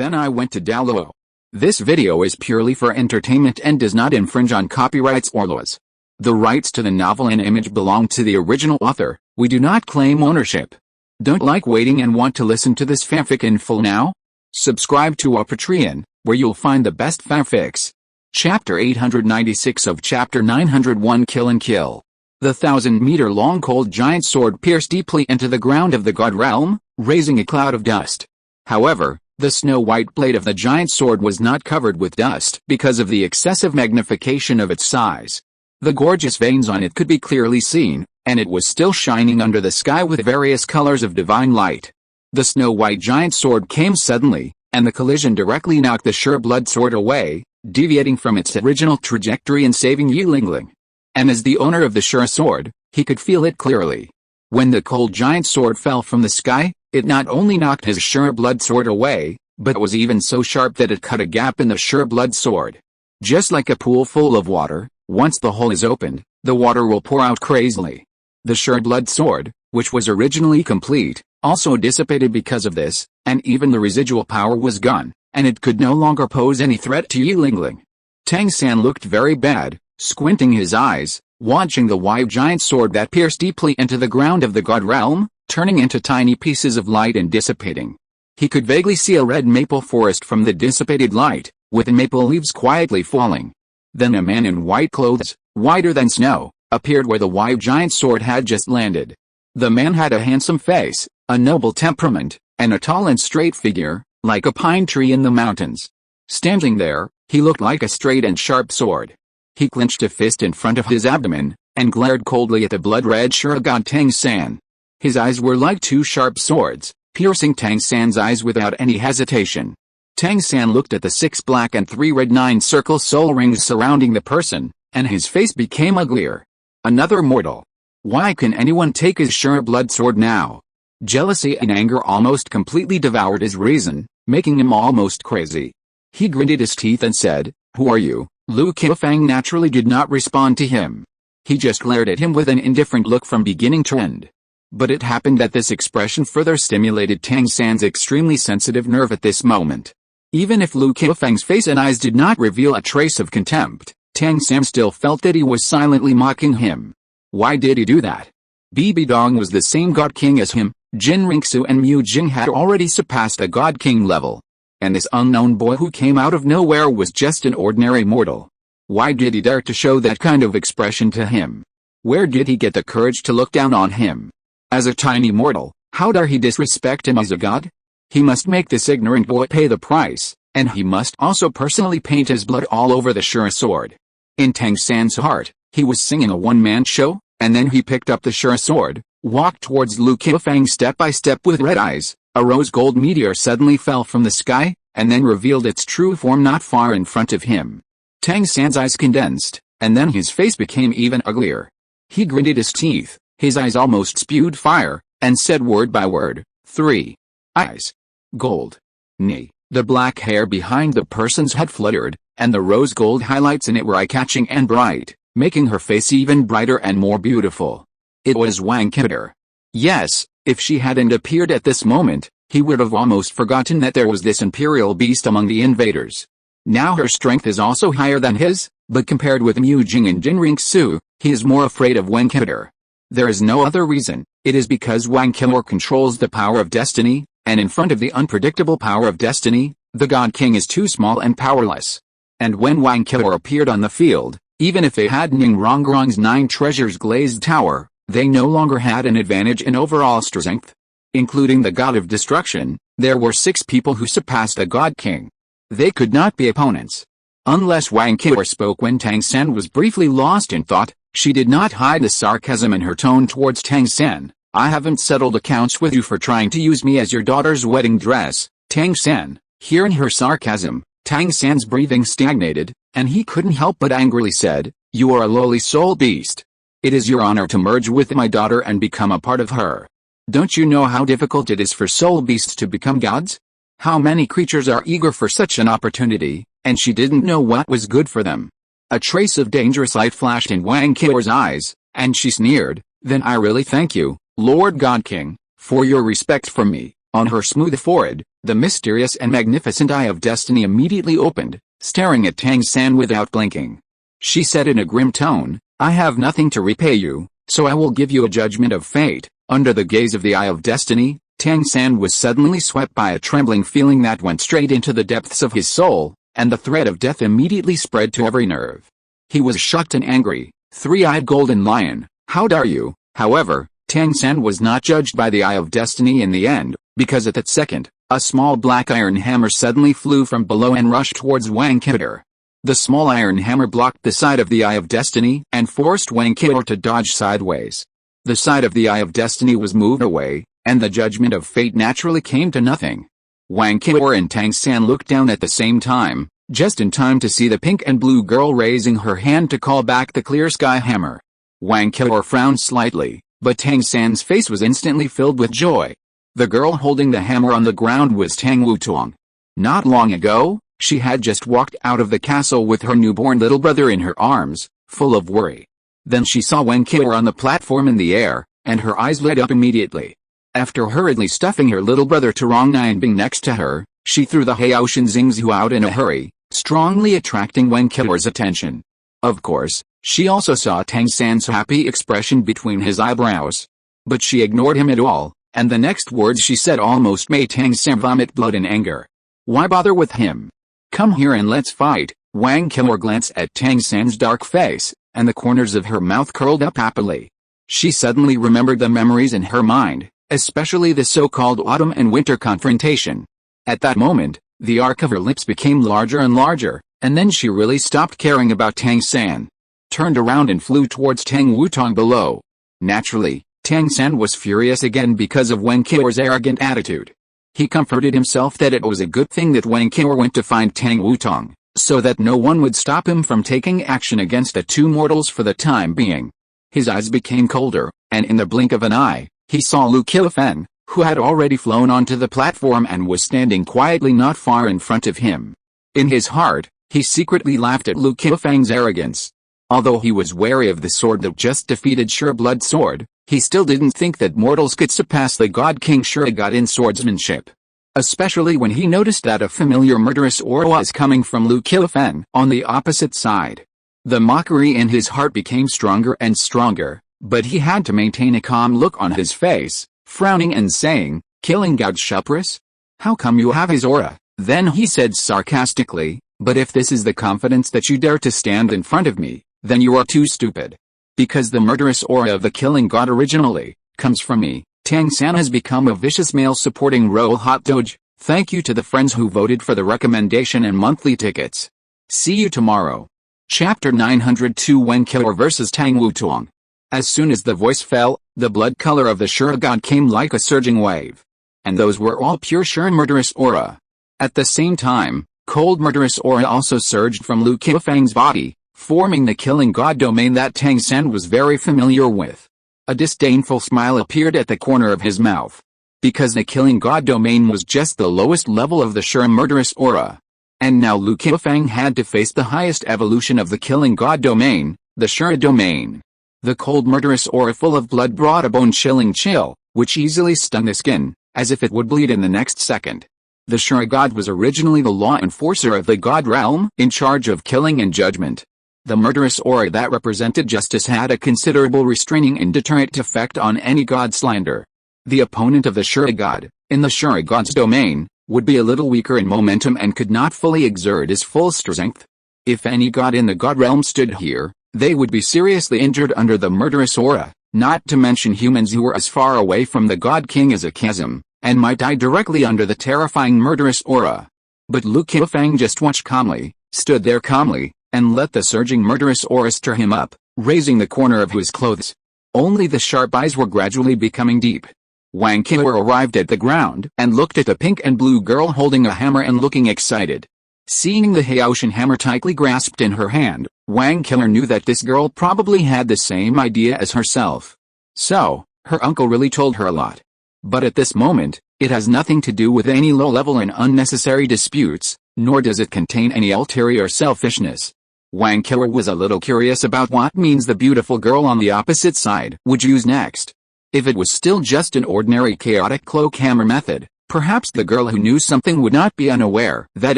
Then I went to Douluo. This video is purely for entertainment and does not infringe on copyrights or laws. The rights to the novel and image belong to the original author. We do not claim ownership. Don't like waiting and want to listen to this fanfic in full now? Subscribe to our Patreon, where you'll find the best fanfics. Chapter 896 of Chapter 901 Kill and Kill. The 1,000-meter-long cold giant sword pierced deeply into the ground of the god realm, raising a cloud of dust. However, the snow-white blade of the giant sword was not covered with dust because of the excessive magnification of its size. The gorgeous veins on it could be clearly seen, and it was still shining under the sky with various colors of divine light. The snow-white giant sword came suddenly, and the collision directly knocked the sure-blood sword away, deviating from its original trajectory and saving Yulingling. And as the owner of the sure sword, he could feel it clearly. When the cold giant sword fell from the sky, it not only knocked his sure-blood sword away, but was even so sharp that it cut a gap in the sure-blood sword. Just like a pool full of water, once the hole is opened, the water will pour out crazily. The sure-blood sword, which was originally complete, also dissipated because of this, and even the residual power was gone, and it could no longer pose any threat to Yulingling. Tang San looked very bad, squinting his eyes, watching the white giant sword that pierced deeply into the ground of the god realm, turning into tiny pieces of light and dissipating. He could vaguely see a red maple forest from the dissipated light, with maple leaves quietly falling. Then a man in white clothes, whiter than snow, appeared where the white giant sword had just landed. The man had a handsome face, a noble temperament, and a tall and straight figure, like a pine tree in the mountains. Standing there, he looked like a straight and sharp sword. He clenched a fist in front of his abdomen, and glared coldly at the blood-red sure god Tang San. His eyes were like two sharp swords, piercing Tang San's eyes without any hesitation. Tang San looked at the 6 black and 3 red 9-circle soul rings surrounding the person, and his face became uglier. Another mortal. Why can anyone take his sure-blood sword now? Jealousy and anger almost completely devoured his reason, making him almost crazy. He gritted his teeth and said, "Who are you?" Lu Qiufang naturally did not respond to him. He just glared at him with an indifferent look from beginning to end. But it happened that this expression further stimulated Tang San's extremely sensitive nerve at this moment. Even if Lu Qiufang's face and eyes did not reveal a trace of contempt, Tang San still felt that he was silently mocking him. Why did he do that? Bibi Dong was the same god king as him, Jin Ringsu and Mu Jing had already surpassed the god king level. And this unknown boy who came out of nowhere was just an ordinary mortal. Why did he dare to show that kind of expression to him? Where did he get the courage to look down on him? As a tiny mortal, how dare he disrespect him as a god? He must make this ignorant boy pay the price, and he must also personally paint his blood all over the sure sword. In Tang San's heart, he was singing a one-man show, and then he picked up the sure sword, walked towards Lu Qiufang step by step with red eyes. A rose-gold meteor suddenly fell from the sky, and then revealed its true form not far in front of him. Tang San's eyes condensed, and then his face became even uglier. He gritted his teeth, his eyes almost spewed fire, and said word by word, 3 eyes. Gold. Nay, the black hair behind the person's head fluttered, and the rose-gold highlights in it were eye-catching and bright, making her face even brighter and more beautiful. It was Wang Qiuter. Yes, if she hadn't appeared at this moment, he would have almost forgotten that there was this imperial beast among the invaders. Now her strength is also higher than his, but compared with Mu Jing and Jin Ringsu, he is more afraid of Wang Qiuter. There is no other reason, it is because Wang Qiuter controls the power of destiny, and in front of the unpredictable power of destiny, the God King is too small and powerless. And when Wang Qiuter appeared on the field, even if they had Ning Rongrong's 9 treasures glazed tower, they no longer had an advantage in overall strength. Including the god of destruction, there were 6 people who surpassed the god king. They could not be opponents. Unless Wang Qiuter spoke when Tang San was briefly lost in thought, she did not hide the sarcasm in her tone towards Tang San. "I haven't settled accounts with you for trying to use me as your daughter's wedding dress, Tang San." Hearing her sarcasm, Tang San's breathing stagnated, and he couldn't help but angrily said, "You are a lowly soul beast. It is your honor to merge with my daughter and become a part of her. Don't you know how difficult it is for soul beasts to become gods? How many creatures are eager for such an opportunity?" And she didn't know what was good for them. A trace of dangerous light flashed in Wang Qiuter's eyes, and she sneered, "Then I really thank you, Lord God King, for your respect for me. On her smooth forehead, the mysterious and magnificent eye of destiny immediately opened, staring at Tang San without blinking. She said in a grim tone, "I have nothing to repay you, so I will give you a judgment of fate." Under the gaze of the eye of destiny, Tang San was suddenly swept by a trembling feeling that went straight into the depths of his soul, and the threat of death immediately spread to every nerve. He was shocked and angry. "Three-eyed golden lion, how dare you?" However, Tang San was not judged by the eye of destiny in the end, because at that second, a small black iron hammer suddenly flew from below and rushed towards Wang Qiuer. The small iron hammer blocked the side of the eye of destiny and forced Wang Qiuer to dodge sideways. The side of the eye of destiny was moved away, and the judgment of fate naturally came to nothing. Wang Qiuer and Tang San looked down at the same time, just in time to see the pink and blue girl raising her hand to call back the clear sky hammer. Wang Qiuer frowned slightly, but Tang San's face was instantly filled with joy. The girl holding the hammer on the ground was Tang Wutong. Not long ago, she had just walked out of the castle with her newborn little brother in her arms, full of worry. Then she saw Wang Qiuer on the platform in the air, and her eyes lit up immediately. After hurriedly stuffing her little brother Tarong Nian being next to her, she threw the Haoshan Xingzhu out in a hurry, strongly attracting Wang Qiuer's attention. Of course, she also saw Tang San's happy expression between his eyebrows. But she ignored him at all, and the next words she said almost made Tang San vomit blood in anger. "Why bother with him? Come here and let's fight." Wang Qiuer glanced at Tang San's dark face, and the corners of her mouth curled up happily. She suddenly remembered the memories in her mind, especially the so-called autumn and winter confrontation. At that moment, the arc of her lips became larger and larger, and then she really stopped caring about Tang San. Turned around and flew towards Tang Wutong below. Naturally, Tang San was furious again because of Wang Qiuer's arrogant attitude. He comforted himself that it was a good thing that Wang Qiuer went to find Tang Wutong, so that no one would stop him from taking action against the two mortals for the time being. His eyes became colder, and in the blink of an eye, he saw Lu Qiufen, who had already flown onto the platform and was standing quietly not far in front of him. In his heart, he secretly laughed at Lu Qiufeng's arrogance. Although he was wary of the sword that just defeated Sureblood Sword, he still didn't think that mortals could surpass the God King Suregod in swordsmanship. Especially when he noticed that a familiar murderous aura was coming from Lu Qiufen on the opposite side. The mockery in his heart became stronger and stronger, but he had to maintain a calm look on his face, frowning and saying, "Killing God Shupris? How come you have his aura?" Then he said sarcastically, "But if this is the confidence that you dare to stand in front of me, then you are too stupid. Because the murderous aura of the killing god originally comes from me." Tang San has become a vicious male supporting Roll Hot Doge. Thank you to the friends who voted for the recommendation and monthly tickets. See you tomorrow. Chapter 902 Wang Qiuer vs Tang Wutong. As soon as the voice fell, the blood color of the Shura god came like a surging wave. And those were all pure Shura murderous aura. At the same time, cold murderous aura also surged from Lu Qiufeng's body, forming the killing god domain that Tang San was very familiar with. A disdainful smile appeared at the corner of his mouth. Because the killing god domain was just the lowest level of the Shura murderous aura. And now Lu Qiufeng had to face the highest evolution of the killing god domain, the Shura domain. The cold murderous aura full of blood brought a bone-chilling chill, which easily stung the skin, as if it would bleed in the next second. The Shura god was originally the law enforcer of the god realm, in charge of killing and judgment. The murderous aura that represented justice had a considerable restraining and deterrent effect on any god slander. The opponent of the Shura god, in the Shura god's domain, would be a little weaker in momentum and could not fully exert his full strength. If any god in the god realm stood here, they would be seriously injured under the murderous aura, not to mention humans who were as far away from the god king as a chasm, and might die directly under the terrifying murderous aura. But Lu Qiufeng just watched calmly, stood there calmly, and let the surging murderous aura stir him up, raising the corner of his clothes. Only the sharp eyes were gradually becoming deep. Wang Qiuer arrived at the ground and looked at the pink and blue girl holding a hammer and looking excited. Seeing the Haoshan hammer tightly grasped in her hand, Wang Qiuer knew that this girl probably had the same idea as herself. So, her uncle really told her a lot. But at this moment, it has nothing to do with any low-level and unnecessary disputes, nor does it contain any ulterior selfishness. Wang Qiuer was a little curious about what means the beautiful girl on the opposite side would use next. If it was still just an ordinary chaotic cloak hammer method, Perhaps the girl who knew something would not be unaware that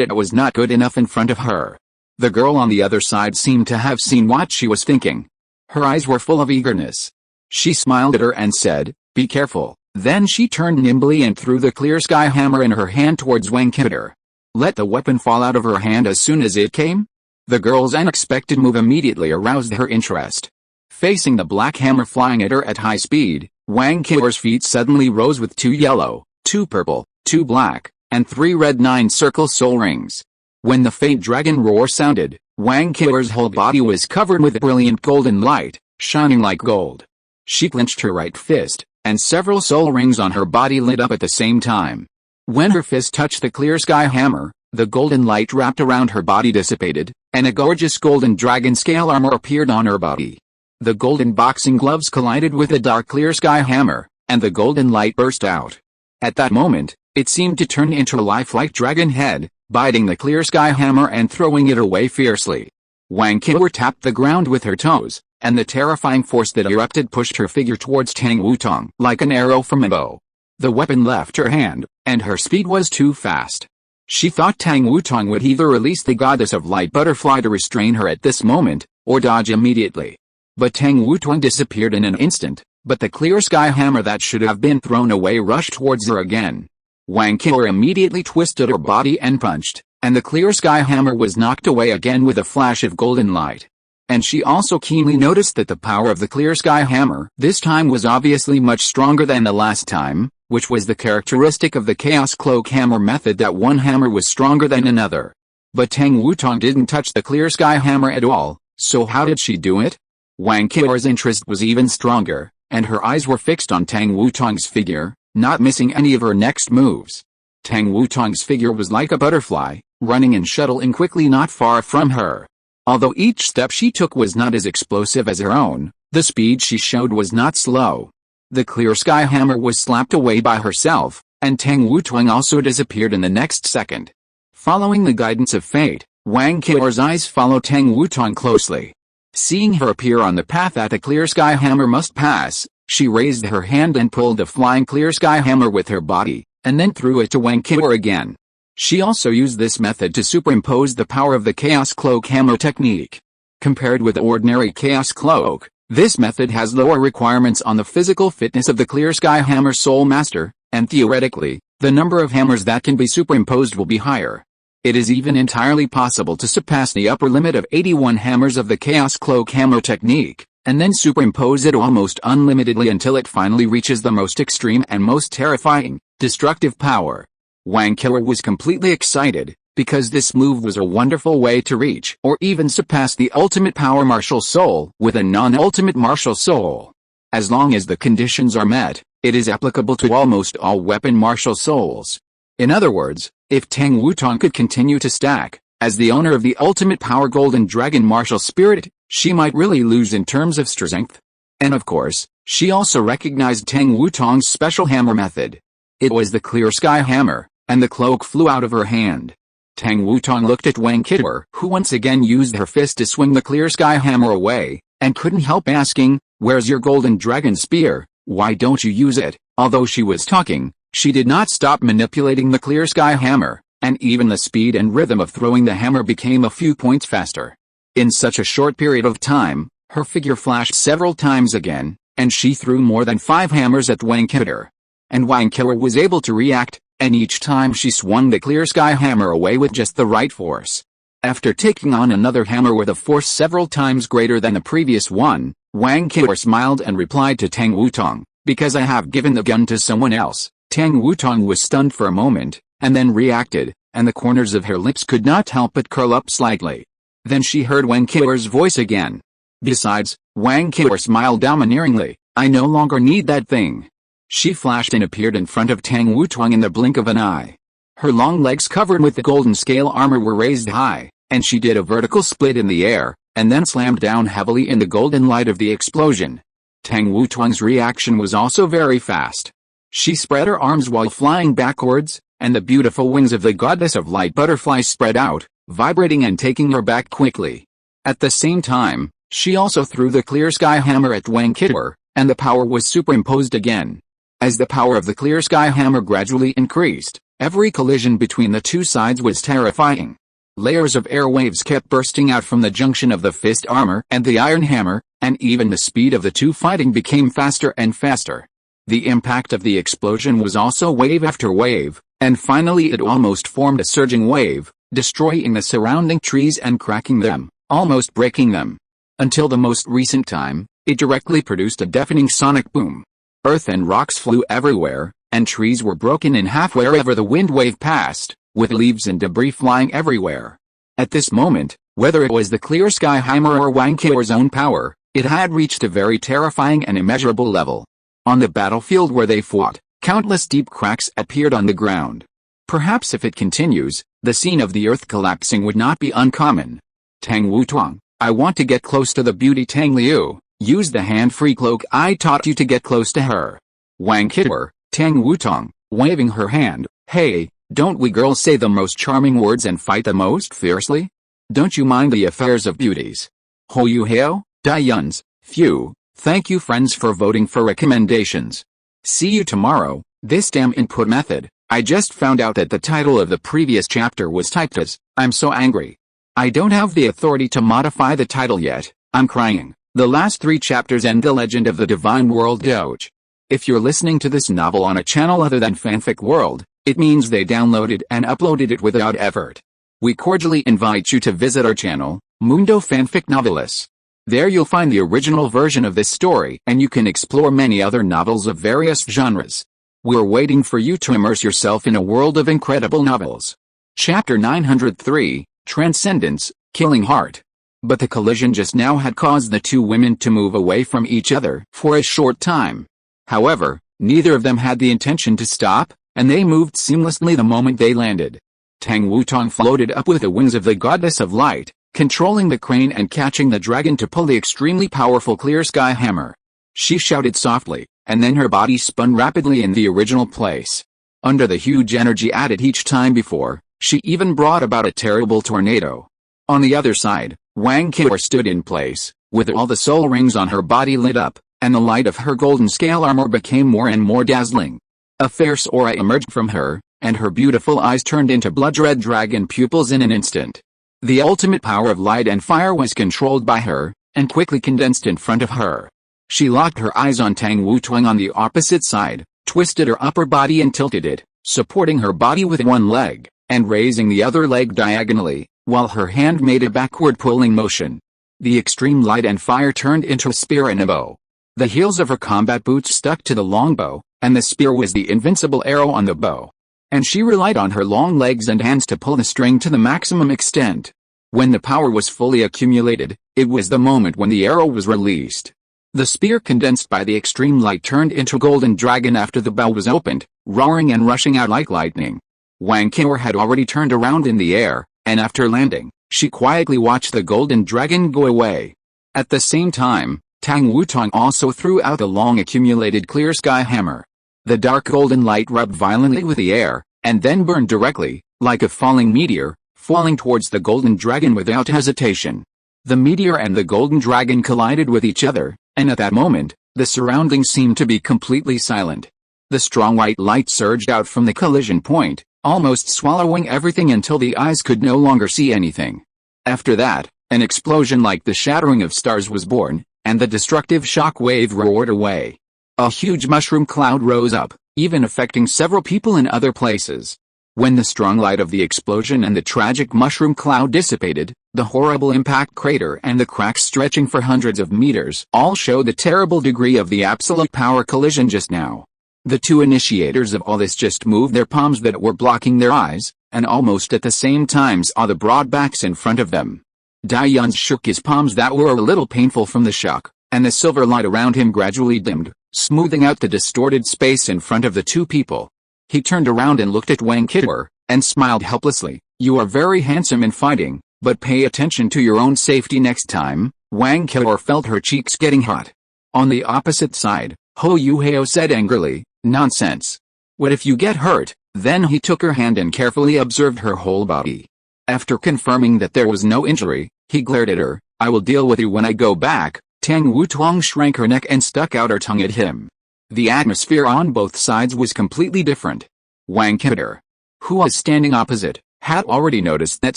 it was not good enough in front of her. The girl on the other side seemed to have seen what she was thinking. Her eyes were full of eagerness. She smiled at her and said, "Be careful." Then she turned nimbly and threw the clear sky hammer in her hand towards Wang Qiu'er. Let the weapon fall out of her hand as soon as it came. The girl's unexpected move immediately aroused her interest. Facing the black hammer flying at her at high speed, Wang Qiu'er's feet suddenly rose with 2 yellow, 2 purple, 2 black, and 3 red 9-circle soul rings. When the faint dragon roar sounded, Wang Qiu'er's whole body was covered with brilliant golden light, shining like gold. She clenched her right fist, and several soul rings on her body lit up at the same time. When her fist touched the clear sky hammer, the golden light wrapped around her body dissipated, and a gorgeous golden dragon scale armor appeared on her body. The golden boxing gloves collided with the dark clear sky hammer, and the golden light burst out. At that moment, it seemed to turn into a lifelike dragon head, biting the clear sky hammer and throwing it away fiercely. Wang Qiu'er tapped the ground with her toes, and the terrifying force that erupted pushed her figure towards Tang Wutong like an arrow from a bow. The weapon left her hand, and her speed was too fast. She thought Tang Wutong would either release the goddess of light butterfly to restrain her at this moment, or dodge immediately. But Tang Wutong disappeared in an instant, but the clear sky hammer that should have been thrown away rushed towards her again. Wang Qiu'er immediately twisted her body and punched, and the clear sky hammer was knocked away again with a flash of golden light. And she also keenly noticed that the power of the clear sky hammer this time was obviously much stronger than the last time, which was the characteristic of the chaos cloak hammer method, that one hammer was stronger than another. But Tang Wutong didn't touch the clear sky hammer at all, so how did she do it? Wang Qiu'er's interest was even stronger, and her eyes were fixed on Tang Wutong's figure, not missing any of her next moves. Tang Wutong's figure was like a butterfly, running and shuttling quickly not far from her. Although each step she took was not as explosive as her own, the speed she showed was not slow. The clear sky hammer was slapped away by herself, and Tang Wutong also disappeared in the next second. Following the guidance of fate, Wang Qiu'er's eyes followed Tang Wutong closely. Seeing her appear on the path that the clear sky hammer must pass, she raised her hand and pulled the flying clear sky hammer with her body, and then threw it to Wang Qiu'er again. She also used this method to superimpose the power of the Chaos Cloak hammer technique. Compared with ordinary Chaos Cloak, this method has lower requirements on the physical fitness of the Clear Sky Hammer Soul Master, and theoretically, the number of hammers that can be superimposed will be higher. It is even entirely possible to surpass the upper limit of 81 hammers of the Chaos Cloak hammer technique, and then superimpose it almost unlimitedly until it finally reaches the most extreme and most terrifying, destructive power. Wang Qiu'er was completely excited, because this move was a wonderful way to reach or even surpass the ultimate power martial soul with a non-ultimate martial soul. As long as the conditions are met, it is applicable to almost all weapon martial souls. In other words, if Tang Wutong could continue to stack, as the owner of the ultimate power golden dragon martial spirit, she might really lose in terms of strength. And of course, she also recognized Tang Wutong's special hammer method. It was the clear sky hammer, and the cloak flew out of her hand. Tang Wutong looked at Wang Qiu'er, who once again used her fist to swing the clear sky hammer away, and couldn't help asking, "Where's your golden dragon spear? Why don't you use it?" Although she was talking, she did not stop manipulating the clear sky hammer, and even the speed and rhythm of throwing the hammer became a few points faster. In such a short period of time, her figure flashed several times again, and she threw more than 5 hammers at Wang Qiu'er. And Wang Qiu'er was able to react, and each time she swung the clear sky hammer away with just the right force. After taking on another hammer with a force several times greater than the previous one, Wang Qiu'er smiled and replied to Tang Wutong, "Because I have given the gun to someone else." Tang Wutong was stunned for a moment, and then reacted, and the corners of her lips could not help but curl up slightly. Then she heard Wang Qiu'er's voice again. Besides, Wang Qiu'er smiled domineeringly, "I no longer need that thing." She flashed and appeared in front of Tang Wutong in the blink of an eye. Her long legs covered with the golden scale armor were raised high, and she did a vertical split in the air, and then slammed down heavily in the golden light of the explosion. Tang Wutong's reaction was also very fast. She spread her arms while flying backwards, and the beautiful wings of the goddess of light butterfly spread out, vibrating and taking her back quickly. At the same time, she also threw the clear sky hammer at Wang Qiu'er, and the power was superimposed again. As the power of the clear sky hammer gradually increased, every collision between the two sides was terrifying. Layers of air waves kept bursting out from the junction of the fist armor and the iron hammer, and even the speed of the two fighting became faster and faster. The impact of the explosion was also wave after wave, and finally it almost formed a surging wave, destroying the surrounding trees and cracking them, almost breaking them. Until the most recent time, it directly produced a deafening sonic boom. Earth and rocks flew everywhere, and trees were broken in half wherever the wind wave passed, with leaves and debris flying everywhere. At this moment, whether it was the clear sky hammer or Wang Qiu's own power, it had reached a very terrifying and immeasurable level. On the battlefield where they fought, countless deep cracks appeared on the ground. Perhaps if it continues, the scene of the earth collapsing would not be uncommon. Tang Wutuang, I want to get close to the beauty Tang Liu. Use the hand-free cloak I taught you to get close to her. Wang Qiu, Tang Wutuang, waving her hand, hey, don't we girls say the most charming words and fight the most fiercely? Don't you mind the affairs of beauties? Ho Yu Hao, Dai Yuns, phew, thank you friends for voting for recommendations. See you tomorrow. This damn input method, I just found out that the title of the previous chapter was typed as, I'm so angry. I don't have the authority to modify the title yet, I'm crying. The last 3 chapters end the legend of the Divine World Doge. If you're listening to this novel on a channel other than Fanfic World, it means they downloaded and uploaded it without effort. We cordially invite you to visit our channel, Mundo Fanfic Novelis. There you'll find the original version of this story and you can explore many other novels of various genres. We're waiting for you to immerse yourself in a world of incredible novels. Chapter 903, Transcendence, Killing Heart. But the collision just now had caused the two women to move away from each other for a short time. However, neither of them had the intention to stop, and they moved seamlessly the moment they landed. Tang Wutuang floated up with the wings of the goddess of light, controlling the crane and catching the dragon to pull the extremely powerful clear sky hammer. She shouted softly, and then her body spun rapidly in the original place. Under the huge energy added each time before, she even brought about a terrible tornado. On the other side, Wang Qiu stood in place, with all the soul rings on her body lit up, and the light of her golden scale armor became more and more dazzling. A fierce aura emerged from her, and her beautiful eyes turned into blood-red dragon pupils in an instant. The ultimate power of light and fire was controlled by her, and quickly condensed in front of her. She locked her eyes on Tang Wutuang on the opposite side, twisted her upper body and tilted it, supporting her body with one leg, and raising the other leg diagonally, while her hand made a backward pulling motion. The extreme light and fire turned into a spear and a bow. The heels of her combat boots stuck to the longbow, and the spear was the invincible arrow on the bow. And she relied on her long legs and hands to pull the string to the maximum extent. When the power was fully accumulated, it was the moment when the arrow was released. The spear condensed by the extreme light turned into a golden dragon after the bow was opened, roaring and rushing out like lightning. Wang Qiu had already turned around in the air, and after landing, she quietly watched the golden dragon go away. At the same time, Tang Wutuang also threw out the long accumulated clear sky hammer. The dark golden light rubbed violently with the air, and then burned directly, like a falling meteor, falling towards the golden dragon without hesitation. The meteor and the golden dragon collided with each other, and at that moment, the surroundings seemed to be completely silent. The strong white light surged out from the collision point, almost swallowing everything until the eyes could no longer see anything. After that, an explosion like the shattering of stars was born, and the destructive shock wave roared away. A huge mushroom cloud rose up, even affecting several people in other places. When the strong light of the explosion and the tragic mushroom cloud dissipated, the horrible impact crater and the cracks stretching for hundreds of meters all showed the terrible degree of the absolute power collision just now. The two initiators of all this just moved their palms that were blocking their eyes, and almost at the same time saw the broad backs in front of them. Dai Yuns shook his palms that were a little painful from the shock, and the silver light around him gradually dimmed, smoothing out the distorted space in front of the two people. He turned around and looked at Wang Qiu, and smiled helplessly. You are very handsome in fighting, but pay attention to your own safety next time. Wang Qiu felt her cheeks getting hot. On the opposite side, Ho Yu Hao said angrily, nonsense. What if you get hurt? Then he took her hand and carefully observed her whole body. After confirming that there was no injury, he glared at her. I will deal with you when I go back. Tang Wutuang shrank her neck and stuck out her tongue at him. The atmosphere on both sides was completely different. Wang Qider, who was standing opposite, had already noticed that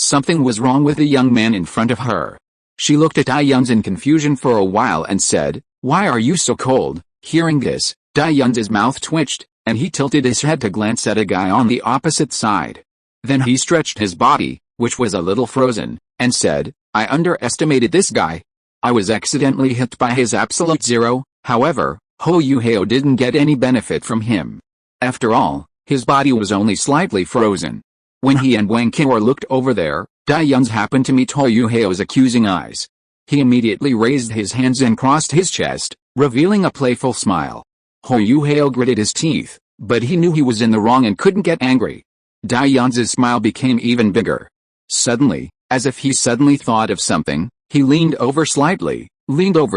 something was wrong with the young man in front of her. She looked at Dai Yun's in confusion for a while and said, "Why are you so cold?" Hearing this, Dai Yun's mouth twitched, and he tilted his head to glance at a guy on the opposite side. Then he stretched his body, which was a little frozen, and said, "I underestimated this guy. I was accidentally hit by his absolute zero." However, Hou Yuhao didn't get any benefit from him. After all, his body was only slightly frozen. When he and Wang Qider looked over there, Dai Yun's happened to meet Hou Yuhao's accusing eyes. He immediately raised his hands and crossed his chest, revealing a playful smile. Hou Yuhao gritted his teeth, but he knew he was in the wrong and couldn't get angry. Dai Yun's smile became even bigger. Suddenly, as if he suddenly thought of something, he leaned over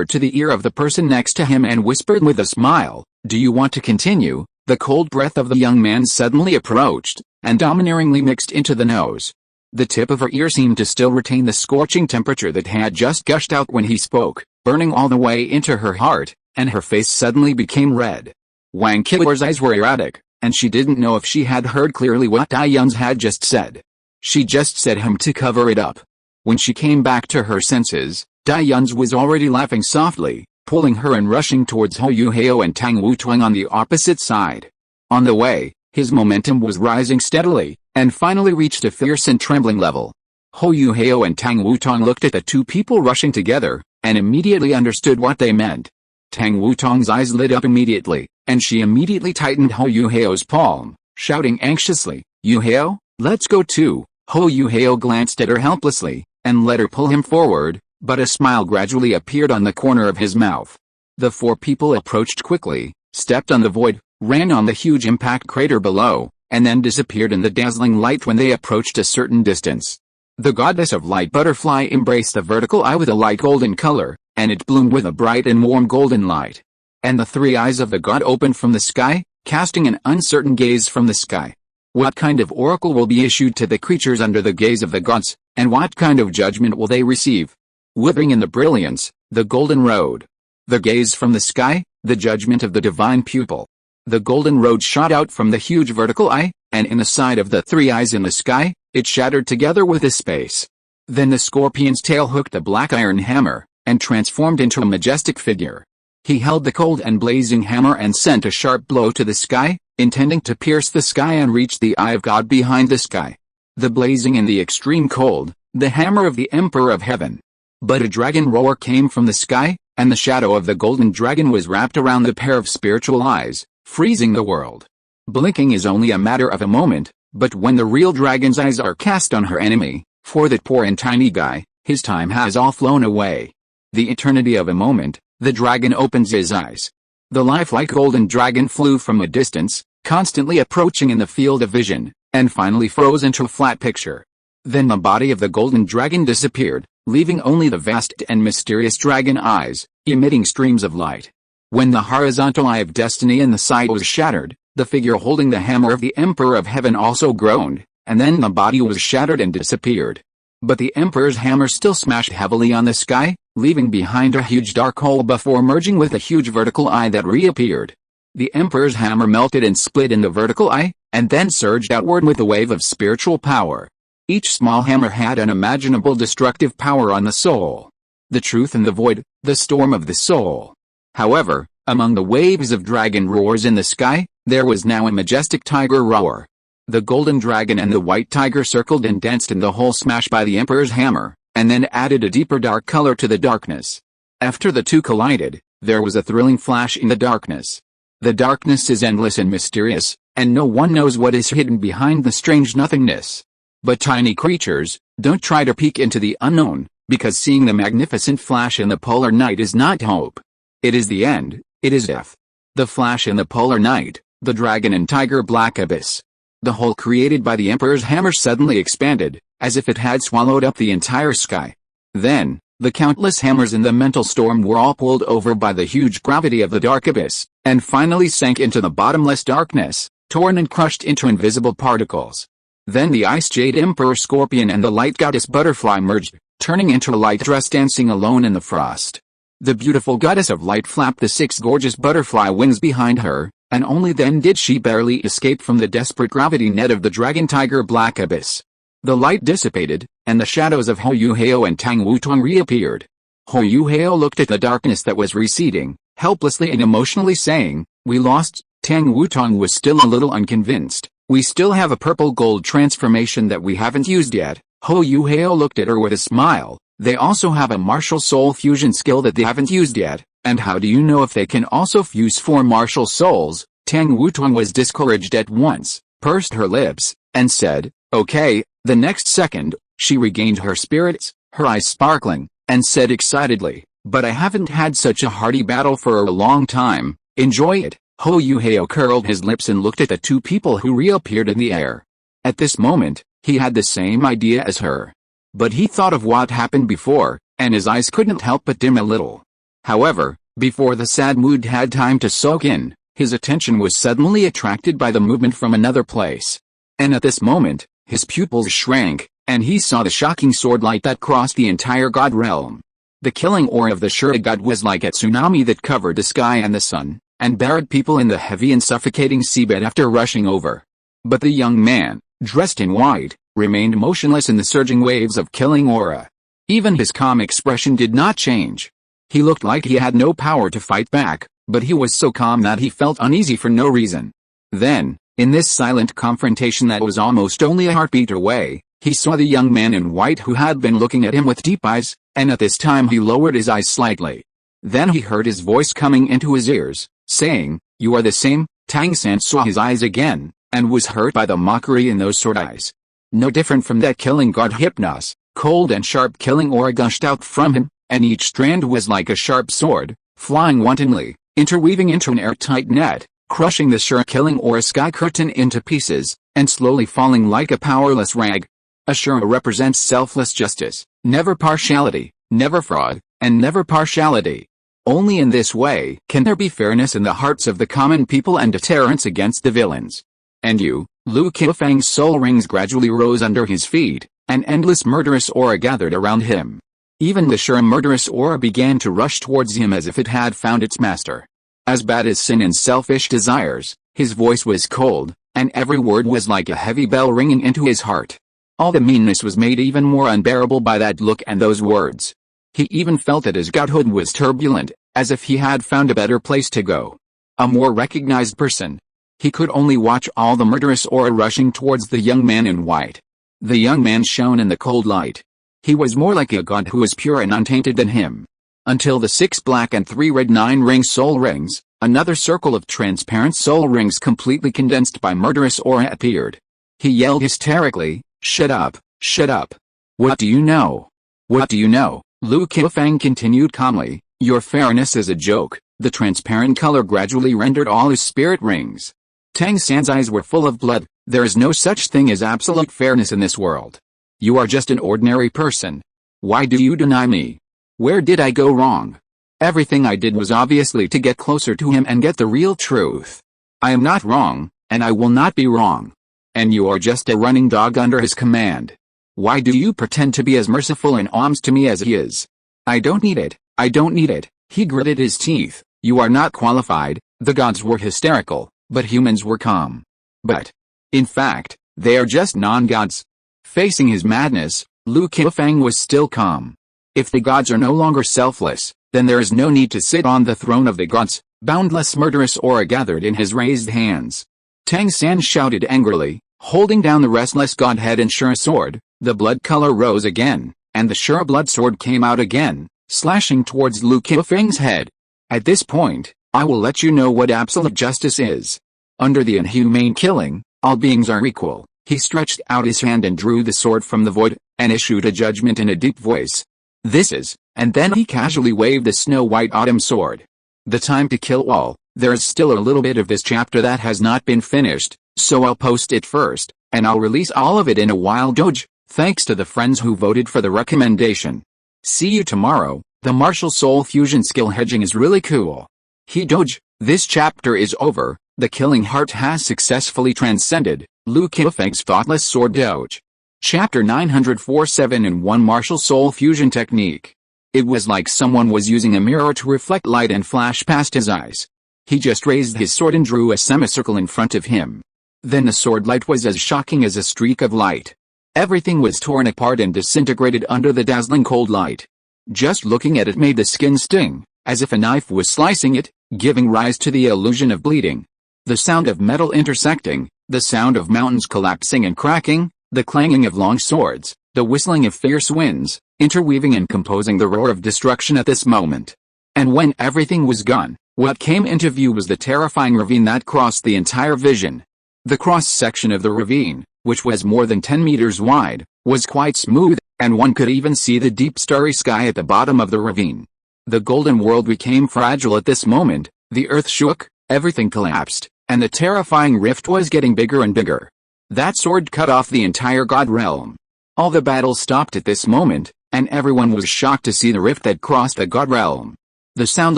to the ear of the person next to him and whispered with a smile, "Do you want to continue?" The cold breath of the young man suddenly approached, and domineeringly mixed into the nose. The tip of her ear seemed to still retain the scorching temperature that had just gushed out when he spoke, burning all the way into her heart, and her face suddenly became red. Wang Qider's eyes were erratic, and she didn't know if she had heard clearly what Dai Yun's had just said. She just said him to cover it up. When she came back to her senses, Dai Yun's was already laughing softly, pulling her and rushing towards Hou Yuhao and Tang Wutuang on the opposite side. On the way, his momentum was rising steadily, and finally reached a fierce and trembling level. Hou Yuhao and Tang Wutuang looked at the two people rushing together, and immediately understood what they meant. Tang Wutuang's eyes lit up immediately, and she immediately tightened Hou Yuhao's palm, shouting anxiously, "Yuhao, let's go too." Hou Yuhao glanced at her helplessly, and let her pull him forward, but a smile gradually appeared on the corner of his mouth. The four people approached quickly, stepped on the void, ran on the huge impact crater below, and then disappeared in the dazzling light when they approached a certain distance. The goddess of light butterfly embraced the vertical eye with a light golden color, and it bloomed with a bright and warm golden light. And the three eyes of the god opened from the sky, casting an uncertain gaze from the sky. What kind of oracle will be issued to the creatures under the gaze of the gods, and what kind of judgment will they receive? Whipping in the brilliance, the golden road. The gaze from the sky, the judgment of the divine pupil. The golden road shot out from the huge vertical eye, and in the side of the three eyes in the sky, it shattered together with the space. Then the scorpion's tail hooked a black iron hammer, and transformed into a majestic figure. He held the cold and blazing hammer and sent a sharp blow to the sky, intending to pierce the sky and reach the eye of God behind the sky. The blazing and the extreme cold, the hammer of the Emperor of Heaven. But a dragon roar came from the sky, and the shadow of the golden dragon was wrapped around the pair of spiritual eyes, freezing the world. Blinking is only a matter of a moment, but when the real dragon's eyes are cast on her enemy, for that poor and tiny guy, his time has all flown away. The eternity of a moment, the dragon opens his eyes. The lifelike golden dragon flew from a distance, constantly approaching in the field of vision, and finally froze into a flat picture. Then the body of the golden dragon disappeared, leaving only the vast and mysterious dragon eyes, emitting streams of light. When the horizontal eye of destiny in the side was shattered, the figure holding the hammer of the Emperor of Heaven also groaned, and then the body was shattered and disappeared. But the Emperor's hammer still smashed heavily on the sky, leaving behind a huge dark hole before merging with a huge vertical eye that reappeared. The Emperor's hammer melted and split in the vertical eye, and then surged outward with a wave of spiritual power. Each small hammer had unimaginable destructive power on the soul. The truth and the void, the storm of the soul. However, among the waves of dragon roars in the sky, there was now a majestic tiger roar. The golden dragon and the white tiger circled and danced in the hole smashed by the Emperor's hammer, and then added a deeper dark color to the darkness. After the two collided, there was a thrilling flash in the darkness. The darkness is endless and mysterious, and no one knows what is hidden behind the strange nothingness. But tiny creatures, don't try to peek into the unknown, because seeing the magnificent flash in the polar night is not hope. It is the end, it is death. The flash in the polar night, the dragon and tiger black abyss. The hole created by the Emperor's hammer suddenly expanded, as if it had swallowed up the entire sky. Then, the countless hammers in the mental storm were all pulled over by the huge gravity of the dark abyss, and finally sank into the bottomless darkness, torn and crushed into invisible particles. Then the Ice Jade Emperor Scorpion and the Light Goddess Butterfly merged, turning into a light dress dancing alone in the frost. The beautiful goddess of light flapped the 6 gorgeous butterfly wings behind her, and only then did she barely escape from the desperate gravity net of the dragon tiger black abyss. The light dissipated, and the shadows of Hou Hao and Tang Wutong reappeared. Hou Hao looked at the darkness that was receding, helplessly and emotionally saying, "We lost." Tang Wutong was still a little unconvinced. "We still have a purple gold transformation that we haven't used yet." Hou Hao looked at her with a smile. "They also have a martial soul fusion skill that they haven't used yet, and how do you know if they can also fuse 4 martial souls?" Tang Wutong was discouraged at once, pursed her lips, and said, "Okay." The next second, she regained her spirits, her eyes sparkling, and said excitedly, "But I haven't had such a hearty battle for a long time. Enjoy it." Hou Hao curled his lips and looked at the 2 people who reappeared in the air. At this moment, he had the same idea as her. But he thought of what happened before, and his eyes couldn't help but dim a little. However, before the sad mood had time to soak in, his attention was suddenly attracted by the movement from another place. And at this moment, his pupils shrank, and he saw the shocking sword light that crossed the entire god realm. The killing aura of the Shura god was like a tsunami that covered the sky and the sun, and buried people in the heavy and suffocating seabed after rushing over. But the young man, dressed in white, remained motionless in the surging waves of killing aura. Even his calm expression did not change. He looked like he had no power to fight back, but he was so calm that he felt uneasy for no reason. Then, in this silent confrontation that was almost only a heartbeat away, he saw the young man in white who had been looking at him with deep eyes, and at this time he lowered his eyes slightly. Then he heard his voice coming into his ears, saying, "You are the same." Tang San saw his eyes again, and was hurt by the mockery in those sword eyes. No different from that killing god Hypnos, cold and sharp killing aura gushed out from him, and each strand was like a sharp sword, flying wantonly, interweaving into an airtight net, crushing the Shura killing aura sky curtain into pieces, and slowly falling like a powerless rag. A Shura represents selfless justice, never partiality, never fraud, and never partiality. Only in this way can there be fairness in the hearts of the common people and deterrence against the villains. And you, Lu Qiufeng's soul rings gradually rose under his feet, an endless murderous aura gathered around him. Even the Shura murderous aura began to rush towards him as if it had found its master. As bad as sin and selfish desires, his voice was cold, and every word was like a heavy bell ringing into his heart. All the meanness was made even more unbearable by that look and those words. He even felt that his godhood was turbulent, as if he had found a better place to go. A more recognized person. He could only watch all the murderous aura rushing towards the young man in white. The young man shone in the cold light. He was more like a god who was pure and untainted than him. Until the 6 black and 3 red 9-ring soul rings, another circle of transparent soul rings completely condensed by murderous aura appeared. He yelled hysterically, "Shut up, shut up. What do you know? What do you know?" Lu Qiufeng continued calmly, "Your fairness is a joke." The transparent color gradually rendered all his spirit rings. Tang San's eyes were full of blood. "There is no such thing as absolute fairness in this world. You are just an ordinary person. Why do you deny me? Where did I go wrong? Everything I did was obviously to get closer to him and get the real truth. I am not wrong, and I will not be wrong. And you are just a running dog under his command. Why do you pretend to be as merciful and alms to me as he is? I don't need it, I don't need it." He gritted his teeth. "You are not qualified." The gods were hysterical, but humans were calm. But, in fact, they are just non-gods. Facing his madness, Lu Qiufeng was still calm. If the gods are no longer selfless, then there is no need to sit on the throne of the gods. Boundless murderous aura gathered in his raised hands. Tang San shouted angrily, holding down the restless godhead and Shura sword. The blood color rose again, and the Shura blood sword came out again, slashing towards Lu Qiufeng's head. At this point, I will let you know what absolute justice is. Under the inhumane killing, all beings are equal. He stretched out his hand and drew the sword from the void, and issued a judgment in a deep voice. "This is," and then he casually waved the snow-white autumn sword. "The time to kill all." There is still a little bit of this chapter that has not been finished, so I'll post it first, and I'll release all of it in a while. Doge, thanks to the friends who voted for the recommendation. See you tomorrow. The martial soul fusion skill hedging is really cool. He Doge, this chapter is over. The killing heart has successfully transcended Lu Qiufeng's thoughtless sword Doge. Chapter 947 in 1 Martial Soul Fusion Technique. It was like someone was using a mirror to reflect light and flash past his eyes. He just raised his sword and drew a semicircle in front of him. Then the sword light was as shocking as a streak of light. Everything was torn apart and disintegrated under the dazzling cold light. Just looking at it made the skin sting, as if a knife was slicing it, giving rise to the illusion of bleeding. The sound of metal intersecting, the sound of mountains collapsing and cracking, the clanging of long swords, the whistling of fierce winds, interweaving and composing the roar of destruction at this moment. And when everything was gone, what came into view was the terrifying ravine that crossed the entire vision. The cross-section of the ravine, which was more than 10 meters wide, was quite smooth, and one could even see the deep starry sky at the bottom of the ravine. The golden world became fragile at this moment, the earth shook, everything collapsed, and the terrifying rift was getting bigger and bigger. That sword cut off the entire god realm. All the battle stopped at this moment, and everyone was shocked to see the rift that crossed the god realm. The sound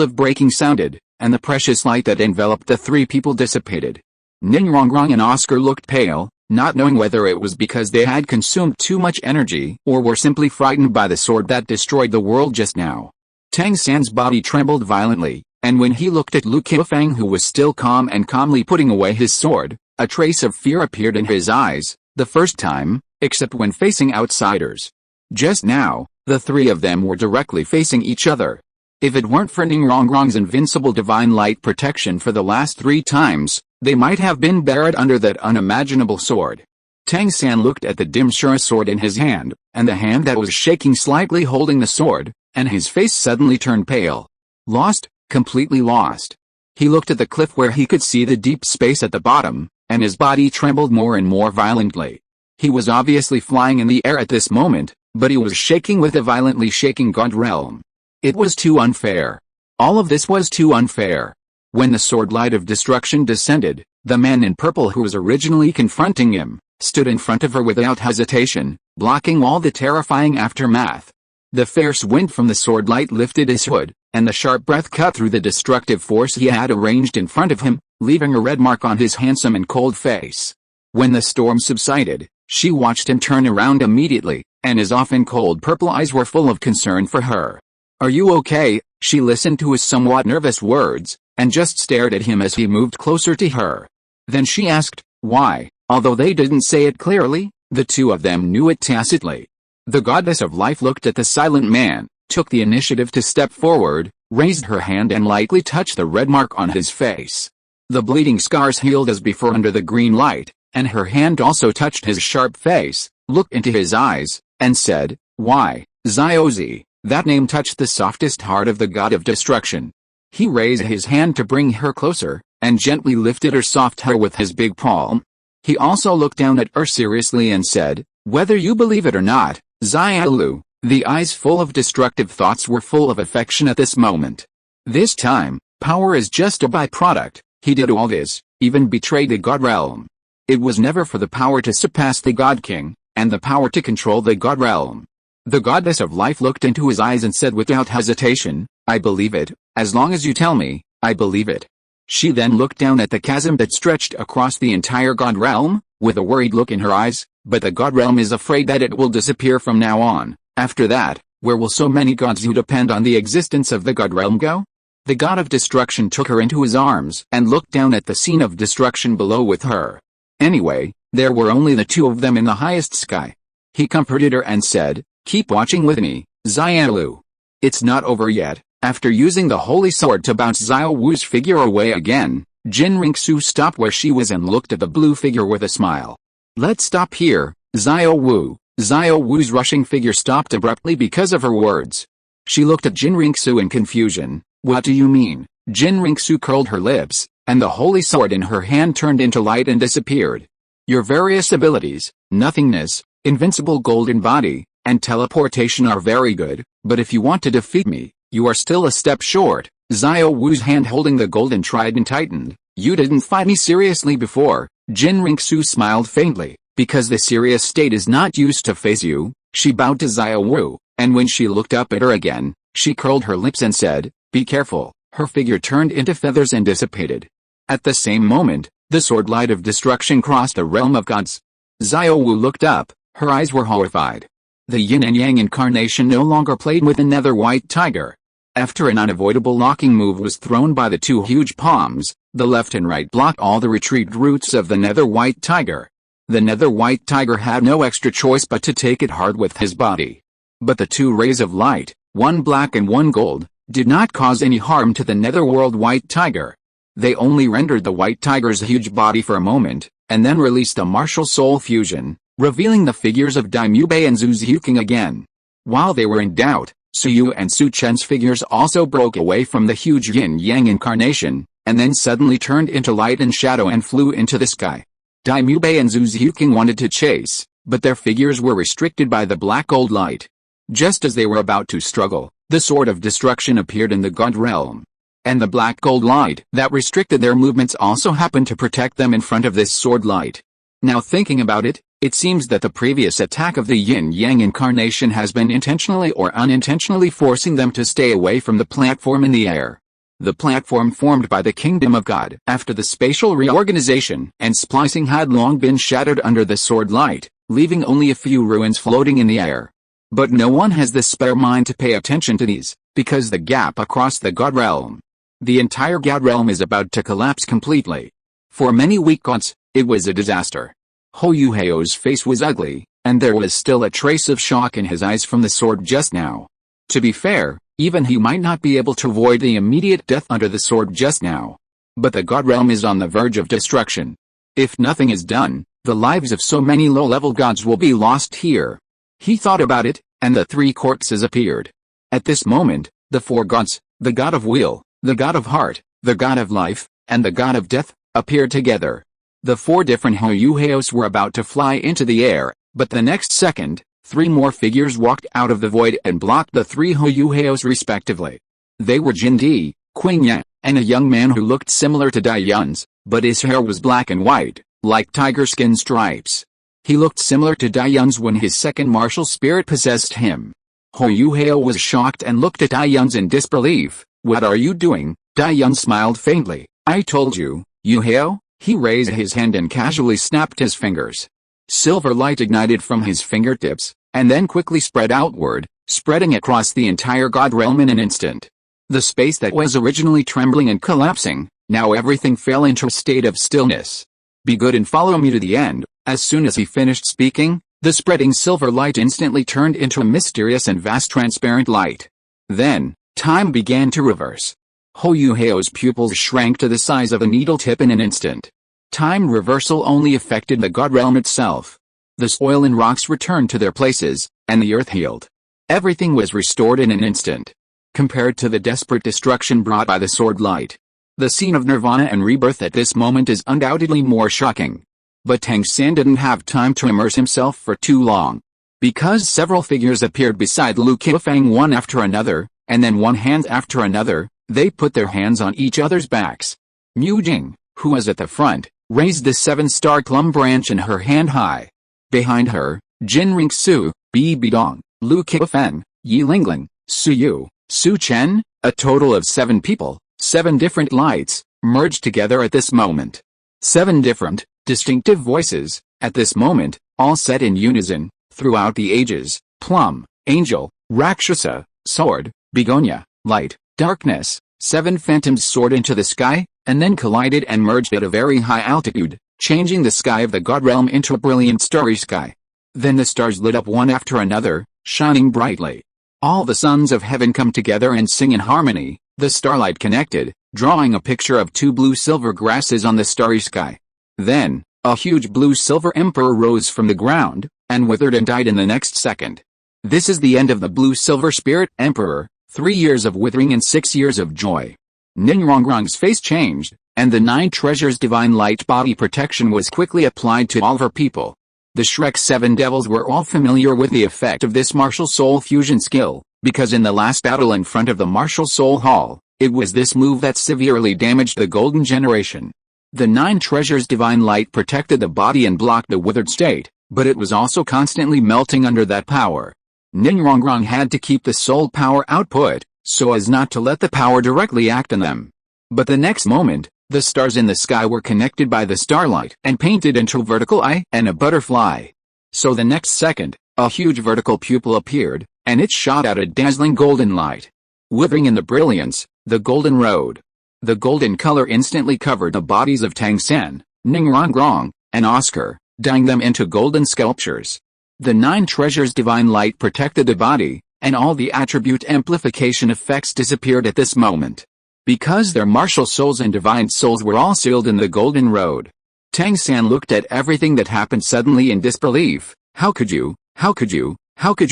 of breaking sounded, and the precious light that enveloped the three people dissipated. Ninrongrong and Oscar looked pale, not knowing whether it was because they had consumed too much energy or were simply frightened by the sword that destroyed the world just now. Tang San's body trembled violently, and when he looked at Lu Qiufeng, who was still calm and calmly putting away his sword, a trace of fear appeared in his eyes, the first time, except when facing outsiders. Just now, the three of them were directly facing each other. If it weren't for Ninrongrong's invincible divine light protection for the last 3 times, they might have been buried under that unimaginable sword. Tang San looked at the dim Shura sword in his hand, and the hand that was shaking slightly holding the sword, and his face suddenly turned pale. Lost, completely lost. He looked at the cliff where he could see the deep space at the bottom, and his body trembled more and more violently. He was obviously flying in the air at this moment, but he was shaking with a violently shaking god realm. It was too unfair. All of this was too unfair. When the sword light of destruction descended, the man in purple who was originally confronting him, stood in front of her without hesitation, blocking all the terrifying aftermath. The fierce wind from the sword light lifted his hood, and the sharp breath cut through the destructive force he had arranged in front of him, leaving a red mark on his handsome and cold face. When the storm subsided, she watched him turn around immediately, and his often cold purple eyes were full of concern for her. "Are you okay?" She listened to his somewhat nervous words, and just stared at him as he moved closer to her. Then she asked, "Why?" Although they didn't say it clearly, the two of them knew it tacitly. The goddess of life looked at the silent man, took the initiative to step forward, raised her hand and lightly touched the red mark on his face. The bleeding scars healed as before under the green light, and her hand also touched his sharp face, looked into his eyes, and said, "Why, Ziozi?" That name touched the softest heart of the god of destruction. He raised his hand to bring her closer, and gently lifted her soft hair with his big palm. He also looked down at her seriously and said, "Whether you believe it or not, Xiaolu." The eyes full of destructive thoughts were full of affection at this moment. This time, power is just a byproduct. He did all this, even betrayed the god realm. It was never for the power to surpass the god king, and the power to control the god realm. The goddess of life looked into his eyes and said without hesitation, "I believe it, as long as you tell me, I believe it." She then looked down at the chasm that stretched across the entire god realm, with a worried look in her eyes, "But the god realm is afraid that it will disappear from now on. After that, where will so many gods who depend on the existence of the god realm go?" The god of destruction took her into his arms and looked down at the scene of destruction below with her. Anyway, there were only the two of them in the highest sky. He comforted her and said, "Keep watching with me, Xiaolu. It's not over yet." After using the holy sword to bounce Xiao Wu's figure away again, Jin Ringsu stopped where she was and looked at the blue figure with a smile. "Let's stop here, Xiao Wu." Xiao Wu's rushing figure stopped abruptly because of her words. She looked at Jin Ringsu in confusion. "What do you mean?" Jin Ringsu curled her lips, and the holy sword in her hand turned into light and disappeared. "Your various abilities, nothingness, invincible golden body, and teleportation are very good, but if you want to defeat me, you are still a step short." Xiao Wu's hand holding the golden trident tightened. "You didn't fight me seriously before." Jin Ringsu smiled faintly. "Because the serious state is not used to face you." She bowed to Xiao Wu, and when she looked up at her again, she curled her lips and said, "Be careful." Her figure turned into feathers and dissipated. At the same moment, the sword light of destruction crossed the realm of gods. Xiao Wu looked up, her eyes were horrified. The yin and yang incarnation no longer played with the nether white tiger. After an unavoidable locking move was thrown by the two huge palms, the left and right blocked all the retreat routes of the nether white tiger. The nether white tiger had no extra choice but to take it hard with his body. But the two rays of light, one black and one gold, did not cause any harm to the netherworld white tiger. They only rendered the white tiger's huge body for a moment, and then released a martial soul fusion, revealing the figures of Daimubei and Zhu Zhuking again. While they were in doubt, Suyu and Su Chen's figures also broke away from the huge yin-yang incarnation, and then suddenly turned into light and shadow and flew into the sky. Daimubei and Zhu Zhuking wanted to chase, but their figures were restricted by the black gold light. Just as they were about to struggle, the sword of destruction appeared in the God realm. And the black gold light that restricted their movements also happened to protect them in front of this sword light. Now thinking about it, it seems that the previous attack of the yin-yang incarnation has been intentionally or unintentionally forcing them to stay away from the platform in the air. The platform formed by the Kingdom of God after the spatial reorganization and splicing had long been shattered under the sword light, leaving only a few ruins floating in the air. But no one has the spare mind to pay attention to these, because the gap across the God realm. The entire God realm is about to collapse completely. For many weak gods, it was a disaster. Hou Yuhao's face was ugly, and there was still a trace of shock in his eyes from the sword just now. To be fair, even he might not be able to avoid the immediate death under the sword just now. But the God realm is on the verge of destruction. If nothing is done, the lives of so many low-level gods will be lost here. He thought about it, and the three corpses appeared. At this moment, the four gods, the god of will, the god of heart, the god of life, and the god of death, appeared together. The four different Hou Yuhaos were about to fly into the air, but the next second, three more figures walked out of the void and blocked the three Hou Yuhaos respectively. They were Jin Di, Qing Yan, and a young man who looked similar to Dai Yun's, but his hair was black and white, like tiger skin stripes. He looked similar to Dai Yun's when his second martial spirit possessed him. Hou Yuhao was shocked and looked at Dai Yun's in disbelief. "What are you doing?" Dai Yun smiled faintly. "I told you, Yuhao." He raised his hand and casually snapped his fingers. Silver light ignited from his fingertips, and then quickly spread outward, spreading across the entire God realm in an instant. The space that was originally trembling and collapsing, now everything fell into a state of stillness. "Be good and follow me to the end." As soon as he finished speaking, the spreading silver light instantly turned into a mysterious and vast transparent light. Then, time began to reverse. Hou Yuhao's pupils shrank to the size of a needle tip in an instant. Time reversal only affected the God realm itself. The soil and rocks returned to their places, and the earth healed. Everything was restored in an instant. Compared to the desperate destruction brought by the sword light, the scene of nirvana and rebirth at this moment is undoubtedly more shocking. But Tang San didn't have time to immerse himself for too long. Because several figures appeared beside Lu Qifeng one after another, and then one hand after another, they put their hands on each other's backs. Mu Jing, who was at the front, raised the 7-star plum branch in her hand high. Behind her, Jin Ringsu, Bi Bidong, Lu Qifeng, Yi Lingling, Su Yu, Su Chen, a total of 7 people, 7 different lights, merged together at this moment. 7 different, distinctive voices, at this moment, all said in unison, throughout the ages: plum, angel, rakshasa, sword, begonia, light, darkness. 7 phantoms soared into the sky, and then collided and merged at a very high altitude, changing the sky of the God realm into a brilliant starry sky. Then the stars lit up one after another, shining brightly. All the sons of heaven come together and sing in harmony. The starlight connected, drawing a picture of 2 blue-silver grasses on the starry sky. Then, a huge blue-silver emperor rose from the ground, and withered and died in the next second. This is the end of the blue-silver spirit emperor, 3 years of withering and 6 years of joy. Ninrongrong's face changed, and the 9 treasures divine light body protection was quickly applied to all of her people. The Shrek 7 devils were all familiar with the effect of this martial soul fusion skill, because in the last battle in front of the martial soul hall, it was this move that severely damaged the golden generation. The 9 treasures divine light protected the body and blocked the withered state, but it was also constantly melting under that power. Ninrongrong had to keep the soul power output, so as not to let the power directly act on them. But the next moment, the stars in the sky were connected by the starlight and painted into a vertical eye and a butterfly. So the next second, A huge vertical pupil appeared, and it shot out a dazzling golden light. Withering in the brilliance, the golden road. The golden color instantly covered the bodies of Tang San, Ning Rongrong, and Oscar, dyeing them into golden sculptures. The 9 treasures' divine light protected the body, and all the attribute amplification effects disappeared at this moment. Because their martial souls and divine souls were all sealed in the golden road. Tang San looked at everything that happened suddenly in disbelief. How could you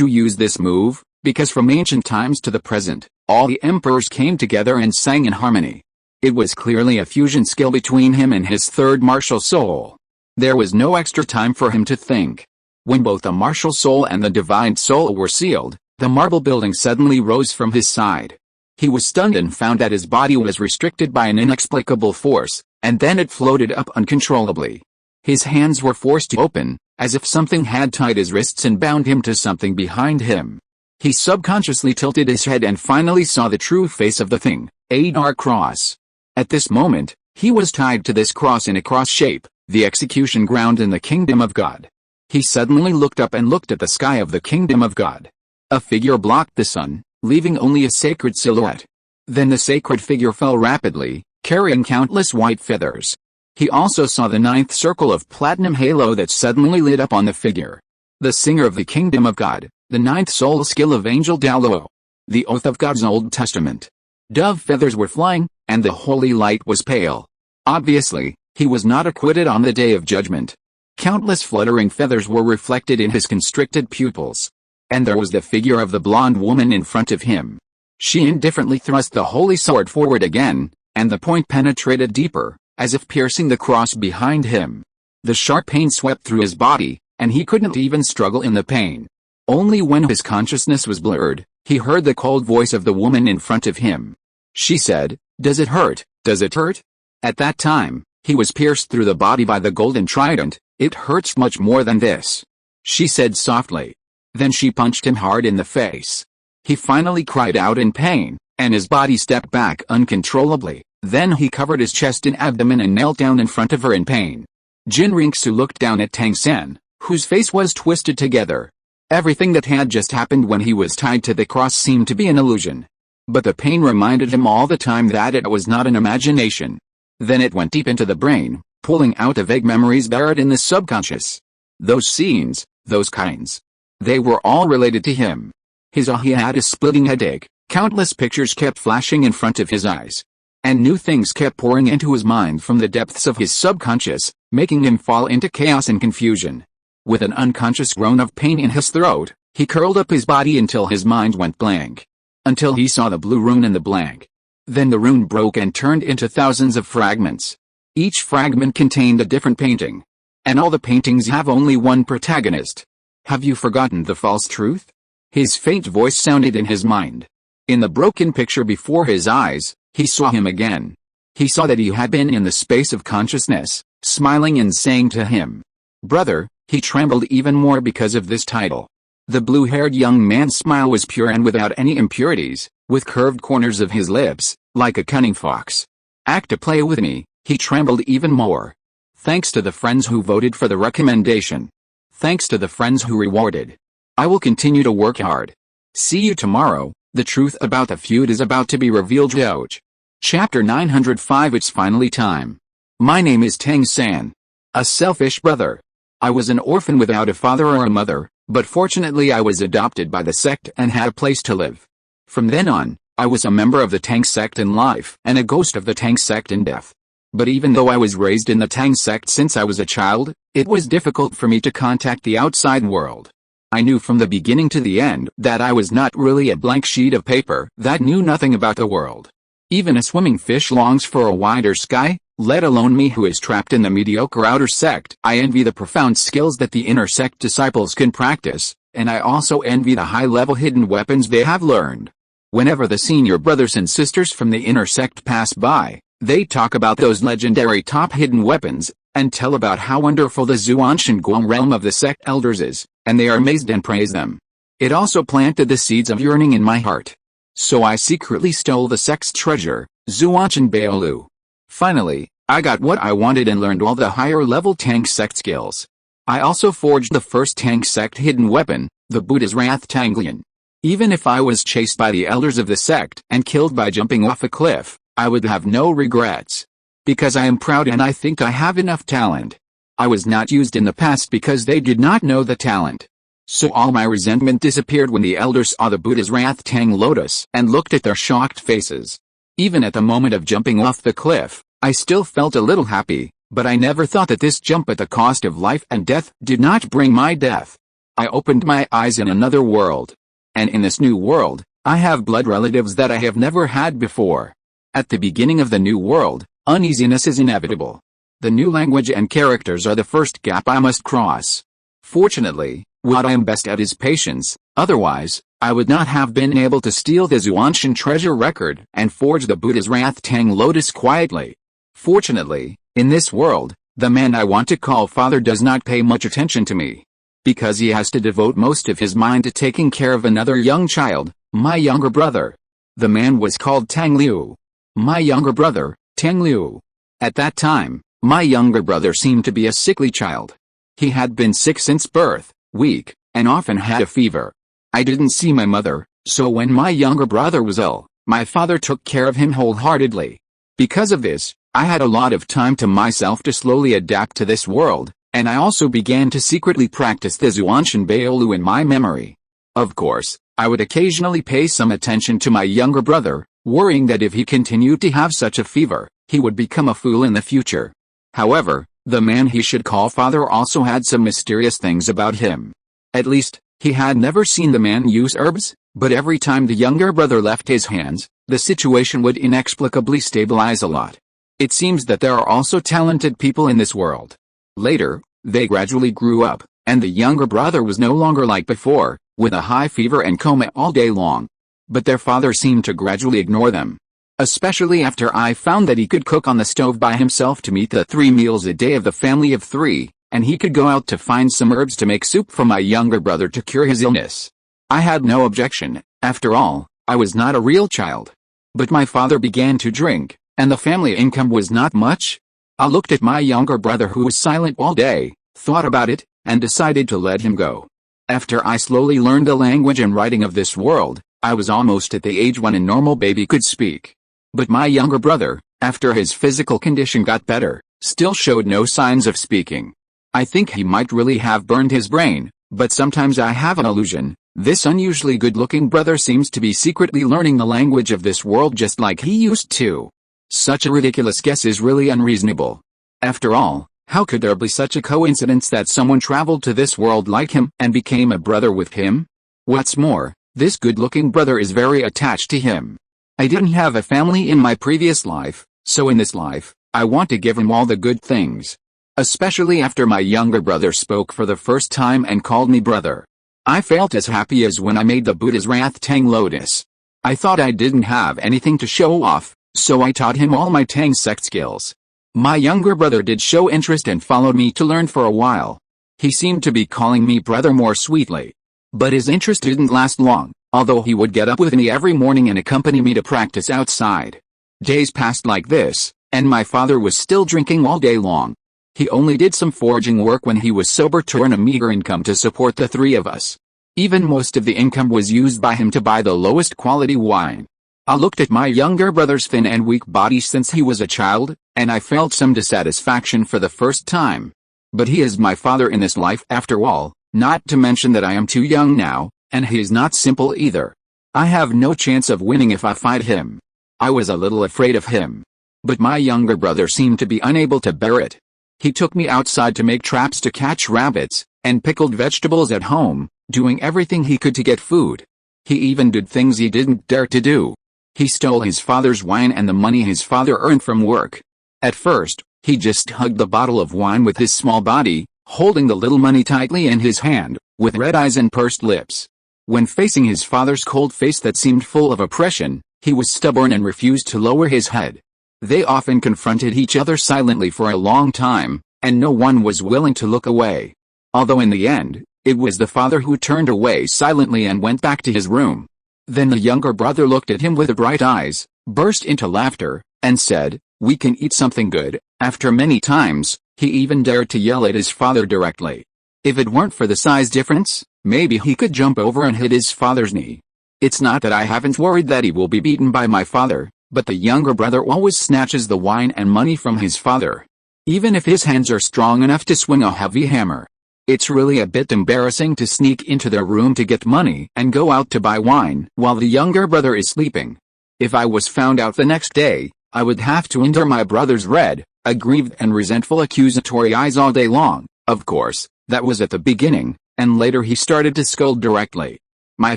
use this move? Because from ancient times to the present, all the emperors came together and sang in harmony. It was clearly a fusion skill between him and his third martial soul. There was no extra time for him to think. When both the martial soul and the divine soul were sealed, the marble building suddenly rose from his side. He was stunned and found that his body was restricted by an inexplicable force, and then it floated up uncontrollably. His hands were forced to open, as if something had tied his wrists and bound him to something behind him. He subconsciously tilted his head and finally saw the true face of the thing, a dark cross. At this moment, he was tied to this cross in a cross shape, the execution ground in the kingdom of God. He suddenly looked up and looked at the sky of the kingdom of God. A figure blocked the sun, leaving only a sacred silhouette. Then the sacred figure fell rapidly, carrying countless white feathers. He also saw the 9th circle of platinum halo that suddenly lit up on the figure. The singer of the kingdom of God, the 9th soul skill of Angel Douluo. The oath of God's Old Testament. Dove feathers were flying, and the holy light was pale. Obviously, he was not acquitted on the day of judgment. Countless fluttering feathers were reflected in his constricted pupils. And there was the figure of the blonde woman in front of him. She indifferently thrust the holy sword forward again, and the point penetrated deeper, as if piercing the cross behind him. The sharp pain swept through his body, and he couldn't even struggle in the pain. Only when his consciousness was blurred, he heard the cold voice of the woman in front of him. She said, "Does it hurt? Does it hurt?" At that time, he was pierced through the body by the golden trident. "It hurts much more than this," she said softly. Then she punched him hard in the face. He finally cried out in pain, and his body stepped back uncontrollably. Then he covered his chest and abdomen and knelt down in front of her in pain. Jin Rinxu looked down at Tang San, whose face was twisted together. Everything that had just happened when he was tied to the cross seemed to be an illusion. But the pain reminded him all the time that it was not an imagination. Then it went deep into the brain, pulling out the vague memories buried in the subconscious. Those scenes, those kinds. They were all related to him. He had a splitting headache, countless pictures kept flashing in front of his eyes. And new things kept pouring into his mind from the depths of his subconscious, making him fall into chaos and confusion. With an unconscious groan of pain in his throat, he curled up his body until his mind went blank. Until he saw the blue rune in the blank. Then the rune broke and turned into thousands of fragments. Each fragment contained a different painting. And all the paintings have only one protagonist. Have you forgotten the false truth? His faint voice sounded in his mind. In the broken picture before his eyes, he saw him again. He saw that he had been in the space of consciousness, smiling and saying to him, "Brother." He trembled even more because of this title. The blue-haired young man's smile was pure and without any impurities, with curved corners of his lips, like a cunning fox. Act to play with me. He trembled even more. Thanks to the friends who voted for the recommendation. Thanks to the friends who rewarded. I will continue to work hard. See you tomorrow. The truth about the feud is about to be revealed. Doge. Chapter 905. It's finally time. My name is Tang San. A selfish brother. I was an orphan without a father or a mother, but fortunately I was adopted by the sect and had a place to live. From then on, I was a member of the Tang sect in life and a ghost of the Tang sect in death. But even though I was raised in the Tang sect since I was a child, it was difficult for me to contact the outside world. I knew from the beginning to the end that I was not really a blank sheet of paper that knew nothing about the world. Even a swimming fish longs for a wider sky, let alone me who is trapped in the mediocre outer sect. I envy the profound skills that the inner sect disciples can practice, and I also envy the high-level hidden weapons they have learned. Whenever the senior brothers and sisters from the inner sect pass by, they talk about those legendary top hidden weapons, and tell about how wonderful the Zhuanshan Guang realm of the sect elders is, and they are amazed and praise them. It also planted the seeds of yearning in my heart. So I secretly stole the sect's treasure, Zhuanshan Baolu. Finally, I got what I wanted and learned all the higher-level Tang sect skills. I also forged the first Tang sect hidden weapon, the Buddha's Wrath Tang Liu. Even if I was chased by the elders of the sect and killed by jumping off a cliff, I would have no regrets. Because I am proud and I think I have enough talent. I was not used in the past because they did not know the talent. So all my resentment disappeared when the elders saw the Buddha's Wrath Tang Lotus and looked at their shocked faces. Even at the moment of jumping off the cliff, I still felt a little happy, but I never thought that this jump at the cost of life and death did not bring my death. I opened my eyes in another world. And in this new world, I have blood relatives that I have never had before. At the beginning of the new world, uneasiness is inevitable. The new language and characters are the first gap I must cross. Fortunately, what I am best at is patience, otherwise, I would not have been able to steal the Xuanshan treasure record and forge the Buddha's Wrath Tang Lotus quietly. Fortunately, in this world, the man I want to call father does not pay much attention to me. Because he has to devote most of his mind to taking care of another young child, my younger brother. The man was called Tang Liu. My younger brother, Tang Liu. At that time, my younger brother seemed to be a sickly child. He had been sick since birth, weak, and often had a fever. I didn't see my mother, so when my younger brother was ill, my father took care of him wholeheartedly. Because of this, I had a lot of time to myself to slowly adapt to this world, and I also began to secretly practice the Xuanshan Baolu in my memory. Of course, I would occasionally pay some attention to my younger brother, worrying that if he continued to have such a fever, he would become a fool in the future. However, the man he should call father also had some mysterious things about him. At least, he had never seen the man use herbs, but every time the younger brother left his hands, the situation would inexplicably stabilize a lot. It seems that there are also talented people in this world. Later, they gradually grew up, and the younger brother was no longer like before, with a high fever and coma all day long. But their father seemed to gradually ignore them. Especially after I found that he could cook on the stove by himself to meet the 3 meals a day of the family of 3, and he could go out to find some herbs to make soup for my younger brother to cure his illness. I had no objection, after all, I was not a real child. But my father began to drink, and the family income was not much. I looked at my younger brother who was silent all day, thought about it, and decided to let him go. After I slowly learned the language and writing of this world, I was almost at the age when a normal baby could speak. But my younger brother, after his physical condition got better, still showed no signs of speaking. I think he might really have burned his brain, but sometimes I have an illusion. This unusually good-looking brother seems to be secretly learning the language of this world just like he used to. Such a ridiculous guess is really unreasonable. After all, how could there be such a coincidence that someone traveled to this world like him and became a brother with him? What's more, this good-looking brother is very attached to him. I didn't have a family in my previous life, so in this life, I want to give him all the good things. Especially after my younger brother spoke for the first time and called me brother. I felt as happy as when I made the Buddha's Wrath Tang Lotus. I thought I didn't have anything to show off, so I taught him all my Tang sect skills. My younger brother did show interest and followed me to learn for a while. He seemed to be calling me brother more sweetly. But his interest didn't last long, although he would get up with me every morning and accompany me to practice outside. Days passed like this, and my father was still drinking all day long. He only did some foraging work when he was sober to earn a meager income to support the 3 of us. Even most of the income was used by him to buy the lowest quality wine. I looked at my younger brother's thin and weak body since he was a child, and I felt some dissatisfaction for the first time. But he is my father in this life after all, not to mention that I am too young now, and he is not simple either. I have no chance of winning if I fight him. I was a little afraid of him. But my younger brother seemed to be unable to bear it. He took me outside to make traps to catch rabbits, and pickled vegetables at home, doing everything he could to get food. He even did things he didn't dare to do. He stole his father's wine and the money his father earned from work. At first, he just hugged the bottle of wine with his small body, holding the little money tightly in his hand, with red eyes and pursed lips. When facing his father's cold face that seemed full of oppression, he was stubborn and refused to lower his head. They often confronted each other silently for a long time, and no one was willing to look away. Although in the end, it was the father who turned away silently and went back to his room. Then the younger brother looked at him with bright eyes, burst into laughter, and said, "We can eat something good." After many times, he even dared to yell at his father directly. If it weren't for the size difference, maybe he could jump over and hit his father's knee. It's not that I haven't worried that he will be beaten by my father, but the younger brother always snatches the wine and money from his father. Even if his hands are strong enough to swing a heavy hammer. It's really a bit embarrassing to sneak into their room to get money and go out to buy wine while the younger brother is sleeping. If I was found out the next day, I would have to endure my brother's red, aggrieved and resentful accusatory eyes all day long. Of course, that was at the beginning, and later he started to scold directly. My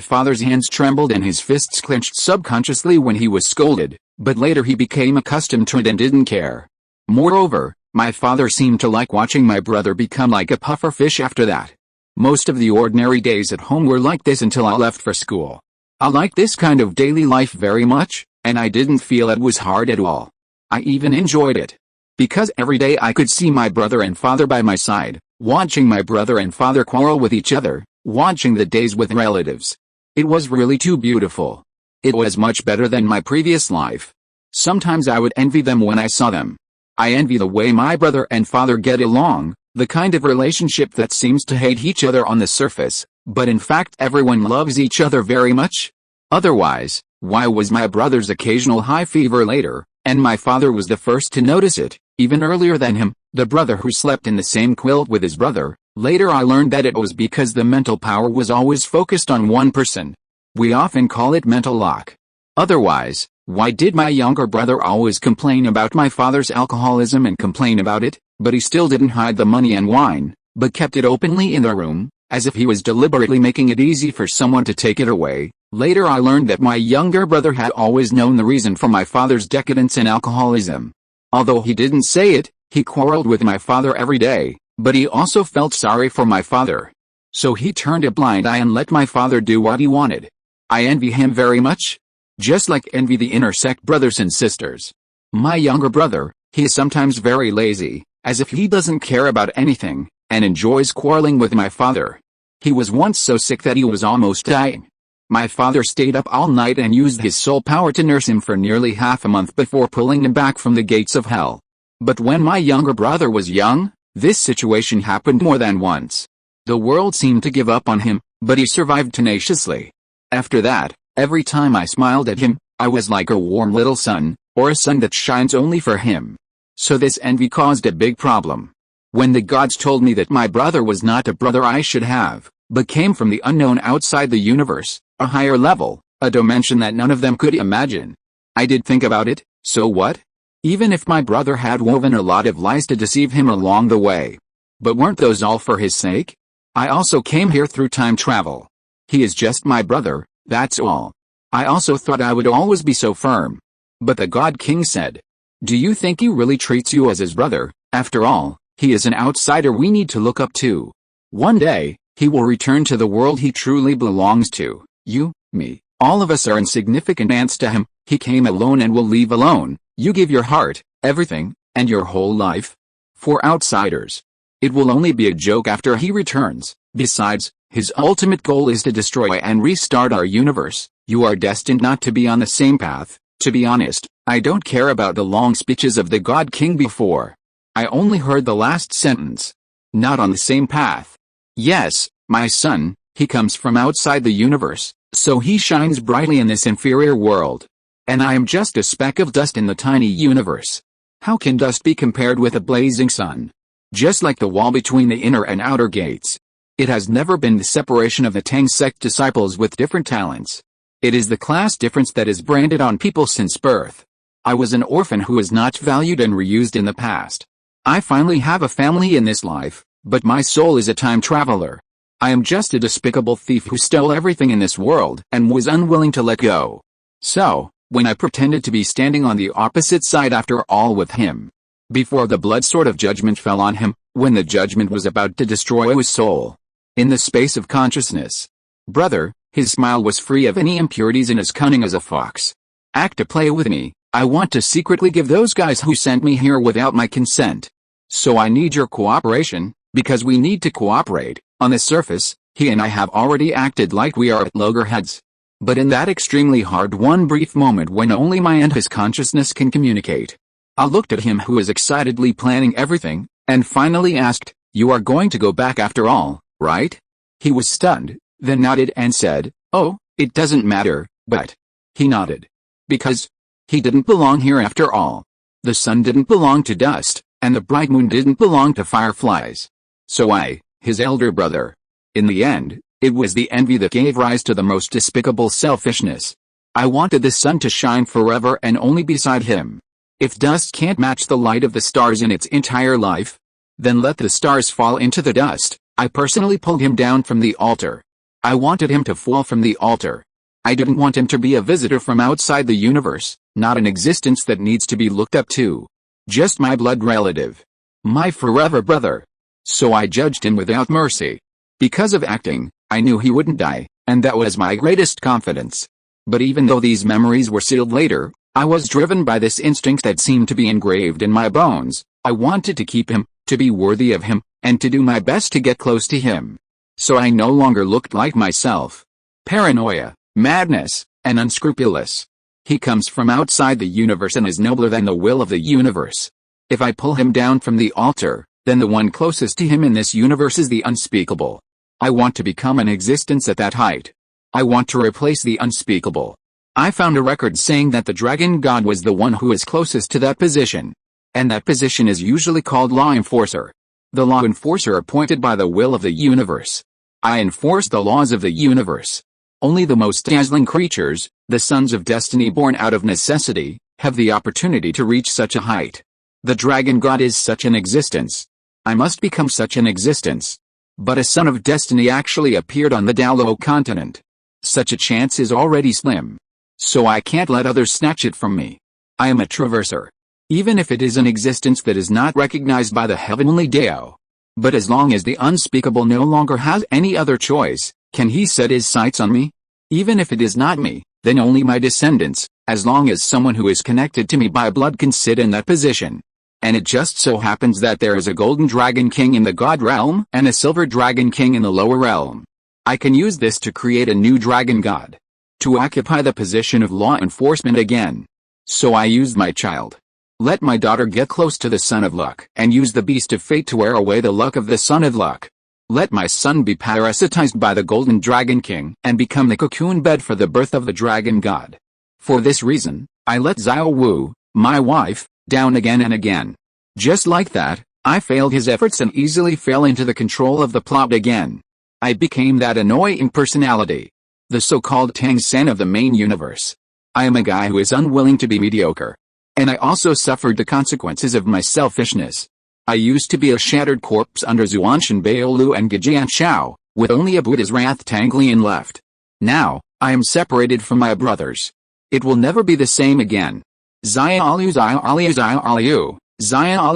father's hands trembled and his fists clenched subconsciously when he was scolded, but later he became accustomed to it and didn't care. Moreover, my father seemed to like watching my brother become like a puffer fish after that. Most of the ordinary days at home were like this until I left for school. I liked this kind of daily life very much, and I didn't feel it was hard at all. I even enjoyed it. Because every day I could see my brother and father by my side, watching my brother and father quarrel with each other, watching the days with relatives. It was really too beautiful. It was much better than my previous life. Sometimes I would envy them when I saw them. I envy the way my brother and father get along, the kind of relationship that seems to hate each other on the surface, but in fact everyone loves each other very much. Otherwise, why was my brother's occasional high fever later, and my father was the first to notice it, even earlier than him, the brother who slept in the same quilt with his brother? Later I learned that it was because the mental power was always focused on one person. We often call it mental lock. Otherwise, why did my younger brother always complain about my father's alcoholism and complain about it, but he still didn't hide the money and wine, but kept it openly in the room, as if he was deliberately making it easy for someone to take it away? Later I learned that my younger brother had always known the reason for my father's decadence and alcoholism. Although he didn't say it, he quarreled with my father every day, but he also felt sorry for my father. So he turned a blind eye and let my father do what he wanted. I envy him very much. Just like envy the intersect brothers and sisters. My younger brother, he is sometimes very lazy, as if he doesn't care about anything, and enjoys quarreling with my father. He was once so sick that he was almost dying. My father stayed up all night and used his soul power to nurse him for nearly half a month before pulling him back from the gates of hell. But when my younger brother was young, this situation happened more than once. The world seemed to give up on him, but he survived tenaciously. After that, every time I smiled at him, I was like a warm little sun, or a sun that shines only for him. So this envy caused a big problem. When the gods told me that my brother was not a brother I should have, but came from the unknown outside the universe, a higher level, a dimension that none of them could imagine. I did think about it, so what? Even if my brother had woven a lot of lies to deceive him along the way. But weren't those all for his sake? I also came here through time travel. He is just my brother, that's all. I also thought I would always be so firm. But the God King said, "Do you think he really treats you as his brother? After all, he is an outsider we need to look up to. One day, he will return to the world he truly belongs to. You, me, all of us are insignificant ants to him. He came alone and will leave alone. You give your heart, everything, and your whole life. For outsiders, it will only be a joke after he returns. Besides, his ultimate goal is to destroy and restart our universe. You are destined not to be on the same path." To be honest, I don't care about the long speeches of the God King before. I only heard the last sentence. Not on the same path. Yes, my son, he comes from outside the universe, so he shines brightly in this inferior world. And I am just a speck of dust in the tiny universe. How can dust be compared with a blazing sun? Just like the wall between the inner and outer gates. It has never been the separation of the Tang sect disciples with different talents. It is the class difference that is branded on people since birth. I was an orphan who was not valued and reused in the past. I finally have a family in this life, but my soul is a time traveler. I am just a despicable thief who stole everything in this world and was unwilling to let go. So, when I pretended to be standing on the opposite side after all with him, before the blood sword of judgment fell on him, when the judgment was about to destroy his soul, in the space of consciousness, brother, his smile was free of any impurities and as cunning as a fox. Act to play with me. I want to secretly give those guys who sent me here without my consent. So I need your cooperation, because we need to cooperate. On the surface, he and I have already acted like we are at loggerheads. But in that extremely hard one brief moment when only my and his consciousness can communicate, I looked at him who was excitedly planning everything, and finally asked, You are going to go back after all, right? He was stunned, then nodded and said, "Oh, it doesn't matter, but..." He nodded. Because he didn't belong here after all. The sun didn't belong to dust, and the bright moon didn't belong to fireflies. So I, his elder brother. In the end, it was the envy that gave rise to the most despicable selfishness. I wanted the sun to shine forever and only beside him. If dust can't match the light of the stars in its entire life, then let the stars fall into the dust. I personally pulled him down from the altar. I wanted him to fall from the altar. I didn't want him to be a visitor from outside the universe, not an existence that needs to be looked up to. Just my blood relative. My forever brother. So I judged him without mercy. Because of acting, I knew he wouldn't die, and that was my greatest confidence. But even though these memories were sealed later, I was driven by this instinct that seemed to be engraved in my bones. I wanted to keep him, to be worthy of him, and to do my best to get close to him. So I no longer looked like myself. Paranoia, madness, and unscrupulous. He comes from outside the universe and is nobler than the will of the universe. If I pull him down from the altar, then the one closest to him in this universe is the unspeakable. I want to become an existence at that height. I want to replace the unspeakable. I found a record saying that the dragon god was the one who is closest to that position. And that position is usually called law enforcer. The law enforcer appointed by the will of the universe. I enforce the laws of the universe. Only the most dazzling creatures, the sons of destiny born out of necessity, have the opportunity to reach such a height. The dragon god is such an existence. I must become such an existence. But a son of destiny actually appeared on the Douluo continent. Such a chance is already slim. So I can't let others snatch it from me. I am a traverser. Even if it is an existence that is not recognized by the heavenly Dao. But as long as the unspeakable no longer has any other choice, can he set his sights on me? Even if it is not me, then only my descendants, as long as someone who is connected to me by blood can sit in that position. And it just so happens that there is a golden dragon king in the god realm and a silver dragon king in the lower realm. I can use this to create a new dragon god. To occupy the position of law enforcement again. So I used my child. Let my daughter get close to the son of luck and use the beast of fate to wear away the luck of the son of luck. Let my son be parasitized by the golden dragon king and become the cocoon bed for the birth of the dragon god. For this reason, I let Xiao Wu, my wife, down again and again. Just like that, I failed his efforts and easily fell into the control of the plot again. I became that annoying personality. The so-called Tang San of the main universe. I am a guy who is unwilling to be mediocre. And I also suffered the consequences of my selfishness. I used to be a shattered corpse under Zuanshan Baolu and Gajian Shao, with only a Buddha's wrath Tang Liu left. Now, I am separated from my brothers. It will never be the same again. Xiao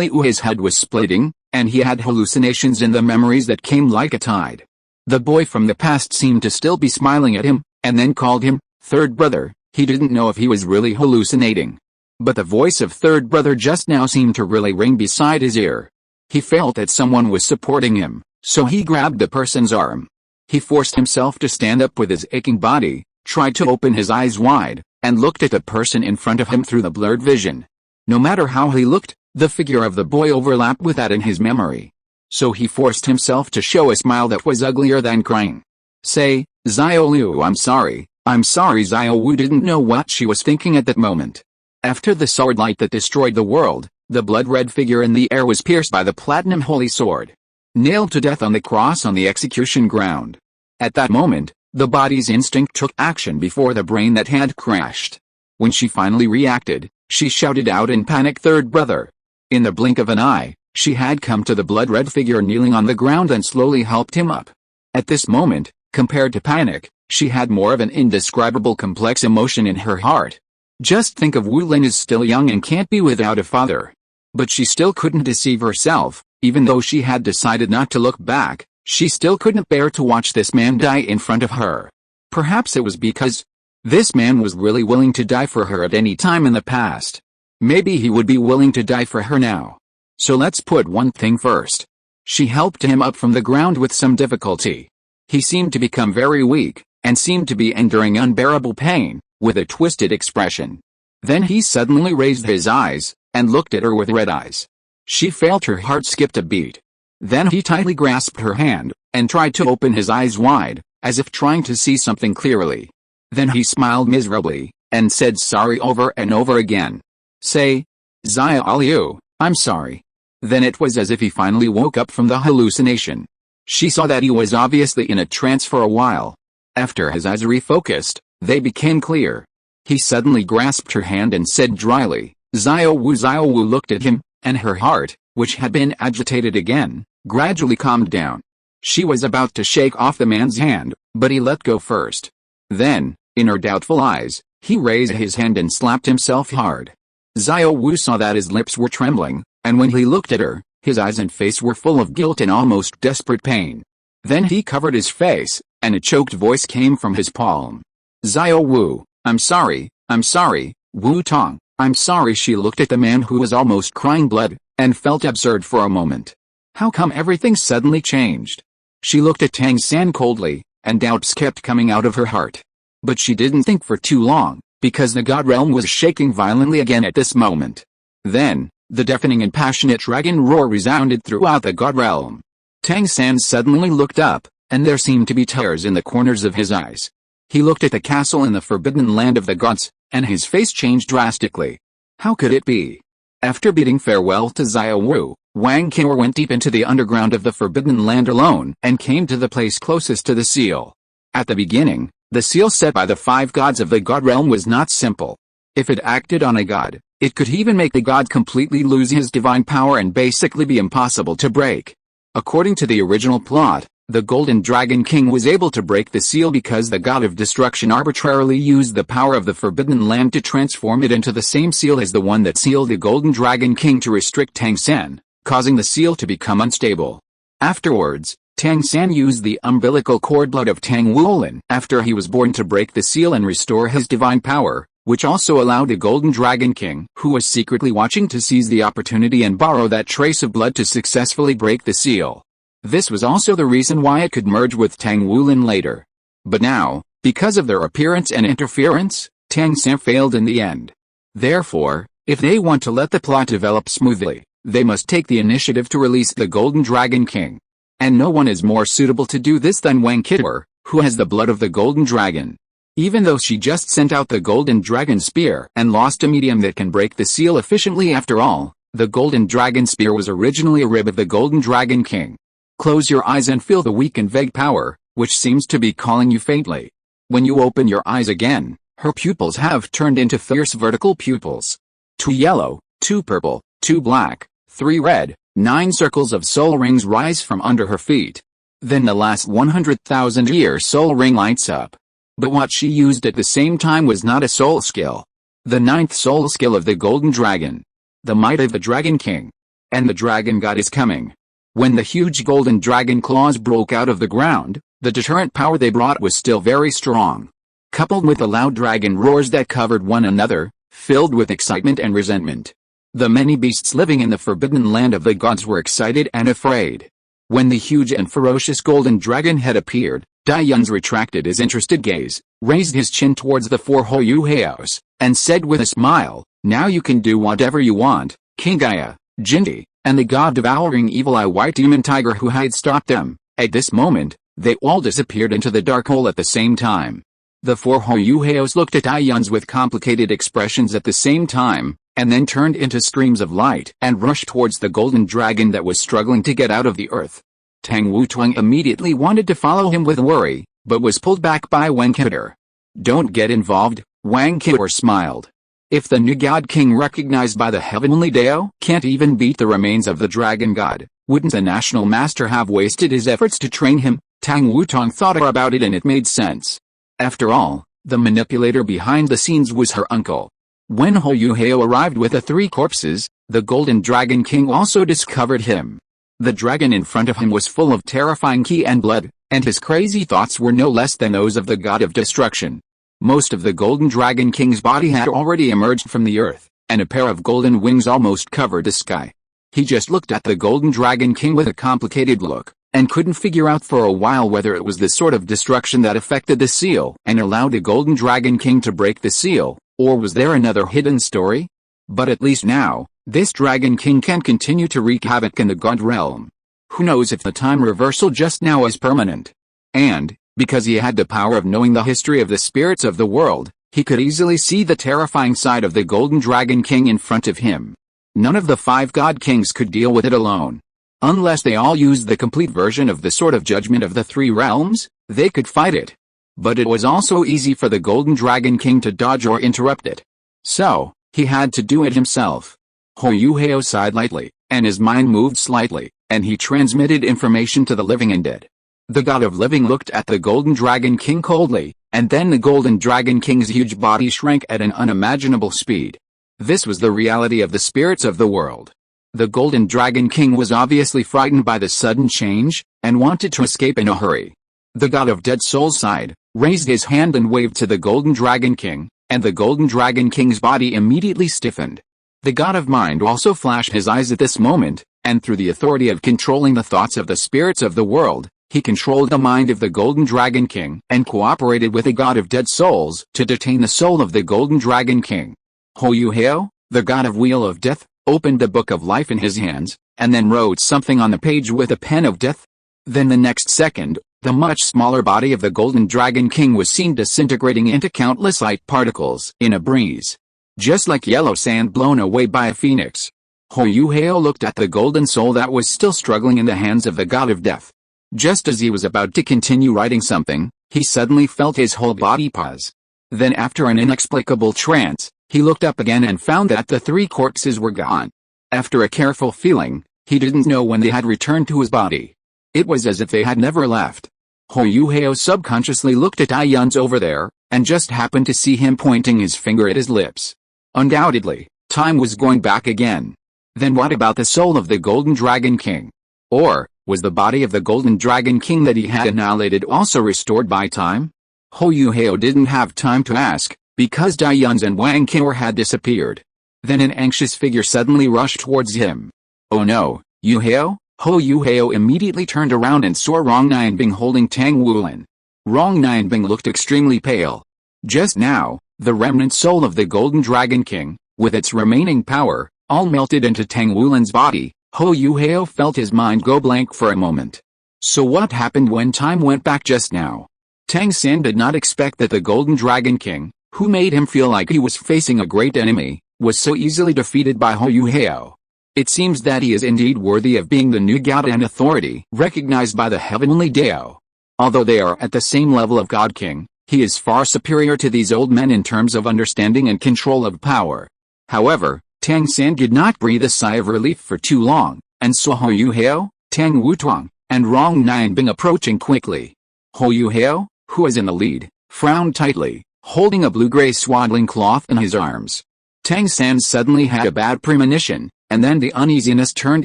Liu, his head was splitting, and he had hallucinations in the memories that came like a tide. The boy from the past seemed to still be smiling at him, and then called him, third brother. He didn't know if he was really hallucinating. But the voice of third brother just now seemed to really ring beside his ear. He felt that someone was supporting him, so he grabbed the person's arm. He forced himself to stand up with his aching body, tried to open his eyes wide, and looked at the person in front of him through the blurred vision. No matter how he looked, the figure of the boy overlapped with that in his memory. So he forced himself to show a smile that was uglier than crying. Say, Xiao Liu, I'm sorry. Xiao Wu didn't know what she was thinking at that moment. After the sword light that destroyed the world, the blood-red figure in the air was pierced by the platinum holy sword. Nailed to death on the cross on the execution ground. At that moment, the body's instinct took action before the brain that had crashed. When she finally reacted, she shouted out in panic, third brother. In the blink of an eye, she had come to the blood-red figure kneeling on the ground and slowly helped him up. At this moment, compared to panic, she had more of an indescribable complex emotion in her heart. Just think of Wu Lin is still young and can't be without a father. But she still couldn't deceive herself, even though she had decided not to look back, she still couldn't bear to watch this man die in front of her. Perhaps it was because this man was really willing to die for her at any time in the past. Maybe he would be willing to die for her now. So let's put one thing first. She helped him up from the ground with some difficulty. He seemed to become very weak, and seemed to be enduring unbearable pain, with a twisted expression. Then he suddenly raised his eyes, and looked at her with red eyes. She felt her heart skipped a beat. Then he tightly grasped her hand, and tried to open his eyes wide, as if trying to see something clearly. Then he smiled miserably, and said sorry over and over again. Say, Xia Liu, I'm sorry. Then it was as if he finally woke up from the hallucination. She saw that he was obviously in a trance for a while. After his eyes refocused, they became clear. He suddenly grasped her hand and said dryly, Xia Wu looked at him, and her heart, which had been agitated again, gradually calmed down. She was about to shake off the man's hand, but he let go first. Then, in her doubtful eyes, he raised his hand and slapped himself hard. Xia Wu saw that his lips were trembling, and when he looked at her, his eyes and face were full of guilt and almost desperate pain. Then he covered his face, and a choked voice came from his palm. Xia Wu, I'm sorry, Wu Tong, I'm sorry. She looked at the man who was almost crying blood, and felt absurd for a moment. How come everything suddenly changed? She looked at Tang San coldly, and doubts kept coming out of her heart. But she didn't think for too long, because the God realm was shaking violently again at this moment. Then, the deafening and passionate dragon roar resounded throughout the God realm. Tang San suddenly looked up, and there seemed to be tears in the corners of his eyes. He looked at the castle in the forbidden land of the gods, and his face changed drastically. How could it be? After bidding farewell to Xia Wu, Wang Qinghua went deep into the underground of the forbidden land alone and came to the place closest to the seal. At the beginning, the seal set by the 5 gods of the God realm was not simple. If it acted on a god, it could even make the god completely lose his divine power and basically be impossible to break. According to the original plot, the Golden Dragon King was able to break the seal because the god of destruction arbitrarily used the power of the forbidden land to transform it into the same seal as the one that sealed the Golden Dragon King to restrict Tang San, causing the seal to become unstable. Afterwards, Tang San used the umbilical cord blood of Tang Liu after he was born to break the seal and restore his divine power, which also allowed the Golden Dragon King, who was secretly watching, to seize the opportunity and borrow that trace of blood to successfully break the seal. This was also the reason why it could merge with Tang Liu later. But now, because of their appearance and interference, Tang San failed in the end. Therefore, if they want to let the plot develop smoothly, they must take the initiative to release the Golden Dragon King. And no one is more suitable to do this than Wang Qinghua, who has the blood of the Golden Dragon. Even though she just sent out the Golden Dragon Spear and lost a medium that can break the seal efficiently, after all, the Golden Dragon Spear was originally a rib of the Golden Dragon King. Close your eyes and feel the weak and vague power, which seems to be calling you faintly. When you open your eyes again, her pupils have turned into fierce vertical pupils. 2 yellow, 2 purple, 2 black, 3 red, 9 circles of soul rings rise from under her feet. Then the last 100,000-year soul ring lights up. But what she used at the same time was not a soul skill. The 9th soul skill of the Golden Dragon. The might of the Dragon King. And the Dragon God is coming. When the huge golden dragon claws broke out of the ground, the deterrent power they brought was still very strong. Coupled with the loud dragon roars that covered one another, filled with excitement and resentment. The many beasts living in the forbidden land of the gods were excited and afraid. When the huge and ferocious golden dragon had appeared, Daiyun's retracted his interested gaze, raised his chin towards the 4 Hoyu Haos, and said with a smile, "Now you can do whatever you want, King Gaia, Jinji." And the god-devouring evil-eye white demon tiger who had stopped them. At this moment, they all disappeared into the dark hole at the same time. The 4 Hoyu Haos looked at Daiyun's with complicated expressions at the same time, and then turned into streams of light and rushed towards the golden dragon that was struggling to get out of the earth. Tang Wutuang immediately wanted to follow him with worry, but was pulled back by Wang Qinghua. "Don't get involved," Wang Qinghua smiled. If the new God King recognized by the heavenly Dao can't even beat the remains of the Dragon God, wouldn't the national master have wasted his efforts to train him? Tang Wutong thought about it and it made sense. After all, the manipulator behind the scenes was her uncle. When Hoyu Hao arrived with the 3 corpses, the Golden Dragon King also discovered him. The dragon in front of him was full of terrifying ki and blood, and his crazy thoughts were no less than those of the god of destruction. Most of the Golden Dragon King's body had already emerged from the earth, and a pair of golden wings almost covered the sky. He just looked at the Golden Dragon King with a complicated look, and couldn't figure out for a while whether it was the sort of destruction that affected the seal and allowed the Golden Dragon King to break the seal, or was there another hidden story? But at least now, this Dragon King can continue to wreak havoc in the God realm. Who knows if the time reversal just now is permanent? And, because he had the power of knowing the history of the spirits of the world, he could easily see the terrifying side of the Golden Dragon King in front of him. None of the 5 God Kings could deal with it alone. Unless they all used the complete version of the Sword of Judgment of the 3 realms, they could fight it. But it was also easy for the Golden Dragon King to dodge or interrupt it. So, he had to do it himself. Hou Hao sighed lightly, and his mind moved slightly, and he transmitted information to the living and dead. The god of living looked at the Golden Dragon King coldly, and then the Golden Dragon King's huge body shrank at an unimaginable speed. This was the reality of the spirits of the world. The Golden Dragon King was obviously frightened by the sudden change, and wanted to escape in a hurry. The god of dead souls sighed, raised his hand and waved to the Golden Dragon King, and the Golden Dragon King's body immediately stiffened. The god of mind also flashed his eyes at this moment, and through the authority of controlling the thoughts of the spirits of the world, he controlled the mind of the Golden Dragon King and cooperated with the god of dead souls to detain the soul of the Golden Dragon King. Hou Hao, the god of wheel of death, opened the book of life in his hands, and then wrote something on the page with a pen of death. Then the next second, the much smaller body of the Golden Dragon King was seen disintegrating into countless light particles in a breeze. Just like yellow sand blown away by a phoenix. Hou Hao looked at the golden soul that was still struggling in the hands of the god of death. Just as he was about to continue writing something, he suddenly felt his whole body pause. Then after an inexplicable trance, he looked up again and found that the 3 corpses were gone. After a careful feeling, he didn't know when they had returned to his body. It was as if they had never left. Hou Hao subconsciously looked at Ayun's over there, and just happened to see him pointing his finger at his lips. Undoubtedly, time was going back again. Then what about the soul of the Golden Dragon King? Or, was the body of the Golden Dragon King that he had annihilated also restored by time? Hou Hao didn't have time to ask, because Dayun's and Wang Qinwer had disappeared. Then an anxious figure suddenly rushed towards him. Oh no, Yu Hao? Hou Hao immediately turned around and saw Rong Nianbing holding Tang Wulin. Rong Nianbing looked extremely pale. Just now, the remnant soul of the Golden Dragon King, with its remaining power, all melted into Tang Wulin's body. Hou Hao felt his mind go blank for a moment. So what happened when time went back just now? Tang San did not expect that the Golden Dragon King, who made him feel like he was facing a great enemy, was so easily defeated by Hou Hao. It seems that he is indeed worthy of being the new god and authority recognized by the heavenly Dao. Although they are at the same level of God King, he is far superior to these old men in terms of understanding and control of power. However, Tang San did not breathe a sigh of relief for too long, and saw Hou Hao, Tang Wutuang, and Rong Nianbing approaching quickly. Hou Hao, who was in the lead, frowned tightly, holding a blue-gray swaddling cloth in his arms. Tang San suddenly had a bad premonition, and then the uneasiness turned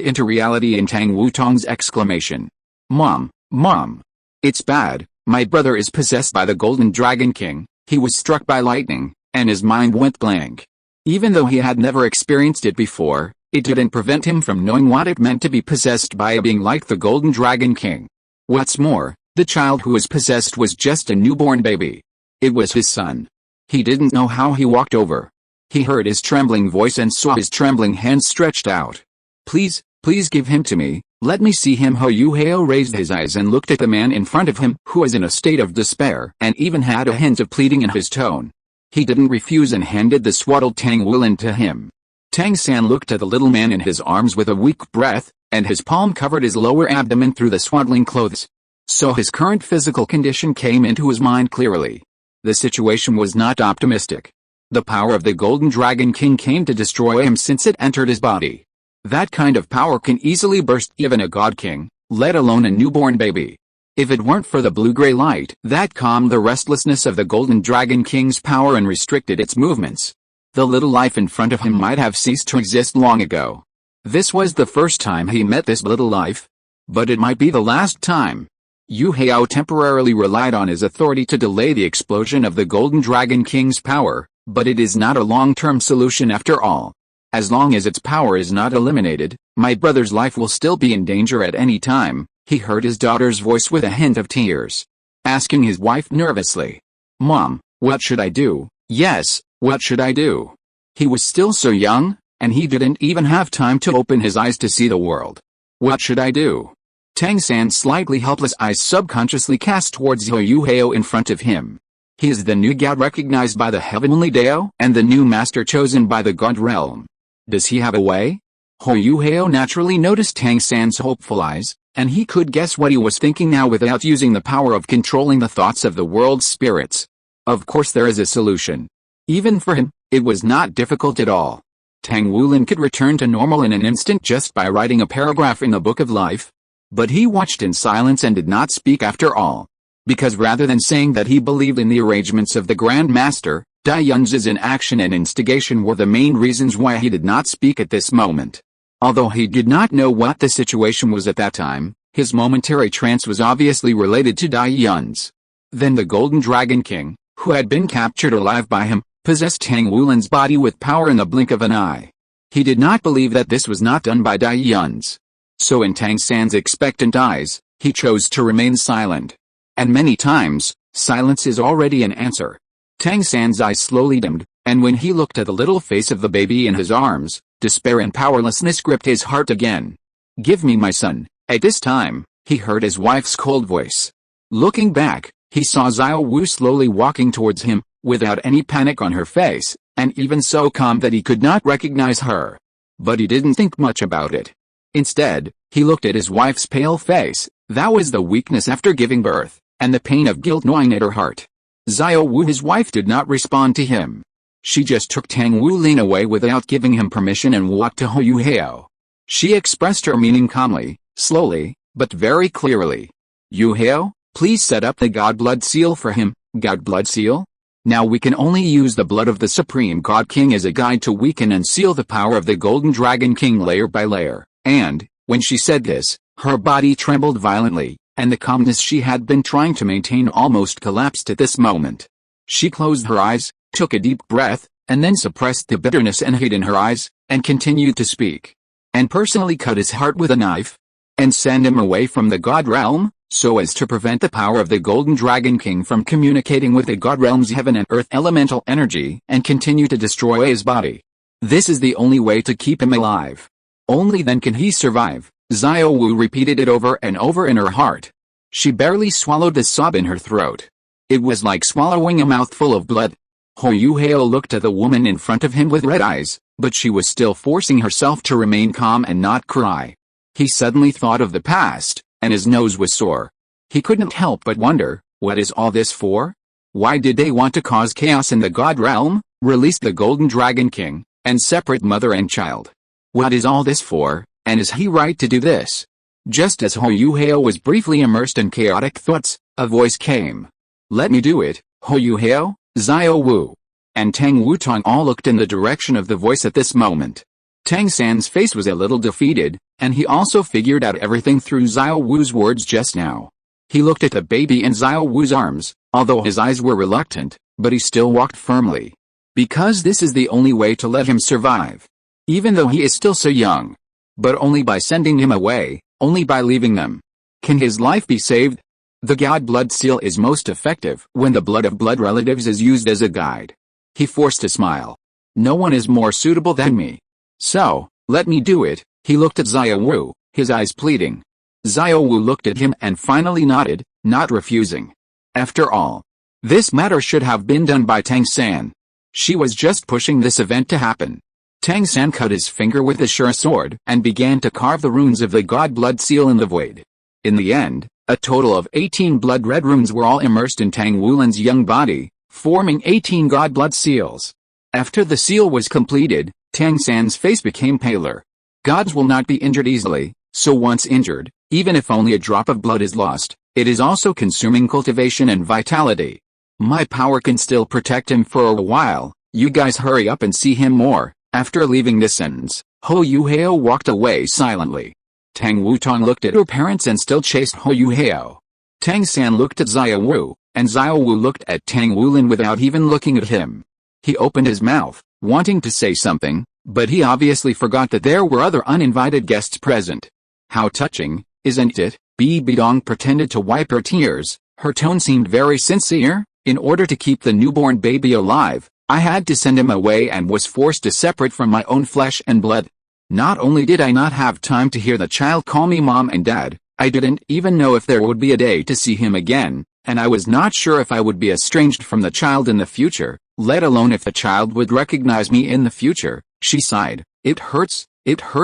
into reality in Tang Wutuang's exclamation. Mom, Mom! It's bad, my brother is possessed by the Golden Dragon King. He was struck by lightning, and his mind went blank. Even though he had never experienced it before, it didn't prevent him from knowing what it meant to be possessed by a being like the Golden Dragon King. What's more, the child who was possessed was just a newborn baby. It was his son. He didn't know how he walked over. He heard his trembling voice and saw his trembling hands stretched out. Please, please give him to me, let me see him. Hou Hao raised his eyes and looked at the man in front of him, who was in a state of despair and even had a hint of pleading in his tone. He didn't refuse and handed the swaddled Tang Wulin to him. Tang San looked at the little man in his arms with a weak breath, and his palm covered his lower abdomen through the swaddling clothes. So his current physical condition came into his mind clearly. The situation was not optimistic. The power of the Golden Dragon King came to destroy him since it entered his body. That kind of power can easily burst even a God King, let alone a newborn baby. If it weren't for the blue-gray light that calmed the restlessness of the Golden Dragon King's power and restricted its movements, the little life in front of him might have ceased to exist long ago. This was the first time he met this little life. But it might be the last time. Yu Hao temporarily relied on his authority to delay the explosion of the Golden Dragon King's power, but it is not a long-term solution after all. As long as its power is not eliminated, my brother's life will still be in danger at any time. He heard his daughter's voice with a hint of tears, asking his wife nervously, Mom, what should I do? Yes, what should I do? He was still so young, and he didn't even have time to open his eyes to see the world. What should I do? Tang San's slightly helpless eyes subconsciously cast towards Hou Hao in front of him. He is the new god recognized by the heavenly Dao and the new master chosen by the god realm. Does he have a way? Hou Hao naturally noticed Tang San's hopeful eyes, and he could guess what he was thinking now without using the power of controlling the thoughts of the world's spirits. Of course there is a solution. Even for him, it was not difficult at all. Tang Wulin could return to normal in an instant just by writing a paragraph in the Book of Life. But he watched in silence and did not speak after all. Because rather than saying that he believed in the arrangements of the Grand Master, Dai Yunzi's inaction and instigation were the main reasons why he did not speak at this moment. Although he did not know what the situation was at that time, his momentary trance was obviously related to Dai Yunzi. Then the Golden Dragon King, who had been captured alive by him, possessed Tang Wulin's body with power in the blink of an eye. He did not believe that this was not done by Dai Yunzi. So in Tang San's expectant eyes, he chose to remain silent. And many times, silence is already an answer. Tang San's eyes slowly dimmed, and when he looked at the little face of the baby in his arms, despair and powerlessness gripped his heart again. "Give me my son." At this time, he heard his wife's cold voice. Looking back, he saw Xiao Wu slowly walking towards him, without any panic on her face, and even so calm that he could not recognize her. But he didn't think much about it. Instead, he looked at his wife's pale face. That was the weakness after giving birth, and the pain of guilt gnawing at her heart. Xiao Wu, his wife, did not respond to him. She just took Tang Wulin away without giving him permission and walked to Hou Hao. She expressed her meaning calmly, slowly, but very clearly. "Yu Hao, please set up the God Blood Seal for him." God Blood Seal? Now we can only use the blood of the Supreme God King as a guide to weaken and seal the power of the Golden Dragon King layer by layer. And, when she said this, her body trembled violently, and the calmness she had been trying to maintain almost collapsed at this moment. She closed her eyes, took a deep breath, and then suppressed the bitterness and hate in her eyes, and continued to speak. "And personally cut his heart with a knife, and send him away from the God realm, so as to prevent the power of the Golden Dragon King from communicating with the God realm's heaven and earth elemental energy and continue to destroy his body. This is the only way to keep him alive. Only then can he survive." Xiao Wu repeated it over and over in her heart. She barely swallowed the sob in her throat. It was like swallowing a mouthful of blood. Hou Hao looked at the woman in front of him with red eyes, but she was still forcing herself to remain calm and not cry. He suddenly thought of the past, and his nose was sore. He couldn't help but wonder, what is all this for? Why did they want to cause chaos in the God realm, release the Golden Dragon King, and separate mother and child? What is all this for, and is he right to do this? Just as Hou Hao was briefly immersed in chaotic thoughts, a voice came. "Let me do it, Hou Hao, Xiao Wu." And Tang Wutong all looked in the direction of the voice at this moment. Tang San's face was a little defeated, and he also figured out everything through Xiao Wu's words just now. He looked at the baby in Xiao Wu's arms, although his eyes were reluctant, but he still walked firmly. Because this is the only way to let him survive. Even though he is still so young. But only by sending him away, only by leaving them, can his life be saved. The God Blood Seal is most effective when the blood of blood relatives is used as a guide. He forced a smile. "No one is more suitable than me. So, let me do it." He looked at Xiao Wu, his eyes pleading. Xiao Wu looked at him and finally nodded, not refusing. After all, this matter should have been done by Tang San. She was just pushing this event to happen. Tang San cut his finger with the sure sword and began to carve the runes of the God Blood Seal in the void. In the end, a total of 18 blood-red runes were all immersed in Tang Wulin's young body, forming 18 God Blood Seals. After the seal was completed, Tang San's face became paler. Gods will not be injured easily, so once injured, even if only a drop of blood is lost, it is also consuming cultivation and vitality. My power can still protect him for a while. You guys hurry up and see him more. After leaving this sentence, Hou Hao walked away silently. Tang Wutong looked at her parents and still chased Hou Hao. Tang San looked at Xiao Wu, and Xiao Wu looked at Tang Wulin without even looking at him. He opened his mouth, wanting to say something, but he obviously forgot that there were other uninvited guests present. "How touching, isn't it?" Bi Bidong pretended to wipe her tears. Her tone seemed very sincere. "In order to keep the newborn baby alive, I had to send him away and was forced to separate from my own flesh and blood. Not only did I not have time to hear the child call me mom and dad, I didn't even know if there would be a day to see him again, and I was not sure if I would be estranged from the child in the future, let alone if the child would recognize me in the future. She sighed. It hurts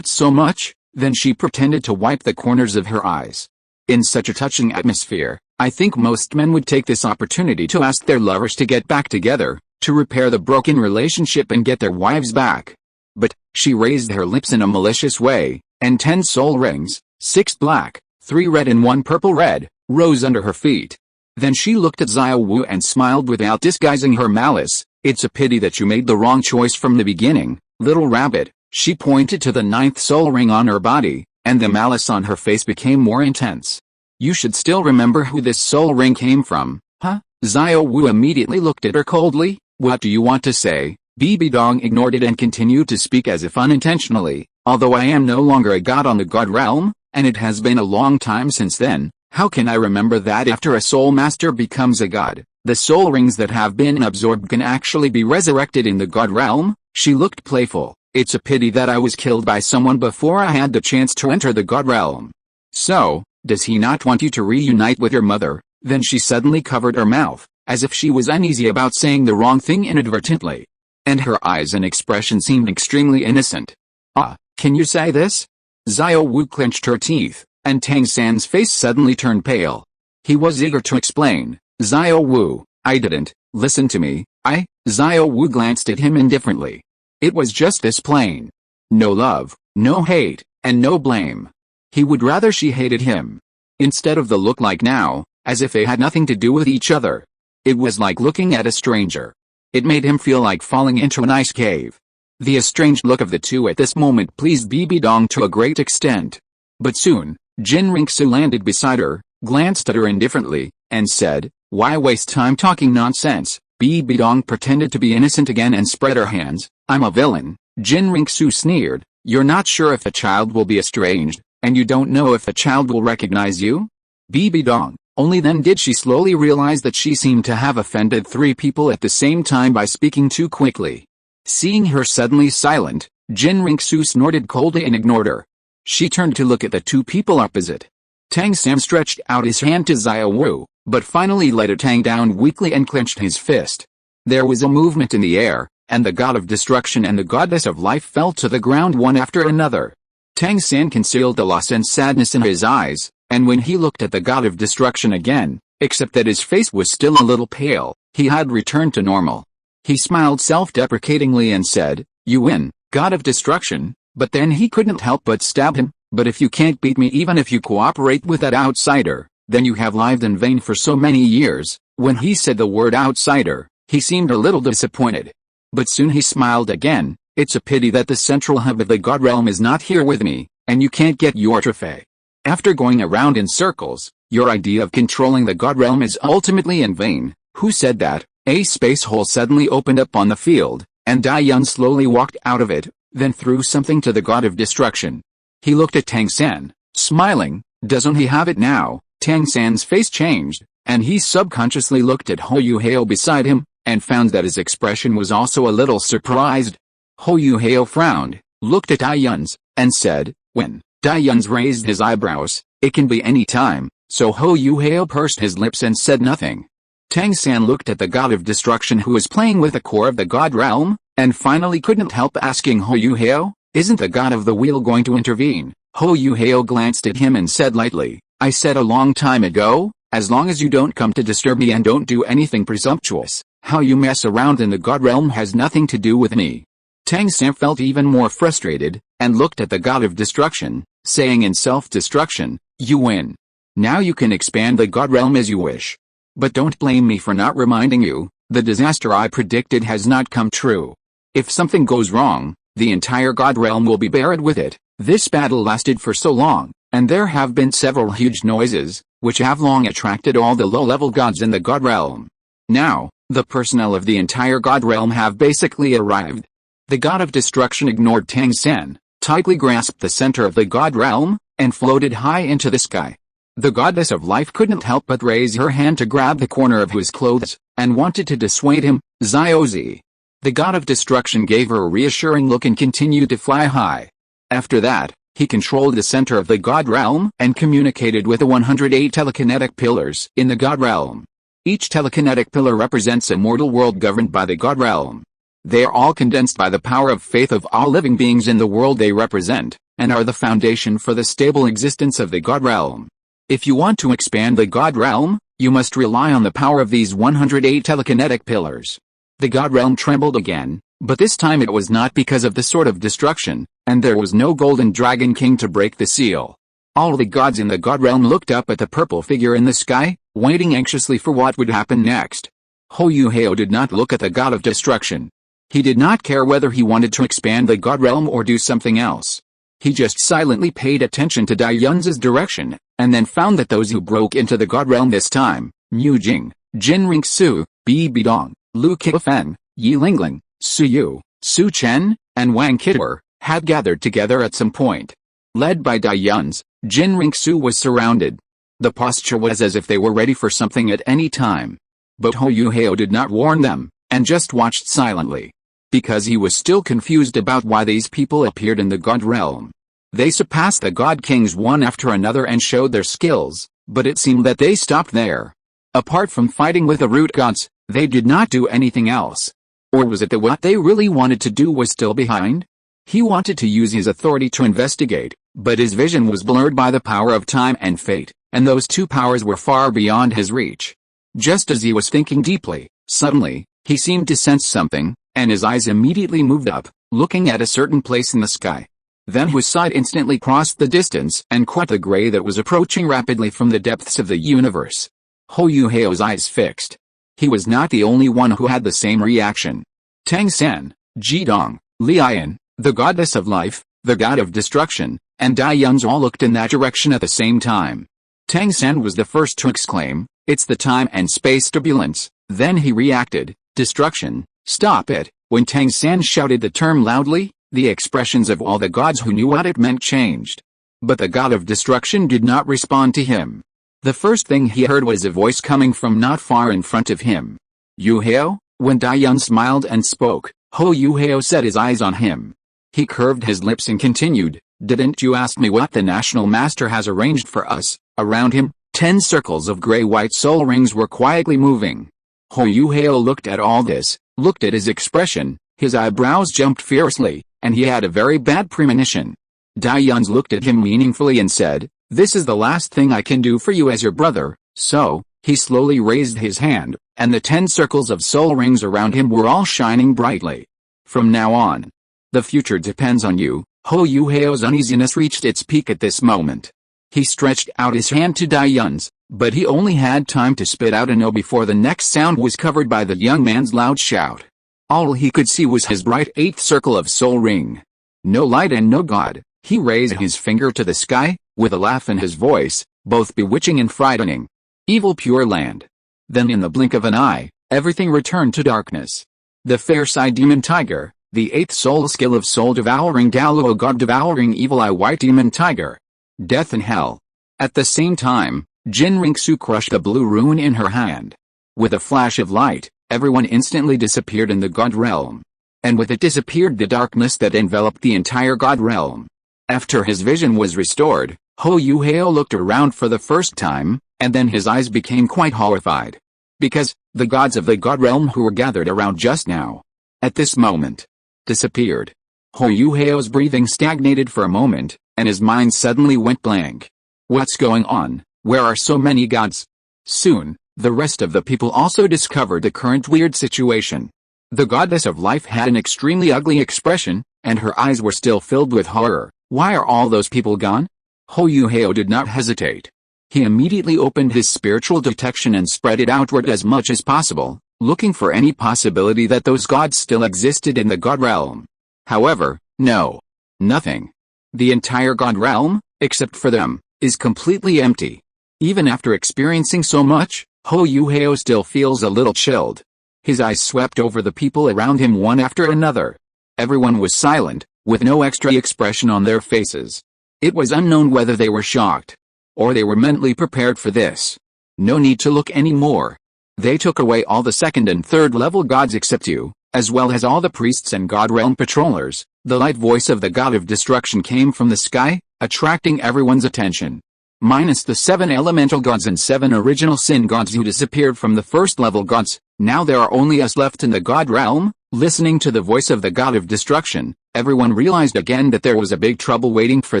so much. Then she pretended to wipe the corners of her eyes. In such a touching atmosphere, I think most men would take this opportunity to ask their lovers to get back together, to repair the broken relationship and get their wives back. But she raised her lips in a malicious way, and 10 soul rings, 6 black, 3 red and 1 purple red, rose under her feet. Then she looked at Xiao Wu and smiled without disguising her malice. It's a pity that you made the wrong choice from the beginning, little rabbit. She pointed to the 9th soul ring on her body, and the malice on her face became more intense. You should still remember who this soul ring came from, huh? Xiao Wu immediately looked at her coldly. What do you want to say? Bibi Dong ignored it and continued to speak as if unintentionally. Although I am no longer a god on the god realm, and it has been a long time since then, how can I remember that after a soul master becomes a god, the soul rings that have been absorbed can actually be resurrected in the god realm? She looked playful. It's a pity that I was killed by someone before I had the chance to enter the god realm. So, does he not want you to reunite with your mother? Then she suddenly covered her mouth, as if she was uneasy about saying the wrong thing inadvertently. And her eyes and expression seemed extremely innocent. Ah, can you say this? Xiao Wu clenched her teeth, and Tang San's face suddenly turned pale. He was eager to explain. Xiao Wu, I didn't, listen to me, Xiao Wu glanced at him indifferently. It was just this plain. No love, no hate, and no blame. He would rather she hated him. Instead of the look like now, as if they had nothing to do with each other. It was like looking at a stranger. It made him feel like falling into an ice cave. The estranged look of the two at this moment pleased Bibi Dong to a great extent. But soon, Jin Ringsu landed beside her, glanced at her indifferently, and said, why waste time talking nonsense? Bibi Dong pretended to be innocent again and spread her hands. I'm a villain. Jin Ringsu sneered. You're not sure if the child will be estranged, and you don't know if the child will recognize you? Bibi Dong. Only then did she slowly realize that she seemed to have offended 3 people at the same time by speaking too quickly. Seeing her suddenly silent, Jin Ringsu snorted coldly and ignored her. She turned to look at the 2 people opposite. Tang San stretched out his hand to Xiao Wu, but finally let it hang down weakly and clenched his fist. There was a movement in the air, and the god of destruction and the goddess of life fell to the ground one after another. Tang San concealed the loss and sadness in his eyes, and when he looked at the god of destruction again, except that his face was still a little pale, he had returned to normal. He smiled self-deprecatingly and said, you win, god of destruction, but then he couldn't help but stab him. But if you can't beat me even if you cooperate with that outsider, then you have lived in vain for so many years. When he said the word outsider, he seemed a little disappointed. But soon he smiled again. It's a pity that the central hub of the god realm is not here with me, and you can't get your trophy. After going around in circles, your idea of controlling the god realm is ultimately in vain. Who said that? A space hole suddenly opened up on the field, and Dai Yun slowly walked out of it, then threw something to the god of destruction. He looked at Tang San, smiling. Doesn't he have it now? Tang San's face changed, and he subconsciously looked at Ho Yu Hao beside him, and found that his expression was also a little surprised. Ho Yu Hao frowned, looked at Dai Yun's, and said, when? Dai Yun's raised his eyebrows. It can be any time, so Ho Yu Hao pursed his lips and said nothing. Tang San looked at the god of destruction who was playing with the core of the god realm, and finally couldn't help asking Ho Yu Hao, isn't the god of the wheel going to intervene? Ho Yu Hao glanced at him and said lightly, I said a long time ago, as long as you don't come to disturb me and don't do anything presumptuous, how you mess around in the god realm has nothing to do with me. Tang San felt even more frustrated, and looked at the god of destruction, saying in self-destruction, you win. Now you can expand the god realm as you wish. But don't blame me for not reminding you, the disaster I predicted has not come true. If something goes wrong, the entire god realm will be buried with it. This battle lasted for so long, and there have been several huge noises, which have long attracted all the low-level gods in the god realm. Now, the personnel of the entire god realm have basically arrived. The god of destruction ignored Tang San, tightly grasped the center of the god realm, and floated high into the sky. The goddess of life couldn't help but raise her hand to grab the corner of his clothes, and wanted to dissuade him. Xiaozi. The god of destruction gave her a reassuring look and continued to fly high. After that, He controlled the center of the God realm and communicated with the 108 telekinetic pillars in the God realm. Each telekinetic pillar represents a mortal world governed by the God realm. They are all condensed by the power of faith of all living beings in the world they represent, and are the foundation for the stable existence of the God realm. If you want to expand the God realm, you must rely on the power of these 108 telekinetic pillars. The God realm trembled again, but this time it was not because of the sword of destruction, and there was no golden dragon king to break the seal. All the gods in the God realm looked up at the purple figure in the sky, waiting anxiously for what would happen next. Hou did not look at the god of destruction. He did not care whether he wanted to expand the God realm or do something else. He just silently paid attention to Dai Yun's direction, and then found that those who broke into the God realm this time, Mu Jing, Jin Ringsu, Bi Bidong, Lu Qifeng, Yi Lingling, Su Yu, Su Chen, and Wang Qitor, had gathered together at some point. Led by Dai Yun's, Jin Ringsu was surrounded. The posture was as if they were ready for something at any time. But Hou did not warn them, and just watched silently. Because he was still confused about why these people appeared in the God realm. They surpassed the God Kings one after another and showed their skills, but it seemed that they stopped there. Apart from fighting with the root gods, they did not do anything else. Or was it that what they really wanted to do was still behind? He wanted to use his authority to investigate, but his vision was blurred by the power of time and fate, and those two powers were far beyond his reach. Just as he was thinking deeply, suddenly, he seemed to sense something, and his eyes immediately moved up, looking at a certain place in the sky. Then his sight instantly crossed the distance and caught the gray that was approaching rapidly from the depths of the universe. Hou's eyes fixed. He was not the only one who had the same reaction. Tang San, Jidong, Lian, the goddess of life, the god of destruction, and Dai Yun's all looked in that direction at the same time. Tang San was the first to exclaim, "It's the time and space turbulence." Then he reacted, "Destruction, stop it." When Tang San shouted the term loudly, the expressions of all the gods who knew what it meant changed. But the god of destruction did not respond to him. The first thing he heard was a voice coming from not far in front of him. "Yu Hao?" When Dai Yun smiled and spoke, Hou set his eyes on him. He curved his lips and continued, "Didn't you ask me what the national master has arranged for us?" Around him, 10 circles of gray-white soul rings were quietly moving. Hou looked at all this, looked at his expression, his eyebrows jumped fiercely, and he had a very bad premonition. Dai Yun looked at him meaningfully and said, "This is the last thing I can do for you as your brother." So, he slowly raised his hand, and the 10 circles of soul rings around him were all shining brightly. "From now on, the future depends on you." Hou's uneasiness reached its peak at this moment. He stretched out his hand to Dai Yun's, but he only had time to spit out a no before the next sound was covered by the young man's loud shout. All he could see was his bright 8th circle of soul ring. No light and no god. He raised his finger to the sky, with a laugh in his voice, both bewitching and frightening. "Evil Pure Land." Then in the blink of an eye, everything returned to darkness. The fair side demon tiger, the 8th soul skill of soul devouring Douluo god devouring evil eye white demon tiger. Death and hell. At the same time, Jin Ringsu crushed the blue rune in her hand. With a flash of light, everyone instantly disappeared in the god realm. And with it disappeared the darkness that enveloped the entire god realm. After his vision was restored, Hou looked around for the first time, and then his eyes became quite horrified. Because, the gods of the god realm who were gathered around just now, at this moment, disappeared. Hou's breathing stagnated for a moment, and his mind suddenly went blank. What's going on? Where are so many gods? Soon, the rest of the people also discovered the current weird situation. The goddess of life had an extremely ugly expression, and her eyes were still filled with horror. Why are all those people gone? Hou did not hesitate. He immediately opened his spiritual detection and spread it outward as much as possible, looking for any possibility that those gods still existed in the god realm. However, no. Nothing. The entire god realm, except for them, is completely empty. Even after experiencing so much, Hou still feels a little chilled. His eyes swept over the people around him one after another. Everyone was silent, with no extra expression on their faces. It was unknown whether they were shocked, or they were mentally prepared for this. No need to look anymore. They took away all the 2nd and 3rd level gods except you, as well as all the priests and god realm patrollers. The light voice of the god of destruction came from the sky, attracting everyone's attention. Minus the 7 elemental gods and 7 original sin gods who disappeared from the first level gods, now there are only us left in the god realm. Listening to the voice of the god of destruction, everyone realized again that there was a big trouble waiting for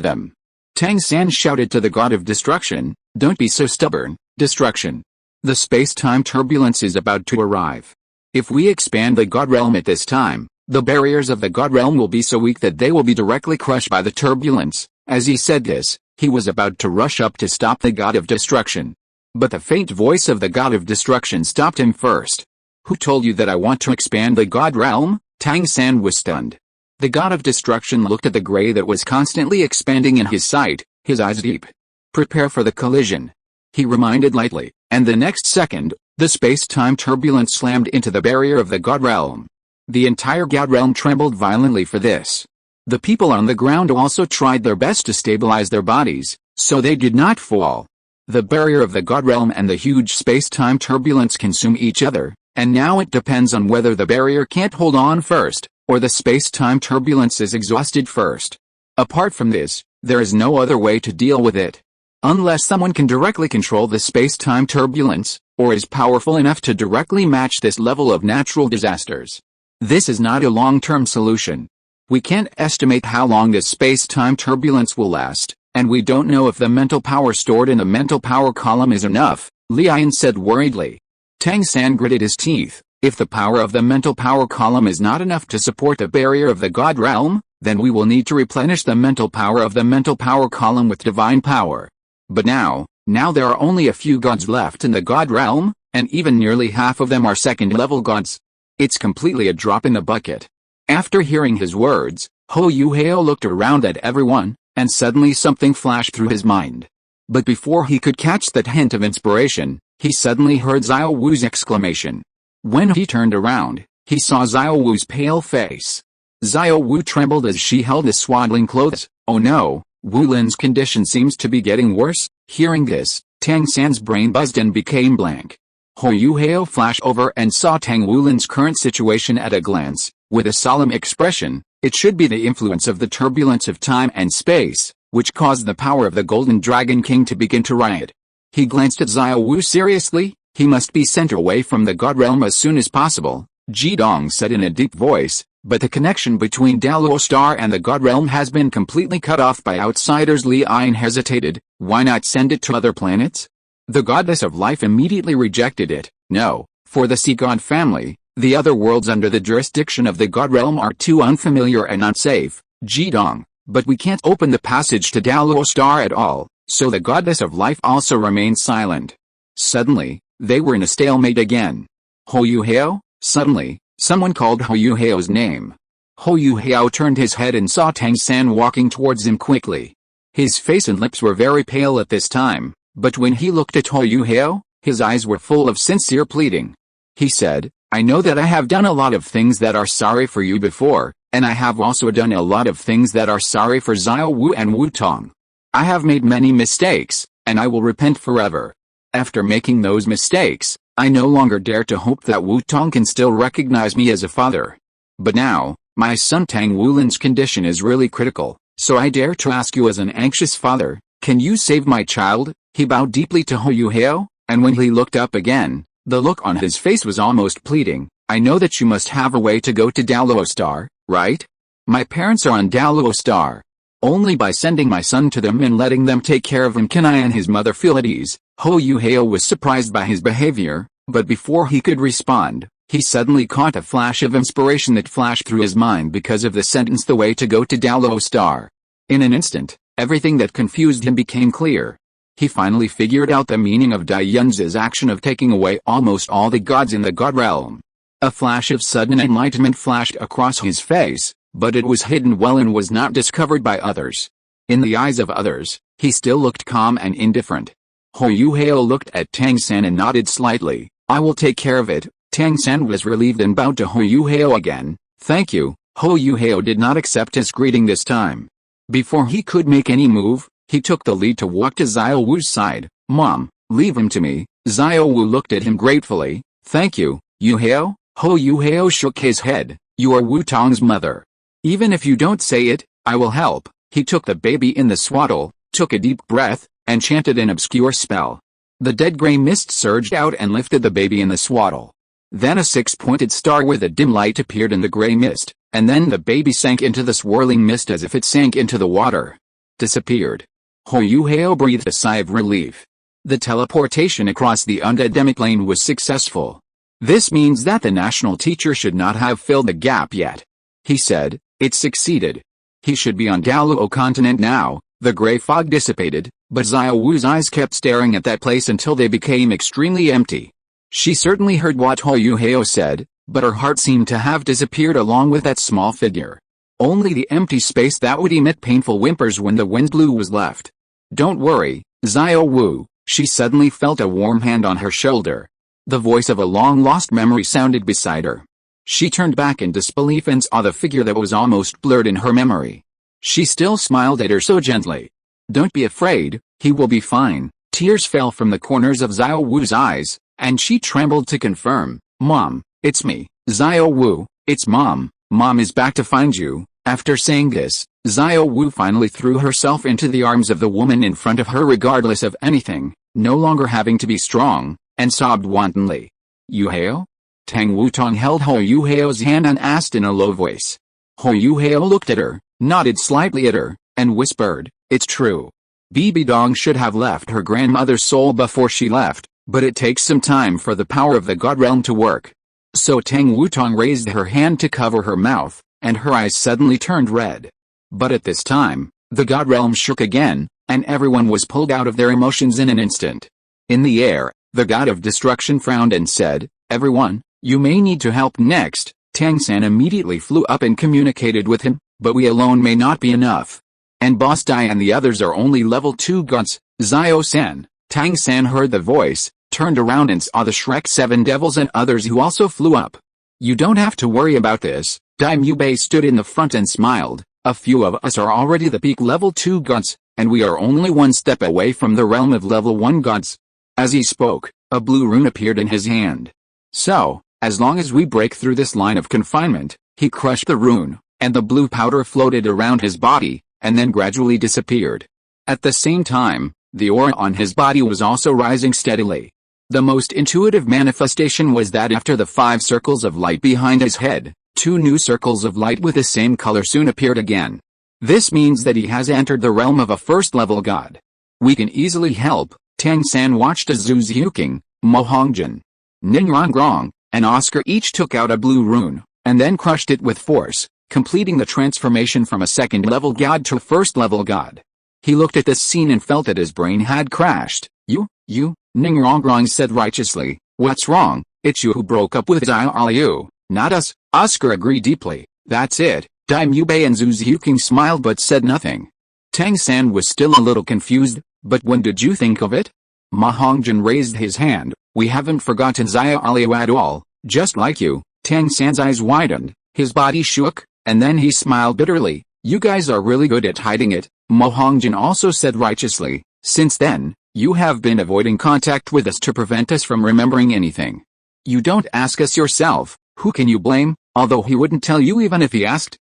them. Tang San shouted to the god of destruction, "Don't be so stubborn, destruction. The space-time turbulence is about to arrive. If we expand the god realm at this time, the barriers of the god realm will be so weak that they will be directly crushed by the turbulence." As he said this, he was about to rush up to stop the god of destruction. But the faint voice of the god of destruction stopped him first. "Who told you that I want to expand the god realm?" Tang San was stunned. The god of destruction looked at the gray that was constantly expanding in his sight, his eyes deep. "Prepare for the collision," he reminded lightly, and the next second, the space-time turbulence slammed into the barrier of the god realm. The entire god realm trembled violently for this. The people on the ground also tried their best to stabilize their bodies, so they did not fall. The barrier of the god realm and the huge space-time turbulence consume each other, and now it depends on whether the barrier can't hold on first, or the space-time turbulence is exhausted first. Apart from this, there is no other way to deal with it. Unless someone can directly control the space-time turbulence, or is powerful enough to directly match this level of natural disasters. This is not a long-term solution. We can't estimate how long this space-time turbulence will last, and we don't know if the mental power stored in the mental power column is enough, Lian said worriedly. Tang San gritted his teeth. If the power of the mental power column is not enough to support the barrier of the god realm, then we will need to replenish the mental power of the mental power column with divine power. But now there are only a few gods left in the god realm, and even nearly half of them are second-level gods. It's completely a drop in the bucket. After hearing his words, Hou Yuhao looked around at everyone, and suddenly something flashed through his mind. But before he could catch that hint of inspiration, he suddenly heard Xiao Wu's exclamation. When he turned around, he saw Xiao Wu's pale face. Xiao Wu trembled as she held his swaddling clothes. "Oh no, Wu Lin's condition seems to be getting worse." Hearing this, Tang San's brain buzzed and became blank. Hou Yuhao flashed over and saw Tang Wulin's current situation at a glance. With a solemn expression, it should be the influence of the turbulence of time and space, which caused the power of the Golden Dragon King to begin to riot. He glanced at Xiao Wu seriously. "He must be sent away from the god realm as soon as possible," Ji Dong said in a deep voice, "but the connection between Douluo Star and the god realm has been completely cut off by outsiders." Li Yin hesitated. "Why not send it to other planets?" The goddess of life immediately rejected it. "No, for the sea god family, the other worlds under the jurisdiction of the god realm are too unfamiliar and unsafe, Ji Dong, but we can't open the passage to Douluo Star at all, so the goddess of life also remained silent." Suddenly, they were in a stalemate again. "Hou Yuhao?" Suddenly, someone called Hou Yuhao's name. Hou Yuhao turned his head and saw Tang San walking towards him quickly. His face and lips were very pale at this time, but when he looked at Hou Yuhao, his eyes were full of sincere pleading. He said, "I know that I have done a lot of things that are sorry for you before, and I have also done a lot of things that are sorry for Xiao Wu and Wu Tong. I have made many mistakes, and I will repent forever. After making those mistakes, I no longer dare to hope that Wu Tong can still recognize me as a father. But now, my son Tang Wulin's condition is really critical, so I dare to ask you as an anxious father, can you save my child?" He bowed deeply to Hou Yuhao, and when he looked up again, the look on his face was almost pleading. "I know that you must have a way to go to Douluo Star, right? My parents are on Douluo Star. Only by sending my son to them and letting them take care of him can I and his mother feel at ease." Hou Yuhao was surprised by his behavior, but before he could respond, he suddenly caught a flash of inspiration that flashed through his mind because of the sentence "the way to go to Douluo Star." In an instant, everything that confused him became clear. He finally figured out the meaning of Dai Yunzi's action of taking away almost all the gods in the god realm. A flash of sudden enlightenment flashed across his face, but it was hidden well and was not discovered by others. In the eyes of others, he still looked calm and indifferent. Hou Yuhao looked at Tang San and nodded slightly. "I will take care of it." Tang San was relieved and bowed to Hou Yuhao again. "Thank you." Hou Yuhao did not accept his greeting this time. Before he could make any move, he took the lead to walk to Xiao Wu's side. "Mom, leave him to me." Xiao Wu looked at him gratefully. "Thank you, Yuhao." Hou Yuhao shook his head. "You are Wu Tong's mother. Even if you don't say it, I will help." He took the baby in the swaddle, took a deep breath, and chanted an obscure spell. The dead gray mist surged out and lifted the baby in the swaddle. Then a six-pointed star with a dim light appeared in the gray mist, and then the baby sank into the swirling mist as if it sank into the water. Disappeared. Hou breathed a sigh of relief. The teleportation across the undemic lane was successful. This means that the national teacher should not have filled the gap yet. He said, it succeeded. He should be on Douluo continent now. The gray fog dissipated, but Xiao Wu's eyes kept staring at that place until they became extremely empty. She certainly heard what Hou said, but her heart seemed to have disappeared along with that small figure. Only the empty space that would emit painful whimpers when the wind blew was left. Don't worry, Xiao Wu. She suddenly felt a warm hand on her shoulder. The voice of a long-lost memory sounded beside her. She turned back in disbelief and saw the figure that was almost blurred in her memory. She still smiled at her so gently. Don't be afraid, he will be fine. Tears fell from the corners of Xiao Wu's eyes, and she trembled to confirm, Mom, it's me, Xiao Wu, it's Mom. Mom is back to find you. After saying this, Xiao Wu finally threw herself into the arms of the woman in front of her regardless of anything, no longer having to be strong, and sobbed wantonly. You hail? Tang Wutong held Hou's hand and asked in a low voice. Hou looked at her, nodded slightly at her, and whispered, it's true. Bibi Dong should have left her grandmother's soul before she left, but it takes some time for the power of the God realm to work. So Tang Wutong raised her hand to cover her mouth, and her eyes suddenly turned red. But at this time, the God realm shook again, and everyone was pulled out of their emotions in an instant. In the air, the God of Destruction frowned and said, everyone, you may need to help next. Tang San immediately flew up and communicated with him, but we alone may not be enough. And Boss Dai and the others are only level 2 gods. Xiao San. Tang San heard the voice, turned around and saw the Shrek 7 devils and others who also flew up. You don't have to worry about this. Daimyo Bei stood in the front and smiled. A few of us are already the peak level 2 gods, and we are only one step away from the realm of level 1 gods. As he spoke, a blue rune appeared in his hand. So, as long as we break through this line of confinement, he crushed the rune, and the blue powder floated around his body, and then gradually disappeared. At the same time, the aura on his body was also rising steadily. The most intuitive manifestation was that after the 5 circles of light behind his head, 2 new circles of light with the same color soon appeared again. This means that he has entered the realm of a first-level god. We can easily help. Tang San watched as Zhu Xiuqing, Mo Hongjin, Ning Rongrong, and Oscar each took out a blue rune, and then crushed it with force, completing the transformation from a second-level god to a first-level god. He looked at this scene and felt that his brain had crashed. You, Ning Rongrong said righteously, what's wrong? It's you who broke up with Xiao Liu, not us. Oscar agreed deeply. That's it. Daimyo Bei and Zhu Xiuqing smiled but said nothing. Tang San was still a little confused, but when did you think of it? Ma Hongjin raised his hand. We haven't forgotten Xiao Liu at all, just like you. Tang San's eyes widened, his body shook, and then he smiled bitterly. You guys are really good at hiding it, Ma Hongjin also said righteously. Since then, you have been avoiding contact with us to prevent us from remembering anything. You don't ask us yourself, who can you blame? Although he wouldn't tell you even if he asked.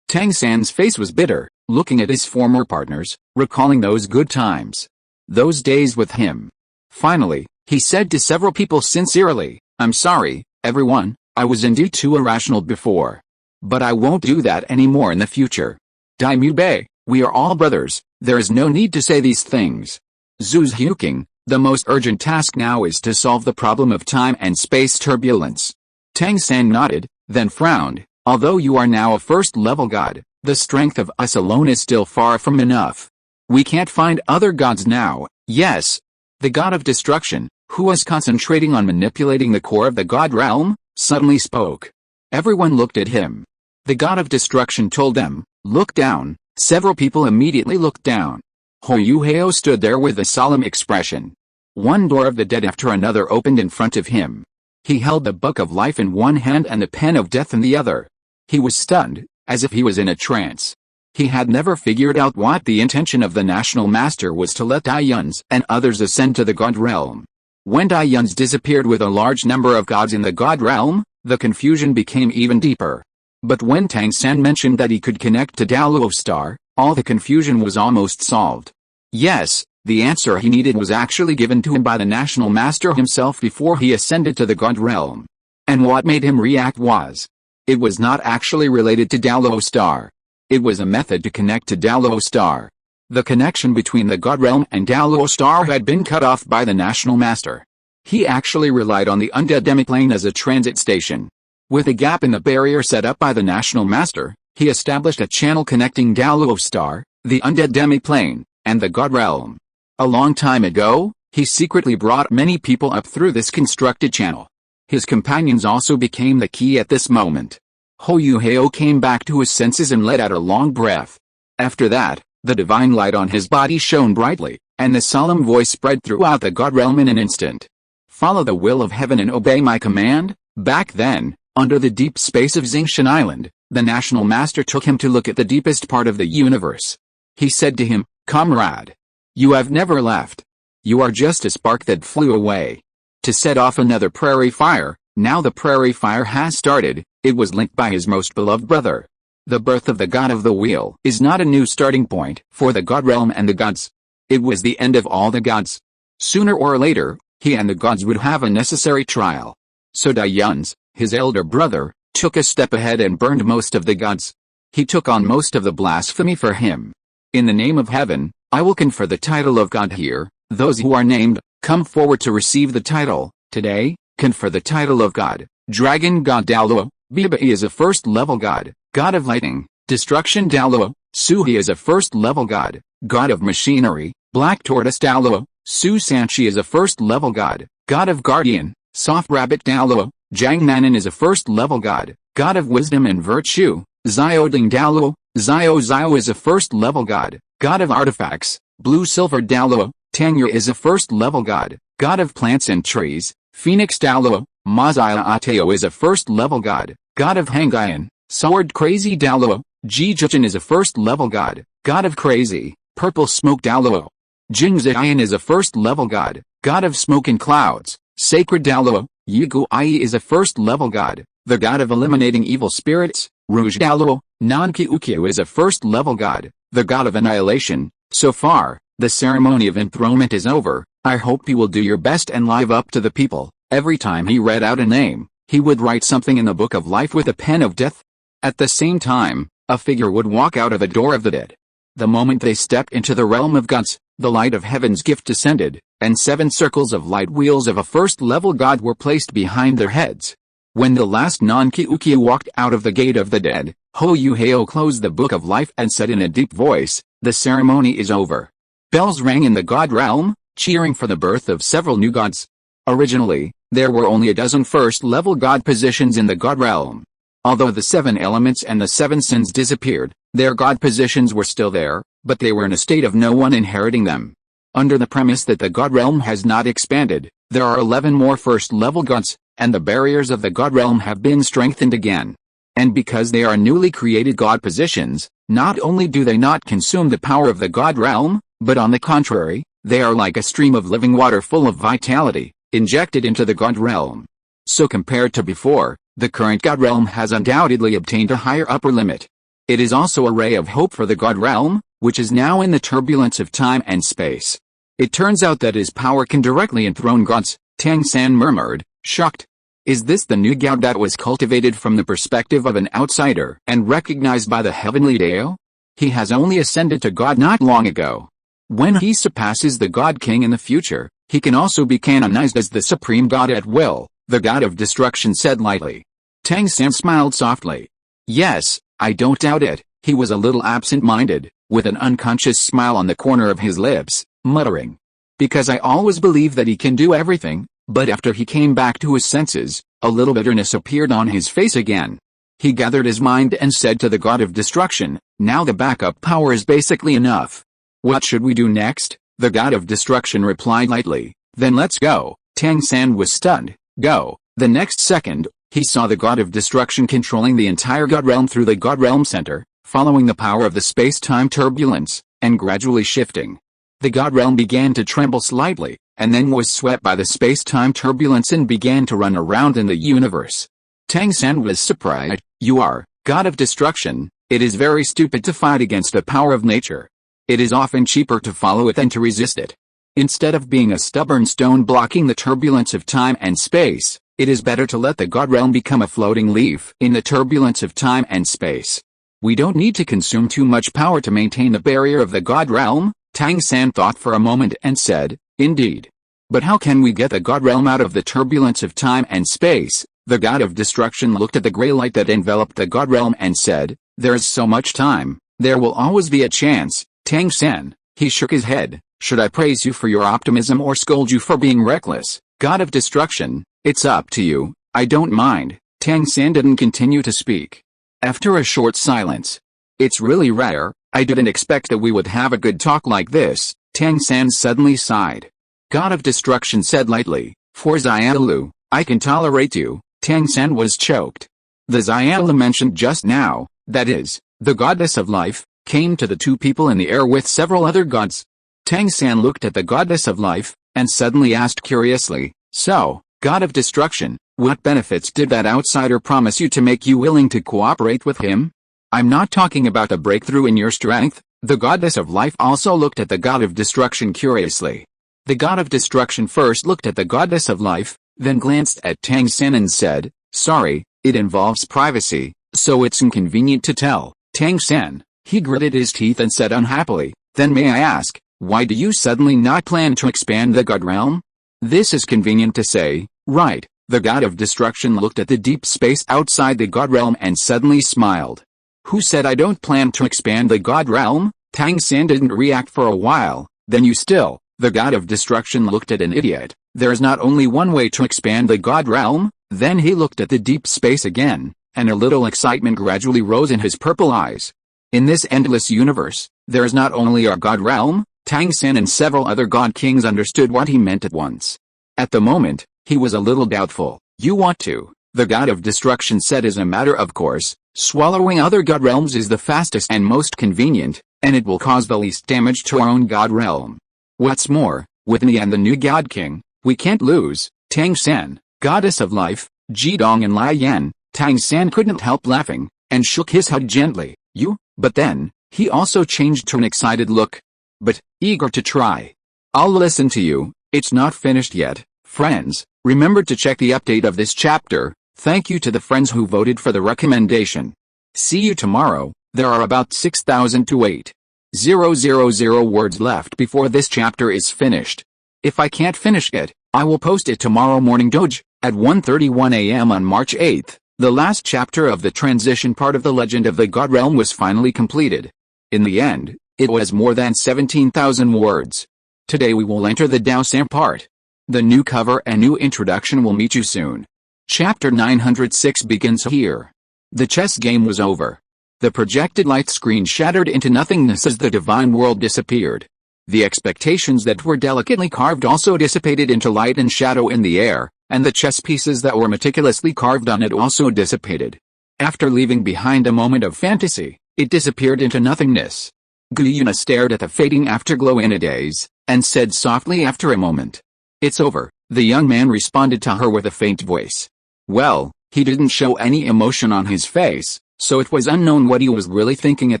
Tang San's face was bitter, looking at his former partners, recalling those good times. Those days with him. Finally, he said to several people sincerely, I'm sorry, everyone, I was indeed too irrational before. But I won't do that anymore in the future. Daimyo Bei, we are all brothers, there is no need to say these things. Zhu Xiuqing, the most urgent task now is to solve the problem of time and space turbulence. Tang San nodded, then frowned. Although you are now a first-level god, the strength of us alone is still far from enough. We can't find other gods now. Yes. The god of destruction, who was concentrating on manipulating the core of the god realm, suddenly spoke. Everyone looked at him. The god of destruction told them, look down. Several people immediately looked down. Hou stood there with a solemn expression. One door of the dead after another opened in front of him. He held the book of life in one hand and the pen of death in the other. He was stunned, as if he was in a trance. He had never figured out what the intention of the national master was to let Daiyuns and others ascend to the god realm. When Daiyuns disappeared with a large number of gods in the god realm, the confusion became even deeper. But when Tang San mentioned that he could connect to Douluo star, All the confusion was almost solved. Yes, the answer he needed was actually given to him by the National Master himself before he ascended to the God realm. And what made him react was, it was not actually related to Douluo star. It was a method to connect to Douluo star. The connection between the God realm and Douluo star had been cut off by the National Master. He actually relied on the undead demiplane as a transit station. With a gap in the barrier set up by the National Master, he established a channel connecting Douluo star, the undead demiplane, and the God realm. A long time ago, he secretly brought many people up through this constructed channel. His companions also became the key at this moment. Hao came back to his senses and let out a long breath. After that, the divine light on his body shone brightly, and the solemn voice spread throughout the God realm in an instant. Follow the will of heaven and obey my command. Back then, under the deep space of Xingshan Island, the National Master took him to look at the deepest part of the universe. He said to him, "Comrade, you have never left. You are just a spark that flew away to set off another prairie fire. Now the prairie fire has started." It was linked by his most beloved brother. The birth of the God of the Wheel is not a new starting point for the God realm and the gods. It was the end of all the gods. Sooner or later, he and the gods would have a necessary trial. So Daiyun's, his elder brother, took a step ahead and burned most of the gods. He took on most of the blasphemy for him. In the name of heaven, I will confer the title of God here. Those who are named, come forward to receive the title. Today, confer the title of God. Dragon God Douluo. Bibai is a first-level god, god of lightning, destruction Douluo. Suhi is a first-level god, god of machinery, black tortoise Douluo. Su Sanchi is a first-level god, god of guardian, soft rabbit Douluo. Jiang Nanan is a first-level god, god of wisdom and virtue, Xiaoding Douluo. Zio is a first-level god, god of artifacts, blue silver Douluo. Tangya is a first-level god, god of plants and trees, phoenix Douluo. Mazaya Ateo is a first-level god, god of Hangayan, sword crazy Douluo. Jijuchen is a first-level god, god of crazy, purple smoke Douluo. Jingziyan is a first-level god, god of smoke and clouds, sacred Douluo. Yigu Ai is a first-level god, the god of eliminating evil spirits, Rouge Douluo. Nanki Ukyu is a first-level god, the god of annihilation. So far, the ceremony of enthronement is over. I hope you will do your best and live up to the people. Every time he read out a name, he would write something in the book of life with a pen of death. At the same time, a figure would walk out of the door of the dead. The moment they stepped into the realm of gods, the light of heaven's gift descended, and 7 circles of light wheels of a first-level god were placed behind their heads. When the last Nanki Ukyu walked out of the gate of the dead, Hao closed the book of life and said in a deep voice, "The ceremony is over." Bells rang in the god realm, cheering for the birth of several new gods. Originally, there were only a dozen first-level god positions in the god realm. Although the 7 elements and the 7 sins disappeared, their god positions were still there, but they were in a state of no one inheriting them. Under the premise that the god realm has not expanded, there are 11 more first-level gods, and the barriers of the god realm have been strengthened again. And because they are newly created god positions, not only do they not consume the power of the god realm, but on the contrary, they are like a stream of living water full of vitality, injected into the god realm. So compared to before, the current god realm has undoubtedly obtained a higher upper limit. It is also a ray of hope for the god realm, which is now in the turbulence of time and space. It turns out that his power can directly enthrone gods, Tang San murmured, shocked. Is this the new god that was cultivated from the perspective of an outsider and recognized by the heavenly Dao? He has only ascended to god not long ago. When he surpasses the god king in the future, he can also be canonized as the supreme god at will, the god of destruction said lightly. Tang San smiled softly. Yes, I don't doubt it. He was a little absent-minded, with an unconscious smile on the corner of his lips, muttering. Because I always believed that he can do everything, but after he came back to his senses, a little bitterness appeared on his face again. He gathered his mind and said to the god of destruction, now the backup power is basically enough. What should we do next? The god of destruction replied lightly, then let's go. Tang San was stunned. Go. The next second, he saw the god of destruction controlling the entire god realm through the god realm center, following the power of the space-time turbulence, and gradually shifting. The god realm began to tremble slightly, and then was swept by the space-time turbulence and began to run around in the universe. Tang San was surprised. You are, god of destruction, It is very stupid to fight against the power of nature. It is often cheaper to follow it than to resist it. Instead of being a stubborn stone blocking the turbulence of time and space, it is better to let the God realm become a floating leaf in the turbulence of time and space. We don't need to consume too much power to maintain the barrier of the God realm, Tang San thought for a moment and said, indeed. But how can we get the God realm out of the turbulence of time and space? The god of destruction looked at the gray light that enveloped the God realm and said, there is so much time, there will always be a chance. Tang San, he shook his head, should I praise you for your optimism or scold you for being reckless? God of destruction, it's up to you, I don't mind. Tang San didn't continue to speak. After a short silence, it's really rare, I didn't expect that we would have a good talk like this. Tang San suddenly sighed. God of destruction said lightly, for Xiaolu, I can tolerate you. Tang San was choked. The Xiaolu mentioned just now, that is, the goddess of life, came to the two people in the air with several other gods. Tang San looked at the goddess of life, and suddenly asked curiously, so, God of destruction, what benefits did that outsider promise you to make you willing to cooperate with him? I'm not talking about a breakthrough in your strength. The goddess of life also looked at the god of destruction curiously. The god of destruction first looked at the goddess of life, then glanced at Tang San and said, sorry, it involves privacy, so it's inconvenient to tell. Tang San, he gritted his teeth and said unhappily, then may I ask, why do you suddenly not plan to expand the God realm? This is convenient to say, right? The god of destruction looked at the deep space outside the God realm and suddenly smiled. Who said I don't plan to expand the God realm? Tang San didn't react for a while, then you still. The god of destruction looked at an idiot. There is not only one way to expand the God realm. Then he looked at the deep space again, and a little excitement gradually rose in his purple eyes. In this endless universe, there is not only our God realm. Tang San and several other god kings understood what he meant at once. At the moment, he was a little doubtful. You want to, the god of destruction said as a matter of course, swallowing other god realms is the fastest and most convenient, and it will cause the least damage to our own god realm. What's more, with me and the new god king, we can't lose. Tang San, goddess of life, Jidong and Lai Yan. Tang San couldn't help laughing, and shook his head gently. You? But then, he also changed to an excited look. But, eager to try. I'll listen to you, it's not finished yet. Friends, remember to check the update of this chapter. Thank you to the friends who voted for the recommendation. See you tomorrow. There are about 6,000 to 8,000 words left before this chapter is finished. If I can't finish it, I will post it tomorrow morning Doge, at 1:31 a.m. on March 8th. The last chapter of the transition part of the Legend of the God Realm was finally completed. In the end, it was more than 17,000 words. Today we will enter the Tao San part. The new cover and new introduction will meet you soon. Chapter 906 begins here. The chess game was over. The projected light screen shattered into nothingness as the divine world disappeared. The expectations that were delicately carved also dissipated into light and shadow in the air, and the chess pieces that were meticulously carved on it also dissipated. After leaving behind a moment of fantasy, it disappeared into nothingness. Guyuna stared at the fading afterglow in a daze, and said softly after a moment, "It's over." The young man responded to her with a faint voice. Well, he didn't show any emotion on his face, so it was unknown what he was really thinking at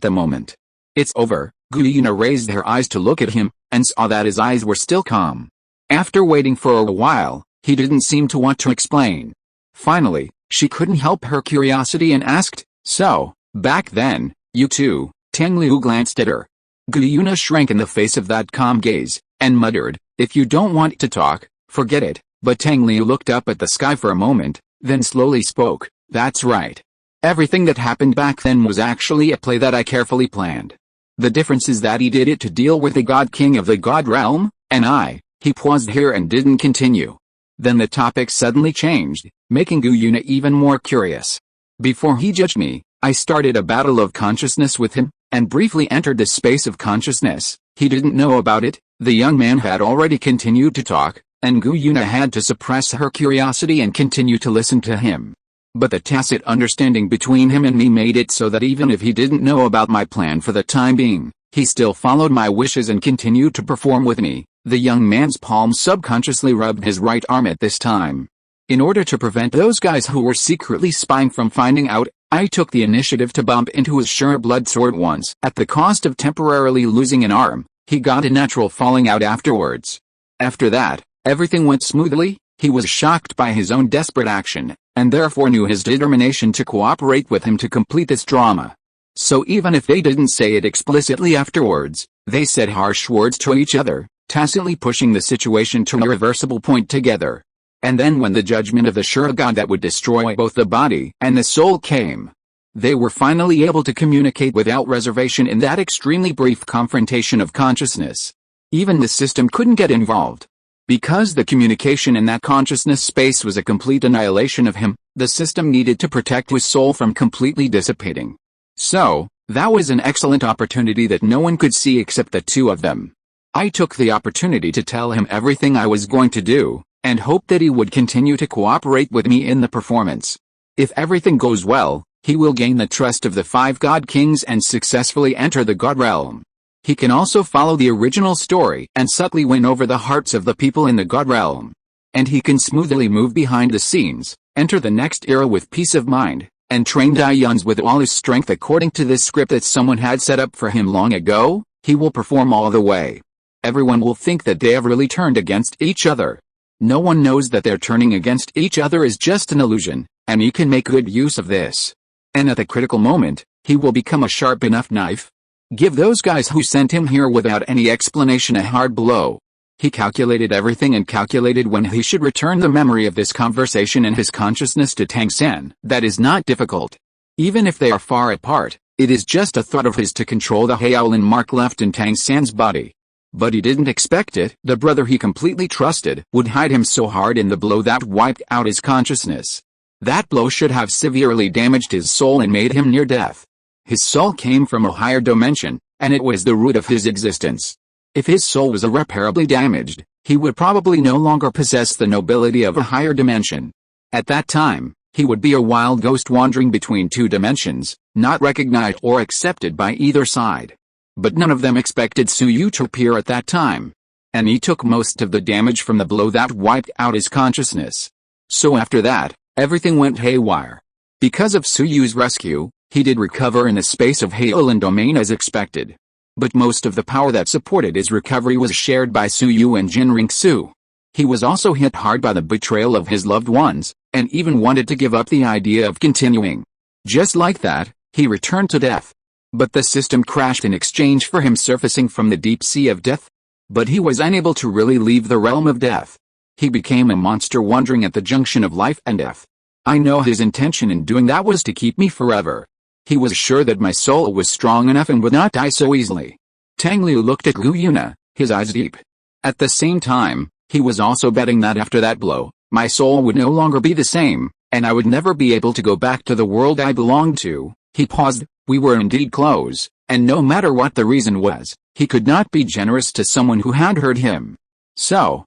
the moment. "It's over." Guyuna raised her eyes to look at him, and saw that his eyes were still calm. After waiting for a while, he didn't seem to want to explain. Finally, she couldn't help her curiosity and asked, "So, back then, you too?" Tang Liu glanced at her. Guyuna shrank in the face of that calm gaze, and muttered, "If you don't want to talk, forget it." But Tang Liu looked up at the sky for a moment, then slowly spoke, "That's right. Everything that happened back then was actually a play that I carefully planned. The difference is that he did it to deal with the God King of the God Realm, and he paused here and didn't continue. Then the topic suddenly changed, making Guyuna even more curious. "Before he judged me, I started a battle of consciousness with him, and briefly entered the space of consciousness. He didn't know about it." The young man had already continued to talk, and Guyuna had to suppress her curiosity and continue to listen to him. But the tacit understanding between him and me made it so that even if he didn't know about my plan for the time being, he still followed my wishes and continued to perform with me. The young man's palm subconsciously rubbed his right arm at this time. In order to prevent those guys who were secretly spying from finding out, I took the initiative to bump into his sure blood sword once. At the cost of temporarily losing an arm, he got a natural falling out afterwards. After that, everything went smoothly. He was shocked by his own desperate action, and therefore knew his determination to cooperate with him to complete this drama. So even if they didn't say it explicitly afterwards, they said harsh words to each other, tacitly pushing the situation to an irreversible point together. And then when the judgment of the sure God that would destroy both the body and the soul came, they were finally able to communicate without reservation in that extremely brief confrontation of consciousness. Even the system couldn't get involved. Because the communication in that consciousness space was a complete annihilation of him, the system needed to protect his soul from completely dissipating. So, that was an excellent opportunity that no one could see except the two of them. I took the opportunity to tell him everything I was going to do, and hoped that he would continue to cooperate with me in the performance. If everything goes well, he will gain the trust of the 5 God Kings and successfully enter the God Realm. He can also follow the original story and subtly win over the hearts of the people in the God Realm. And he can smoothly move behind the scenes, enter the next era with peace of mind, and train Daiyuns with all his strength according to this script that someone had set up for him long ago. He will perform all the way. Everyone will think that they have really turned against each other. No one knows that their turning against each other is just an illusion, and he can make good use of this. And at the critical moment, he will become a sharp enough knife. Give those guys who sent him here without any explanation a hard blow. He calculated everything and calculated when he should return the memory of this conversation and his consciousness to Tang San. That is not difficult. Even if they are far apart, it is just a thought of his to control the Hyaolin mark left in Tang San's body. But he didn't expect it. The brother he completely trusted would hide him so hard in the blow that wiped out his consciousness. That blow should have severely damaged his soul and made him near death. His soul came from a higher dimension, and it was the root of his existence. If his soul was irreparably damaged, he would probably no longer possess the nobility of a higher dimension. At that time, he would be a wild ghost wandering between 2 dimensions, not recognized or accepted by either side. But none of them expected Suyu to appear at that time. And he took most of the damage from the blow that wiped out his consciousness. So after that, everything went haywire. Because of Suyu's rescue, he did recover in the space of Hyaolin domain as expected. But most of the power that supported his recovery was shared by Suyu and Jinringsu. He was also hit hard by the betrayal of his loved ones, and even wanted to give up the idea of continuing. Just like that, he returned to death. But the system crashed in exchange for him surfacing from the deep sea of death. But he was unable to really leave the realm of death. He became a monster wandering at the junction of life and death. I know his intention in doing that was to keep me forever. He was sure that my soul was strong enough and would not die so easily. Tang Liu looked at Gu Yuna, his eyes deep. At the same time, he was also betting that after that blow, my soul would no longer be the same, and I would never be able to go back to the world I belonged to. He paused. We were indeed close, and no matter what the reason was, he could not be generous to someone who had hurt him. So,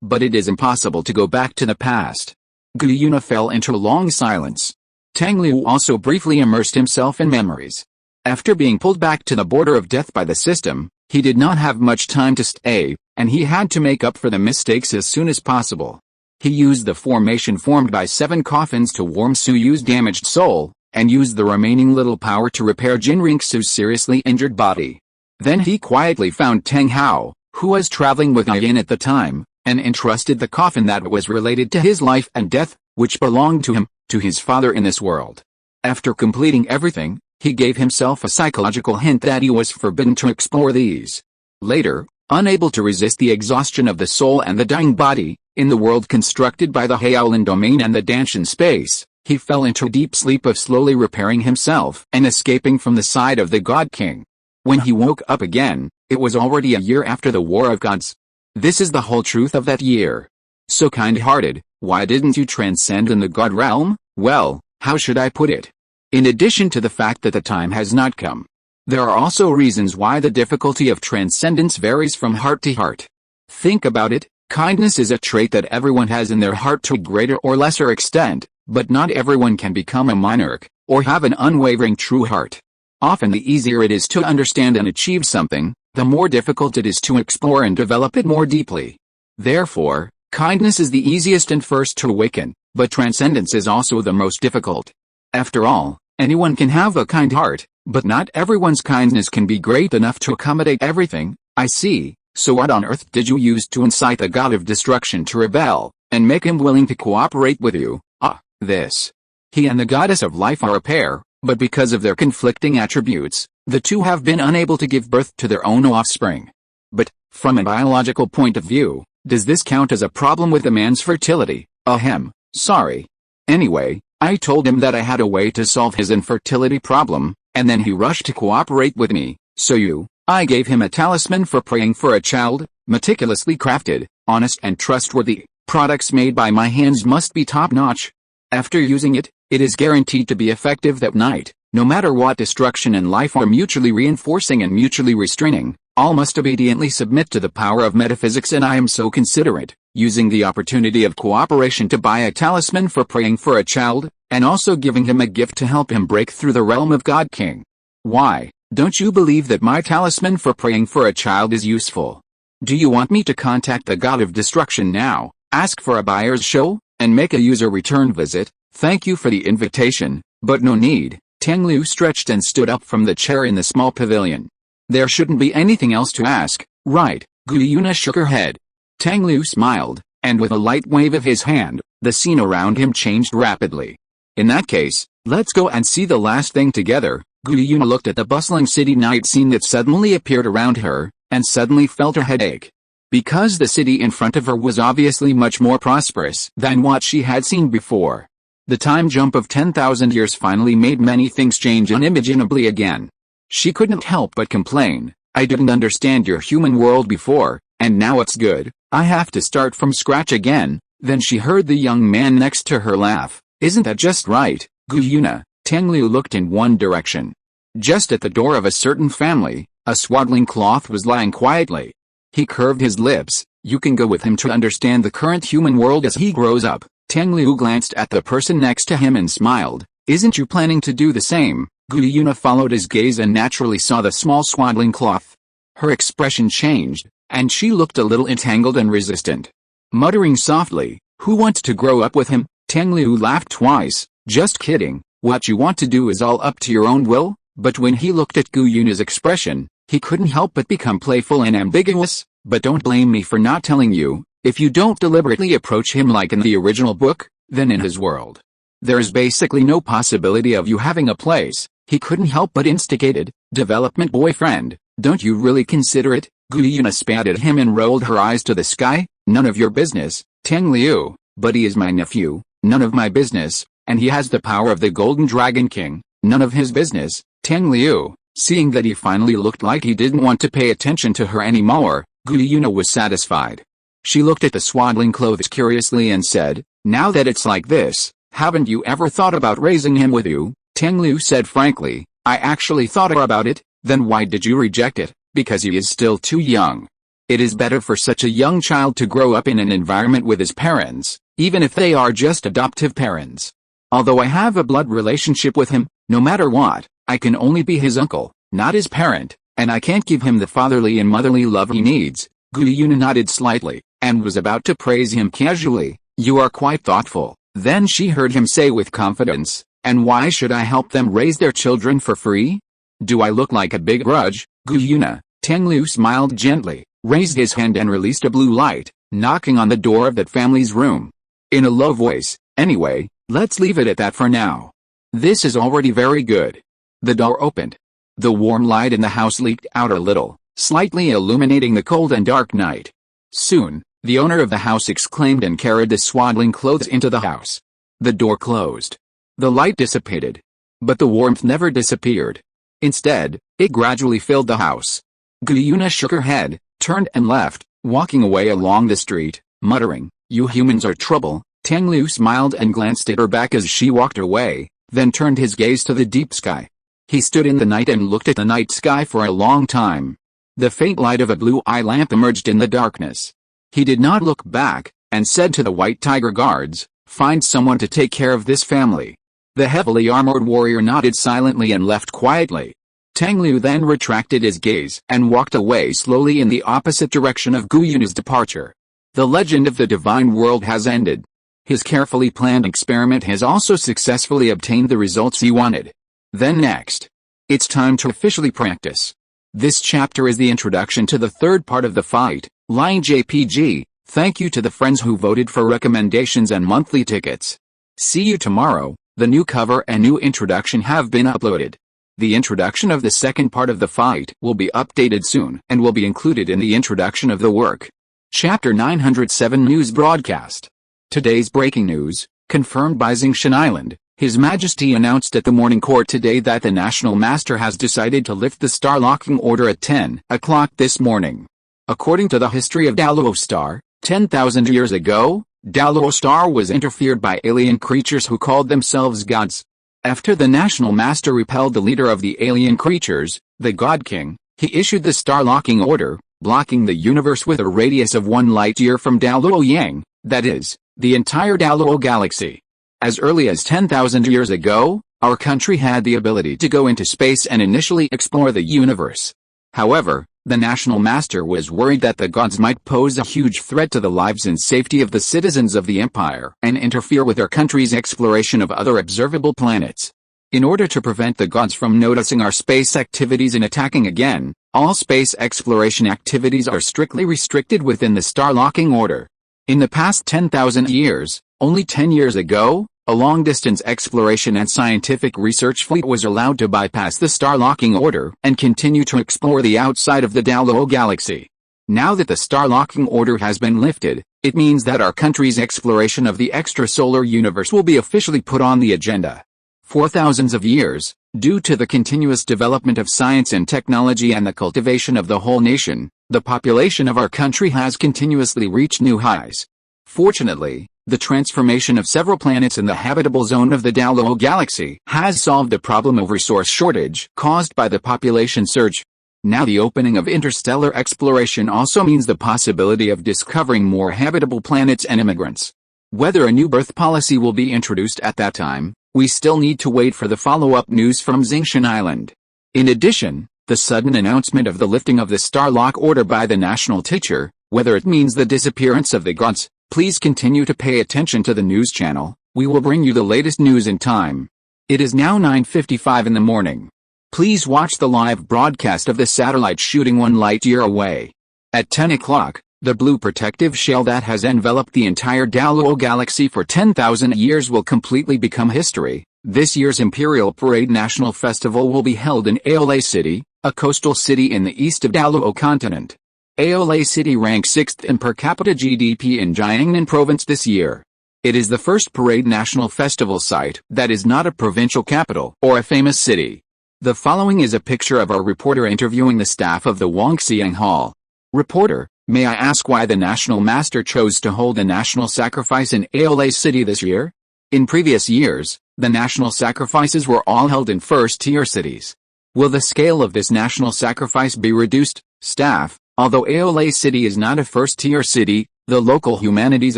but it is impossible to go back to the past. Gu Yuna fell into a long silence. Tang Liu also briefly immersed himself in memories. After being pulled back to the border of death by the system, he did not have much time to stay, and he had to make up for the mistakes as soon as possible. He used the formation formed by 7 coffins to warm Suyu's damaged soul, and used the remaining little power to repair Jinringsu's seriously injured body. Then he quietly found Tang Hao, who was traveling with Yin at the time, and entrusted the coffin that was related to his life and death, which belonged to him, to his father in this world. After completing everything, he gave himself a psychological hint that he was forbidden to explore these. Later, unable to resist the exhaustion of the soul and the dying body, in the world constructed by the Hyaolin domain and the Danshan space, he fell into a deep sleep of slowly repairing himself and escaping from the side of the God King. When he woke up again, it was already a year after the War of Gods. This is the whole truth of that year. So kind-hearted, why didn't you transcend in the God realm? Well, how should I put it? In addition to the fact that the time has not come, there are also reasons why the difficulty of transcendence varies from heart to heart. Think about it, kindness is a trait that everyone has in their heart to a greater or lesser extent, but not everyone can become a monarch, or have an unwavering true heart. Often the easier it is to understand and achieve something, the more difficult it is to explore and develop it more deeply. Therefore, kindness is the easiest and first to awaken, but transcendence is also the most difficult. After all, anyone can have a kind heart, but not everyone's kindness can be great enough to accommodate everything. I see. So what on earth did you use to incite the god of destruction to rebel, and make him willing to cooperate with you? Ah, this. He and the goddess of life are a pair, but because of their conflicting attributes, the two have been unable to give birth to their own offspring. But, from a biological point of view, does this count as a problem with a man's fertility? Ahem, sorry. Anyway, I told him that I had a way to solve his infertility problem, and then he rushed to cooperate with me. So I gave him a talisman for praying for a child, meticulously crafted, honest and trustworthy. Products made by my hands must be top-notch. After using it, it is guaranteed to be effective that night. No matter what destruction and life are mutually reinforcing and mutually restraining, all must obediently submit to the power of metaphysics, and I am so considerate, using the opportunity of cooperation to buy a talisman for praying for a child, and also giving him a gift to help him break through the realm of God King. Why, don't you believe that my talisman for praying for a child is useful? Do you want me to contact the god of destruction now, ask for a buyer's show, and make a user return visit? Thank you for the invitation, but no need. Tang Liu stretched and stood up from the chair in the small pavilion. There shouldn't be anything else to ask, right? Gu Yuna shook her head. Tang Liu smiled, and with a light wave of his hand, the scene around him changed rapidly. In that case, let's go and see the last thing together. Gu Yuna looked at the bustling city night scene that suddenly appeared around her, and suddenly felt a headache. Because the city in front of her was obviously much more prosperous than what she had seen before. The time jump of 10,000 years finally made many things change unimaginably again. She couldn't help but complain, I didn't understand your human world before, and now it's good, I have to start from scratch again. Then she heard the young man next to her laugh, isn't that just right, Gu Yuna? Tang Liu looked in one direction. Just at the door of a certain family, a swaddling cloth was lying quietly. He curved his lips, you can go with him to understand the current human world as he grows up. Tang Liu glanced at the person next to him and smiled, isn't you planning to do the same? Gu Yuna followed his gaze and naturally saw the small swaddling cloth. Her expression changed, and she looked a little entangled and resistant. Muttering softly, who wants to grow up with him? Tang Liu laughed twice, just kidding, what you want to do is all up to your own will. But when he looked at Gu Yuna's expression, he couldn't help but become playful and ambiguous. But don't blame me for not telling you, if you don't deliberately approach him like in the original book, then in his world, there's basically no possibility of you having a place. He couldn't help but instigated, development boyfriend, don't you really consider it? Gu Yuna spat at him and rolled her eyes to the sky, none of your business, Tang Liu, but he is my nephew, none of my business, and he has the power of the Golden Dragon King, none of his business. Tang Liu, seeing that he finally looked like he didn't want to pay attention to her anymore, Gu Yuna was satisfied. She looked at the swaddling clothes curiously and said, now that it's like this, haven't you ever thought about raising him with you? Tang Liu said frankly, I actually thought about it. Then why did you reject it? Because he is still too young. It is better for such a young child to grow up in an environment with his parents, even if they are just adoptive parents. Although I have a blood relationship with him, no matter what, I can only be his uncle, not his parent, and I can't give him the fatherly and motherly love he needs. Gu Yuna nodded slightly, and was about to praise him casually, you are quite thoughtful. Then she heard him say with confidence, and why should I help them raise their children for free? Do I look like a big grudge, Gu Yuna? Tang Liu smiled gently, raised his hand and released a blue light, knocking on the door of that family's room. In a low voice, anyway, let's leave it at that for now. This is already very good. The door opened. The warm light in the house leaked out a little, slightly illuminating the cold and dark night. Soon, the owner of the house exclaimed and carried the swaddling clothes into the house. The door closed. The light dissipated. But the warmth never disappeared. Instead, it gradually filled the house. Gu Yuna shook her head, turned and left, walking away along the street, muttering, you humans are trouble. Tang Liu smiled and glanced at her back as she walked away, then turned his gaze to the deep sky. He stood in the night and looked at the night sky for a long time. The faint light of a blue eye lamp emerged in the darkness. He did not look back, and said to the White Tiger guards, find someone to take care of this family. The heavily armored warrior nodded silently and left quietly. Tang Liu then retracted his gaze and walked away slowly in the opposite direction of Gu Yuna's departure. The legend of the divine world has ended. His carefully planned experiment has also successfully obtained the results he wanted. Then next, it's time to officially practice. This chapter is the introduction to the third part of the fight, line JPG. Thank you to the friends who voted for recommendations and monthly tickets. See you tomorrow. The new cover and new introduction have been uploaded. The introduction of the second part of the fight will be updated soon and will be included in the introduction of the work. Chapter 907 News Broadcast. Today's breaking news, confirmed by Xingshan Island. His Majesty announced at the morning court today that the National Master has decided to lift the star locking order at 10 o'clock this morning. According to the history of Douluo Star, 10,000 years ago, Douluo Star was interfered by alien creatures who called themselves gods. After the National Master repelled the leader of the alien creatures, the God King, he issued the star locking order, blocking the universe with a radius of 1 light-year from Douluo Yang, that is, the entire Douluo galaxy. As early as 10,000 years ago, our country had the ability to go into space and initially explore the universe. However, the National Master was worried that the gods might pose a huge threat to the lives and safety of the citizens of the Empire and interfere with our country's exploration of other observable planets. In order to prevent the gods from noticing our space activities and attacking again, all space exploration activities are strictly restricted within the star locking order. In the past 10,000 years, only 10 years ago, a long-distance exploration and scientific research fleet was allowed to bypass the star locking order and continue to explore the outside of the Douluo galaxy. Now that the star locking order has been lifted, it means that our country's exploration of the extrasolar universe will be officially put on the agenda. For thousands of years, due to the continuous development of science and technology and the cultivation of the whole nation, the population of our country has continuously reached new highs. Fortunately, the transformation of several planets in the habitable zone of the Douluo galaxy has solved the problem of resource shortage caused by the population surge. Now the opening of interstellar exploration also means the possibility of discovering more habitable planets and immigrants. Whether a new birth policy will be introduced at that time, we still need to wait for the follow-up news from Xingshan Island. In addition, the sudden announcement of the lifting of the star lock order by the national teacher, whether it means the disappearance of the gods, please continue to pay attention to the news channel. We will bring you the latest news in time. It is now 9:55 in the morning. Please watch the live broadcast of the satellite shooting 1 light-year away. At 10 o'clock, the blue protective shell that has enveloped the entire Douluo galaxy for 10,000 years will completely become history. This year's Imperial Parade National Festival will be held in Aole City, a coastal city in the east of Douluo continent. Aole City ranks 6th in per capita GDP in Jiangnan province this year. It is the first parade national festival site that is not a provincial capital or a famous city. The following is a picture of our reporter interviewing the staff of the Wangxiang Hall. Reporter, may I ask why the National Master chose to hold a national sacrifice in Aole City this year? In previous years, the national sacrifices were all held in first-tier cities. Will the scale of this national sacrifice be reduced? Staff, although Aole City is not a first-tier city, the local humanities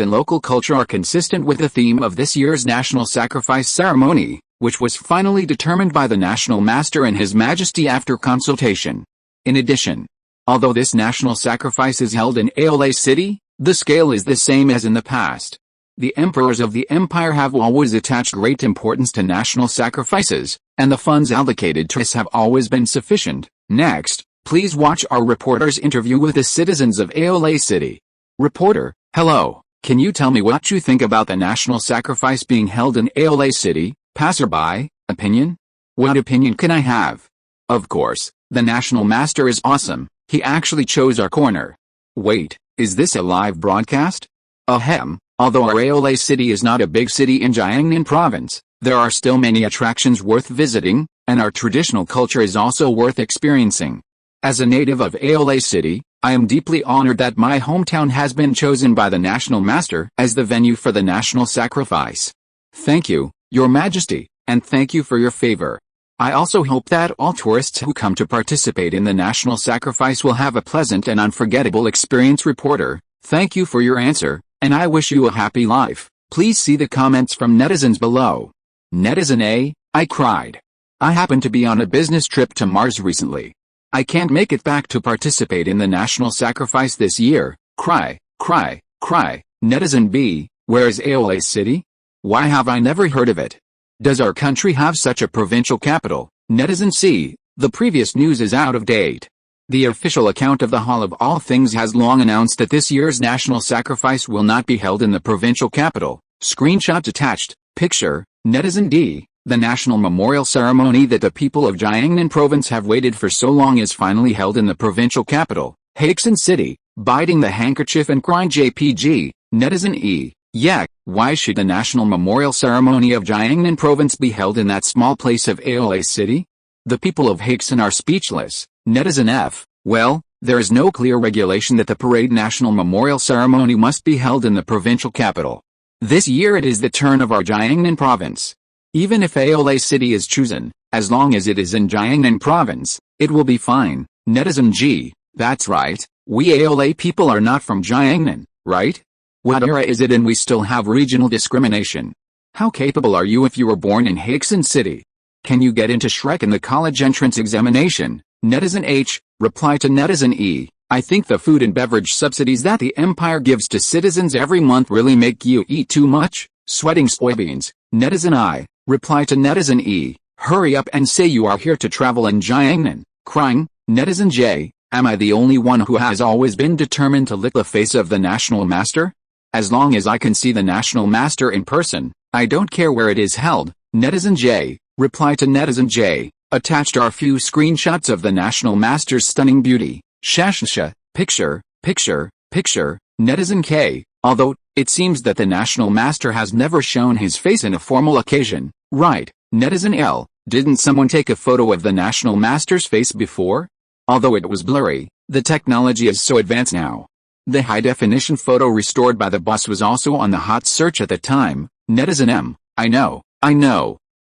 and local culture are consistent with the theme of this year's national sacrifice ceremony, which was finally determined by the National Master and His Majesty after consultation. In addition, although this national sacrifice is held in Aole City, the scale is the same as in the past. The emperors of the empire have always attached great importance to national sacrifices, and the funds allocated to us have always been sufficient. Next, please watch our reporter's interview with the citizens of Aole City. Reporter, hello, can you tell me what you think about the national sacrifice being held in Aole City? Passerby, opinion? What opinion can I have? Of course, the National Master is awesome, he actually chose our corner. Wait, is this a live broadcast? Ahem, although our Aole City is not a big city in Jiangnan province, there are still many attractions worth visiting, and our traditional culture is also worth experiencing. As a native of Aole City, I am deeply honored that my hometown has been chosen by the National Master as the venue for the national sacrifice. Thank you, Your Majesty, and thank you for your favor. I also hope that all tourists who come to participate in the national sacrifice will have a pleasant and unforgettable experience. Reporter, thank you for your answer, and I wish you a happy life. Please see the comments from netizens below. Netizen A, I cried. I happened to be on a business trip to Mars recently. I can't make it back to participate in the national sacrifice this year. Cry, cry, cry. Netizen B, Where is Aola City? Why have I never heard of it? Does our country have such a provincial capital? Netizen C. The previous news is out of date. The official account of the Hall of All Things has long announced that this year's national sacrifice will not be held in the provincial capital. Screenshot attached. Picture, Netizen D. The national memorial ceremony that the people of Jiangnan province have waited for so long is finally held in the provincial capital, Haixin City. Biting the handkerchief and crying JPG, Netizen E. Yeah, why should the national memorial ceremony of Jiangnan province be held in that small place of Aola City? The people of Haixin are speechless. Netizen F. Well, there is no clear regulation that the parade national memorial ceremony must be held in the provincial capital. This year it is the turn of our Jiangnan province. Even if Aola City is chosen, as long as it is in Jiangnan province, it will be fine. Netizen G. That's right, we Aola people are not from Jiangnan, right? What era is it and we still have regional discrimination? How capable are you if you were born in Haixin City? Can you get into Shrek in the college entrance examination? Netizen H. Reply to Netizen E. I think the food and beverage subsidies that the empire gives to citizens every month really make you eat too much. Sweating soybeans. Netizen I. Reply to Netizen E. Hurry up and say you are here to travel in Jiangnan. Crying. Netizen J. Am I the only one who has always been determined to lick the face of the national master? As long as I can see the national master in person, I don't care where it is held. Netizen J. Reply to Netizen J. Attached are few screenshots of the national master's stunning beauty. Shashasha. Picture. Netizen K. Although, it seems that the national master has never shown his face in a formal occasion. Right. Netizen L. Didn't someone take a photo of the national master's face before? Although it was blurry, the technology is so advanced now. The high-definition photo restored by the boss was also on the hot search at the time. Netizen M. I know.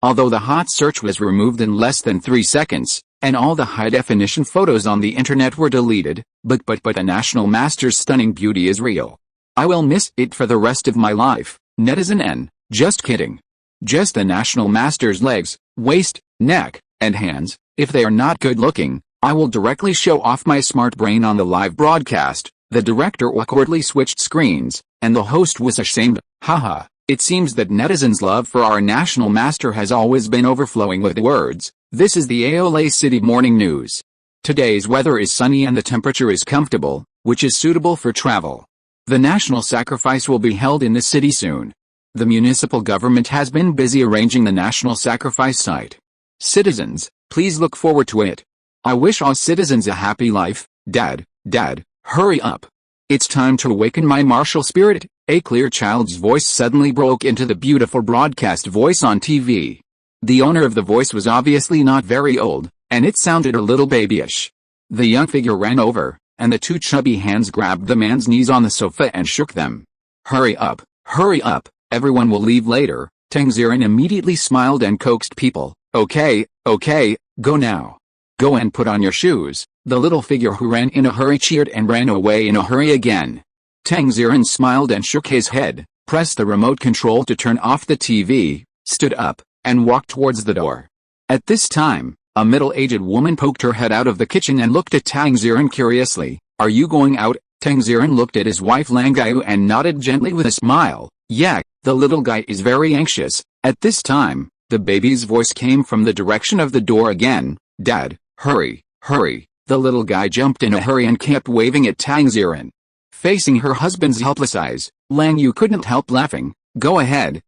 Although the hot search was removed in less than 3 seconds, and all the high-definition photos on the internet were deleted, but the national master's stunning beauty is real. I will miss it for the rest of my life. Netizen N. Just kidding. Just the national master's legs, waist, neck, and hands. If they are not good-looking, I will directly show off my smart brain on the live broadcast. The director awkwardly switched screens, and the host was ashamed. Haha. It seems that netizens' love for our national master has always been overflowing with words. This is the Aola City Morning News. Today's weather is sunny and the temperature is comfortable, which is suitable for travel. The national sacrifice will be held in the city soon. The municipal government has been busy arranging the national sacrifice site. Citizens, please look forward to it. I wish all citizens a happy life. Dad, hurry up. It's time to awaken my martial spirit. A clear child's voice suddenly broke into the beautiful broadcast voice on TV. The owner of the voice was obviously not very old, and it sounded a little babyish. The young figure ran over, and the two chubby hands grabbed the man's knees on the sofa and shook them. Hurry up, everyone will leave later. Tang San immediately smiled and coaxed people. Okay, go now. Go and put on your shoes. The little figure who ran in a hurry cheered and ran away in a hurry again. Tang San smiled and shook his head, pressed the remote control to turn off the TV, stood up, and walked towards the door. At this time, a middle-aged woman poked her head out of the kitchen and looked at Tang San curiously. Are you going out? Tang San looked at his wife Langiu and nodded gently with a smile. Yeah, the little guy is very anxious. At this time, the baby's voice came from the direction of the door again. Dad, hurry. The little guy jumped in a hurry and kept waving at Tang San. Facing her husband's helpless eyes, Langiu couldn't help laughing. Go ahead.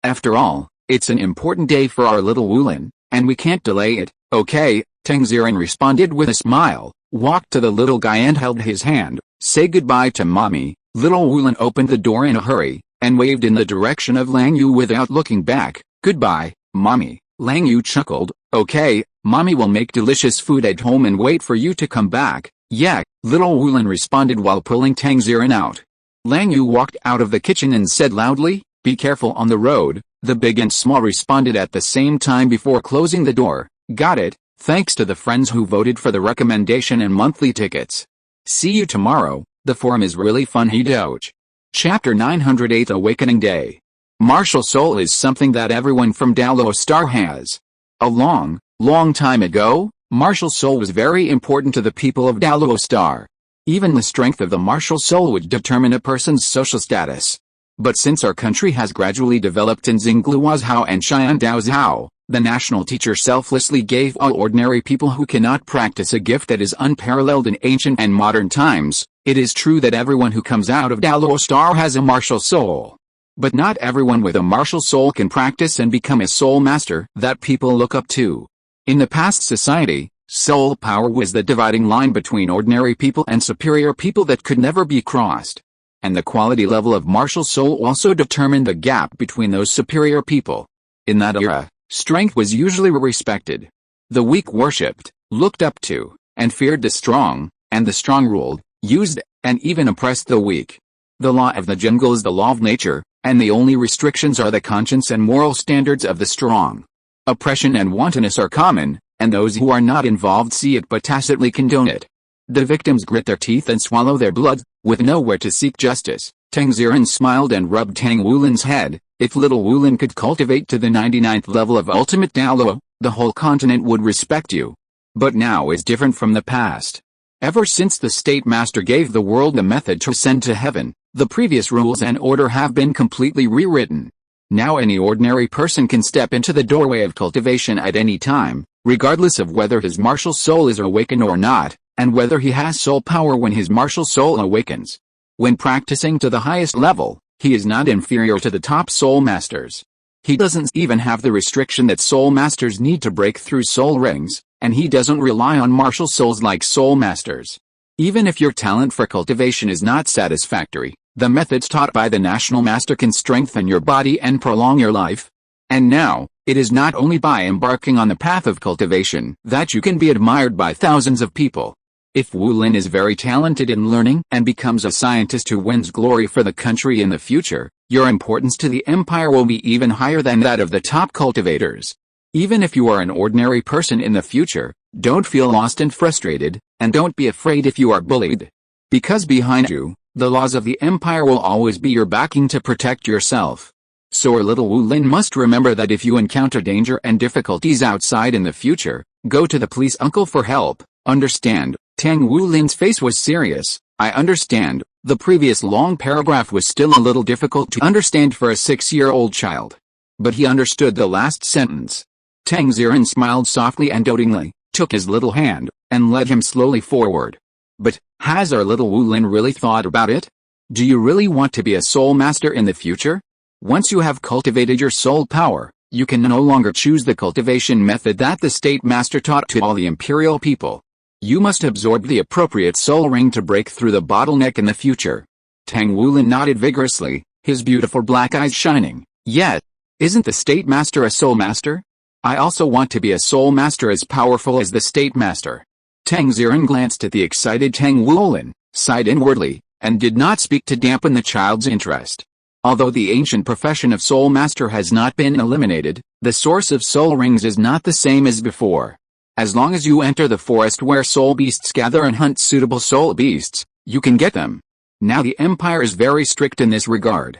After all, it's an important day for our little Wulin, and we can't delay it. Okay, Tang San responded with a smile, walked to the little guy and held his hand. Say goodbye to mommy. Little Wulin opened the door in a hurry, and waved in the direction of Langiu without looking back. Goodbye, mommy. Langiu chuckled. Okay, mommy will make delicious food at home and wait for you to come back. Yeah, little Wulin responded while pulling Tang San out. Langiu walked out of the kitchen and said loudly, be careful on the road. The big and small responded at the same time before closing the door. Got it, thanks to the friends who voted for the recommendation and monthly tickets. See you tomorrow. The forum is really fun. He Doge. Chapter 908 Awakening Day. Martial soul is something that everyone from Douluo Star has. A long time ago, martial soul was very important to the people of Douluo Star. Even the strength of the martial soul would determine a person's social status. But since our country has gradually developed in Xingluo's Hao and Xiandao's Hao, the national teacher selflessly gave all ordinary people who cannot practice a gift that is unparalleled in ancient and modern times. It is true that everyone who comes out of Douluo star has a martial soul. But not everyone with a martial soul can practice and become a soul master that people look up to. In the past society, soul power was the dividing line between ordinary people and superior people that could never be crossed. And the quality level of martial soul also determined the gap between those superior people. In that era, strength was usually respected. The weak worshipped, looked up to, and feared the strong, and the strong ruled, used, and even oppressed the weak. The law of the jungle is the law of nature, and the only restrictions are the conscience and moral standards of the strong. Oppression and wantonness are common, and those who are not involved see it but tacitly condone it. The victims grit their teeth and swallow their blood, with nowhere to seek justice. Tang San smiled and rubbed Tang Wulin's head. If little Wulin could cultivate to the 99th level of ultimate Douluo, the whole continent would respect you. But now is different from the past. Ever since the state master gave the world a method to ascend to heaven, the previous rules and order have been completely rewritten. Now any ordinary person can step into the doorway of cultivation at any time, regardless of whether his martial soul is awakened or not, and whether he has soul power when his martial soul awakens. When practicing to the highest level, he is not inferior to the top soul masters. He doesn't even have the restriction that soul masters need to break through soul rings, and he doesn't rely on martial souls like soul masters. Even if your talent for cultivation is not satisfactory, the methods taught by the national master can strengthen your body and prolong your life. And now, it is not only by embarking on the path of cultivation that you can be admired by thousands of people. If Wulin is very talented in learning and becomes a scientist who wins glory for the country in the future, your importance to the empire will be even higher than that of the top cultivators. Even if you are an ordinary person in the future, don't feel lost and frustrated, and don't be afraid if you are bullied. Because behind you, the laws of the empire will always be your backing to protect yourself. So our little Wulin must remember that if you encounter danger and difficulties outside in the future, go to the police uncle for help. Understand? Tang Wulin's face was serious. I understand. The previous long paragraph was still a little difficult to understand for a 6-year-old child. But he understood the last sentence. Tang San smiled softly and dotingly, took his little hand, and led him slowly forward. But, has our little Wulin really thought about it? Do you really want to be a soul master in the future? Once you have cultivated your soul power, you can no longer choose the cultivation method that the state master taught to all the imperial people. You must absorb the appropriate soul ring to break through the bottleneck in the future. Tang Wulin nodded vigorously, his beautiful black eyes shining. Yet, isn't the state master a soul master? I also want to be a soul master as powerful as the state master. Tang San glanced at the excited Tang Wulin, sighed inwardly, and did not speak to dampen the child's interest. Although the ancient profession of soul master has not been eliminated, the source of soul rings is not the same as before. As long as you enter the forest where soul beasts gather and hunt suitable soul beasts, you can get them. Now the empire is very strict in this regard.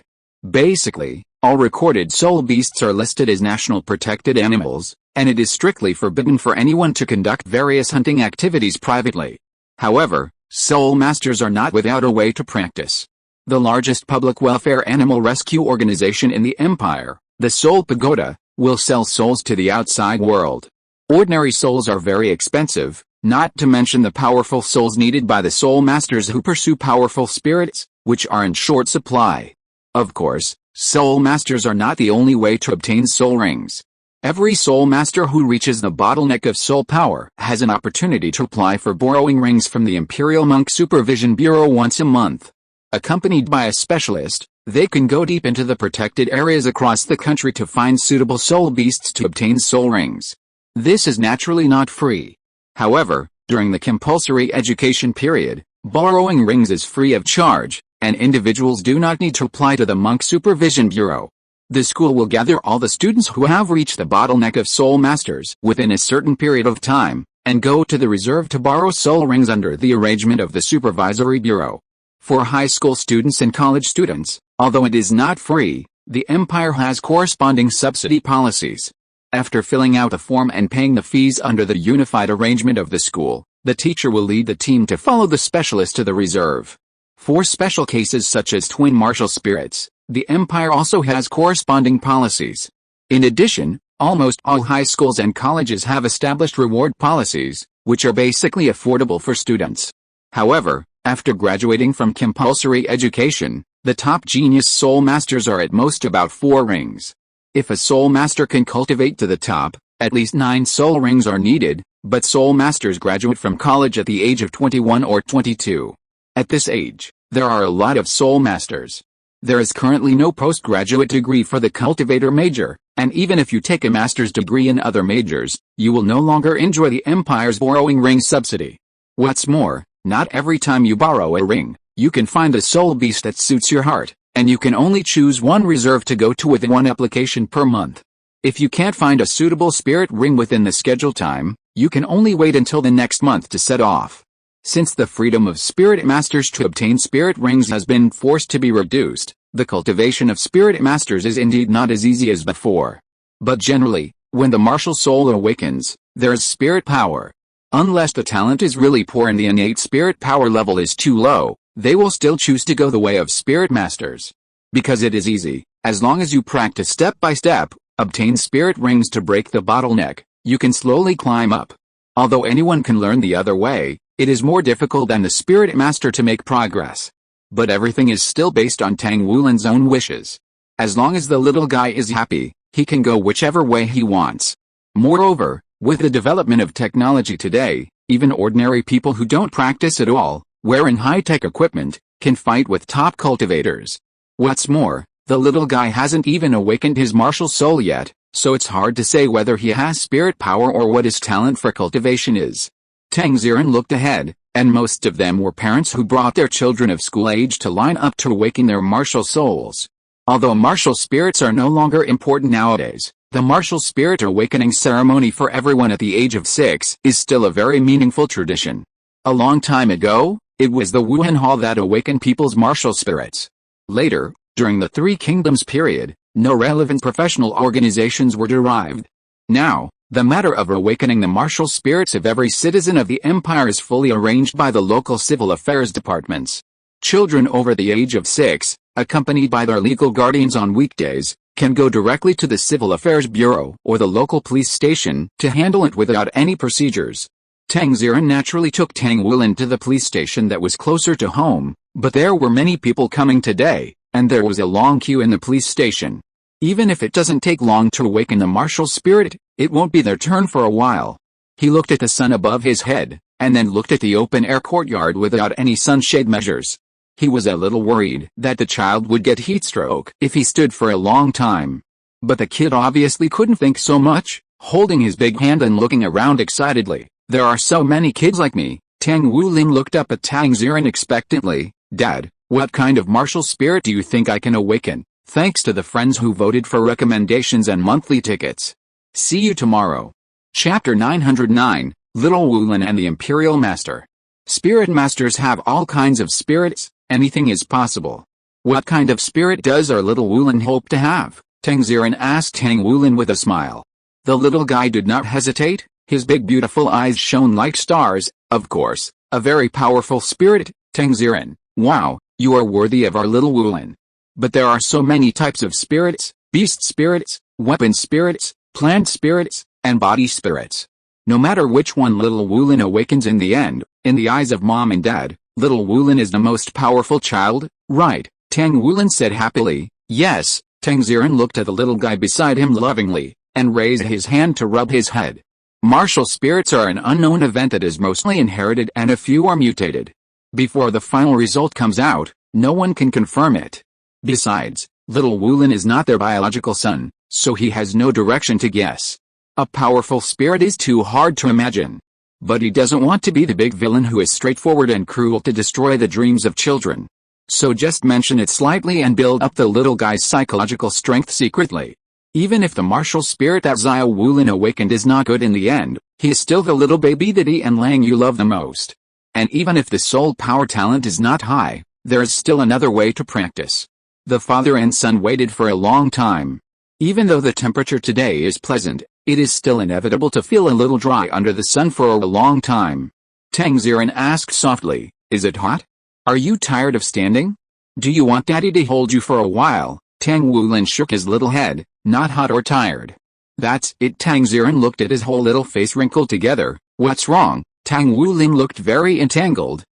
Basically, all recorded soul beasts are listed as national protected animals, and it is strictly forbidden for anyone to conduct various hunting activities privately. However, soul masters are not without a way to practice. The largest public welfare animal rescue organization in the empire, the Soul Pagoda, will sell souls to the outside world. Ordinary souls are very expensive, not to mention the powerful souls needed by the soul masters who pursue powerful spirits, which are in short supply. Of course, soul masters are not the only way to obtain soul rings. Every soul master who reaches the bottleneck of soul power has an opportunity to apply for borrowing rings from the Imperial Monk Supervision Bureau once a month. Accompanied by a specialist, they can go deep into the protected areas across the country to find suitable soul beasts to obtain soul rings. This is naturally not free. However, during the compulsory education period, borrowing rings is free of charge, and individuals do not need to apply to the Monk Supervision Bureau. The school will gather all the students who have reached the bottleneck of soul masters within a certain period of time, and go to the reserve to borrow soul rings under the arrangement of the Supervisory Bureau. For high school students and college students, although it is not free, the empire has corresponding subsidy policies. After filling out the form and paying the fees under the unified arrangement of the school, the teacher will lead the team to follow the specialist to the reserve. For special cases such as twin martial spirits, The empire also has corresponding policies. In addition, almost all high schools and colleges have established reward policies, which are basically affordable for students. However, after graduating from compulsory education, the top genius soul masters are at most about 4 rings. If a soul master can cultivate to the top, at least 9 soul rings are needed, but soul masters graduate from college at the age of 21 or 22. At this age, there are a lot of soul masters. There is currently no postgraduate degree for the cultivator major, and even if you take a master's degree in other majors, you will no longer enjoy the empire's borrowing ring subsidy. What's more, not every time you borrow a ring, you can find a soul beast that suits your heart, and you can only choose one reserve to go to with 1 application per month. If you can't find a suitable spirit ring within the scheduled time, you can only wait until the next month to set off. Since the freedom of spirit masters to obtain spirit rings has been forced to be reduced, the cultivation of spirit masters is indeed not as easy as before. But generally, when the martial soul awakens, there is spirit power. Unless the talent is really poor and the innate spirit power level is too low, they will still choose to go the way of spirit masters. Because it is easy, as long as you practice step by step, obtain spirit rings to break the bottleneck, you can slowly climb up. Although anyone can learn the other way, it is more difficult than the spirit master to make progress. But everything is still based on Tang Wulin's own wishes. As long as the little guy is happy, he can go whichever way he wants. Moreover, with the development of technology today, even ordinary people who don't practice at all, wearing high-tech equipment, can fight with top cultivators. What's more, the little guy hasn't even awakened his martial soul yet, so it's hard to say whether he has spirit power or what his talent for cultivation is. Tang Ziren looked ahead, and most of them were parents who brought their children of school age to line up to awaken their martial souls. Although martial spirits are no longer important nowadays, the martial spirit awakening ceremony for everyone at the age of 6 is still a very meaningful tradition. A long time ago, it was the Wuhan Hall that awakened people's martial spirits. Later, during the Three Kingdoms period, no relevant professional organizations were derived. Now, the matter of awakening the martial spirits of every citizen of the empire is fully arranged by the local civil affairs departments. Children over the age of 6, accompanied by their legal guardians on weekdays, can go directly to the Civil Affairs Bureau or the local police station to handle it without any procedures. Tang Ziren naturally took Tang Wulin to the police station that was closer to home, but there were many people coming today, and there was a long queue in the police station. Even if it doesn't take long to awaken the martial spirit, it won't be their turn for a while. He looked at the sun above his head, and then looked at the open-air courtyard without any sunshade measures. He was a little worried that the child would get heatstroke if he stood for a long time. But the kid obviously couldn't think so much, holding his big hand and looking around excitedly. There are so many kids like me. Tang Wulin looked up at Tang Ziren expectantly. Dad, what kind of martial spirit do you think I can awaken? Thanks to the friends who voted for recommendations and monthly tickets. See you tomorrow. Chapter 909, Little Wulin and the Imperial Master. Spirit masters have all kinds of spirits, anything is possible. What kind of spirit does our little Wulin hope to have? Tang Ziren asked Tang Wulin with a smile. The little guy did not hesitate, his big beautiful eyes shone like stars. Of course, a very powerful spirit, Tang Ziren. Wow, you are worthy of our little Wulin. But there are so many types of spirits, beast spirits, weapon spirits, plant spirits, and body spirits. No matter which one little Wulin awakens in the end, in the eyes of mom and dad, little Wulin is the most powerful child, right? Tang Wulin said happily. Yes. Tang Ziren looked at the little guy beside him lovingly, and raised his hand to rub his head. Martial spirits are an unknown event that is mostly inherited and a few are mutated. Before the final result comes out, no one can confirm it. Besides, little Wulin is not their biological son, so he has no direction to guess. A powerful spirit is too hard to imagine. But he doesn't want to be the big villain who is straightforward and cruel to destroy the dreams of children. So just mention it slightly and build up the little guy's psychological strength secretly. Even if the martial spirit that Xiao Wulin awakened is not good in the end, he is still the little baby that Yi and Lang you love the most. And even if the soul power talent is not high, there is still another way to practice. The father and son waited for a long time. Even though the temperature today is pleasant, it is still inevitable to feel a little dry under the sun for a long time. Tang Ziren asked softly, is it hot? Are you tired of standing? Do you want Daddy to hold you for a while? Tang Wulin shook his little head, not hot or tired. That's it. Tang Ziren looked at his whole little face wrinkled together. What's wrong? Tang Wulin looked very entangled.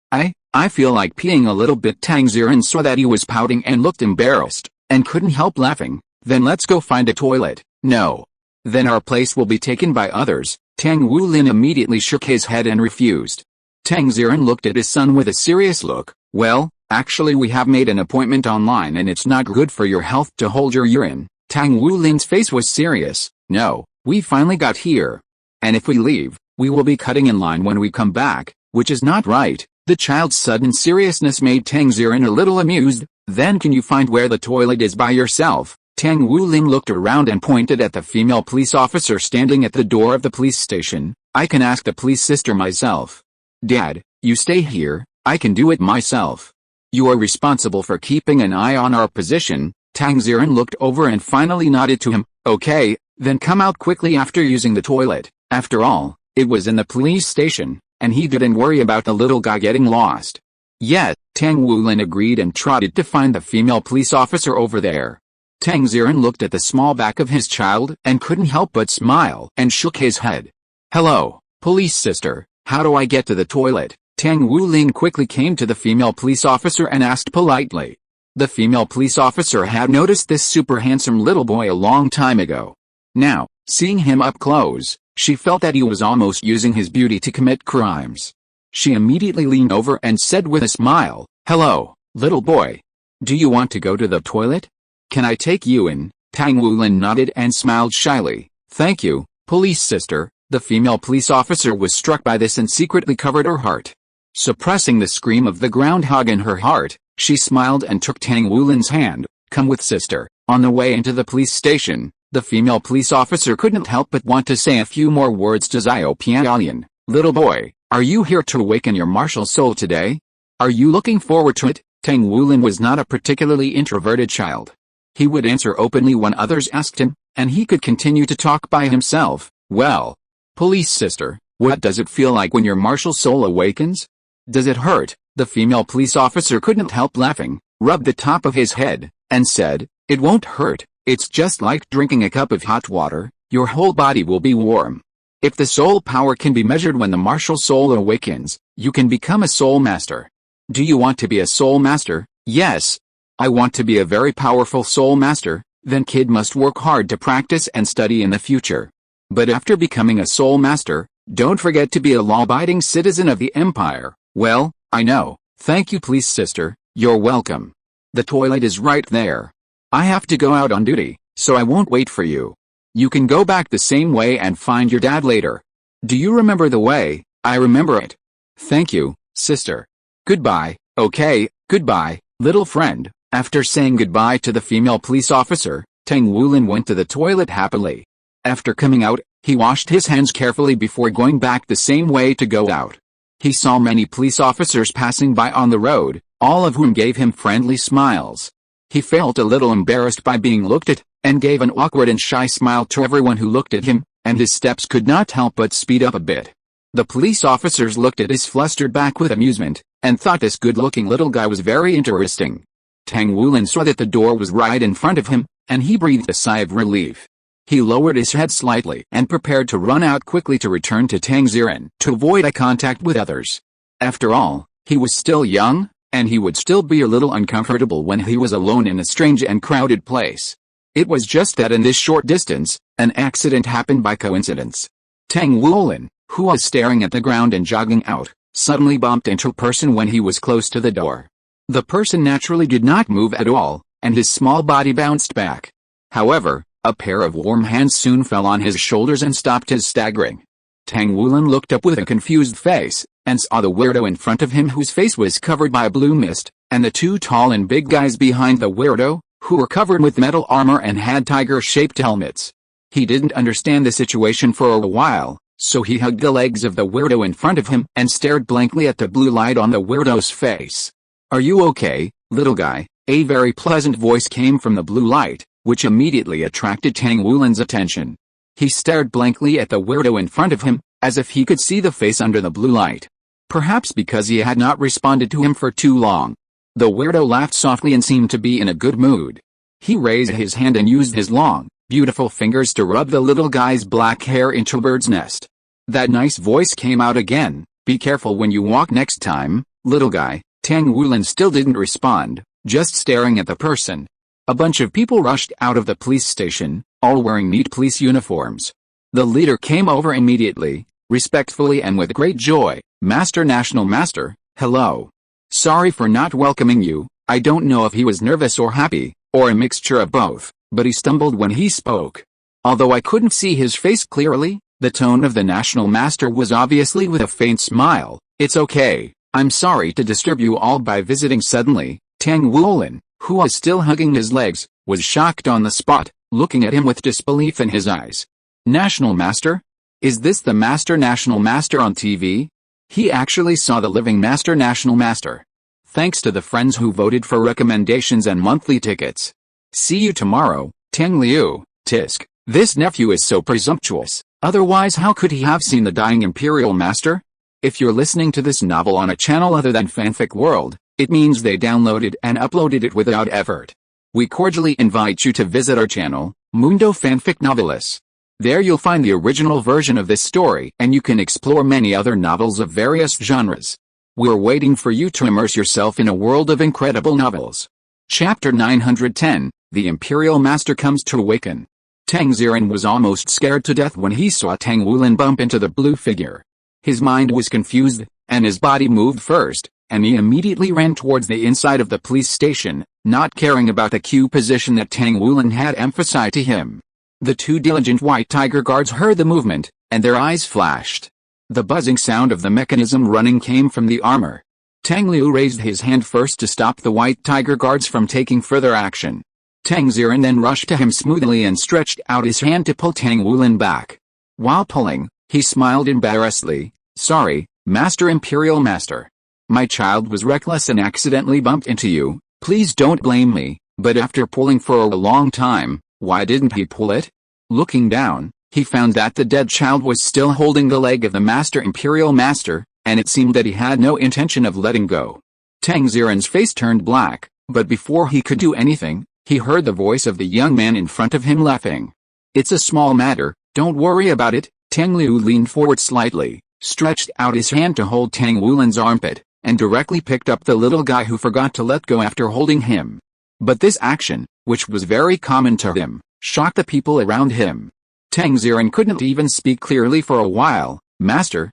I feel like peeing a little bit. Tang Ziren saw that he was pouting and looked embarrassed, and couldn't help laughing. Then let's go find a toilet. No. Then our place will be taken by others. Tang Wulin immediately shook his head and refused. Tang Ziren looked at his son with a serious look. Well, actually we have made an appointment online and it's not good for your health to hold your urine. Tang Wulin's face was serious. No, we finally got here. And if we leave, we will be cutting in line when we come back, which is not right. The child's sudden seriousness made Tang Ziren a little amused. Then can you find where the toilet is by yourself? Tang Wulin looked around and pointed at the female police officer standing at the door of the police station. I can ask the police sister myself. Dad, you stay here, I can do it myself. You are responsible for keeping an eye on our position. Tang Ziren looked over and finally nodded to him. Okay, then come out quickly after using the toilet. After all, it was in the police station, and he didn't worry about the little guy getting lost. Yes, Tang Wulin agreed and trotted to find the female police officer over there. Tang Ziren looked at the small back of his child and couldn't help but smile and shook his head. Hello, police sister, how do I get to the toilet? Tang Wulin quickly came to the female police officer and asked politely. The female police officer had noticed this super handsome little boy a long time ago. Now, seeing him up close, she felt that he was almost using his beauty to commit crimes. She immediately leaned over and said with a smile, Hello, little boy. Do you want to go to the toilet? Can I take you in? Tang Wulin nodded and smiled shyly. Thank you, police sister. The female police officer was struck by this and secretly covered her heart. Suppressing the scream of the groundhog in her heart, she smiled and took Tang Wulin's hand. Come with sister. On the way into the police station, the female police officer couldn't help but want to say a few more words to Xiao Pianlian. Little boy, are you here to awaken your martial soul today? Are you looking forward to it? Tang Wulin was not a particularly introverted child. He would answer openly when others asked him, and he could continue to talk by himself. Well, police sister, what does it feel like when your martial soul awakens? Does it hurt? The female police officer couldn't help laughing, rubbed the top of his head, and said, It won't hurt, it's just like drinking a cup of hot water, your whole body will be warm. If the soul power can be measured when the martial soul awakens, you can become a soul master. Do you want to be a soul master? Yes. I want to be a very powerful soul master. Then kid must work hard to practice and study in the future. But after becoming a soul master, don't forget to be a law-abiding citizen of the empire. Well, I know. Thank you, police sister. You're welcome. The toilet is right there. I have to go out on duty, so I won't wait for you. You can go back the same way and find your dad later. Do you remember the way? I remember it. Thank you, sister. Goodbye. Okay, goodbye, little friend. After saying goodbye to the female police officer, Tang Wulin went to the toilet happily. After coming out, he washed his hands carefully before going back the same way to go out. He saw many police officers passing by on the road, all of whom gave him friendly smiles. He felt a little embarrassed by being looked at, and gave an awkward and shy smile to everyone who looked at him, and his steps could not help but speed up a bit. The police officers looked at his flustered back with amusement, and thought this good-looking little guy was very interesting. Tang Wulin saw that the door was right in front of him, and he breathed a sigh of relief. He lowered his head slightly and prepared to run out quickly to return to Tang Ziren to avoid eye contact with others. After all, he was still young, and he would still be a little uncomfortable when he was alone in a strange and crowded place. It was just that in this short distance, an accident happened by coincidence. Tang Wulin, who was staring at the ground and jogging out, suddenly bumped into a person when he was close to the door. The person naturally did not move at all, and his small body bounced back. However, a pair of warm hands soon fell on his shoulders and stopped his staggering. Tang Wulin looked up with a confused face, and saw the weirdo in front of him whose face was covered by blue mist, and the two tall and big guys behind the weirdo, who were covered with metal armor and had tiger-shaped helmets. He didn't understand the situation for a while, so he hugged the legs of the weirdo in front of him and stared blankly at the blue light on the weirdo's face. Are you okay, little guy? A very pleasant voice came from the blue light, which immediately attracted Tang Wulin's attention. He stared blankly at the weirdo in front of him, as if he could see the face under the blue light. Perhaps because he had not responded to him for too long. The weirdo laughed softly and seemed to be in a good mood. He raised his hand and used his long, beautiful fingers to rub the little guy's black hair into a bird's nest. That nice voice came out again, "Be careful when you walk next time, little guy." Tang Wulin still didn't respond, just staring at the person. A bunch of people rushed out of the police station, all wearing neat police uniforms. The leader came over immediately, respectfully and with great joy. "Master, National Master, hello. Sorry for not welcoming you." I don't know if he was nervous or happy, or a mixture of both, but he stumbled when he spoke. Although I couldn't see his face clearly, the tone of the National Master was obviously with a faint smile. "It's okay. I'm sorry to disturb you all by visiting suddenly." Tang Wulin, who was still hugging his legs, was shocked on the spot, looking at him with disbelief in his eyes. "National Master? Is this the National Master on TV?" He actually saw the living National Master. Thanks to the friends who voted for recommendations and monthly tickets. "See you tomorrow, Tang Liu." Tisk. This nephew is so presumptuous. Otherwise how could he have seen the dying Imperial Master? If you're listening to this novel on a channel other than Fanfic World, it means they downloaded and uploaded it without effort. We cordially invite you to visit our channel, Mundo Fanfic Novelists. There you'll find the original version of this story and you can explore many other novels of various genres. We're waiting for you to immerse yourself in a world of incredible novels. Chapter 910, The Imperial Master Comes to Awaken. Tang Ziren was almost scared to death when he saw Tang Wulin bump into the blue figure. His mind was confused, and his body moved first, and he immediately ran towards the inside of the police station, not caring about the queue position that Tang Wulin had emphasized to him. The two diligent white tiger guards heard the movement, and their eyes flashed. The buzzing sound of the mechanism running came from the armor. Tang Liu raised his hand first to stop the white tiger guards from taking further action. Tang Ziren then rushed to him smoothly and stretched out his hand to pull Tang Wulin back. While pulling, he smiled embarrassedly. "Sorry, Master Imperial Master. My child was reckless and accidentally bumped into you. Please don't blame me." But after pulling for a long time, why didn't he pull it? Looking down, he found that the dead child was still holding the leg of the Master Imperial Master, and it seemed that he had no intention of letting go. Tang Ziren's face turned black, but before he could do anything, he heard the voice of the young man in front of him laughing. "It's a small matter, don't worry about it." Tang Liu leaned forward slightly, stretched out his hand to hold Tang Wulin's armpit, and directly picked up the little guy who forgot to let go after holding him. But this action, which was very common to him, shocked the people around him. Tang Ziren couldn't even speak clearly for a while. Master,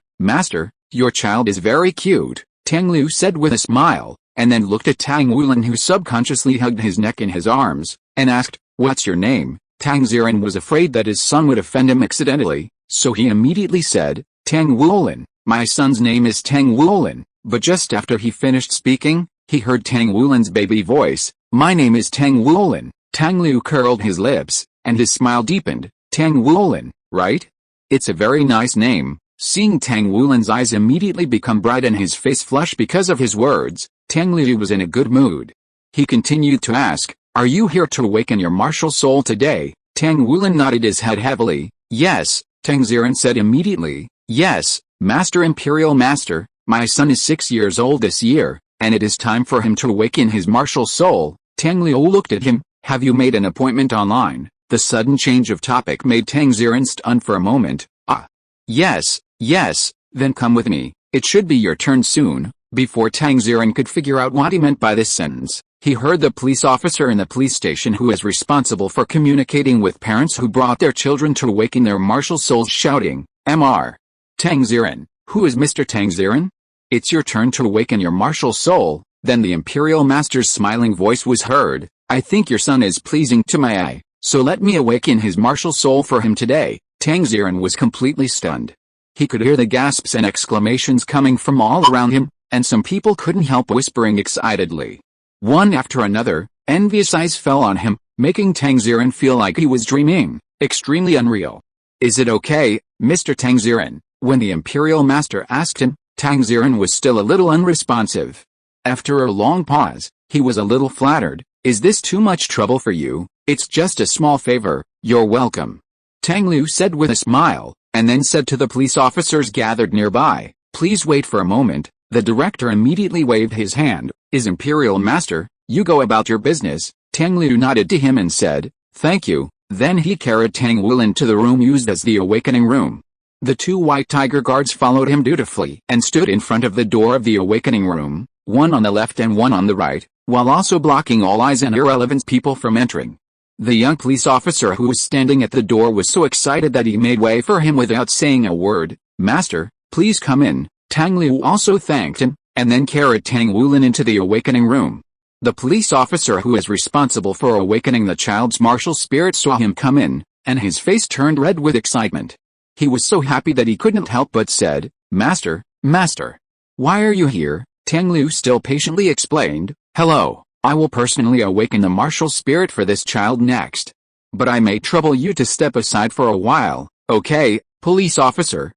your child is very cute," Tang Liu said with a smile, and then looked at Tang Wulin, who subconsciously hugged his neck in his arms, and asked, "What's your name?" Tang Ziren was afraid that his son would offend him accidentally, so he immediately said, "Tang Wulin, my son's name is Tang Wulin." But just after he finished speaking, he heard Tang Wulin's baby voice, "My name is Tang Wulin." Tang Liu curled his lips, and his smile deepened. "Tang Wulin, right? It's a very nice name." Seeing Tang Wulin's eyes immediately become bright and his face flush because of his words, Tang Liu was in a good mood. He continued to ask, "Are you here to awaken your martial soul today?" Tang Wulin nodded his head heavily. "Yes," Tang Ziren said immediately. "Yes, Master Imperial Master, my son is 6 years old this year, and it is time for him to awaken his martial soul." Tang Liu looked at him. "Have you made an appointment online?" The sudden change of topic made Tang Ziren stun for a moment. "Ah. Yes, then come with me, it should be your turn soon." Before Tang Ziren could figure out what he meant by this sentence, he heard the police officer in the police station who is responsible for communicating with parents who brought their children to awaken their martial souls shouting, "Mr. Tang Ziren, who is Mr. Tang Ziren? It's your turn to awaken your martial soul." Then the Imperial Master's smiling voice was heard, "I think your son is pleasing to my eye, so let me awaken his martial soul for him today." Tang Ziren was completely stunned. He could hear the gasps and exclamations coming from all around him, and some people couldn't help whispering excitedly. One after another, envious eyes fell on him, making Tang Ziren feel like he was dreaming, extremely unreal. "Is it okay, Mr. Tang Ziren?" When the Imperial Master asked him, Tang Ziren was still a little unresponsive. After a long pause, he was a little flattered. "Is this too much trouble for you? It's just a small favor." "You're welcome," Tang Liu said with a smile, and then said to the police officers gathered nearby, "Please wait for a moment." The director immediately waved his hand, "Is Imperial Master, you go about your business." Tang Liu nodded to him and said, "Thank you." Then he carried Tang Wulin to the room used as the awakening room. The two white tiger guards followed him dutifully and stood in front of the door of the awakening room, one on the left and one on the right, while also blocking all eyes and irrelevant people from entering. The young police officer who was standing at the door was so excited that he made way for him without saying a word. "Master, please come in." Tang Liu also thanked him, and then carried Tang Wulin into the awakening room. The police officer who is responsible for awakening the child's martial spirit saw him come in, and his face turned red with excitement. He was so happy that he couldn't help but said, "Master, Master. Why are you here?" Tang Liu still patiently explained, "Hello, I will personally awaken the martial spirit for this child next. But I may trouble you to step aside for a while." "Okay, police officer,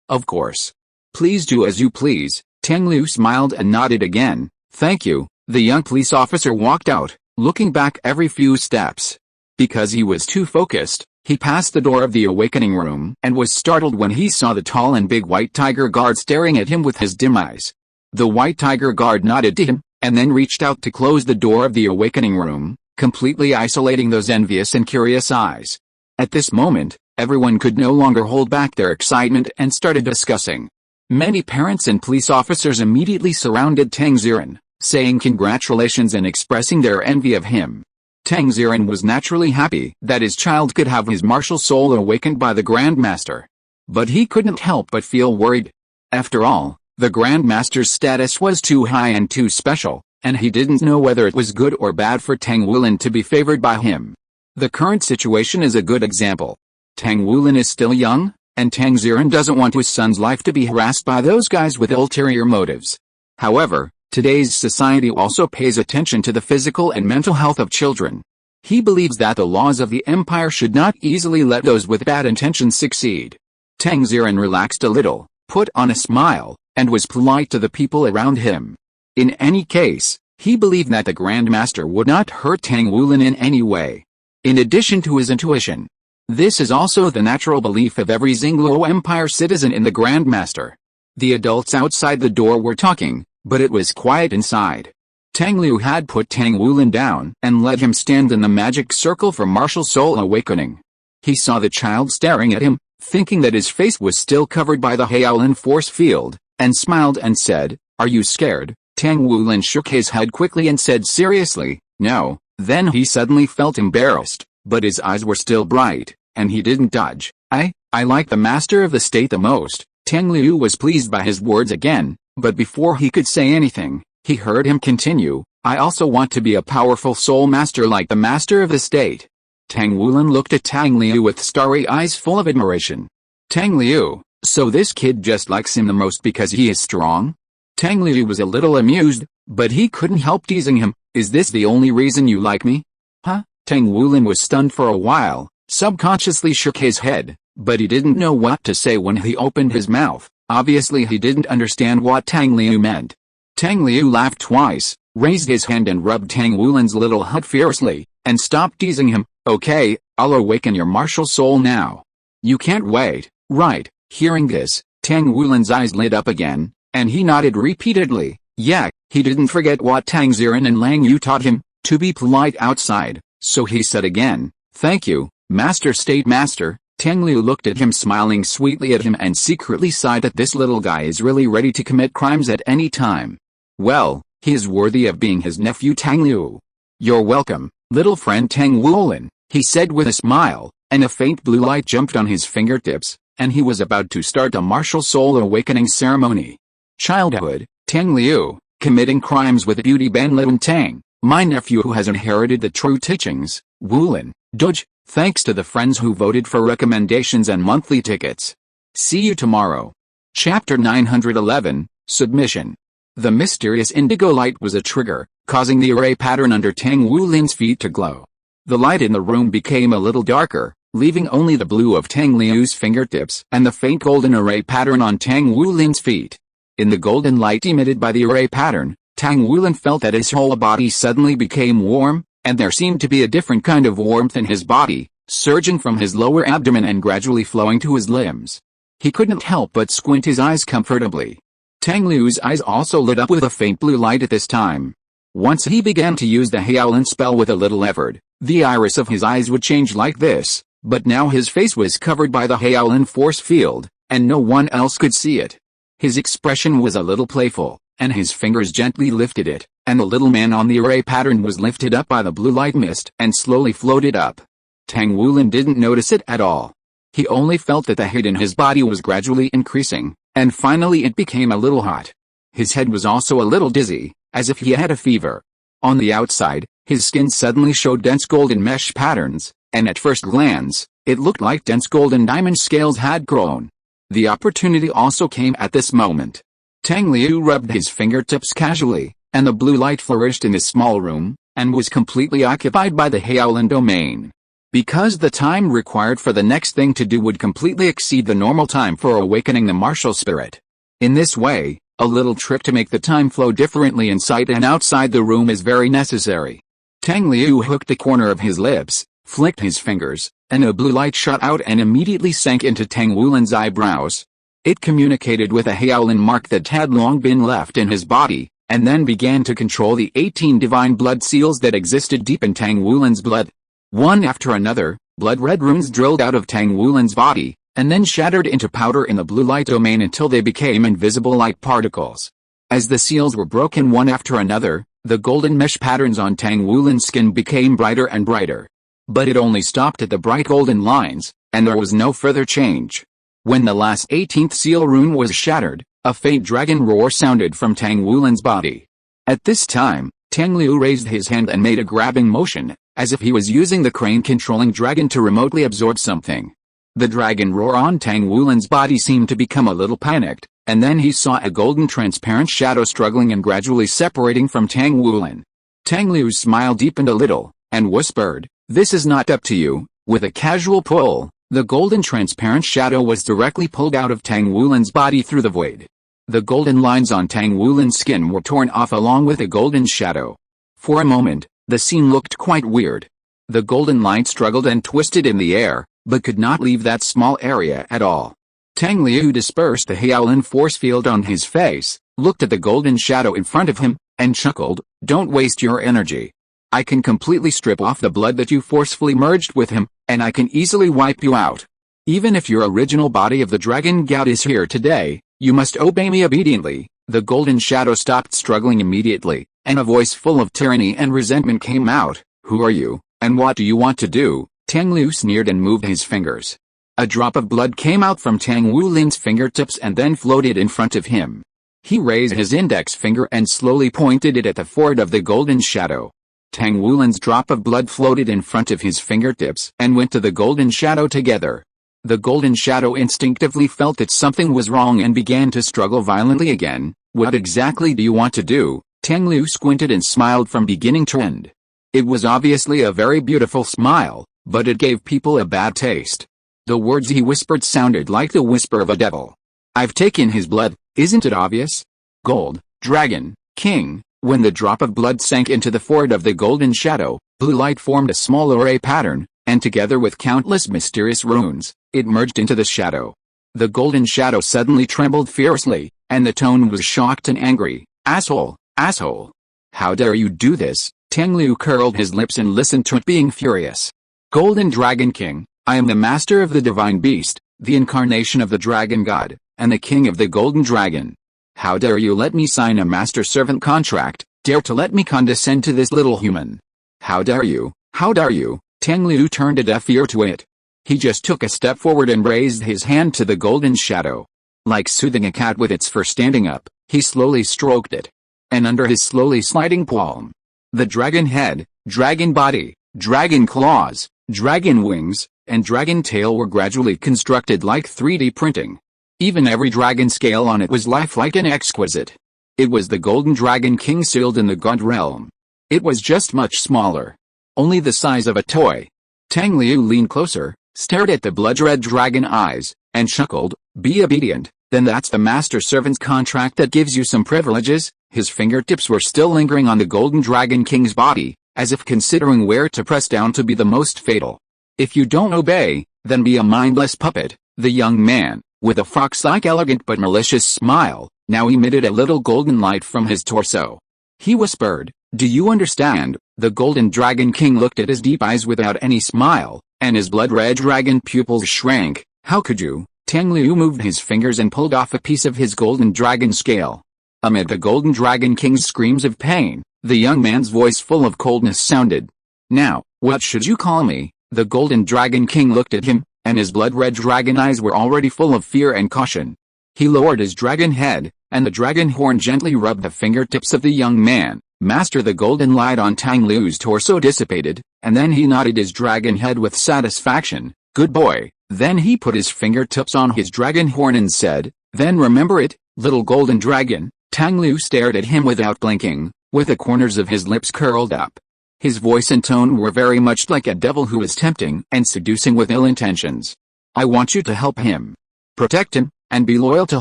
of course. Please do as you please." Tang Liu smiled and nodded again. "Thank you." The young police officer walked out, looking back every few steps. Because he was too focused, he passed the door of the awakening room and was startled when he saw the tall and big white tiger guard staring at him with his dim eyes. The white tiger guard nodded to him, and then reached out to close the door of the awakening room, completely isolating those envious and curious eyes. At this moment, everyone could no longer hold back their excitement and started discussing. Many parents and police officers immediately surrounded Tang Ziren, saying congratulations and expressing their envy of him. Tang Ziren was naturally happy that his child could have his martial soul awakened by the Grand Master. But he couldn't help but feel worried. After all, the Grand Master's status was too high and too special, and he didn't know whether it was good or bad for Tang Wulin to be favored by him. The current situation is a good example. Tang Wulin is still young, and Tang Ziren doesn't want his son's life to be harassed by those guys with ulterior motives. However, today's society also pays attention to the physical and mental health of children. He believes that the laws of the empire should not easily let those with bad intentions succeed. Tang Ziren relaxed a little, put on a smile, and was polite to the people around him. In any case, he believed that the Grand Master would not hurt Tang Wulin in any way. In addition to his intuition, this is also the natural belief of every Xingluo Empire citizen in the Grand Master. The adults outside the door were talking, but it was quiet inside. Tang Liu had put Tang Wulin down and let him stand in the magic circle for martial soul awakening. He saw the child staring at him, thinking that his face was still covered by the Hyaolin force field, and smiled and said, "Are you scared?" Tang Wulin shook his head quickly and said seriously, "No." Then he suddenly felt embarrassed, but his eyes were still bright, and he didn't dodge. I like the master of the state the most." Tang Liu was pleased by his words again, but before he could say anything, he heard him continue, "I also want to be a powerful soul master like the master of the state." Tang Wulin looked at Tang Liu with starry eyes full of admiration. "Tang Liu, so this kid just likes him the most because he is strong?" Tang Liu was a little amused, but he couldn't help teasing him. "Is this the only reason you like me?" "Huh?" Tang Wulin was stunned for a while, subconsciously shook his head, but he didn't know what to say when he opened his mouth. Obviously he didn't understand what Tang Liu meant. Tang Liu laughed twice, raised his hand and rubbed Tang Wulin's little head fiercely, and stopped teasing him. "Okay, I'll awaken your martial soul now. You can't wait, right?" Hearing this, Tang Wulin's eyes lit up again, and he nodded repeatedly. Yeah, he didn't forget what Tang Ziren and Lang Yu taught him, to be polite outside, so he said again, "Thank you, Master State Master." Tang Liu looked at him smiling sweetly at him and secretly sighed that this little guy is really ready to commit crimes at any time. Well, he is worthy of being his nephew Tang Liu. "You're welcome, little friend Tang Wulin," he said with a smile, and a faint blue light jumped on his fingertips, and he was about to start a martial soul awakening ceremony. Childhood, Tang Liu, committing crimes with beauty Ban Liu Tang, my nephew who has inherited the true teachings, Wulin, Dodge, thanks to the friends who voted for recommendations and monthly tickets. See you tomorrow. Chapter 911, Submission. The mysterious indigo light was a trigger, causing the array pattern under Tang Wulin's feet to glow. The light in the room became a little darker, leaving only the blue of Tang Liu's fingertips and the faint golden array pattern on Tang Wulin's feet. In the golden light emitted by the array pattern, Tang Wulin felt that his whole body suddenly became warm, and there seemed to be a different kind of warmth in his body, surging from his lower abdomen and gradually flowing to his limbs. He couldn't help but squint his eyes comfortably. Tang Liu's eyes also lit up with a faint blue light at this time. Once he began to use the Shaolin spell with a little effort, the iris of his eyes would change like this, but now his face was covered by the Shaolin force field, and no one else could see it. His expression was a little playful, and his fingers gently lifted it, and the little man on the array pattern was lifted up by the blue light mist and slowly floated up. Tang Wulin didn't notice it at all. He only felt that the heat in his body was gradually increasing, and finally it became a little hot. His head was also a little dizzy, as if he had a fever. On the outside, his skin suddenly showed dense golden mesh patterns, and at first glance, it looked like dense golden diamond scales had grown. The opportunity also came at this moment. Tang Liu rubbed his fingertips casually, and the blue light flourished in the small room, and was completely occupied by the Shaolin domain. Because the time required for the next thing to do would completely exceed the normal time for awakening the martial spirit. In this way, a little trick to make the time flow differently inside and outside the room is very necessary. Tang Liu hooked the corner of his lips, flicked his fingers, and a blue light shot out and immediately sank into Tang Wulin's eyebrows. It communicated with a Shaolin mark that had long been left in his body, and then began to control the 18 divine blood seals that existed deep in Tang Wulin's blood. One after another, blood-red runes drilled out of Tang Wulin's body, and then shattered into powder in the blue light domain until they became invisible light particles. As the seals were broken one after another, the golden mesh patterns on Tang Wulin's skin became brighter and brighter. But it only stopped at the bright golden lines, and there was no further change. When the last 18th seal rune was shattered, a faint dragon roar sounded from Tang Wulin's body. At this time, Tang Liu raised his hand and made a grabbing motion, as if he was using the crane-controlling dragon to remotely absorb something. The dragon roar on Tang Wulin's body seemed to become a little panicked, and then he saw a golden transparent shadow struggling and gradually separating from Tang Wulin. Tang Liu's smile deepened a little, and whispered, "This is not up to you." With a casual pull, the golden transparent shadow was directly pulled out of Tang Wulin's body through the void. The golden lines on Tang Wulin's skin were torn off along with the golden shadow. For a moment, the scene looked quite weird. The golden line struggled and twisted in the air, but could not leave that small area at all. Tang Liu dispersed the Shaolin force field on his face, looked at the golden shadow in front of him, and chuckled, "Don't waste your energy. I can completely strip off the blood that you forcefully merged with him, and I can easily wipe you out. Even if your original body of the dragon god is here today, you must obey me obediently." The golden shadow stopped struggling immediately, and a voice full of tyranny and resentment came out. "Who are you, and what do you want to do?" Tang Liu sneered and moved his fingers. A drop of blood came out from Tang Wulin's fingertips and then floated in front of him. He raised his index finger and slowly pointed it at the forehead of the golden shadow. Tang Wulin's drop of blood floated in front of his fingertips and went to the golden shadow together. The golden shadow instinctively felt that something was wrong and began to struggle violently again. "What exactly do you want to do?" Tang Liu squinted and smiled from beginning to end. It was obviously a very beautiful smile, but it gave people a bad taste. The words he whispered sounded like the whisper of a devil. "I've taken his blood, isn't it obvious? Gold, dragon, king." When the drop of blood sank into the forehead of the golden shadow, blue light formed a small array pattern, and together with countless mysterious runes, it merged into the shadow. The golden shadow suddenly trembled fiercely, and the tone was shocked and angry. "Asshole, asshole! How dare you do this?" Tang Liu curled his lips and listened to it being furious. "Golden Dragon King, I am the master of the divine beast, the incarnation of the dragon god, and the king of the golden dragon. How dare you let me sign a master-servant contract, dare to let me condescend to this little human? How dare you, how dare you?" Tang Liu turned a deaf ear to it. He just took a step forward and raised his hand to the golden shadow. Like soothing a cat with its fur standing up, he slowly stroked it. And under his slowly sliding palm, the dragon head, dragon body, dragon claws, dragon wings, and dragon tail were gradually constructed like 3D printing. Even every dragon scale on it was lifelike and exquisite. It was the Golden Dragon King sealed in the God realm. It was just much smaller. Only the size of a toy. Tang Liu leaned closer, stared at the blood-red dragon eyes, and chuckled, "Be obedient, then that's the master-servant's contract that gives you some privileges." His fingertips were still lingering on the Golden Dragon King's body, as if considering where to press down to be the most fatal. "If you don't obey, then be a mindless puppet." The young man, with a fox-like elegant but malicious smile, now emitted a little golden light from his torso. He whispered, "Do you understand?" The Golden Dragon King looked at his deep eyes without any smile, and his blood-red dragon pupils shrank. "How could you?" Tang Liu moved his fingers and pulled off a piece of his golden dragon scale. Amid the Golden Dragon King's screams of pain, the young man's voice full of coldness sounded. "Now, what should you call me?" The Golden Dragon King looked at him, and his blood-red dragon eyes were already full of fear and caution. He lowered his dragon head, and the dragon horn gently rubbed the fingertips of the young man. "Master." The golden light on Tang Liu's torso dissipated, and then he nodded his dragon head with satisfaction. "Good boy." Then he put his fingertips on his dragon horn and said, "Then remember it, little golden dragon." Tang Liu stared at him without blinking, with the corners of his lips curled up. His voice and tone were very much like a devil who is tempting and seducing with ill intentions. "I want you to help him, protect him, and be loyal to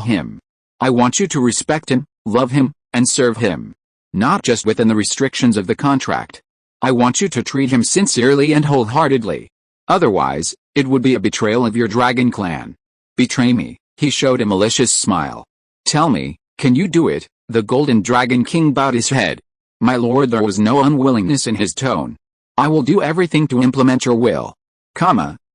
him. I want you to respect him, love him, and serve him. Not just within the restrictions of the contract. I want you to treat him sincerely and wholeheartedly. Otherwise, it would be a betrayal of your dragon clan." "Betray me?" He showed a malicious smile. "Tell me, can you do it?" The Golden Dragon King bowed his head. "My lord." There was no unwillingness in his tone. "I will do everything to implement your will.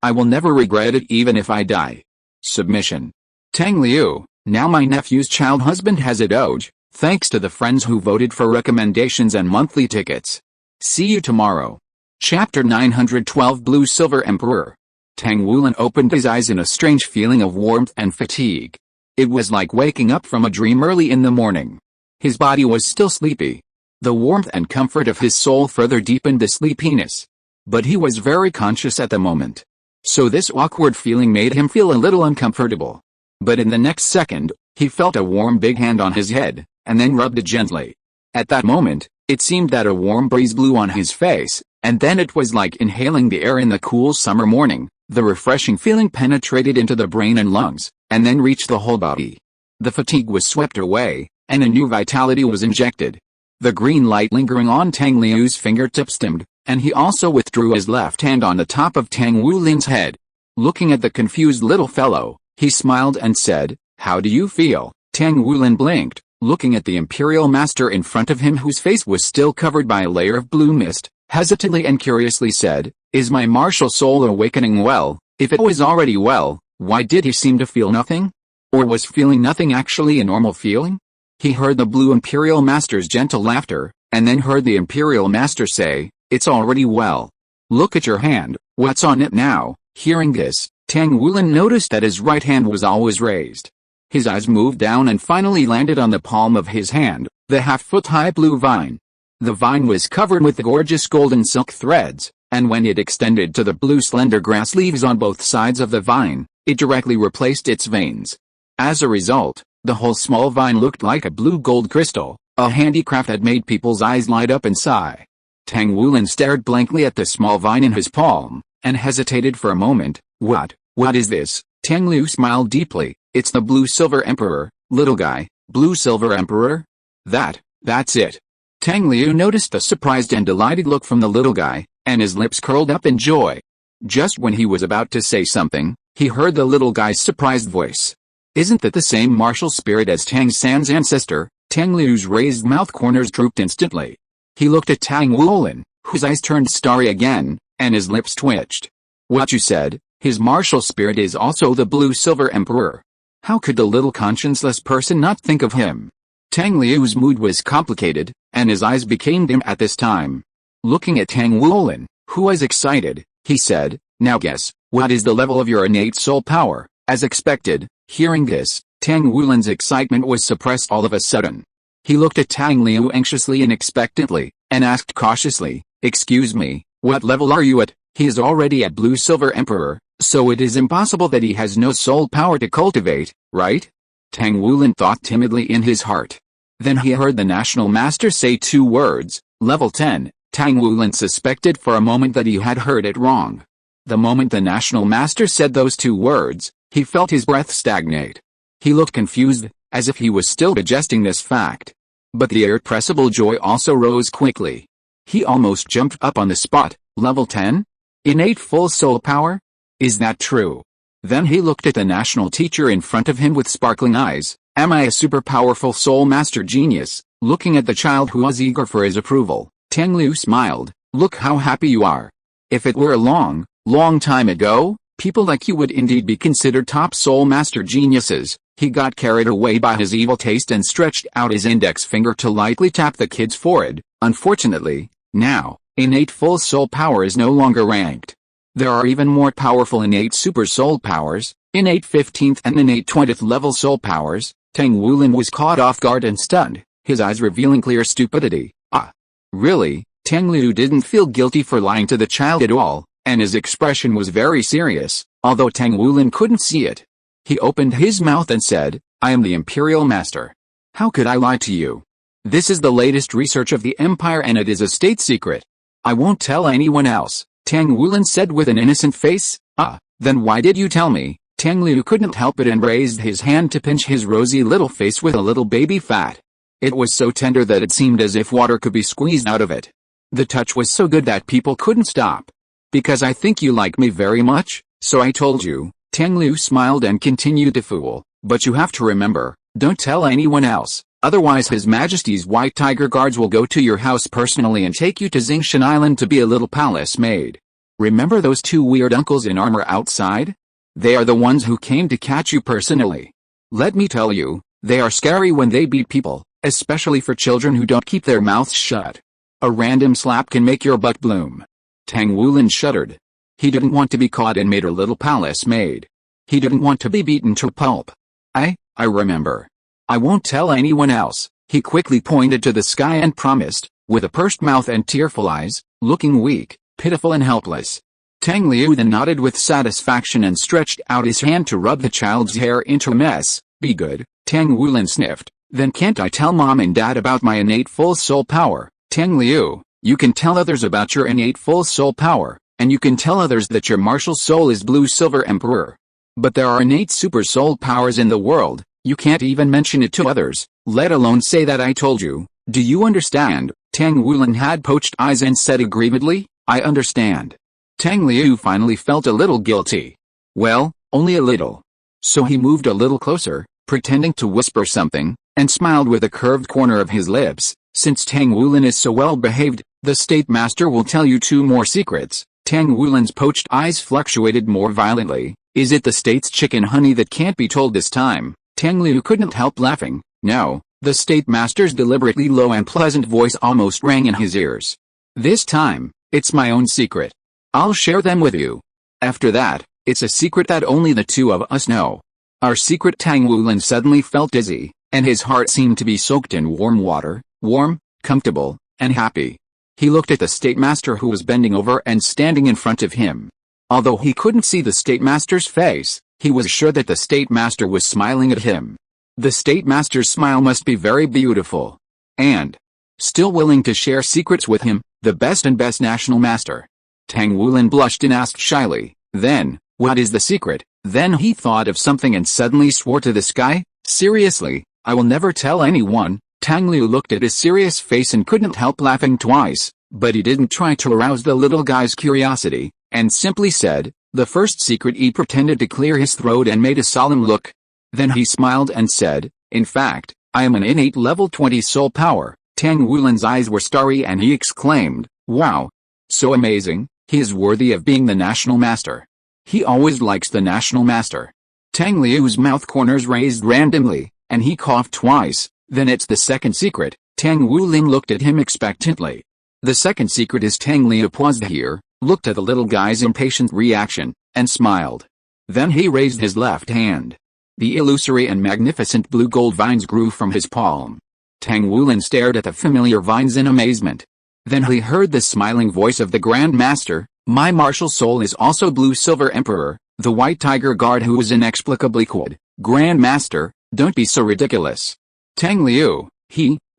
I will never regret it even if I die." Submission. Tang Liu, now my nephew's child husband, has a doge, thanks to the friends who voted for recommendations and monthly tickets. See you tomorrow. Chapter 912 Blue Silver Emperor. Tang Wulin opened his eyes in a strange feeling of warmth and fatigue. It was like waking up from a dream early in the morning. His body was still sleepy. The warmth and comfort of his soul further deepened the sleepiness. But he was very conscious at the moment. So this awkward feeling made him feel a little uncomfortable. But in the next second, he felt a warm big hand on his head, and then rubbed it gently. At that moment, it seemed that a warm breeze blew on his face, and then it was like inhaling the air in the cool summer morning. The refreshing feeling penetrated into the brain and lungs, and then reached the whole body. The fatigue was swept away, and a new vitality was injected. The green light lingering on Tang Liu's fingertips dimmed, and he also withdrew his left hand on the top of Tang Wulin's head. Looking at the confused little fellow, he smiled and said, "How do you feel?" Tang Wulin blinked, looking at the Imperial Master in front of him, whose face was still covered by a layer of blue mist, hesitantly and curiously said, "Is my martial soul awakening well?" If it was already well, why did he seem to feel nothing? Or was feeling nothing actually a normal feeling? He heard the Blue Imperial Master's gentle laughter, and then heard the Imperial Master say, "It's already well. Look at your hand, what's on it now?" Hearing this, Tang Wulin noticed that his right hand was always raised. His eyes moved down and finally landed on the palm of his hand, the half-foot-high blue vine. The vine was covered with gorgeous golden silk threads, and when it extended to the blue slender grass leaves on both sides of the vine, it directly replaced its veins. As a result, the whole small vine looked like a blue gold crystal, a handicraft that made people's eyes light up and sigh. Tang Wulin stared blankly at the small vine in his palm, and hesitated for a moment. What is this?" Tang Liu smiled deeply. "It's the Blue Silver Emperor, little guy." "Blue Silver Emperor? That's it." Tang Liu noticed the surprised and delighted look from the little guy, and his lips curled up in joy. Just when he was about to say something, he heard the little guy's surprised voice. "Isn't that the same martial spirit as Tang San's ancestor?" Tang Liu's raised mouth corners drooped instantly. He looked at Tang Wulin, whose eyes turned starry again, and his lips twitched. "What you said? His martial spirit is also the Blue Silver Emperor. How could the little conscienceless person not think of him?" Tang Liu's mood was complicated, and his eyes became dim at this time. Looking at Tang Wulin, who was excited, he said, "Now guess, what is the level of your innate soul power?" As expected, hearing this, Tang Wulin's excitement was suppressed all of a sudden. He looked at Tang Liu anxiously and expectantly, and asked cautiously, "Excuse me, what level are you at?" "He is already at Blue Silver Emperor, so it is impossible that he has no soul power to cultivate, right?" Tang Wulin thought timidly in his heart. Then he heard the National Master say two words, "Level 10, Tang Wulin suspected for a moment that he had heard it wrong. The moment the National Master said those two words, he felt his breath stagnate. He looked confused, as if he was still digesting this fact. But the irrepressible joy also rose quickly. He almost jumped up on the spot. "Level 10? Innate full soul power? Is that true?" Then he looked at the national teacher in front of him with sparkling eyes, Am I a super powerful soul master genius? Looking at the child who was eager for his approval, Tang Liu smiled. Look how happy you are. If it were a long, long time ago, people like you would indeed be considered top soul master geniuses. He got carried away by his evil taste and stretched out his index finger to lightly tap the kid's forehead. Unfortunately, now, innate full soul power is no longer ranked. There are even more powerful innate super soul powers, innate 15th and innate 20th level soul powers. Tang Wulin was caught off guard and stunned, his eyes revealing clear stupidity. Ah. Really? Tang Liu didn't feel guilty for lying to the child at all, and his expression was very serious, although Tang Wulin couldn't see it. He opened his mouth and said, I am the Imperial Master. How could I lie to you? This is the latest research of the Empire and it is a state secret. I won't tell anyone else, Tang Wulin said with an innocent face. Ah, then why did you tell me? Tang Liu couldn't help it and raised his hand to pinch his rosy little face with a little baby fat. It was so tender that it seemed as if water could be squeezed out of it. The touch was so good that people couldn't stop. Because I think you like me very much, so I told you. Tang Liu smiled and continued to fool. But you have to remember, don't tell anyone else, otherwise His Majesty's White Tiger Guards will go to your house personally and take you to Xingshan Island to be a little palace maid. Remember those two weird uncles in armor outside? They are the ones who came to catch you personally. Let me tell you, they are scary when they beat people, especially for children who don't keep their mouths shut. A random slap can make your butt bloom. Tang Wulin shuddered. He didn't want to be caught and made a little palace maid. He didn't want to be beaten to pulp. I remember. I won't tell anyone else. He quickly pointed to the sky and promised, with a pursed mouth and tearful eyes, looking weak, pitiful and helpless. Tang Liu then nodded with satisfaction and stretched out his hand to rub the child's hair into a mess. Be good, Tang Wulin sniffed. Then can't I tell mom and dad about my innate full soul power? Tang Liu, you can tell others about your innate full soul power, and you can tell others that your martial soul is Blue Silver Emperor. But there are innate super soul powers in the world, you can't even mention it to others, let alone say that I told you. Do you understand? Tang Wulin had poached eyes and said aggrievedly, I understand. Tang Liu finally felt a little guilty. Well, only a little. So he moved a little closer, pretending to whisper something, and smiled with a curved corner of his lips. Since Tang Wulin is so well behaved, the State Master will tell you 2 more secrets. Tang Wulin's poached eyes fluctuated more violently. Is it the state's chicken honey that can't be told this time? Tang Liu couldn't help laughing. No, the State Master's deliberately low and pleasant voice almost rang in his ears. This time, it's my own secret. I'll share them with you. After that, it's a secret that only the 2 of us know. Our secret. Tang Wulin suddenly felt dizzy, and his heart seemed to be soaked in warm water, warm, comfortable, and happy. He looked at the State Master who was bending over and standing in front of him. Although he couldn't see the State Master's face, he was sure that the State Master was smiling at him. The State Master's smile must be very beautiful. And, still willing to share secrets with him, the best and best National Master. Tang Wulin blushed and asked shyly, then, what is the secret? Then he thought of something and suddenly swore to the sky, seriously, I will never tell anyone. Tang Liu looked at his serious face and couldn't help laughing twice, but he didn't try to arouse the little guy's curiosity, and simply said, the first secret. He pretended to clear his throat and made a solemn look. Then he smiled and said, in fact, I am an innate level 20 soul power. Tang Wulin's eyes were starry and he exclaimed, wow. So amazing, he is worthy of being the National Master. He always likes the National Master. Tang Liu's mouth corners raised randomly, and he coughed twice. Then it's the second secret. Tang Wulin looked at him expectantly. The second secret is. Tang Liu paused here, looked at the little guy's impatient reaction, and smiled. Then he raised his left hand. The illusory and magnificent blue gold vines grew from his palm. Tang Wulin stared at the familiar vines in amazement. Then he heard the smiling voice of the Grand Master, my martial soul is also Blue Silver Emperor, the White Tiger Guard, who was inexplicably called Grand Master. Don't be so ridiculous. Tang Liu,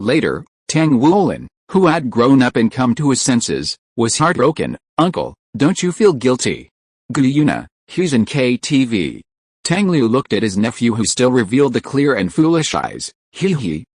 later, Tang Wulin, who had grown up and come to his senses, was heartbroken. Uncle, don't you feel guilty? Guyuna, he's in KTV. Tang Liu looked at his nephew who still revealed the clear and foolish eyes.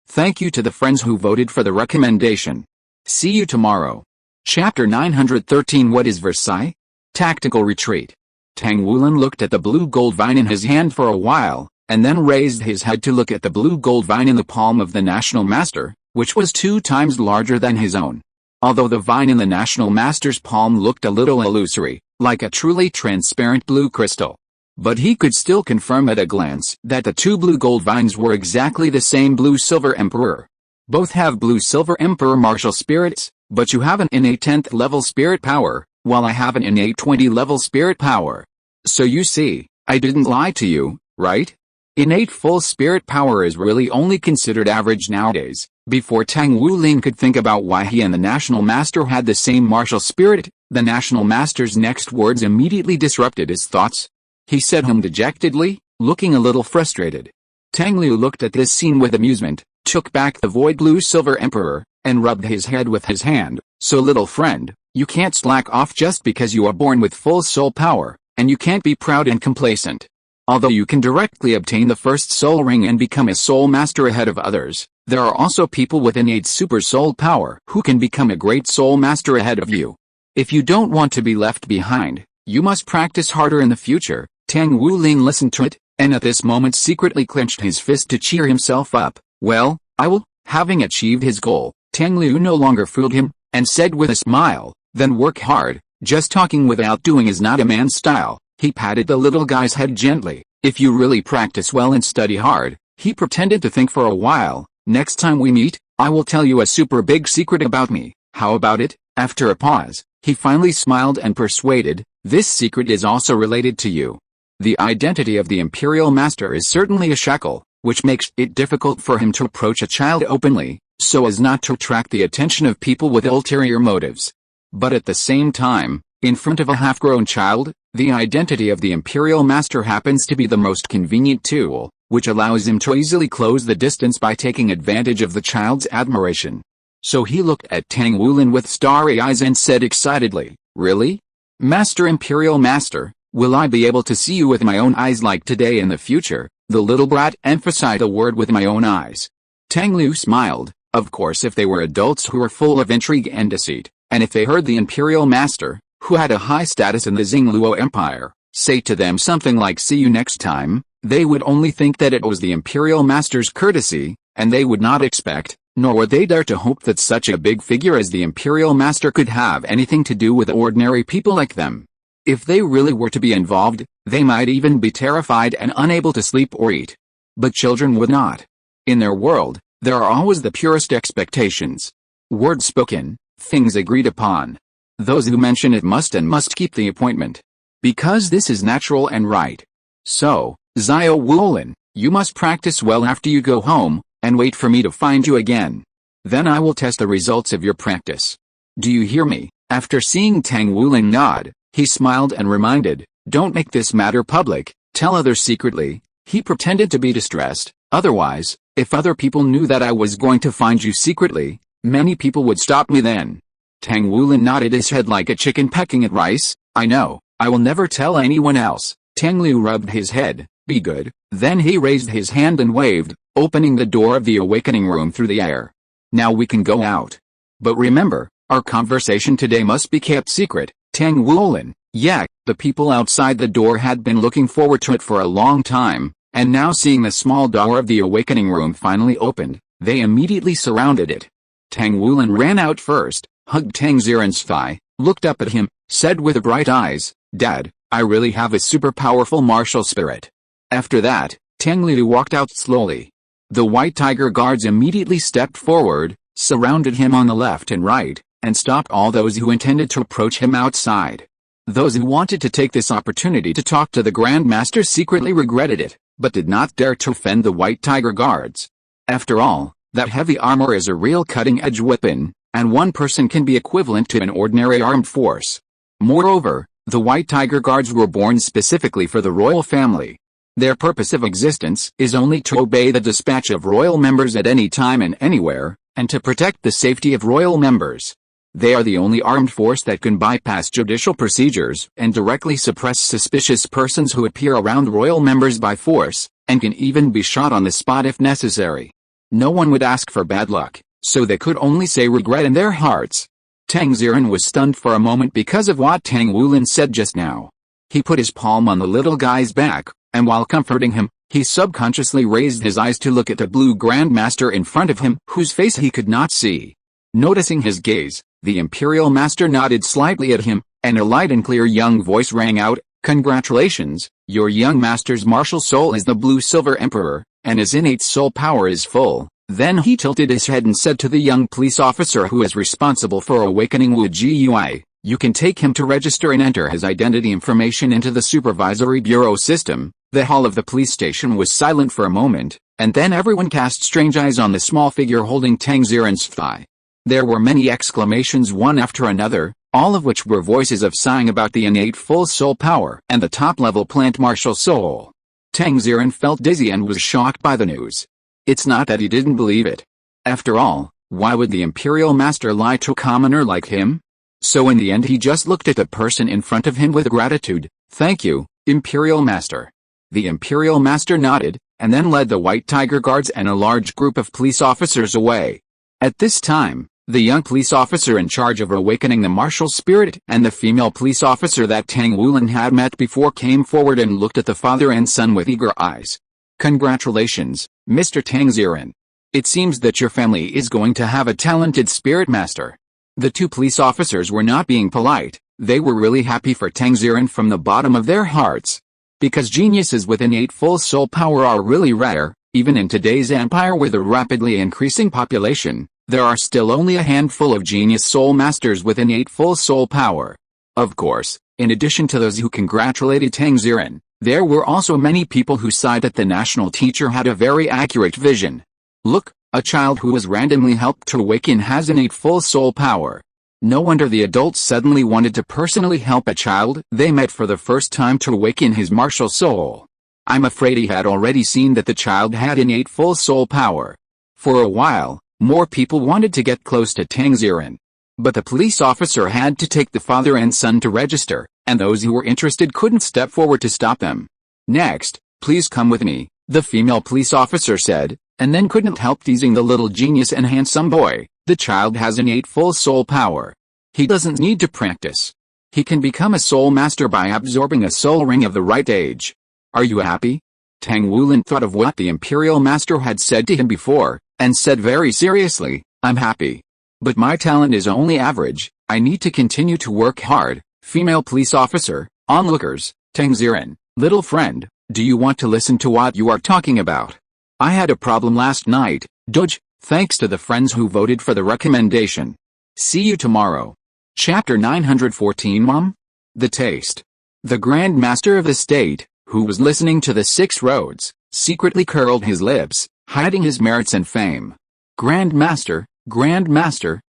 Thank you to the friends who voted for the recommendation. See you tomorrow. Chapter 913. What is Versailles? Tactical retreat. Tang Wulin looked at the blue gold vine in his hand for a while, and then raised his head to look at the blue gold vine in the palm of the National Master, which was 2 times larger than his own. Although the vine in the National Master's palm looked a little illusory, like a truly transparent blue crystal. But he could still confirm at a glance that the 2 blue gold vines were exactly the same blue-silver emperor. Both have blue-silver emperor martial spirits, but you have an innate 10th level spirit power, while I have an innate 20 level spirit power. So you see, I didn't lie to you, right? Innate full spirit power is really only considered average nowadays. Before Tang Wuling could think about why he and the National Master had the same martial spirit, the National Master's next words immediately disrupted his thoughts. He said dejectedly, looking a little frustrated. Tang Liu looked at this scene with amusement, took back the void blue-silver emperor, and rubbed his head with his hand. So little friend, you can't slack off just because you are born with full soul power, and you can't be proud and complacent. Although you can directly obtain the first soul ring and become a soul master ahead of others, there are also people with innate super soul power who can become a great soul master ahead of you. If you don't want to be left behind, you must practice harder in the future. Tang Wuling listened to it, and at this moment secretly clenched his fist to cheer himself up. Well, I will. Having achieved his goal, Tang Liu no longer fooled him, and said with a smile, then work hard. Just talking without doing is not a man's style. He patted the little guy's head gently. If you really practice well and study hard, he pretended to think for a while. Next time we meet, I will tell you a super big secret about me. How about it? After a pause, he finally smiled and persuaded, this secret is also related to you. The identity of the Imperial Master is certainly a shackle, which makes it difficult for him to approach a child openly, so as not to attract the attention of people with ulterior motives. But at the same time, in front of a half-grown child, the identity of the Imperial Master happens to be the most convenient tool, which allows him to easily close the distance by taking advantage of the child's admiration. So he looked at Tang Wuling with starry eyes and said excitedly, really? Master Imperial Master, will I be able to see you with my own eyes like today in the future? The little brat emphasized the word with my own eyes. Tang Liu smiled, of course if they were adults who were full of intrigue and deceit, and if they heard the Imperial Master, who had a high status in the Xingluo Empire, say to them something like see you next time, they would only think that it was the Imperial Master's courtesy, and they would not expect, nor would they dare to hope that such a big figure as the Imperial Master could have anything to do with ordinary people like them. If they really were to be involved, they might even be terrified and unable to sleep or eat. But children would not. In their world, there are always the purest expectations. Words spoken, things agreed upon. Those who mention it must keep the appointment. Because this is natural and right. So, Xiao Wuling, you must practice well after you go home, and wait for me to find you again. Then I will test the results of your practice. Do you hear me? After seeing Tang Wuling nod, he smiled and reminded, don't make this matter public, tell others secretly. He pretended to be distressed, otherwise, if other people knew that I was going to find you secretly, many people would stop me then. Tang Wuling nodded his head like a chicken pecking at rice. I know, I will never tell anyone else. Tang Liu rubbed his head, be good. Then he raised his hand and waved, opening the door of the awakening room through the air. Now we can go out. But remember, our conversation today must be kept secret. Tang Wuling, yeah, the people outside the door had been looking forward to it for a long time, and now seeing the small door of the awakening room finally opened, they immediately surrounded it. Tang Wuling ran out first, hugged Tang Xiran's thigh, looked up at him, said with bright eyes, Dad, I really have a super powerful martial spirit. After that, Tang Liu walked out slowly. The White Tiger guards immediately stepped forward, surrounded him on the left and right, and stopped all those who intended to approach him outside. Those who wanted to take this opportunity to talk to the Grand Master secretly regretted it, but did not dare to offend the White Tiger guards. After all, that heavy armor is a real cutting-edge weapon, and one person can be equivalent to an ordinary armed force. Moreover, the White Tiger guards were born specifically for the royal family. Their purpose of existence is only to obey the dispatch of royal members at any time and anywhere, and to protect the safety of royal members. They are the only armed force that can bypass judicial procedures and directly suppress suspicious persons who appear around royal members by force, and can even be shot on the spot if necessary. No one would ask for bad luck, so they could only say regret in their hearts. Tang Xiran was stunned for a moment because of what Tang Wuling said just now. He put his palm on the little guy's back, and while comforting him, he subconsciously raised his eyes to look at the blue Grandmaster in front of him, whose face he could not see. Noticing his gaze, the Imperial Master nodded slightly at him, and a light and clear young voice rang out, "Congratulations, your young master's martial soul is the Blue Silver Emperor, and his innate soul power is full." Then he tilted his head and said to the young police officer who is responsible for awakening Wu Gui, "You can take him to register and enter his identity information into the Supervisory Bureau system." The hall of the police station was silent for a moment, and then everyone cast strange eyes on the small figure holding Tang Ziren's thigh. There were many exclamations one after another, all of which were voices of sighing about the innate full soul power and the top-level plant martial soul. Tang Ziren felt dizzy and was shocked by the news. It's not that he didn't believe it. After all, why would the Imperial Master lie to a commoner like him? So in the end he just looked at the person in front of him with gratitude. "Thank you, Imperial Master." The Imperial Master nodded, and then led the White Tiger Guards and a large group of police officers away. At this time, the young police officer in charge of awakening the martial spirit and the female police officer that Tang Wulin had met before came forward and looked at the father and son with eager eyes. "Congratulations, Mr. Tang Ziren. It seems that your family is going to have a talented spirit master." The two police officers were not being polite, they were really happy for Tang Ziren from the bottom of their hearts. Because geniuses with innate full soul power are really rare, even in today's empire with a rapidly increasing population, there are still only a handful of genius soul masters with innate full soul power. Of course, in addition to those who congratulated Tang Ziren, there were also many people who sighed that the national teacher had a very accurate vision. Look, a child who was randomly helped to awaken has innate full soul power. No wonder the adults suddenly wanted to personally help a child they met for the first time to awaken his martial soul. I'm afraid he had already seen that the child had innate full soul power. For a while, more people wanted to get close to Tang Ziren. But the police officer had to take the father and son to register, and those who were interested couldn't step forward to stop them. "Next, please come with me," the female police officer said, and then couldn't help teasing the little genius and handsome boy. "The child has innate full soul power. He doesn't need to practice. He can become a soul master by absorbing a soul ring of the right age. Are you happy?" Tang Wulin thought of what the Imperial Master had said to him before, and said very seriously, "I'm happy. But my talent is only average, I need to continue to work hard." Female police officer, onlookers, Tang Ziren, "Little friend, do you want to listen to what you are talking about? I had a problem last night, Doge, thanks to the friends who voted for the recommendation. See you tomorrow." Chapter 914 Mom? The Taste. The Grand Master of the State, who was listening to the Six Roads, secretly curled his lips, hiding his merits and fame. Grand Master,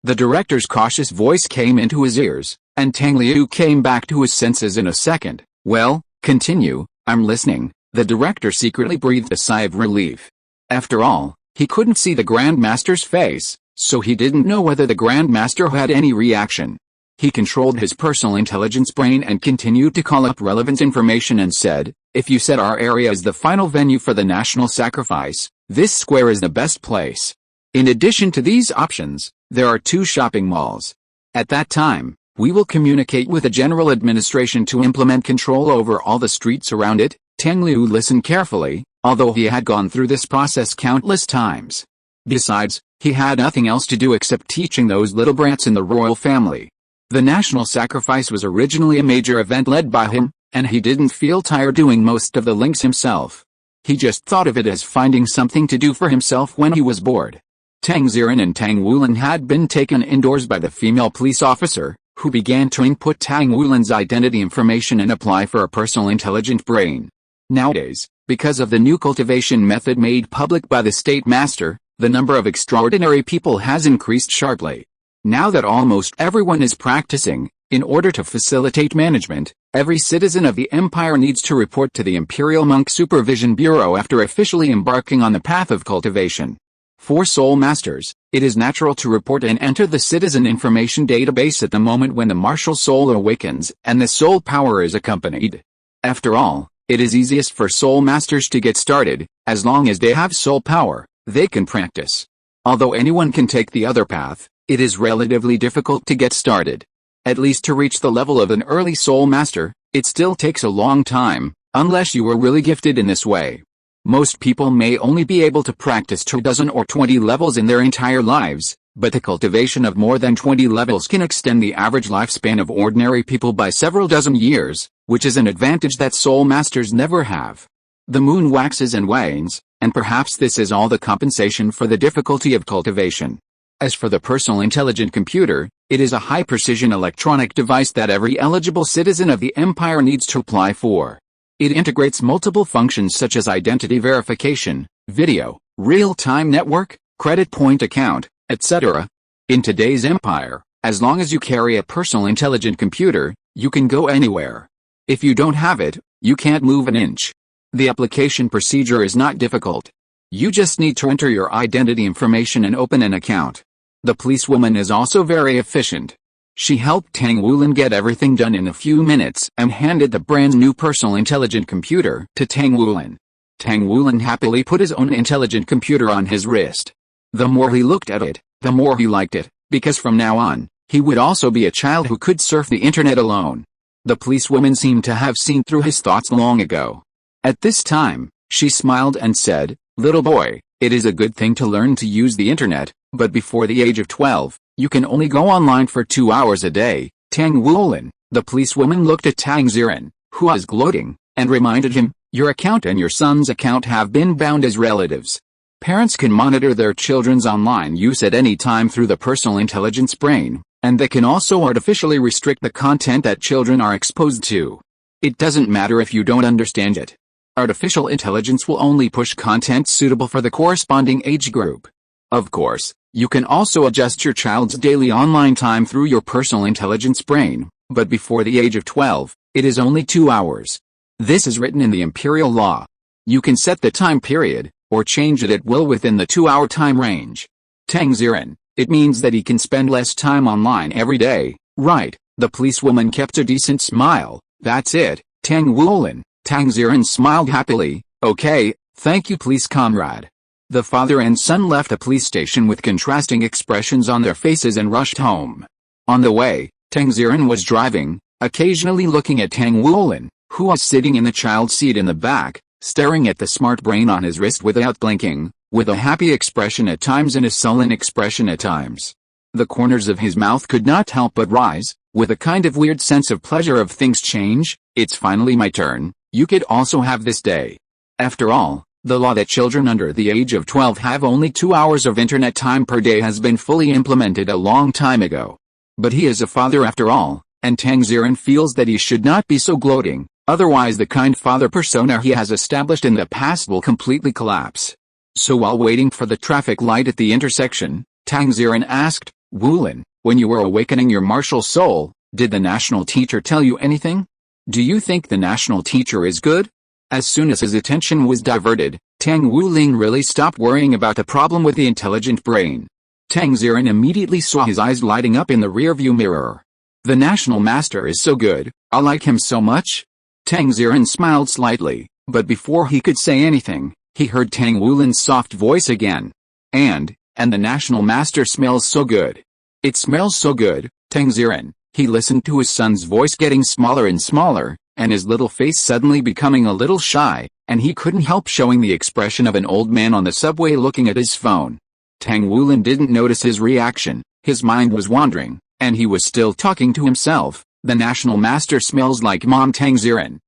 the director's cautious voice came into his ears, and Tang Liu came back to his senses in a second. "Well, continue, I'm listening." The director secretly breathed a sigh of relief. After all, he couldn't see the Grand Master's face, so he didn't know whether the Grand Master had any reaction. He controlled his personal intelligence brain and continued to call up relevant information and said, "If you said our area is the final venue for the national sacrifice, this square is the best place. In addition to these options, there are 2 shopping malls. At that time, we will communicate with the general administration to implement control over all the streets around it." Tang Liu listened carefully, although he had gone through this process countless times. Besides, he had nothing else to do except teaching those little brats in the royal family. The national sacrifice was originally a major event led by him, and he didn't feel tired doing most of the links himself. He just thought of it as finding something to do for himself when he was bored. Tang Ziren and Tang Wulin had been taken indoors by the female police officer, who began to input Tang Wulin's identity information and apply for a personal intelligent brain. Nowadays, because of the new cultivation method made public by the State Master, the number of extraordinary people has increased sharply. Now that almost everyone is practicing, in order to facilitate management, every citizen of the empire needs to report to the Imperial Monk Supervision Bureau after officially embarking on the path of cultivation. For soul masters, it is natural to report and enter the citizen information database at the moment when the martial soul awakens and the soul power is accompanied. After all, it is easiest for soul masters to get started. As long as they have soul power, they can practice. Although anyone can take the other path, it is relatively difficult to get started. At least to reach the level of an early soul master, it still takes a long time, unless you were really gifted in this way. Most people may only be able to practice 2 dozen or 20 levels in their entire lives, but the cultivation of more than 20 levels can extend the average lifespan of ordinary people by several dozen years, which is an advantage that soul masters never have. The moon waxes and wanes, and perhaps this is all the compensation for the difficulty of cultivation. As for the personal intelligent computer, it is a high-precision electronic device that every eligible citizen of the empire needs to apply for. It integrates multiple functions such as identity verification, video, real-time network, credit point account, etc. In today's empire, as long as you carry a personal intelligent computer, you can go anywhere. If you don't have it, you can't move an inch. The application procedure is not difficult. You just need to enter your identity information and open an account. The policewoman is also very efficient. She helped Tang Wulin get everything done in a few minutes and handed the brand new personal intelligent computer to Tang Wulin. Tang Wulin happily put his own intelligent computer on his wrist. The more he looked at it, the more he liked it, because from now on, he would also be a child who could surf the internet alone. The policewoman seemed to have seen through his thoughts long ago. At this time, she smiled and said, "Little boy, it is a good thing to learn to use the internet, but before the age of 12, you can only go online for 2 hours a day." Tang Wulin, the policewoman, looked at Tang Ziren, who was gloating, and reminded him, "Your account and your son's account have been bound as relatives. Parents can monitor their children's online use at any time through the personal intelligence brain, and they can also artificially restrict the content that children are exposed to. It doesn't matter if you don't understand it. Artificial intelligence will only push content suitable for the corresponding age group. Of course, you can also adjust your child's daily online time through your personal intelligence brain, but before the age of 12, it is only 2 hours. This is written in the imperial law. You can set the time period, or change it at will within the 2-hour time range. Tang Ziren, it means that he can spend less time online every day, right?" The policewoman kept a decent smile. "That's it, Tang Wulin." Tang Ziren smiled happily. "Okay, thank you, police comrade." The father and son left the police station with contrasting expressions on their faces and rushed home. On the way, Tang Ziren was driving, occasionally looking at Tang Wulin, who was sitting in the child's seat in the back, staring at the smart brain on his wrist without blinking, with a happy expression at times and a sullen expression at times. The corners of his mouth could not help but rise, with a kind of weird sense of pleasure of things change. "It's finally my turn. You could also have this day." After all, the law that children under the age of 12 have only 2 hours of internet time per day has been fully implemented a long time ago. But he is a father after all, and Tang Ziren feels that he should not be so gloating, otherwise the kind father persona he has established in the past will completely collapse. So while waiting for the traffic light at the intersection, Tang Ziren asked, "Wulin, when you were awakening your martial soul, did the national teacher tell you anything? Do you think the national teacher is good?" As soon as his attention was diverted, Tang Wulin really stopped worrying about the problem with the intelligent brain. Tang Ziren immediately saw his eyes lighting up in the rearview mirror. "The national master is so good, I like him so much." Tang Ziren smiled slightly, but before he could say anything, he heard Tang Wulin's soft voice again. And the national master smells so good. It smells so good, Tang Ziren." He listened to his son's voice getting smaller and smaller, and his little face suddenly becoming a little shy, and he couldn't help showing the expression of an old man on the subway looking at his phone. Tang Wulin didn't notice his reaction. His mind was wandering, and he was still talking to himself. "The national master smells like Mom Tang Ziren, ?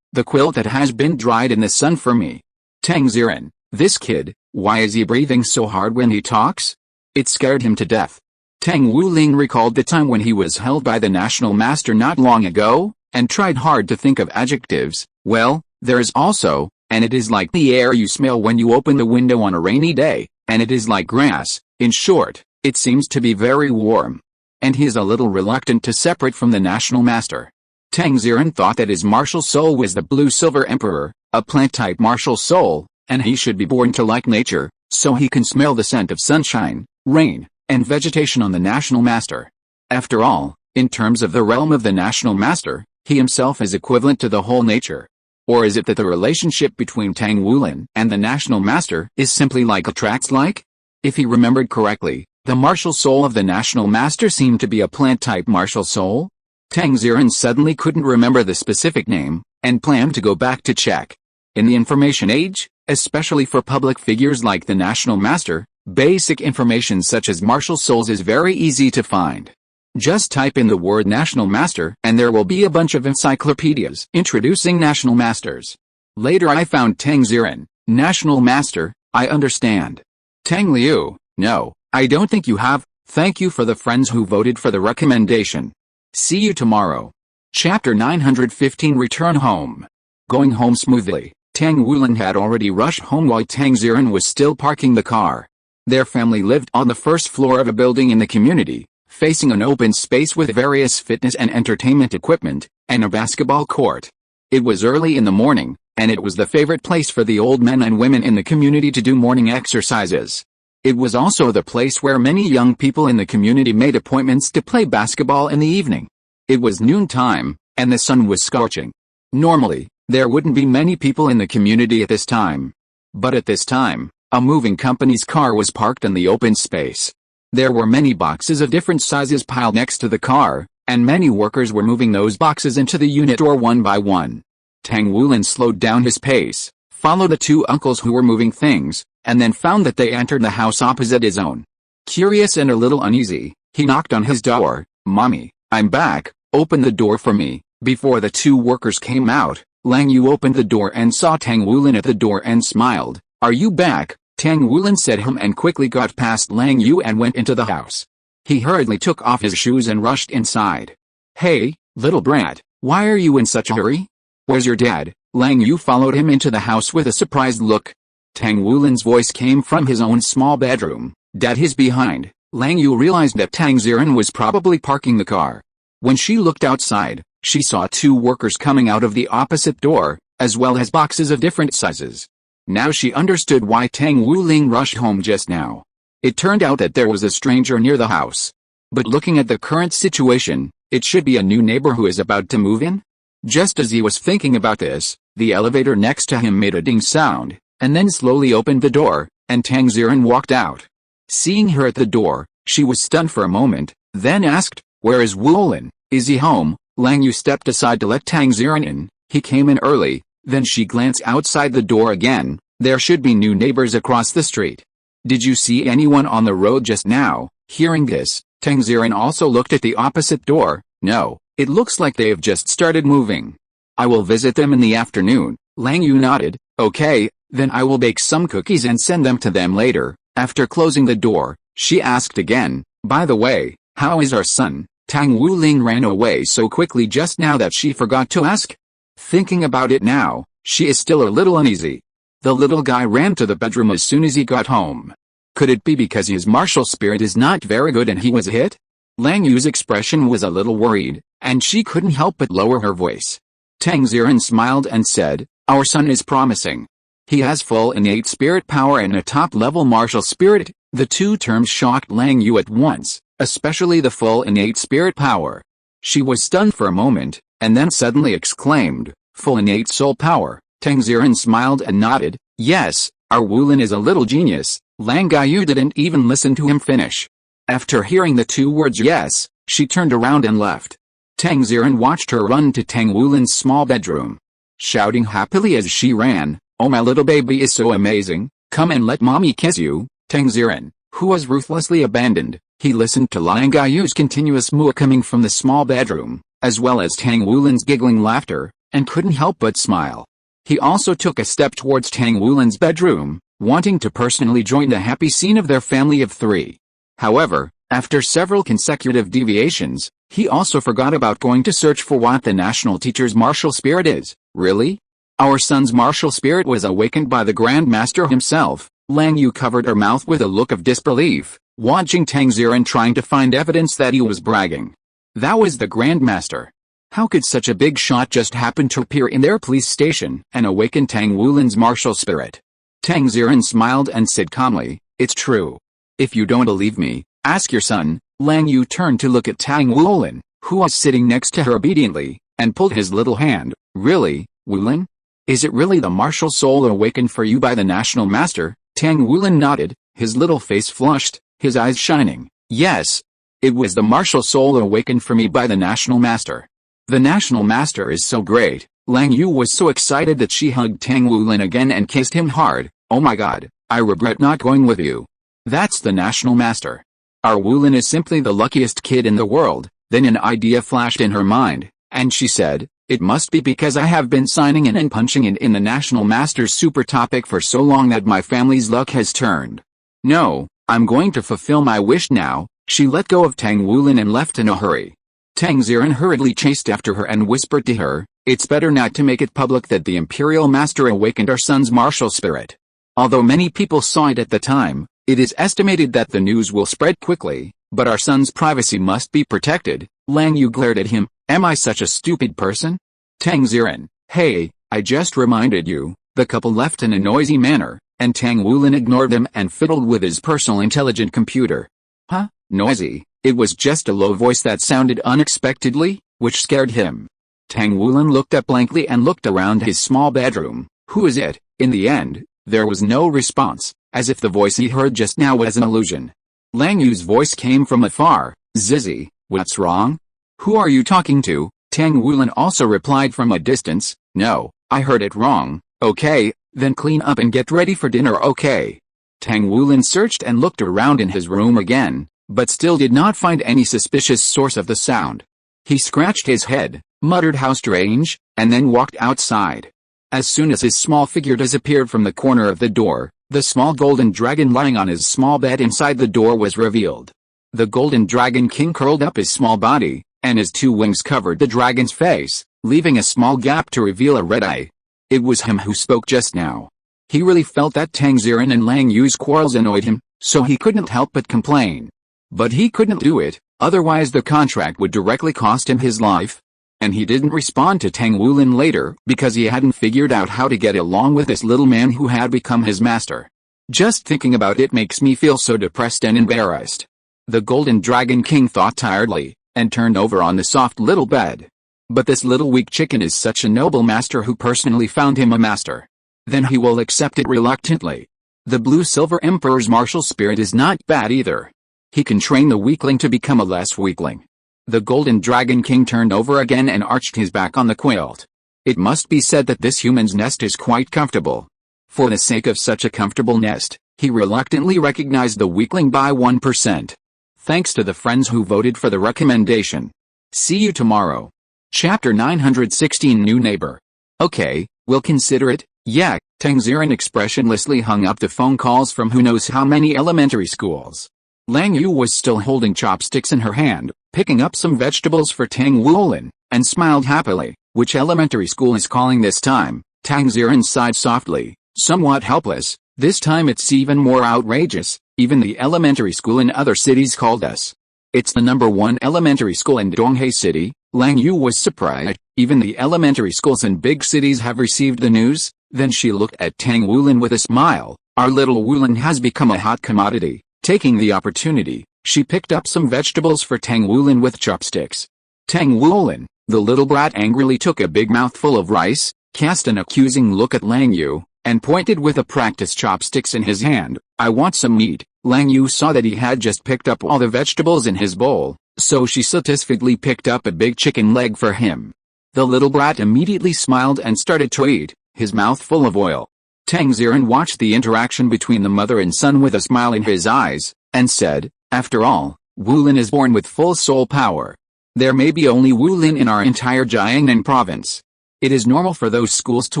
The quilt that has been dried in the sun for me. Tang Ziren, this kid, why is he breathing so hard when he talks? It scared him to death." Tang Wulin recalled the time when he was held by the national master not long ago, and tried hard to think of adjectives. "Well, there is also, and it is like the air you smell when you open the window on a rainy day, and it is like grass. In short, it seems to be very warm." And he is a little reluctant to separate from the national master. Tang Ziren thought that his martial soul was the blue silver emperor, a plant-type martial soul, and he should be born to like nature, so he can smell the scent of sunshine, rain, and vegetation on the national master. After all, in terms of the realm of the national master, he himself is equivalent to the whole nature. Or is it that the relationship between Tang Wulin and the national master is simply like attracts like? If he remembered correctly, the martial soul of the national master seemed to be a plant-type martial soul. Tang Ziren suddenly couldn't remember the specific name, and planned to go back to check. In the information age, especially for public figures like the National Master, basic information such as martial souls is very easy to find. Just type in the word National Master and there will be a bunch of encyclopedias introducing National Masters. Later I found Tang Ziren, National Master, I understand. Tang Liu, no, I don't think you have. Thank you for the friends who voted for the recommendation. See you tomorrow. Chapter 915 Return Home. Going home smoothly, Tang Wulin had already rushed home while Tang Ziren was still parking the car. Their family lived on the first floor of a building in the community, facing an open space with various fitness and entertainment equipment, and a basketball court. It was early in the morning, and it was the favorite place for the old men and women in the community to do morning exercises. It was also the place where many young people in the community made appointments to play basketball in the evening. It was noontime, and the sun was scorching. Normally, there wouldn't be many people in the community at this time. But at this time, a moving company's car was parked in the open space. There were many boxes of different sizes piled next to the car, and many workers were moving those boxes into the unit door one by one. Tang Wulin slowed down his pace, followed the two uncles who were moving things, and then found that they entered the house opposite his own. Curious and a little uneasy, he knocked on his door. "Mommy, I'm back, open the door for me." Before the two workers came out, Lang Yu opened the door and saw Tang Wulin at the door and smiled. "Are you back?" Tang Wulin said and quickly got past Lang Yu and went into the house. He hurriedly took off his shoes and rushed inside. "Hey, little brat, why are you in such a hurry? Where's your dad?" Lang Yu followed him into the house with a surprised look. Tang Wulin's voice came from his own small bedroom. "Dad is behind." Lang Yu realized that Tang Ziren was probably parking the car. When she looked outside, she saw two workers coming out of the opposite door, as well as boxes of different sizes. Now she understood why Tang Wulin rushed home just now. It turned out that there was a stranger near the house. But looking at the current situation, it should be a new neighbor who is about to move in? Just as he was thinking about this, the elevator next to him made a ding sound, and then slowly opened the door, and Tang Ziren walked out. Seeing her at the door, she was stunned for a moment, then asked, "Where is Wulin? Is he home?" Lang Yu stepped aside to let Tang Ziren in. He came in early. Then she glanced outside the door again. There should be new neighbors across the street. "Did you see anyone on the road just now?" Hearing this, Tang Ziren also looked at the opposite door. "No, it looks like they have just started moving. I will visit them in the afternoon." Lang Yu nodded. "Okay, then I will bake some cookies and send them to them later." After closing the door, she asked again, "By the way, how is our son?" Tang Wulin ran away so quickly just now that she forgot to ask. Thinking about it now, she is still a little uneasy. The little guy ran to the bedroom as soon as he got home. Could it be because his martial spirit is not very good and he was hit? Lang Yu's expression was a little worried, and she couldn't help but lower her voice. Tang Ziren smiled and said, "Our son is promising. He has full innate spirit power and a top-level martial spirit." The two terms shocked Lang Yu at once, especially the full innate spirit power. She was stunned for a moment, and then suddenly exclaimed, "Full innate soul power." Tang Ziren smiled and nodded. "Yes, our Wulin is a little genius." Lang Yu didn't even listen to him finish. After hearing the two words "yes," she turned around and left. Tang Ziren watched her run to Tang Wulin's small bedroom, shouting happily as she ran, "Oh, my little baby is so amazing, come and let mommy kiss you." Tang Ziren, who was ruthlessly abandoned, he listened to Lang Yu's continuous moo coming from the small bedroom, as well as Tang Wulin's giggling laughter, and couldn't help but smile. He also took a step towards Tang Wulin's bedroom, wanting to personally join the happy scene of their family of three. However, after several consecutive deviations, he also forgot about going to search for what the national teacher's martial spirit is. "Really? Our son's martial spirit was awakened by the Grand Master himself." Lang Yu covered her mouth with a look of disbelief, watching Tang Ziren trying to find evidence that he was bragging. That was the Grand Master. How could such a big shot just happen to appear in their police station and awaken Tang Wulin's martial spirit? Tang Ziren smiled and said calmly, "It's true. If you don't believe me, ask your son." Lang Yu turned to look at Tang Wulin, who was sitting next to her obediently, and pulled his little hand. "Really, Wulin? Is it really the martial soul awakened for you by the National Master?" Tang Wulin nodded, his little face flushed, his eyes shining. "Yes. It was the martial soul awakened for me by the National Master. The National Master is so great. Lang Yu was so excited that she hugged Tang Wulin again and kissed him hard. Oh my god, I regret not going with you. That's the National Master. Our Wulin is simply the luckiest kid in the world. Then an idea flashed in her mind, and she said, it must be because I have been signing in and punching in the National Master's super topic for so long that my family's luck has turned. No, I'm going to fulfill my wish now. She let go of Tang Wulin and left in a hurry. Tang Ziren hurriedly chased after her and whispered to her, it's better not to make it public that the Imperial Master awakened our son's martial spirit. Although many people saw it at the time, it is estimated that the news will spread quickly, but our son's privacy must be protected. Lang Yu glared at him, am I such a stupid person? Tang Ziren, hey, I just reminded you. The couple left in a noisy manner, and Tang Wulin ignored them and fiddled with his personal intelligent computer. Huh? Noisy? It was just a low voice that sounded unexpectedly, which scared him. Tang Wulin looked up blankly and looked around his small bedroom. Who is it? In the end, there was no response, as if the voice he heard just now was an illusion. Lang Yu's voice came from afar. Zizzy, what's wrong? Who are you talking to? Tang Wulin also replied from a distance, no, I heard it wrong. Okay, then clean up and get ready for dinner, okay? Tang Wulin searched and looked around in his room again, but still did not find any suspicious source of the sound. He scratched his head, muttered how strange, and then walked outside. As soon as his small figure disappeared from the corner of the door, the small golden dragon lying on his small bed inside the door was revealed. The golden dragon king curled up his small body, and his two wings covered the dragon's face, leaving a small gap to reveal a red eye. It was him who spoke just now. He really felt that Tang Ziren and Lang Yu's quarrels annoyed him, so he couldn't help but complain. But he couldn't do it, otherwise the contract would directly cost him his life. And he didn't respond to Tang Wulin later because he hadn't figured out how to get along with this little man who had become his master. Just thinking about it makes me feel so depressed and embarrassed. The Golden Dragon King thought tiredly, and turned over on the soft little bed. But this little weak chicken is such a noble master who personally found him a master. Then he will accept it reluctantly. The Blue Silver Emperor's martial spirit is not bad either. He can train the weakling to become a less weakling. The Golden Dragon King turned over again and arched his back on the quilt. It must be said that this human's nest is quite comfortable. For the sake of such a comfortable nest, he reluctantly recognized the weakling by 1%. Thanks to the friends who voted for the recommendation. See you tomorrow. Chapter 916 New Neighbor. Okay, we'll consider it. Yeah, Tang Ziren expressionlessly hung up the phone calls from who knows how many elementary schools. Lang Yu was still holding chopsticks in her hand, picking up some vegetables for Tang Wulin, and smiled happily. Which elementary school is calling this time? Tang Ziren sighed softly, somewhat helpless. This time it's even more outrageous. Even the elementary school in other cities called us. It's the #1 elementary school in Donghae City. Lang Yu was surprised. Even the elementary schools in big cities have received the news. Then she looked at Tang Wulin with a smile. Our little Wulin has become a hot commodity. Taking the opportunity, she picked up some vegetables for Tang Wulin with chopsticks. Tang Wulin, the little brat, angrily took a big mouthful of rice, cast an accusing look at Lang Yu, and pointed with a practiced chopsticks in his hand. I want some meat. Lang Yu saw that he had just picked up all the vegetables in his bowl, so she satisfiedly picked up a big chicken leg for him. The little brat immediately smiled and started to eat, his mouth full of oil. Tang Ziren watched the interaction between the mother and son with a smile in his eyes, and said, after all, Wulin is born with full soul power. There may be only Wulin in our entire Jiangnan province. It is normal for those schools to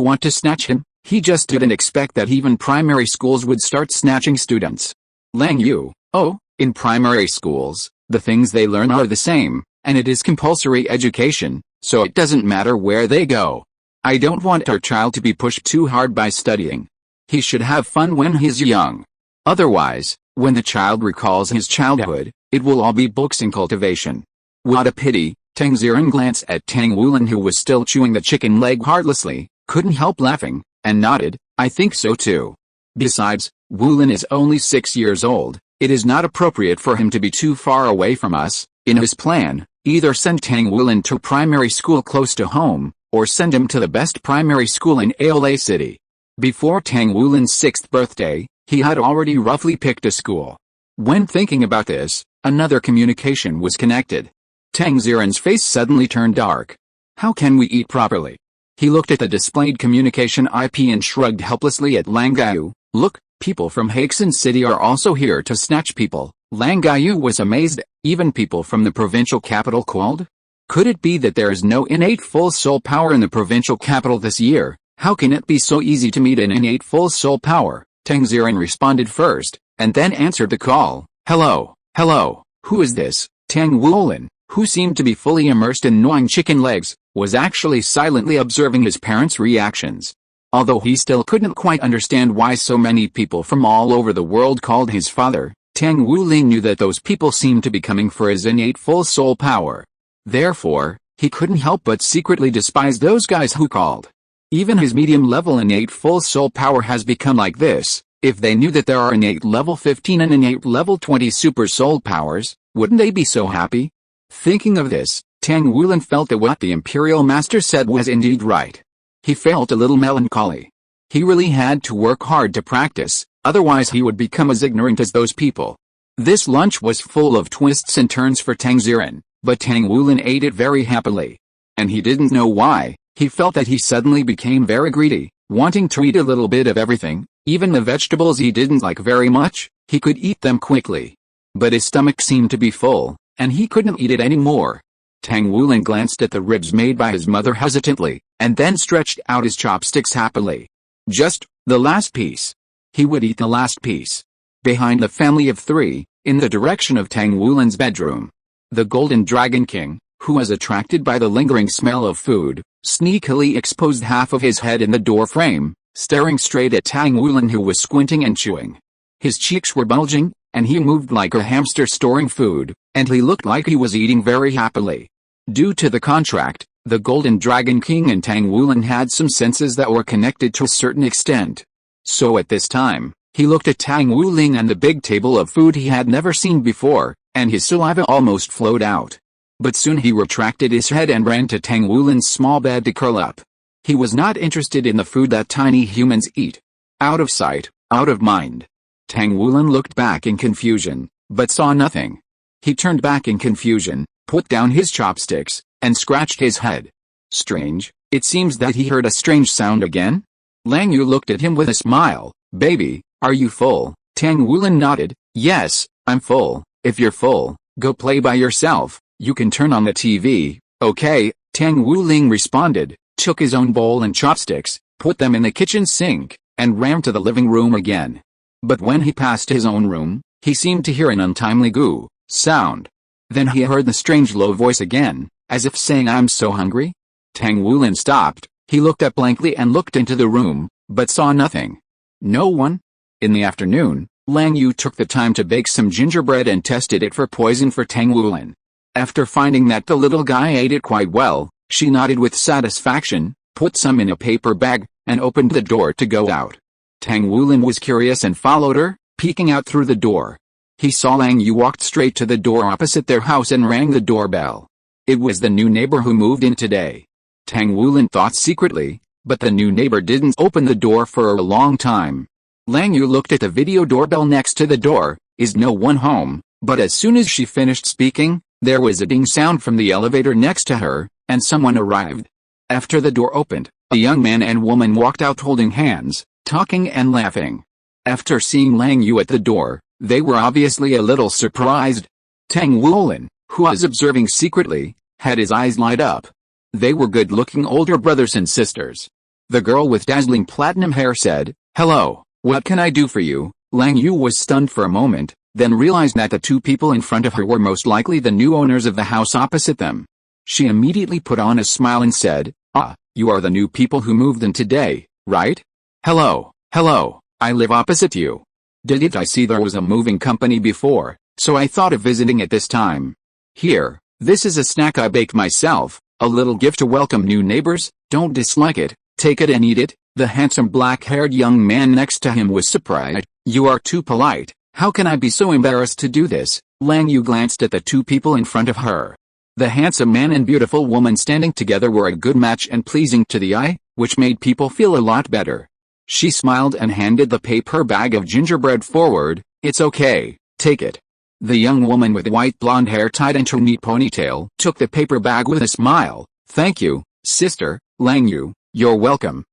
want to snatch him. He just didn't expect that even primary schools would start snatching students. Lang Yu, oh, in primary schools, the things they learn are the same, and it is compulsory education, so it doesn't matter where they go. I don't want our child to be pushed too hard by studying. He should have fun when he's young. Otherwise, when the child recalls his childhood, it will all be books and cultivation. What a pity. Tang Ziren glanced at Tang Wulin, who was still chewing the chicken leg heartlessly, couldn't help laughing, and nodded, I think so too. Besides, Wulin is only 6 years old. It is not appropriate for him to be too far away from us. In his plan, either send Tang Wulin to primary school close to home, or send him to the best primary school in Aole City. Before Tang Wulin's 6th birthday, he had already roughly picked a school. When thinking about this, another communication was connected. Tang Xiren's face suddenly turned dark. How can we eat properly? He looked at the displayed communication IP and shrugged helplessly at Lang Gaiyu. Look, people from Haixin City are also here to snatch people. Lang Gaiyu was amazed. Even people from the provincial capital called? Could it be that there is no innate full soul power in the provincial capital this year? How can it be so easy to meet an innate full soul power? Tang Xiren responded first, and then answered the call. Hello, who is this? Tang Wuolin, who seemed to be fully immersed in gnawing chicken legs, was actually silently observing his parents' reactions. Although he still couldn't quite understand why so many people from all over the world called his father, Tang Wuling knew that those people seemed to be coming for his innate full soul power. Therefore, he couldn't help but secretly despise those guys who called. Even his medium-level innate full soul power has become like this. If they knew that there are innate level 15 and innate level 20 super soul powers, wouldn't they be so happy? Thinking of this, Tang Wulan felt that what the Imperial Master said was indeed right. He felt a little melancholy. He really had to work hard to practice, otherwise he would become as ignorant as those people. This lunch was full of twists and turns for Tang Xiren, but Tang Wulan ate it very happily. And he didn't know why. He felt that he suddenly became very greedy, wanting to eat a little bit of everything, even the vegetables he didn't like very much. He could eat them quickly. But his stomach seemed to be full, and he couldn't eat it anymore. Tang Wulan glanced at the ribs made by his mother hesitantly, and then stretched out his chopsticks happily. Just the last piece. He would eat the last piece. Behind the family of three, in the direction of Tang Wulan's bedroom, the Golden Dragon King, who was attracted by the lingering smell of food, sneakily exposed half of his head in the door frame, staring straight at Tang Wulan, who was squinting and chewing. His cheeks were bulging, and he moved like a hamster storing food, and he looked like he was eating very happily. Due to the contract, the Golden Dragon King and Tang Wulan had some senses that were connected to a certain extent. So at this time, he looked at Tang Wuling and the big table of food he had never seen before, and his saliva almost flowed out. But soon he retracted his head and ran to Tang Wulin's small bed to curl up. He was not interested in the food that tiny humans eat. Out of sight, out of mind. Tang Wulan looked back in confusion, but saw nothing. He turned back in confusion, put down his chopsticks, and scratched his head. Strange, it seems that he heard a strange sound again? Lang Yu looked at him with a smile. Baby, are you full? Tang Wulan nodded. Yes, I'm full. If you're full, go play by yourself. You can turn on the TV, okay? Tang Wuling responded, took his own bowl and chopsticks, put them in the kitchen sink, and ran to the living room again. But when he passed his own room, he seemed to hear an untimely goo sound. Then he heard the strange low voice again, as if saying, I'm so hungry. Tang Wulan stopped. He looked up blankly and looked into the room, but saw nothing. No one? In the afternoon, Lang Yu took the time to bake some gingerbread and tested it for poison for Tang Wulan. After finding that the little guy ate it quite well, she nodded with satisfaction, put some in a paper bag, and opened the door to go out. Tang Wulan was curious and followed her, peeking out through the door. He saw Lang Yu walked straight to the door opposite their house and rang the doorbell. It was the new neighbor who moved in today. Tang Wulan thought secretly, but the new neighbor didn't open the door for a long time. Lang Yu looked at the video doorbell next to the door. Is no one home? But as soon as she finished speaking, there was a ding sound from the elevator next to her, and someone arrived. After the door opened, a young man and woman walked out holding hands, talking and laughing. After seeing Lang Yu at the door, they were obviously a little surprised. Tang Wulan, who was observing secretly, had his eyes light up. They were good-looking older brothers and sisters. The girl with dazzling platinum hair said, Hello, what can I do for you? Lang Yu was stunned for a moment, then realized that the two people in front of her were most likely the new owners of the house opposite them. She immediately put on a smile and said, Ah, you are the new people who moved in today, right? Hello, I live opposite you. Didn't I see there was a moving company before, so I thought of visiting at this time. Here, this is a snack I baked myself, a little gift to welcome new neighbors. Don't dislike it, take it and eat it. The handsome black-haired young man next to him was surprised. You are too polite. How can I be so embarrassed to do this? Lang Yu glanced at the two people in front of her. The handsome man and beautiful woman standing together were a good match and pleasing to the eye, which made people feel a lot better. She smiled and handed the paper bag of gingerbread forward. It's okay, Take it. The young woman with white blonde hair tied into a neat ponytail took the paper bag with a smile. Thank you, Sister Lang Yu. You're welcome,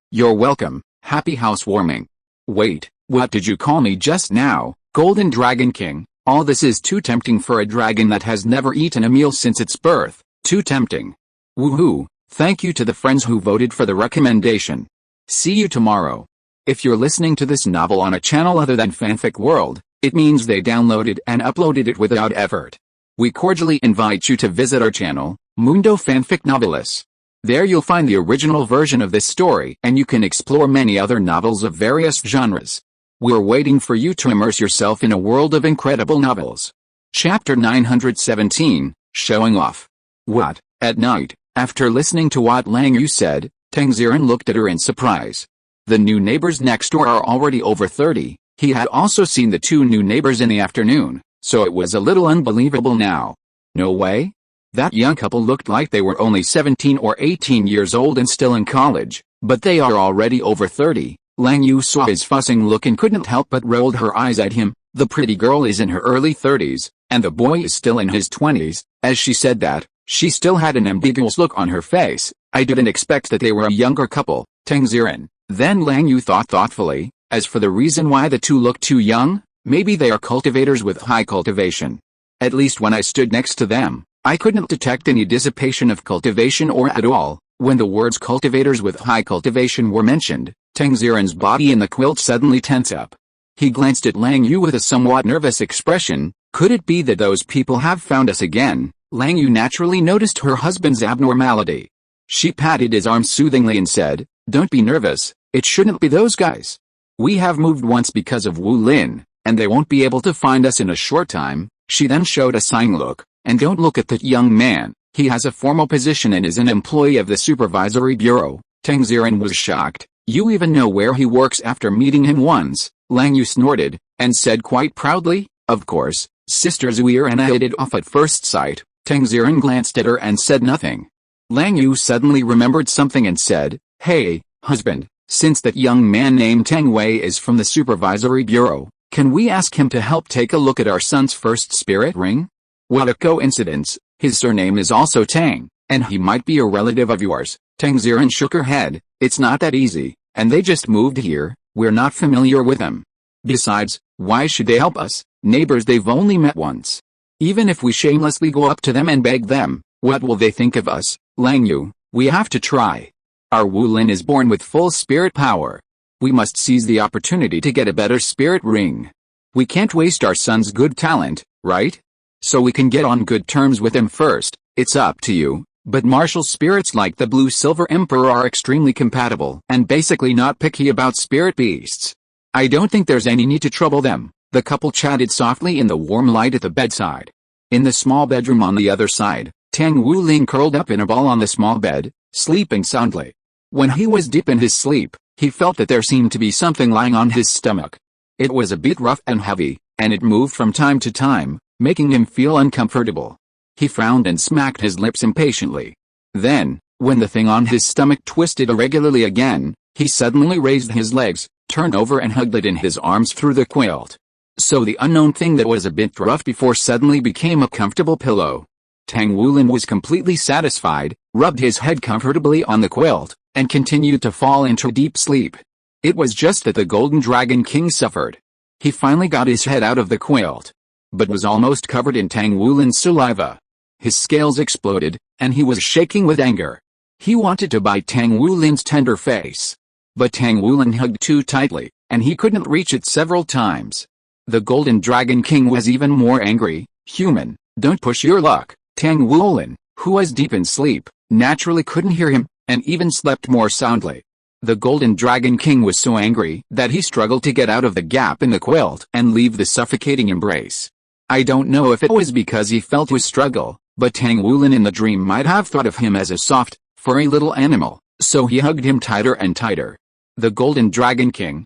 happy housewarming. Wait, what did you call me just now? Golden Dragon King? All this is too tempting for a dragon that has never eaten a meal since its birth. Too tempting. Woohoo, thank you to the friends who voted for the recommendation. See you tomorrow. If you're listening to this novel on a channel other than Fanfic World, it means they downloaded and uploaded it without effort. We cordially invite you to visit our channel, Mundo Fanfic Novelis. There you'll find the original version of this story and you can explore many other novels of various genres. We're waiting for you to immerse yourself in a world of incredible novels. Chapter 917, Showing Off. What? At night, after listening to what Lang Yu said, Tang Ziren looked at her in surprise. The new neighbors next door are already over 30, he had also seen the two new neighbors in the afternoon, so it was a little unbelievable now. No way? That young couple looked like they were only 17 or 18 years old and still in college, but they are already over 30. Lang Yu saw his fussing look and couldn't help but rolled her eyes at him. The pretty girl is in her early 30s, and the boy is still in his 20s. As she said that, she still had an ambiguous look on her face. I didn't expect that they were a younger couple, Tang Ziren. Then Lang Yu thought thoughtfully, as for the reason why the two look too young, maybe they are cultivators with high cultivation. At least when I stood next to them, I couldn't detect any dissipation of cultivation or at all. When the words cultivators with high cultivation were mentioned, Tang Ziren's body in the quilt suddenly tense up. He glanced at Lang Yu with a somewhat nervous expression. Could it be that those people have found us again? Lang Yu naturally noticed her husband's abnormality. She patted his arm soothingly and said, "Don't be nervous, it shouldn't be those guys. We have moved once because of Wu Lin, and they won't be able to find us in a short time." She then showed a sighing look. "And don't look at that young man, he has a formal position and is an employee of the supervisory bureau." Tang Ziren was shocked. "You even know where he works?" After meeting him once, Lang Yu snorted, and said quite proudly, "Of course, Sister Zuir," and I hit it off at first sight. Tang Ziren glanced at her and said nothing. Lang Yu suddenly remembered something and said, "Hey, husband, since that young man named Tang Wei is from the supervisory bureau, can we ask him to help take a look at our son's first spirit ring? What a coincidence, his surname is also Tang, and he might be a relative of yours." Tang Ziren shook her head. "It's not that easy, and they just moved here, we're not familiar with them. Besides, why should they help us, neighbors they've only met once? Even if we shamelessly go up to them and beg them, what will they think of us?" "Lang Yu, we have to try. Our Wu Lin is born with full spirit power. We must seize the opportunity to get a better spirit ring. We can't waste our son's good talent, right? So we can get on good terms with him first. It's up to you, but martial spirits like the Blue Silver Emperor are extremely compatible and basically not picky about spirit beasts. I don't think there's any need to trouble them." The couple chatted softly in the warm light at the bedside. In the small bedroom on the other side, Tang Wulin curled up in a ball on the small bed, sleeping soundly. When he was deep in his sleep, he felt that there seemed to be something lying on his stomach. It was a bit rough and heavy, and it moved from time to time, making him feel uncomfortable. He frowned and smacked his lips impatiently. Then, when the thing on his stomach twisted irregularly again, he suddenly raised his legs, turned over and hugged it in his arms through the quilt. So the unknown thing that was a bit rough before suddenly became a comfortable pillow. Tang Wulin was completely satisfied, rubbed his head comfortably on the quilt, and continued to fall into deep sleep. It was just that the Golden Dragon King suffered. He finally got his head out of the quilt, but was almost covered in Tang Wulin's saliva. His scales exploded, and he was shaking with anger. He wanted to bite Tang Wulin's tender face, but Tang Wulin hugged too tightly, and he couldn't reach it several times. The Golden Dragon King was even more angry. "Human, don't push your luck." Tang Wulin, who was deep in sleep, naturally couldn't hear him, and even slept more soundly. The Golden Dragon King was so angry that he struggled to get out of the gap in the quilt and leave the suffocating embrace. I don't know if it was because he felt his struggle, but Tang Wulin in the dream might have thought of him as a soft, furry little animal, so he hugged him tighter and tighter. The Golden Dragon King,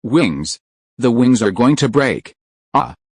wings. The wings are going to break.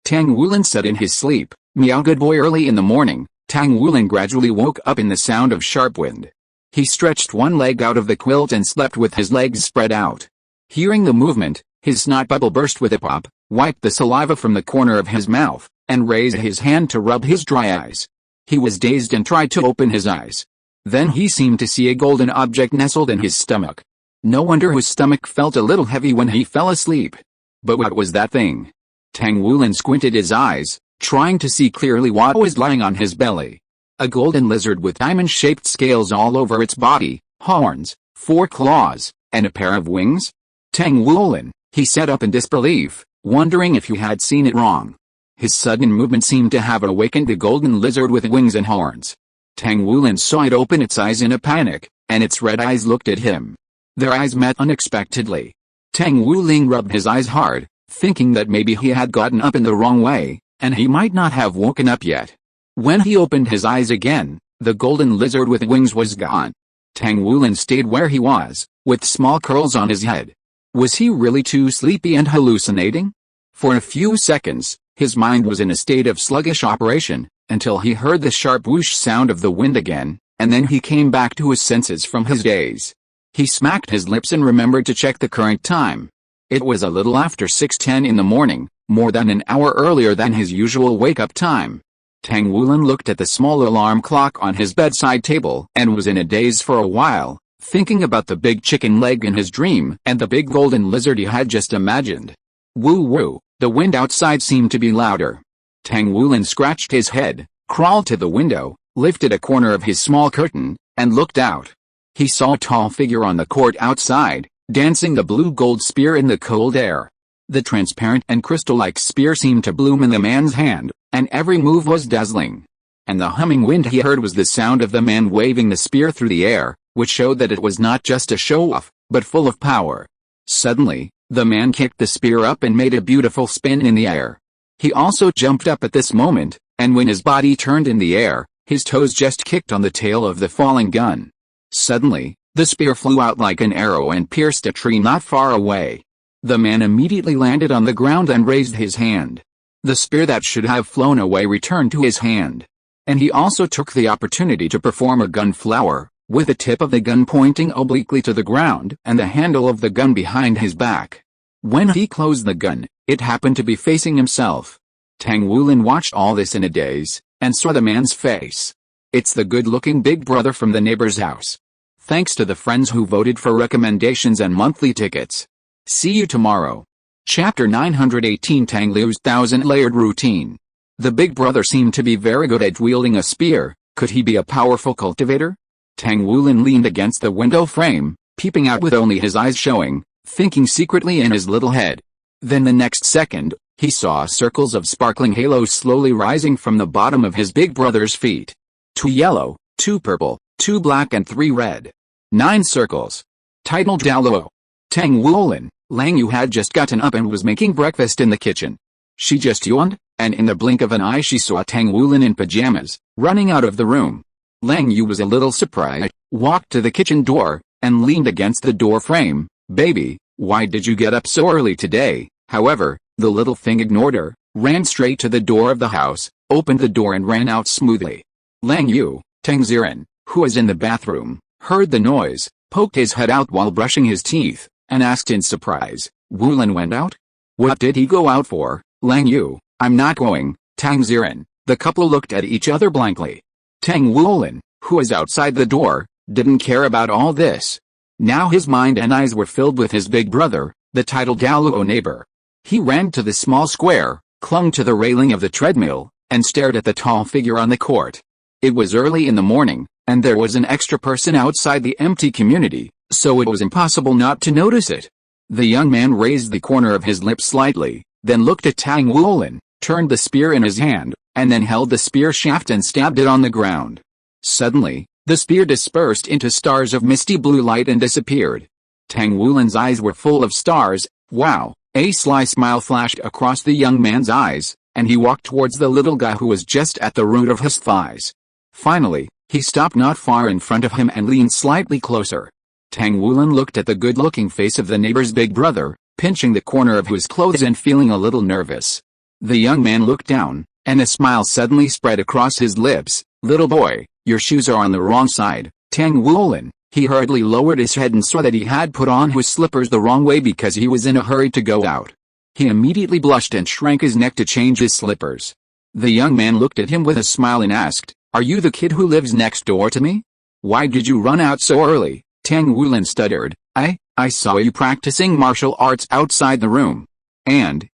Tang Wulin said in his sleep. Meow. Good boy. Early in the morning, Tang Wulin gradually woke up in the sound of sharp wind. He stretched one leg out of the quilt and slept with his legs spread out. Hearing the movement, his snot bubble burst with a pop. wiped the saliva from the corner of his mouth, and raised his hand to rub his dry eyes. He was dazed and tried to open his eyes. Then he seemed to see a golden object nestled in his stomach. No wonder his stomach felt a little heavy when he fell asleep. But what was that thing? Tang Wulin squinted his eyes, trying to see clearly what was lying on his belly. A golden lizard with diamond-shaped scales all over its body, horns, 4 claws, and a pair of wings? Tang Wulin, he sat up in disbelief, wondering if he had seen it wrong. His sudden movement seemed to have awakened the golden lizard with wings and horns. Tang Wulin saw it open its eyes in a panic, and its red eyes looked at him. Their eyes met unexpectedly. Tang Wulin rubbed his eyes hard, thinking that maybe he had gotten up in the wrong way, and he might not have woken up yet. When he opened his eyes again, the golden lizard with wings was gone. Tang Wulin stayed where he was, with small curls on his head. Was he really too sleepy and hallucinating? For a few seconds, his mind was in a state of sluggish operation, until he heard the sharp whoosh sound of the wind again, and then he came back to his senses from his daze. He smacked his lips and remembered to check the current time. It was a little after 6:10 in the morning, more than an hour earlier than his usual wake-up time. Tang Wulin looked at the small alarm clock on his bedside table and was in a daze for a while, thinking about the big chicken leg in his dream and the big golden lizard he had just imagined. Woo-woo, the wind outside seemed to be louder. Tang Wulin scratched his head, crawled to the window, lifted a corner of his small curtain, and looked out. He saw a tall figure on the court outside, dancing the blue-gold spear in the cold air. The transparent and crystal-like spear seemed to bloom in the man's hand, and every move was dazzling. And the humming wind he heard was the sound of the man waving the spear through the air, which showed that it was not just a show-off, but full of power. Suddenly, the man kicked the spear up and made a beautiful spin in the air. He also jumped up at this moment, and when his body turned in the air, his toes just kicked on the tail of the falling gun. Suddenly, the spear flew out like an arrow and pierced a tree not far away. The man immediately landed on the ground and raised his hand. The spear that should have flown away returned to his hand. And he also took the opportunity to perform a gun flower, with the tip of the gun pointing obliquely to the ground and the handle of the gun behind his back. When he closed the gun, it happened to be facing himself. Tang Wulin watched all this in a daze, and saw the man's face. It's the good-looking big brother from the neighbor's house. Thanks to the friends who voted for recommendations and monthly tickets. See you tomorrow. Chapter 918 Tang Liu's Thousand-Layered Routine. The big brother seemed to be very good at wielding a spear. Could he be a powerful cultivator? Tang Wulin leaned against the window frame, peeping out with only his eyes showing, thinking secretly in his little head. Then the next second, he saw circles of sparkling halos slowly rising from the bottom of his big brother's feet. 2 yellow, 2 purple, 2 black and 3 red. 9 circles. Titled Douluo. Tang Wulin, Lang Yu had just gotten up and was making breakfast in the kitchen. She just yawned, and in the blink of an eye she saw Tang Wulin in pajamas, running out of the room. Lang Yu was a little surprised, walked to the kitchen door, and leaned against the door frame. Baby, why did you get up so early today? However, the little thing ignored her, ran straight to the door of the house, opened the door and ran out smoothly. Lang Yu, Tang Ziren, who was in the bathroom, heard the noise, poked his head out while brushing his teeth, and asked in surprise, Wulin went out? What did he go out for? Lang Yu, I'm not going, Tang Ziren. The couple looked at each other blankly. Tang Wulin, who was outside the door, didn't care about all this. Now his mind and eyes were filled with his big brother, the titled Douluo neighbor. He ran to the small square, clung to the railing of the treadmill, and stared at the tall figure on the court. It was early in the morning, and there was an extra person outside the empty community, so it was impossible not to notice it. The young man raised the corner of his lips slightly, then looked at Tang Wulin, turned the spear in his hand, and then held the spear shaft and stabbed it on the ground. Suddenly, the spear dispersed into stars of misty blue light and disappeared. Tang Wulin's eyes were full of stars. Wow! A sly smile flashed across the young man's eyes, and he walked towards the little guy who was just at the root of his thighs. Finally, he stopped not far in front of him and leaned slightly closer. Tang Wulin looked at the good-looking face of the neighbor's big brother, pinching the corner of his clothes and feeling a little nervous. The young man looked down, and a smile suddenly spread across his lips. Little boy, your shoes are on the wrong side, Tang Wulin. He hurriedly lowered his head and saw that he had put on his slippers the wrong way because he was in a hurry to go out. He immediately blushed and shrank his neck to change his slippers. The young man looked at him with a smile and asked, "Are you the kid who lives next door to me? Why did you run out so early?" Tang Wulin stuttered, I saw you practicing martial arts outside the room. And,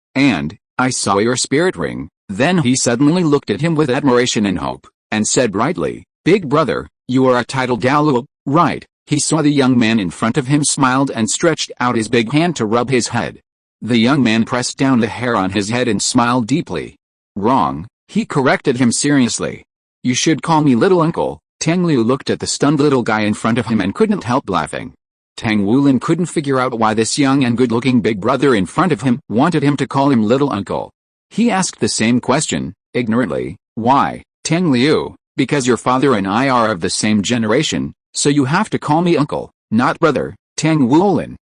I saw your spirit ring." Then he suddenly looked at him with admiration and hope, and said brightly, "Big brother, you are a titled Douluo, right?" He saw the young man in front of him, smiled and stretched out his big hand to rub his head. The young man pressed down the hair on his head and smiled deeply. "Wrong," he corrected him seriously. "You should call me little uncle." Tang Liu looked at the stunned little guy in front of him and couldn't help laughing. Tang Wulin couldn't figure out why this young and good-looking big brother in front of him wanted him to call him little uncle. He asked the same question, ignorantly, "Why, Tang Liu?" "Because your father and I are of the same generation, so you have to call me uncle, not brother." Tang Wulin,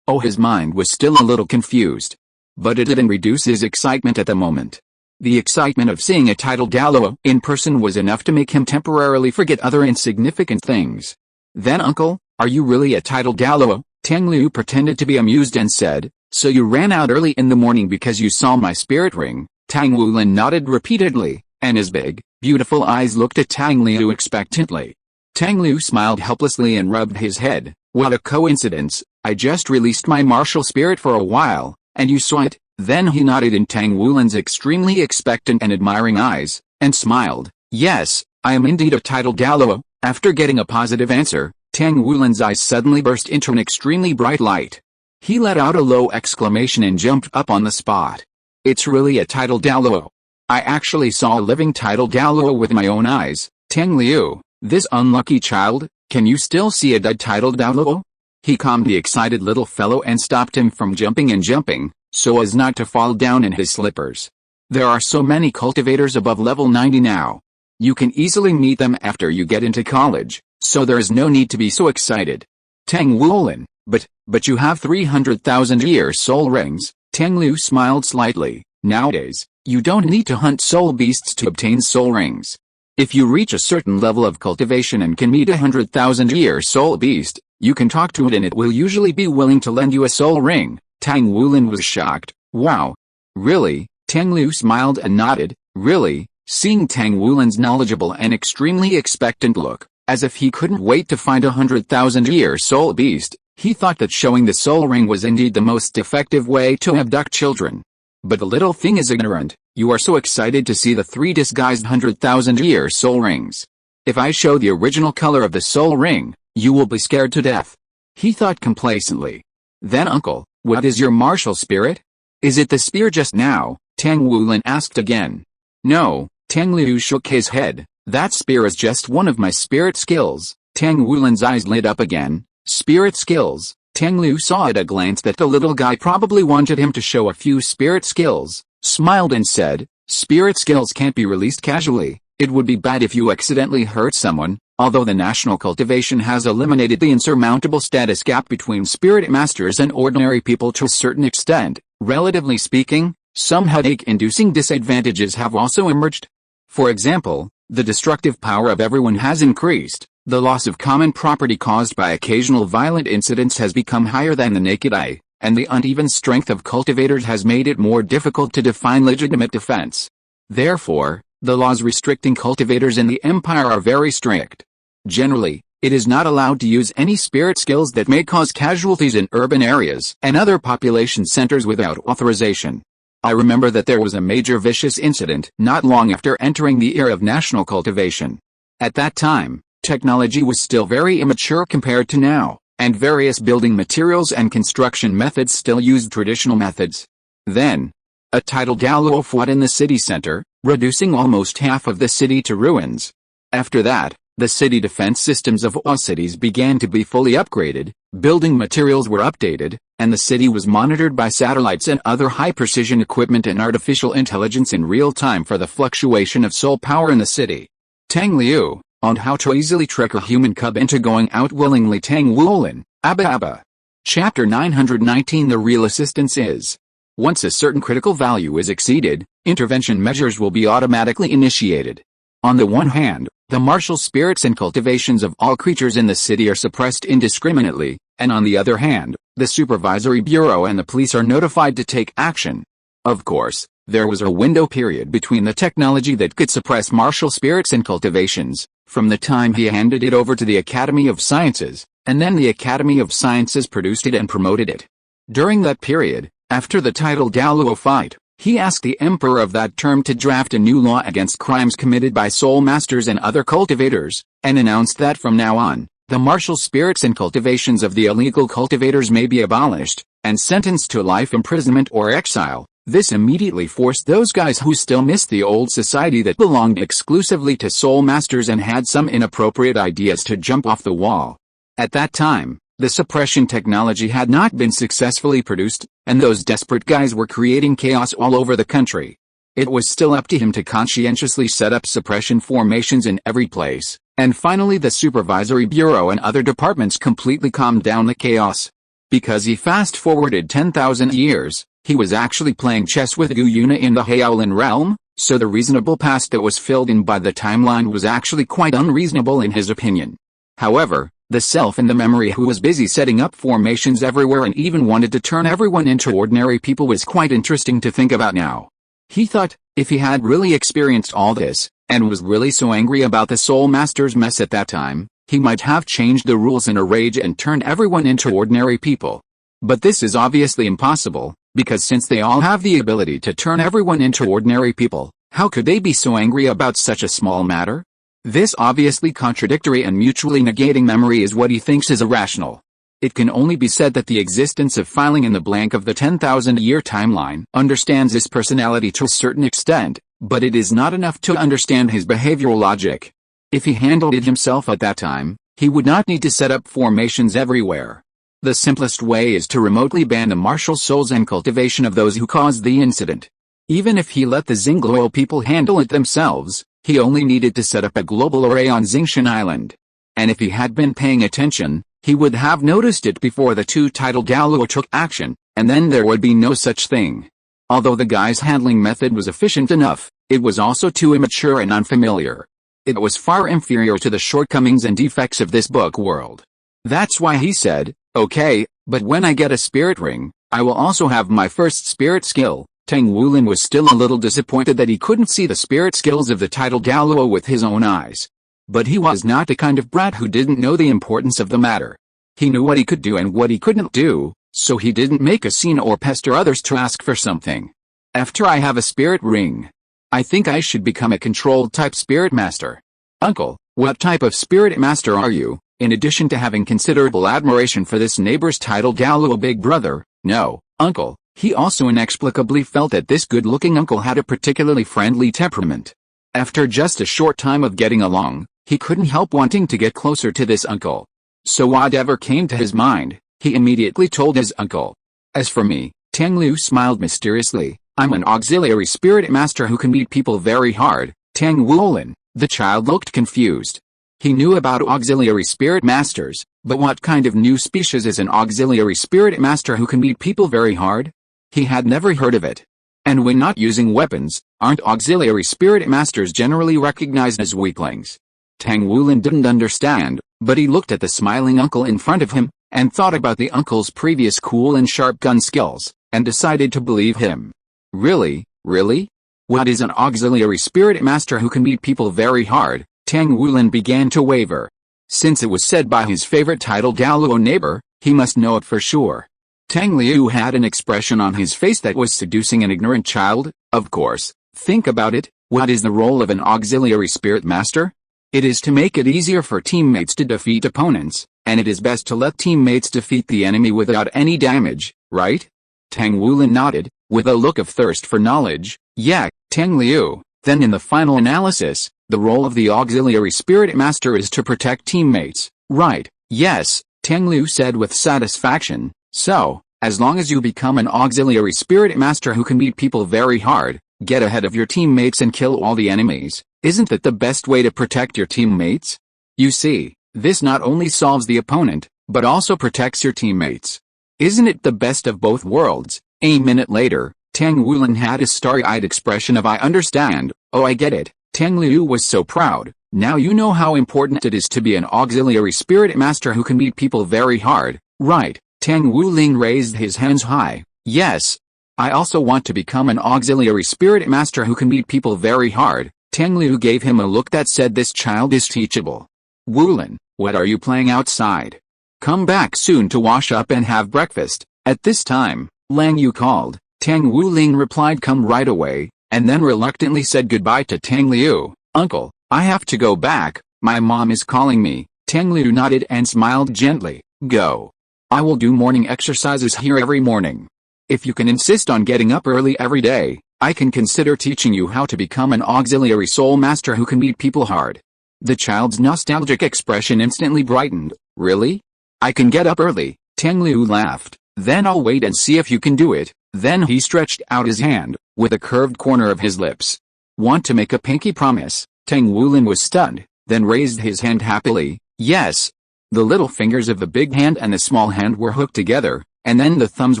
Oh, his mind was still a little confused. But it didn't reduce his excitement at the moment. The excitement of seeing a titled Douluo in person was enough to make him temporarily forget other insignificant things. "Then uncle, are you really a titled Douluo?" Tang Liu pretended to be amused and said, "So you ran out early in the morning because you saw my spirit ring?" Tang Wulin nodded repeatedly, and his big, beautiful eyes looked at Tang Liu expectantly. Tang Liu smiled helplessly and rubbed his head. "What a coincidence, I just released my martial spirit for a while, and you saw it." Then he nodded in Tang Wulin's extremely expectant and admiring eyes, and smiled. "Yes, I am indeed a titled Douluo." After getting a positive answer, Tang Wulin's eyes suddenly burst into an extremely bright light. He let out a low exclamation and jumped up on the spot. "It's really a titled Douluo. I actually saw a living titled Douluo with my own eyes." "Tang Liu, this unlucky child, can you still see a dead titled Douluo?" He calmed the excited little fellow and stopped him from jumping, so as not to fall down in his slippers. "There are so many cultivators above level 90 now. You can easily meet them after you get into college, so there is no need to be so excited." Tang Wulin, but you have 300,000 year soul rings." Tang Liu smiled slightly. "Nowadays, you don't need to hunt soul beasts to obtain soul rings. If you reach a certain level of cultivation and can meet 100,000 year soul beast, you can talk to it and it will usually be willing to lend you a soul ring." Tang Wulin was shocked. "Wow. Really?" Tang Liu smiled and nodded. "Really?" Seeing Tang Wulin's knowledgeable and extremely expectant look, as if he couldn't wait to find 100,000 year soul beast, he thought that showing the soul ring was indeed the most effective way to abduct children. But the little thing is ignorant. "You are so excited to see the 3 disguised 100,000 year soul rings. If I show the original color of the soul ring, you will be scared to death," he thought complacently. "Then uncle, what is your martial spirit? Is it the spear just now?" Tang Wulin asked again. "No," Tang Liu shook his head, "that spear is just one of my spirit skills." Tang Wulin's eyes lit up again. Spirit skills. Tang Liu saw at a glance that the little guy probably wanted him to show a few spirit skills, smiled and said, "Spirit skills can't be released casually. It would be bad if you accidentally hurt someone." Although the national cultivation has eliminated the insurmountable status gap between spirit masters and ordinary people to a certain extent, relatively speaking, some headache-inducing disadvantages have also emerged. For example, the destructive power of everyone has increased, the loss of common property caused by occasional violent incidents has become higher than the naked eye, and the uneven strength of cultivators has made it more difficult to define legitimate defense. Therefore, the laws restricting cultivators in the empire are very strict. Generally, it is not allowed to use any spirit skills that may cause casualties in urban areas and other population centers without authorization. I remember that there was a major vicious incident not long after entering the era of national cultivation. At that time, technology was still very immature compared to now, and various building materials and construction methods still used traditional methods. Then, a titled Douluo fought in the city center, reducing almost half of the city to ruins. After that, the city defense systems of all cities began to be fully upgraded, building materials were updated, and the city was monitored by satellites and other high-precision equipment and artificial intelligence in real time for the fluctuation of soul power in the city. Tang Liu, on how to easily trick a human cub into going out willingly. Tang Wulin, Abba. Chapter 919. The real assistance is. Once a certain critical value is exceeded, intervention measures will be automatically initiated. On the one hand, the martial spirits and cultivations of all creatures in the city are suppressed indiscriminately, and on the other hand, The Supervisory Bureau and the police are notified to take action. Of course, there was a window period between the technology that could suppress martial spirits and cultivations, from the time he handed it over to the Academy of Sciences, and then the Academy of Sciences produced it and promoted it. During that period, after the title Douluo fight, he asked the emperor of that term to draft a new law against crimes committed by soul masters and other cultivators, and announced that from now on, the martial spirits and cultivations of the illegal cultivators may be abolished, and sentenced to life imprisonment or exile. This immediately forced those guys who still missed the old society that belonged exclusively to soul masters and had some inappropriate ideas to jump off the wall. At that time, the suppression technology had not been successfully produced, and those desperate guys were creating chaos all over the country. It was still up to him to conscientiously set up suppression formations in every place, and finally the Supervisory Bureau and other departments completely calmed down the chaos. Because he fast-forwarded 10,000 years, he was actually playing chess with Gu Yuna in the Haolan realm, so the reasonable past that was filled in by the timeline was actually quite unreasonable in his opinion. However, the self in the memory who was busy setting up formations everywhere and even wanted to turn everyone into ordinary people was quite interesting to think about now. He thought, if he had really experienced all this, and was really so angry about the Soul Master's mess at that time, he might have changed the rules in a rage and turned everyone into ordinary people. But this is obviously impossible, because since they all have the ability to turn everyone into ordinary people, how could they be so angry about such a small matter? This obviously contradictory and mutually negating memory is what he thinks is irrational. It can only be said that the existence of filing in the blank of the 10,000-year timeline understands his personality to a certain extent, but it is not enough to understand his behavioral logic. If he handled it himself at that time, he would not need to set up formations everywhere. The simplest way is to remotely ban the martial souls and cultivation of those who caused the incident. Even if he let the Xingluo people handle it themselves, he only needed to set up a global array on Xingshan Island. And if he had been paying attention, he would have noticed it before the two-titled Douluo took action, and then there would be no such thing. Although the guy's handling method was efficient enough, it was also too immature and unfamiliar. It was far inferior to the shortcomings and defects of this book world. That's why he said, okay, but when I get a spirit ring, I will also have my first spirit skill. Tang Wulin was still a little disappointed that he couldn't see the spirit skills of the titled Douluo with his own eyes. But he was not the kind of brat who didn't know the importance of the matter. He knew what he could do and what he couldn't do, so he didn't make a scene or pester others to ask for something. After I have a spirit ring, I think I should become a controlled type spirit master. Uncle, what type of spirit master are you? In addition to having considerable admiration for this neighbor's titled Douluo big brother, no, uncle, he also inexplicably felt that this good-looking uncle had a particularly friendly temperament. After just a short time of getting along, he couldn't help wanting to get closer to this uncle. So whatever came to his mind, he immediately told his uncle. As for me, Tang Liu smiled mysteriously, I'm an auxiliary spirit master who can beat people very hard. Tang Wulin, the child looked confused. He knew about auxiliary spirit masters, but what kind of new species is an auxiliary spirit master who can beat people very hard? He had never heard of it. And when not using weapons, aren't auxiliary spirit masters generally recognized as weaklings? Tang Wulin didn't understand, but he looked at the smiling uncle in front of him, and thought about the uncle's previous cool and sharp gun skills, and decided to believe him. Really? Really? What is an auxiliary spirit master who can beat people very hard? Tang Wulin began to waver. Since it was said by his favorite titled Douluo neighbor, he must know it for sure. Tang Liu had an expression on his face that was seducing an ignorant child. Of course, think about it, what is the role of an auxiliary spirit master? It is to make it easier for teammates to defeat opponents, and it is best to let teammates defeat the enemy without any damage, right? Tang Wulin nodded, with a look of thirst for knowledge. Yeah, Tang Liu. Then in the final analysis, the role of the auxiliary spirit master is to protect teammates, right? Yes, Tang Liu said with satisfaction. So, as long as you become an auxiliary spirit master who can beat people very hard, get ahead of your teammates and kill all the enemies, isn't that the best way to protect your teammates? You see, this not only solves the opponent, but also protects your teammates. Isn't it the best of both worlds? A minute later, Tang Wulin had a starry-eyed expression of I understand, oh I get it. Tang Liu was so proud. Now you know how important it is to be an auxiliary spirit master who can beat people very hard, right? Tang Wuling raised his hands high. Yes. I also want to become an auxiliary spirit master who can beat people very hard. Tang Liu gave him a look that said this child is teachable. Wulin, what are you playing outside? Come back soon to wash up and have breakfast. At this time, Lang Yu called. Tang Wuling replied come right away, and then reluctantly said goodbye to Tang Liu. Uncle, I have to go back, my mom is calling me. Tang Liu nodded and smiled gently. Go. I will do morning exercises here every morning. If you can insist on getting up early every day, I can consider teaching you how to become an auxiliary soul master who can beat people hard. The child's nostalgic expression instantly brightened. Really? I can get up early, Tang Liu laughed. Then I'll wait and see if you can do it. Then he stretched out his hand, with a curved corner of his lips. Want to make a pinky promise? Tang Wulin was stunned, then raised his hand happily. Yes. The little fingers of the big hand and the small hand were hooked together, and then the thumbs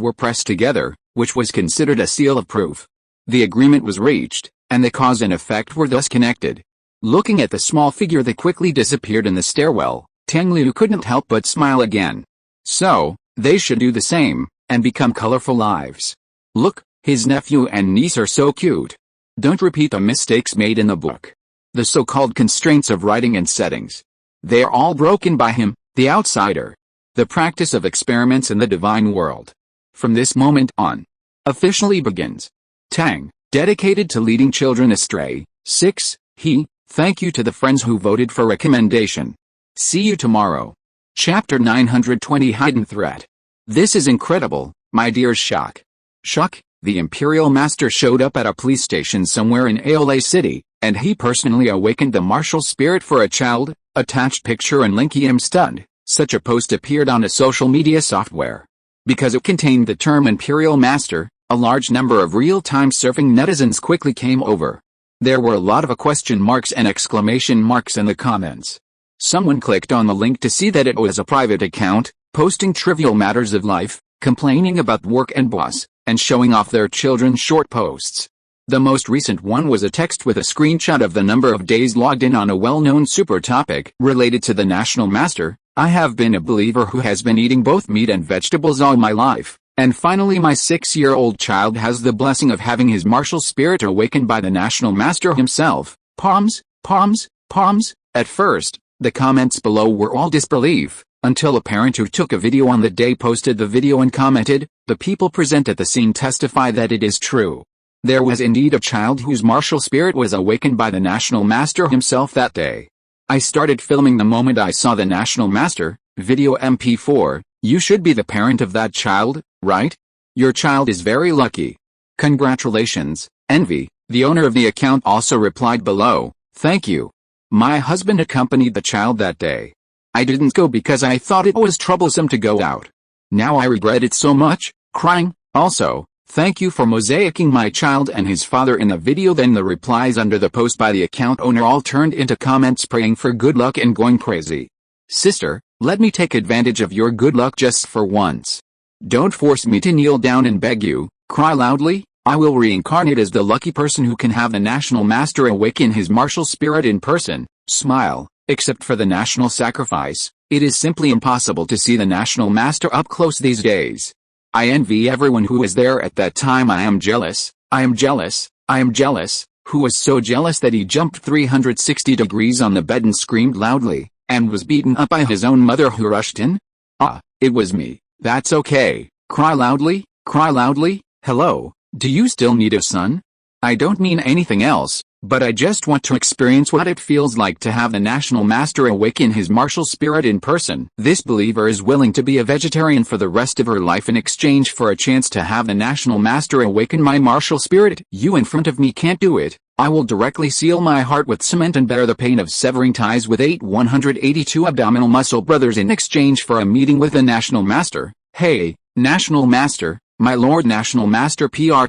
were pressed together, which was considered a seal of proof. The agreement was reached, and the cause and effect were thus connected. Looking at the small figure that quickly disappeared in the stairwell, Tang Liu couldn't help but smile again. So, they should do the same, and become colorful lives. Look, his nephew and niece are so cute. Don't repeat the mistakes made in the book. The so-called constraints of writing and settings. They are all broken by him, the outsider. The practice of experiments in the divine world. From this moment on, officially begins. Tang, dedicated to leading children astray. 6. Thank you to the friends who voted for recommendation. See you tomorrow. Chapter 920 Hidden Threat. This is incredible, my dear Shock. Shock, the Imperial Master showed up at a police station somewhere in Aole City, and he personally awakened the martial spirit for a child. Attached picture and link. I'm stunned. Such a post appeared on a social media software. Because it contained the term Imperial Master, a large number of real-time surfing netizens quickly came over. There were a lot of question marks and exclamation marks in the comments. Someone clicked on the link to see that it was a private account, posting trivial matters of life, complaining about work and boss, and showing off their children's short posts. The most recent one was a text with a screenshot of the number of days logged in on a well-known super topic related to the National Master. I have been a believer who has been eating both meat and vegetables all my life, and finally my 6-year-old child has the blessing of having his martial spirit awakened by the National Master himself. Palms, palms, palms. At first, the comments below were all disbelief, until a parent who took a video on the day posted the video and commented, "The people present at the scene testify that it is true. There was indeed a child whose martial spirit was awakened by the National Master himself that day. I started filming the moment I saw the National Master." Video MP4. You should be the parent of that child, right? Your child is very lucky. Congratulations, Envy. The owner of the account also replied below, "Thank you. My husband accompanied the child that day. I didn't go because I thought it was troublesome to go out. Now I regret it so much," crying. Also, "Thank you for mosaicing my child and his father in the video." Then the replies under the post by the account owner all turned into comments praying for good luck and going crazy. Sister, let me take advantage of your good luck just for once. Don't force me to kneel down and beg you, cry loudly. I will reincarnate as the lucky person who can have the National Master awaken his martial spirit in person. Smile. Except for the national sacrifice, it is simply impossible to see the National Master up close these days. I envy everyone who was there at that time. I am jealous, I am jealous, I am jealous. Who was so jealous that he jumped 360 degrees on the bed and screamed loudly, and was beaten up by his own mother who rushed in? Ah, it was me. That's okay. Cry loudly, cry loudly. Hello, do you still need a son? I don't mean anything else, but I just want to experience what it feels like to have the National Master awaken his martial spirit in person. This believer is willing to be a vegetarian for the rest of her life in exchange for a chance to have the National Master awaken my martial spirit. You in front of me can't do it. I will directly seal my heart with cement and bear the pain of severing ties with 182 abdominal muscle brothers in exchange for a meeting with the National Master. Hey, National Master, my Lord National Master PR.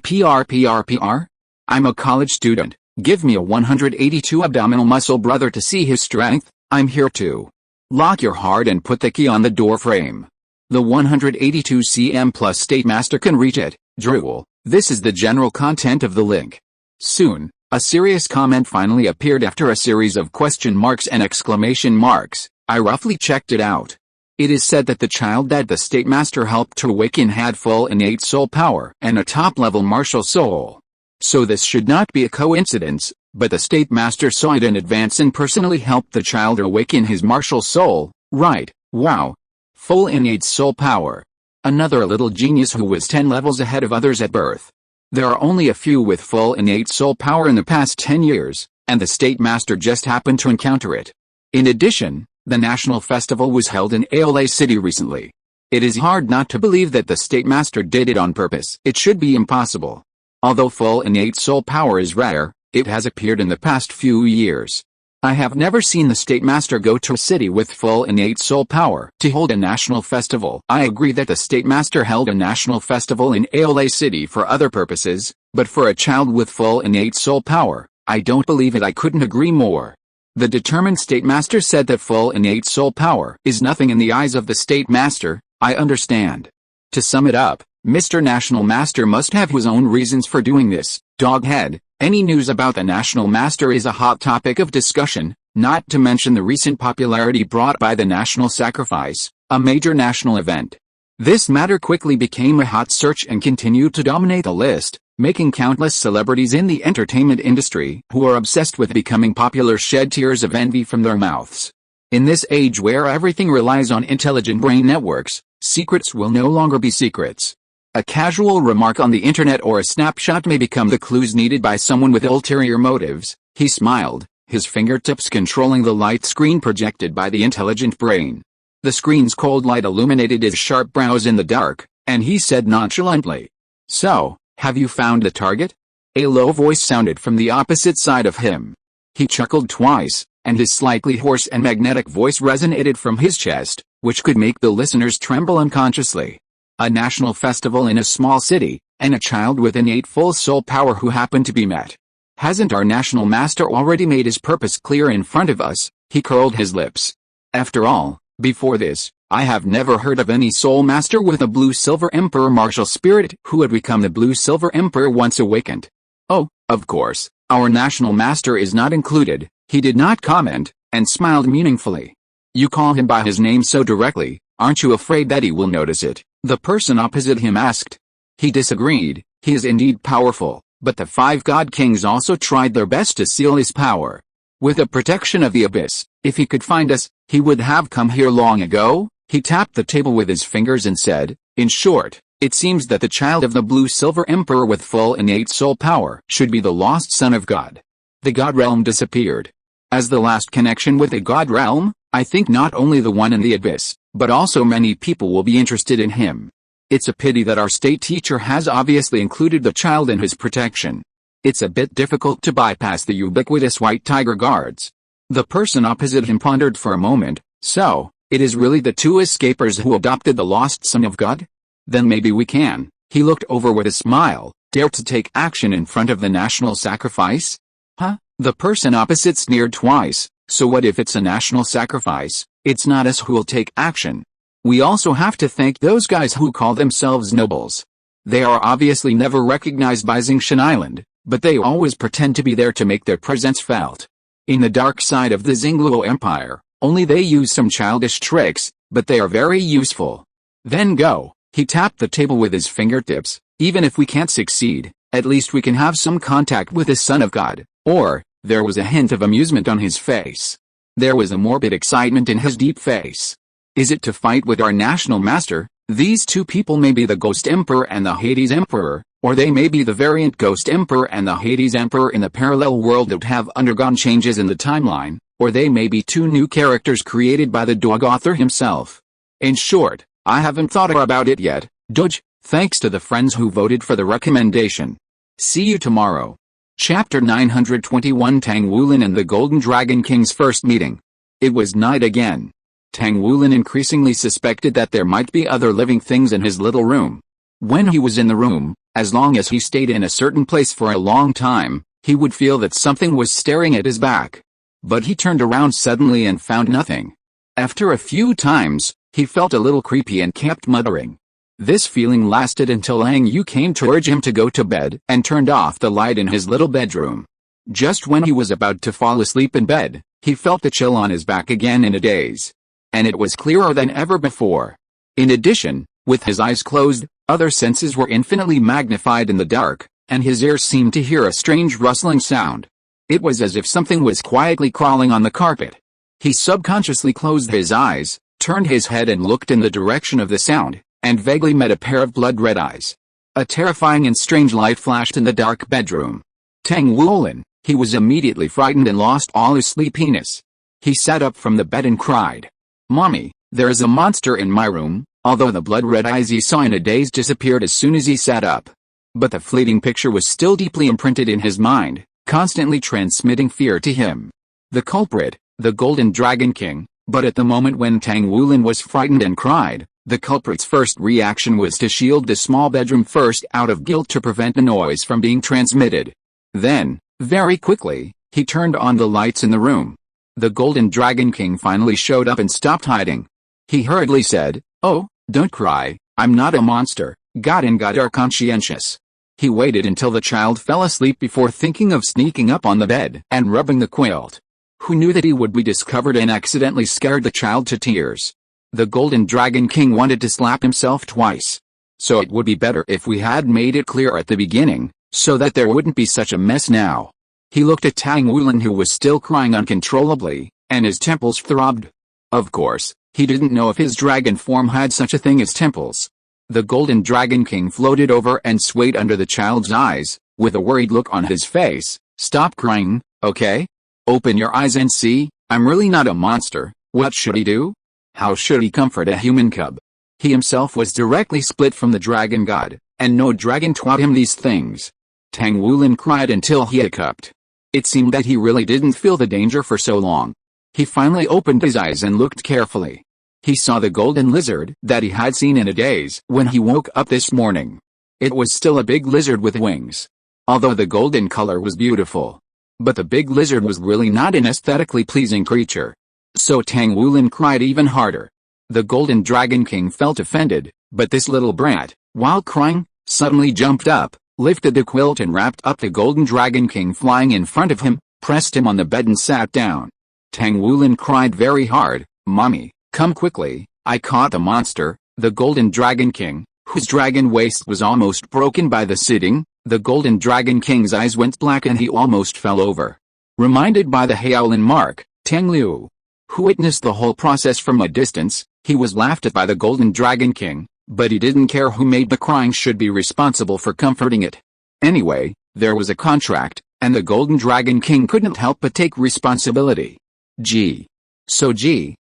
I'm a college student. Give me a 182 abdominal muscle brother to see his strength. I'm here too. Lock your heart and put the key on the door frame. The 182 cm plus state master can reach it. Drool. This is the general content of the link. Soon, a serious comment finally appeared after a series of question marks and exclamation marks. I roughly checked it out. It is said that the child that the State Master helped to awaken had full innate soul power and a top-level martial soul. So this should not be a coincidence, but the State Master saw it in advance and personally helped the child awaken his martial soul, right? Wow. Full innate soul power. Another little genius who was 10 levels ahead of others at birth. There are only a few with full innate soul power in the past 10 years, and the State Master just happened to encounter it. In addition, the national festival was held in Aola City recently. It is hard not to believe that the State Master did it on purpose. It should be impossible. Although full innate soul power is rare, it has appeared in the past few years. I have never seen the State Master go to a city with full innate soul power to hold a national festival. I agree that the State Master held a national festival in Aola City for other purposes, but for a child with full innate soul power, I don't believe it. I couldn't agree more. The determined State Master said that full innate soul power is nothing in the eyes of the State Master. I understand. To sum it up, Mr. National Master must have his own reasons for doing this. Doghead. Any news about the National Master is a hot topic of discussion, not to mention the recent popularity brought by the National Sacrifice, a major national event. This matter quickly became a hot search and continued to dominate the list, making countless celebrities in the entertainment industry who are obsessed with becoming popular shed tears of envy from their mouths. In this age where everything relies on intelligent brain networks, secrets will no longer be secrets. A casual remark on the internet or a snapshot may become the clues needed by someone with ulterior motives. He smiled, his fingertips controlling the light screen projected by the intelligent brain. The screen's cold light illuminated his sharp brows in the dark, and he said nonchalantly, "So, have you found the target?" A low voice sounded from the opposite side of him. He chuckled twice, and his slightly hoarse and magnetic voice resonated from his chest, which could make the listeners tremble unconsciously. A national festival in a small city, and a child with innate full soul power who happened to be met. Hasn't our National Master already made his purpose clear in front of us? He curled his lips. After all, before this, I have never heard of any soul master with a blue-silver emperor martial spirit who had become the blue-silver emperor once awakened. Oh, of course, our National Master is not included. He did not comment, and smiled meaningfully. You call him by his name so directly, aren't you afraid that he will notice it? The person opposite him asked. He disagreed. He is indeed powerful, but the 5 God Kings also tried their best to seal his power. With the protection of the abyss, if he could find us, he would have come here long ago. He tapped the table with his fingers and said, in short, it seems that the child of the blue-silver emperor with full innate soul power should be the lost son of God. The God realm disappeared. As the last connection with the God realm, I think not only the one in the abyss, but also many people will be interested in him. It's a pity that our state teacher has obviously included the child in his protection. It's a bit difficult to bypass the ubiquitous white tiger guards. The person opposite him pondered for a moment. So, it is really the 2 escapers who adopted the lost son of God? Then maybe we can. He looked over with a smile. Dare to take action in front of the national sacrifice? Huh? The person opposite sneered twice. So what if it's a national sacrifice? It's not us who'll take action. We also have to thank those guys who call themselves nobles. They are obviously never recognized by Xingshan Island, but they always pretend to be there to make their presence felt. In the dark side of the Xingluo Empire, only they use some childish tricks, but they are very useful. Then go. He tapped the table with his fingertips. Even if we can't succeed, at least we can have some contact with the Son of God. Or, there was a hint of amusement on his face. There was a morbid excitement in his deep face. Is it to fight with our National Master? These 2 people may be the Ghost Emperor and the Hades Emperor, or they may be the variant Ghost Emperor and the Hades Emperor in the parallel world that have undergone changes in the timeline, or they may be 2 new characters created by the dog author himself. In short, I haven't thought about it yet, Doge, thanks to the friends who voted for the recommendation. See you tomorrow. Chapter 921 Tang Wulin and the Golden Dragon King's first meeting. It was night again. Tang Wulin increasingly suspected that there might be other living things in his little room. When he was in the room, as long as he stayed in a certain place for a long time, he would feel that something was staring at his back. But he turned around suddenly and found nothing. After a few times, he felt a little creepy and kept muttering. This feeling lasted until Lang Yu came to urge him to go to bed and turned off the light in his little bedroom. Just when he was about to fall asleep in bed, he felt the chill on his back again in a daze. and it was clearer than ever before. In addition, with his eyes closed, other senses were infinitely magnified in the dark, and his ears seemed to hear a strange rustling sound. It was as if something was quietly crawling on the carpet. He subconsciously closed his eyes, turned his head and looked in the direction of the sound, and vaguely met a pair of blood-red eyes. A terrifying and strange light flashed in the dark bedroom. Tang Liu. He was immediately frightened and lost all his sleepiness. He sat up from the bed and cried, "Mommy, there is a monster in my room," although the blood-red eyes he saw in a daze disappeared as soon as he sat up. But the fleeting picture was still deeply imprinted in his mind, constantly transmitting fear to him. The culprit, the Golden Dragon King, but at the moment when Tang Liu was frightened and cried, the culprit's first reaction was to shield the small bedroom first out of guilt to prevent the noise from being transmitted. Then, very quickly, he turned on the lights in the room. The Golden Dragon King finally showed up and stopped hiding. He hurriedly said, "Oh, don't cry, I'm not a monster, God and God are conscientious." He waited until the child fell asleep before thinking of sneaking up on the bed and rubbing the quilt. Who knew that he would be discovered and accidentally scared the child to tears? The Golden Dragon King wanted to slap himself twice. So it would be better if we had made it clear at the beginning, so that there wouldn't be such a mess now. He looked at Tang Liu, who was still crying uncontrollably, and his temples throbbed. Of course, he didn't know if his dragon form had such a thing as temples. The Golden Dragon King floated over and swayed under the child's eyes, with a worried look on his face. "Stop crying, okay? Open your eyes and see, I'm really not a monster." What should he do? How should he comfort a human cub? He himself was directly split from the dragon god, and no dragon taught him these things. Tang Liu cried until he hiccuped. It seemed that he really didn't feel the danger for so long. He finally opened his eyes and looked carefully. He saw the golden lizard that he had seen in a daze when he woke up this morning. It was still a big lizard with wings. Although the golden color was beautiful. But the big lizard was really not an aesthetically pleasing creature. So Tang Liu cried even harder. The Golden Dragon King felt offended, but this little brat, while crying, suddenly jumped up, lifted the quilt and wrapped up the Golden Dragon King flying in front of him, pressed him on the bed and sat down. Tang Liu cried very hard, "Mommy, come quickly, I caught the monster." The Golden Dragon King, whose dragon waist was almost broken by the sitting, the Golden Dragon King's eyes went black and he almost fell over. Reminded by the Howlin' mark, Tang Liu, who witnessed the whole process from a distance, he was laughed at by the Golden Dragon King, but he didn't care who made the crying should be responsible for comforting it. Anyway, there was a contract, and the Golden Dragon King couldn't help but take responsibility. Gee. So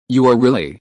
you are really,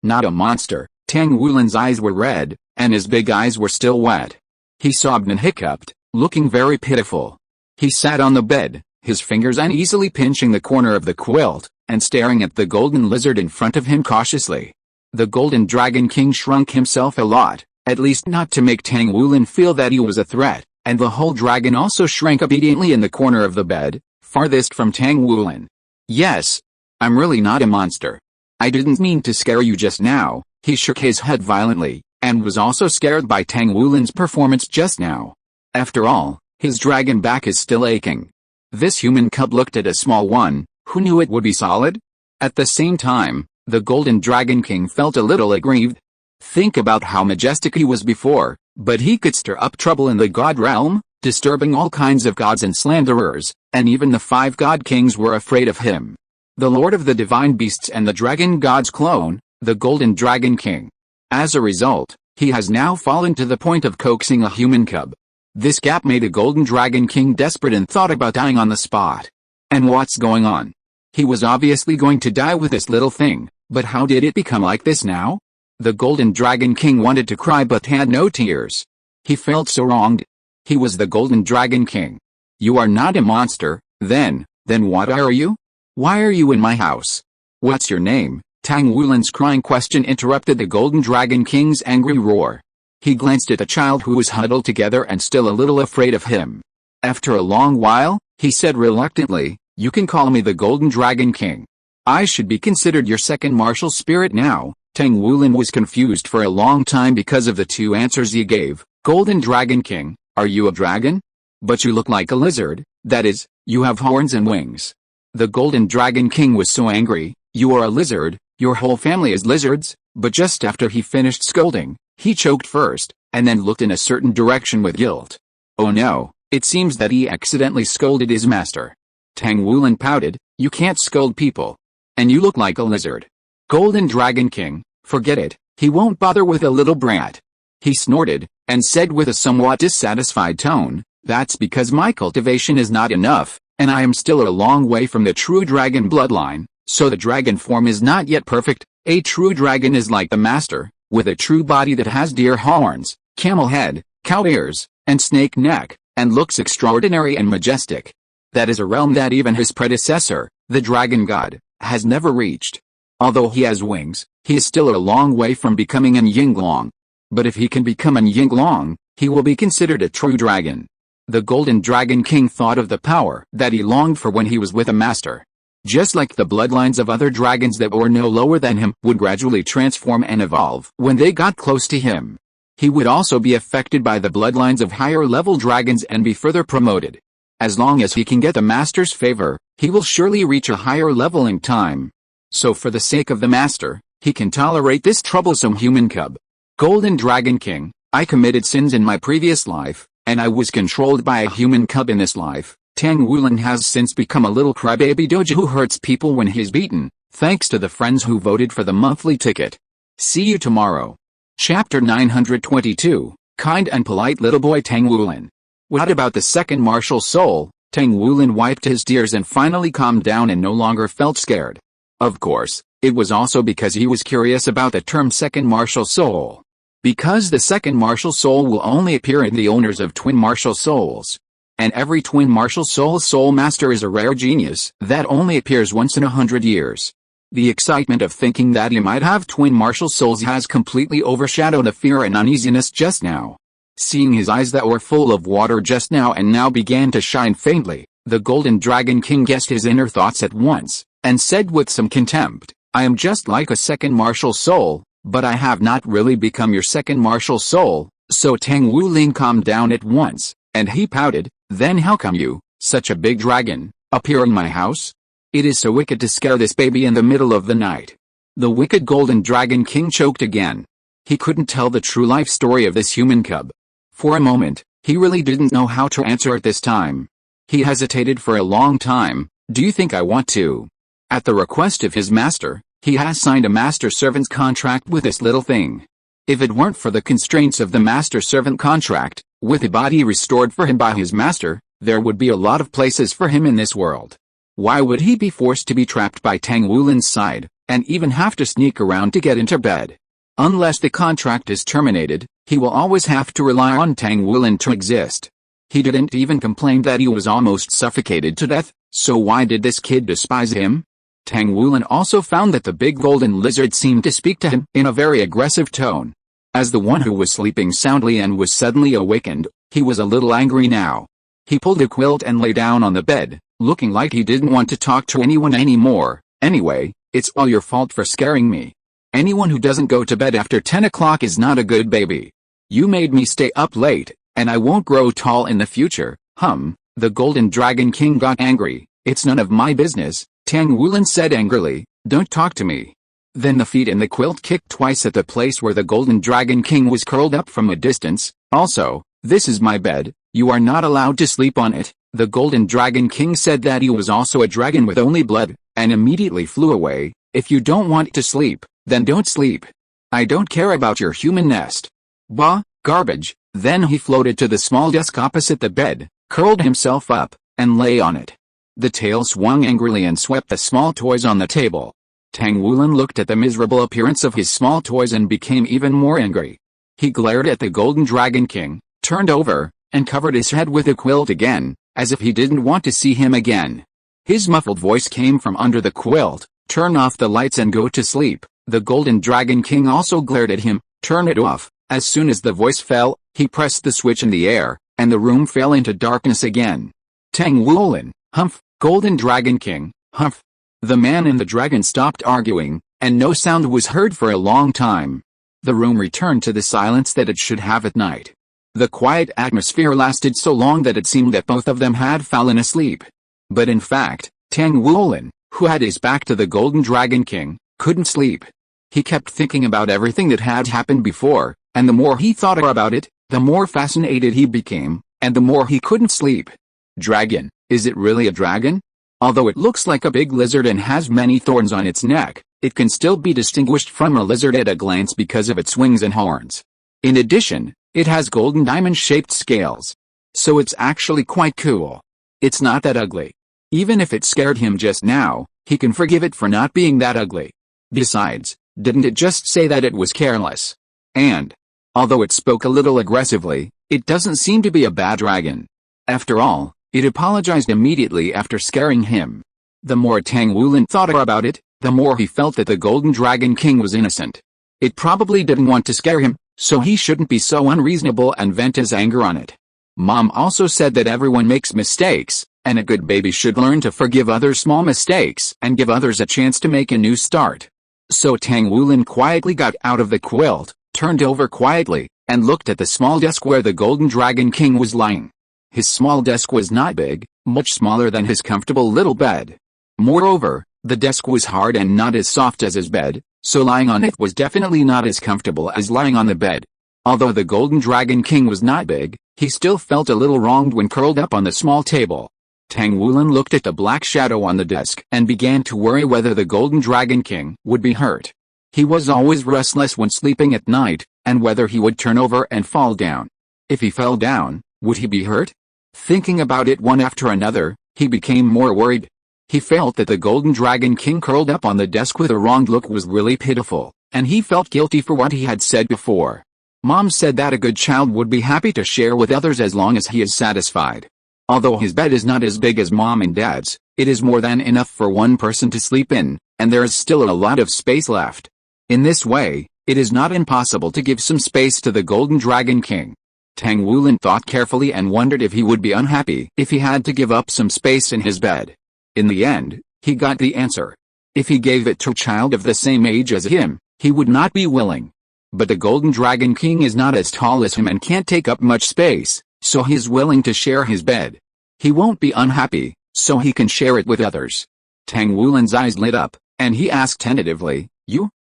not a monster. Tang Liu's eyes were red, and his big eyes were still wet. He sobbed and hiccuped, looking very pitiful. He sat on the bed, his fingers uneasily pinching the corner of the quilt, and staring at the golden lizard in front of him cautiously. The Golden Dragon King shrunk himself a lot, at least not to make Tang Liu feel that he was a threat, and the whole dragon also shrank obediently in the corner of the bed, farthest from Tang Liu. "Yes, I'm really not a monster. I didn't mean to scare you just now." He shook his head violently, and was also scared by Tang Liu's performance just now. After all, his dragon back is still aching. This human cub looked at a small one, who knew it would be solid? At the same time, the Golden Dragon King felt a little aggrieved. Think about how majestic he was before, but he could stir up trouble in the god realm, disturbing all kinds of gods and slanderers, and even the 5 god kings were afraid of him. The lord of the divine beasts and the dragon god's clone, the Golden Dragon King. As a result, he has now fallen to the point of coaxing a human cub. This gap made a Golden Dragon King desperate and thought about dying on the spot. And what's going on? He was obviously going to die with this little thing, but how did it become like this now? The Golden Dragon King wanted to cry but had no tears. He felt so wronged. He was the Golden Dragon King. "You are not a monster, then what are you? Why are you in my house? What's your name?" Tang Liu's crying question interrupted the Golden Dragon King's angry roar. He glanced at the child who was huddled together and still a little afraid of him. After a long while, he said reluctantly, "You can call me the Golden Dragon King. I should be considered your second martial spirit now." Tang Liu was confused for a long time because of the 2 answers he gave. "Golden Dragon King, are you a dragon? But you look like a lizard, that is, you have horns and wings." The Golden Dragon King was so angry. "You are a lizard, Your whole family is lizards." But just after he finished scolding, he choked first, and then looked in a certain direction with guilt. Oh no, it seems that he accidentally scolded his master. Tang Wulin pouted, "You can't scold people. And you look like a lizard." Golden Dragon King, "Forget it, he won't bother with a little brat." He snorted, and said with a somewhat dissatisfied tone, "That's because my cultivation is not enough, and I am still a long way from the true dragon bloodline, so the dragon form is not yet perfect. A true dragon is like the master, with a true body that has deer horns, camel head, cow ears, and snake neck, and looks extraordinary and majestic. That is a realm that even his predecessor, the dragon god, has never reached. Although he has wings, he is still a long way from becoming an Yinglong. But if he can become an Yinglong, he will be considered a true dragon." The Golden Dragon King thought of the power that he longed for when he was with a master. Just like the bloodlines of other dragons that were no lower than him would gradually transform and evolve when they got close to him, he would also be affected by the bloodlines of higher-level dragons and be further promoted. As long as he can get the master's favor, he will surely reach a higher level in time. So for the sake of the master, he can tolerate this troublesome human cub. Golden Dragon King, "I committed sins in my previous life, and I was controlled by a human cub in this life. Tang Wulin has since become a little crybaby doja who hurts people when he's beaten, thanks to the friends who voted for the monthly ticket. See you tomorrow." Chapter 922, Kind and Polite Little Boy Tang Wulin. What about the second martial soul? Tang Wulin wiped his tears and finally calmed down and no longer felt scared. Of course, it was also because he was curious about the term second martial soul. Because the second martial soul will only appear in the owners of twin martial souls. And every twin martial soul master is a rare genius that only appears once in 100 years. The excitement of thinking that he might have twin martial souls has completely overshadowed the fear and uneasiness just now. Seeing his eyes that were full of water just now and now began to shine faintly, the Golden Dragon King guessed his inner thoughts at once, and said with some contempt, "I am just like a second martial soul, but I have not really become your second martial soul." So Tang Wulin calmed down at once, and he pouted, "Then how come you, such a big dragon, appear in my house? It is so wicked to scare this baby in the middle of the night." The wicked Golden Dragon King choked again. He couldn't tell the true life story of this human cub. For a moment, he really didn't know how to answer at this time. He hesitated for a long time. "Do you think I want to?" At the request of his master, he has signed a master-servant's contract with this little thing. If it weren't for the constraints of the master-servant contract, with a body restored for him by his master, there would be a lot of places for him in this world. Why would he be forced to be trapped by Tang Wulin's side, and even have to sneak around to get into bed? Unless the contract is terminated, he will always have to rely on Tang Wulin to exist. He didn't even complain that he was almost suffocated to death, so why did this kid despise him? Tang Wulin also found that the big golden lizard seemed to speak to him in a very aggressive tone. As the one who was sleeping soundly and was suddenly awakened, he was a little angry now. He pulled a quilt and lay down on the bed, looking like he didn't want to talk to anyone anymore. "Anyway, it's all your fault for scaring me. Anyone who doesn't go to bed after 10 o'clock is not a good baby. You made me stay up late, and I won't grow tall in the future." The Golden Dragon King got angry. "It's none of my business," Tang Wulin said angrily. "Don't talk to me." Then the feet in the quilt kicked twice at the place where the Golden Dragon King was curled up from a distance. "Also, this is my bed, you are not allowed to sleep on it." The Golden Dragon King said that he was also a dragon with only blood, and immediately flew away. "If you don't want to sleep, then don't sleep. I don't care about your human nest." Bah, garbage. Then he floated to the small desk opposite the bed, curled himself up, and lay on it. The tail swung angrily and swept the small toys on the table. Tang Wulin looked at the miserable appearance of his small toys and became even more angry. He glared at the Golden Dragon King, turned over, and covered his head with a quilt again, as if he didn't want to see him again. His muffled voice came from under the quilt, "Turn off the lights and go to sleep." The Golden Dragon King also glared at him, "Turn it off." As soon as the voice fell, he pressed the switch in the air, and the room fell into darkness again. Tang Wulin, humph, Golden Dragon King, humph. The man and the dragon stopped arguing, and no sound was heard for a long time. The room returned to the silence that it should have at night. The quiet atmosphere lasted so long that it seemed that both of them had fallen asleep. But in fact, Tang Wulin, who had his back to the Golden Dragon King, couldn't sleep. He kept thinking about everything that had happened before, and the more he thought about it, the more fascinated he became, and the more he couldn't sleep. Dragon, is it really a dragon? Although it looks like a big lizard and has many thorns on its neck, it can still be distinguished from a lizard at a glance because of its wings and horns. In addition, it has golden diamond-shaped scales. So it's actually quite cool. It's not that ugly. Even if it scared him just now, he can forgive it for not being that ugly. Besides, didn't it just say that it was careless? And, although it spoke a little aggressively, it doesn't seem to be a bad dragon. After all, it apologized immediately after scaring him. The more Tang Wulin thought about it, the more he felt that the Golden Dragon King was innocent. It probably didn't want to scare him, so he shouldn't be so unreasonable and vent his anger on it. Mom also said that everyone makes mistakes, and a good baby should learn to forgive others' small mistakes and give others a chance to make a new start. So Tang Wulin quietly got out of the quilt, turned over quietly, and looked at the small desk where the Golden Dragon King was lying. His small desk was not big, much smaller than his comfortable little bed. Moreover, the desk was hard and not as soft as his bed, so lying on it was definitely not as comfortable as lying on the bed. Although the Golden Dragon King was not big, he still felt a little wronged when curled up on the small table. Tang Wulin looked at the black shadow on the desk and began to worry whether the Golden Dragon King would be hurt. He was always restless when sleeping at night, and whether he would turn over and fall down. If he fell down, would he be hurt? Thinking about it one after another, he became more worried. He felt that the Golden Dragon King curled up on the desk with a wronged look was really pitiful, and he felt guilty for what he had said before. Mom said that a good child would be happy to share with others as long as he is satisfied. Although his bed is not as big as Mom and Dad's, it is more than enough for one person to sleep in, and there is still a lot of space left. In this way, it is not impossible to give some space to the Golden Dragon King. Tang Wulin thought carefully and wondered if he would be unhappy if he had to give up some space in his bed. In the end, he got the answer. If he gave it to a child of the same age as him, he would not be willing. But the Golden Dragon King is not as tall as him and can't take up much space, so he is willing to share his bed. He won't be unhappy, so he can share it with others. Tang Wulin's eyes lit up, and he asked tentatively,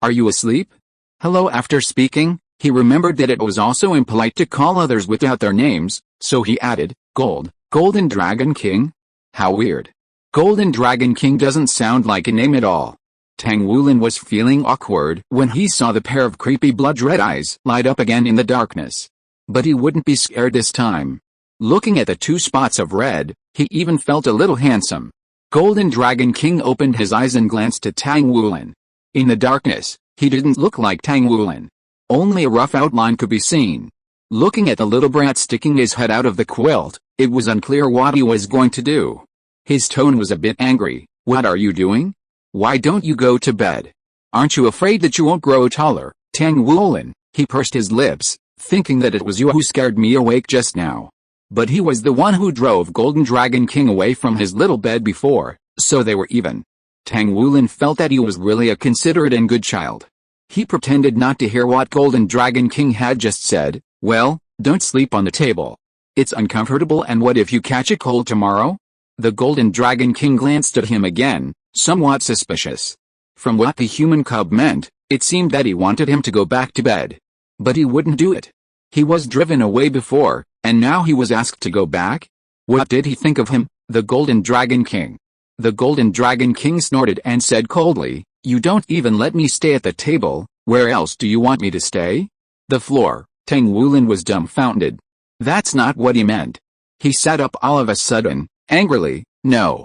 are you asleep? Hello. After speaking, he remembered that it was also impolite to call others without their names, so he added, Golden Dragon King? How weird. Golden Dragon King doesn't sound like a name at all. Tang Wulin was feeling awkward when he saw the pair of creepy blood-red eyes light up again in the darkness. But he wouldn't be scared this time. Looking at the two spots of red, he even felt a little handsome. Golden Dragon King opened his eyes and glanced at Tang Wulin. In the darkness, he didn't look like Tang Wulin. Only a rough outline could be seen. Looking at the little brat sticking his head out of the quilt, it was unclear what he was going to do. His tone was a bit angry. What are you doing? Why don't you go to bed? Aren't you afraid that you won't grow taller, Tang Wulin? He pursed his lips, thinking that it was you who scared me awake just now. But he was the one who drove Golden Dragon King away from his little bed before, so they were even. Tang Wulin felt that he was really a considerate and good child. He pretended not to hear what Golden Dragon King had just said. Well, don't sleep on the table. It's uncomfortable, and what if you catch a cold tomorrow? The Golden Dragon King glanced at him again, somewhat suspicious. From what the human cub meant, it seemed that he wanted him to go back to bed. But he wouldn't do it. He was driven away before, and now he was asked to go back? What did he think of him, the Golden Dragon King? The Golden Dragon King snorted and said coldly, You don't even let me stay at the table, where else do you want me to stay? The floor. Tang Wulin was dumbfounded. That's not what he meant. He sat up all of a sudden, angrily. No.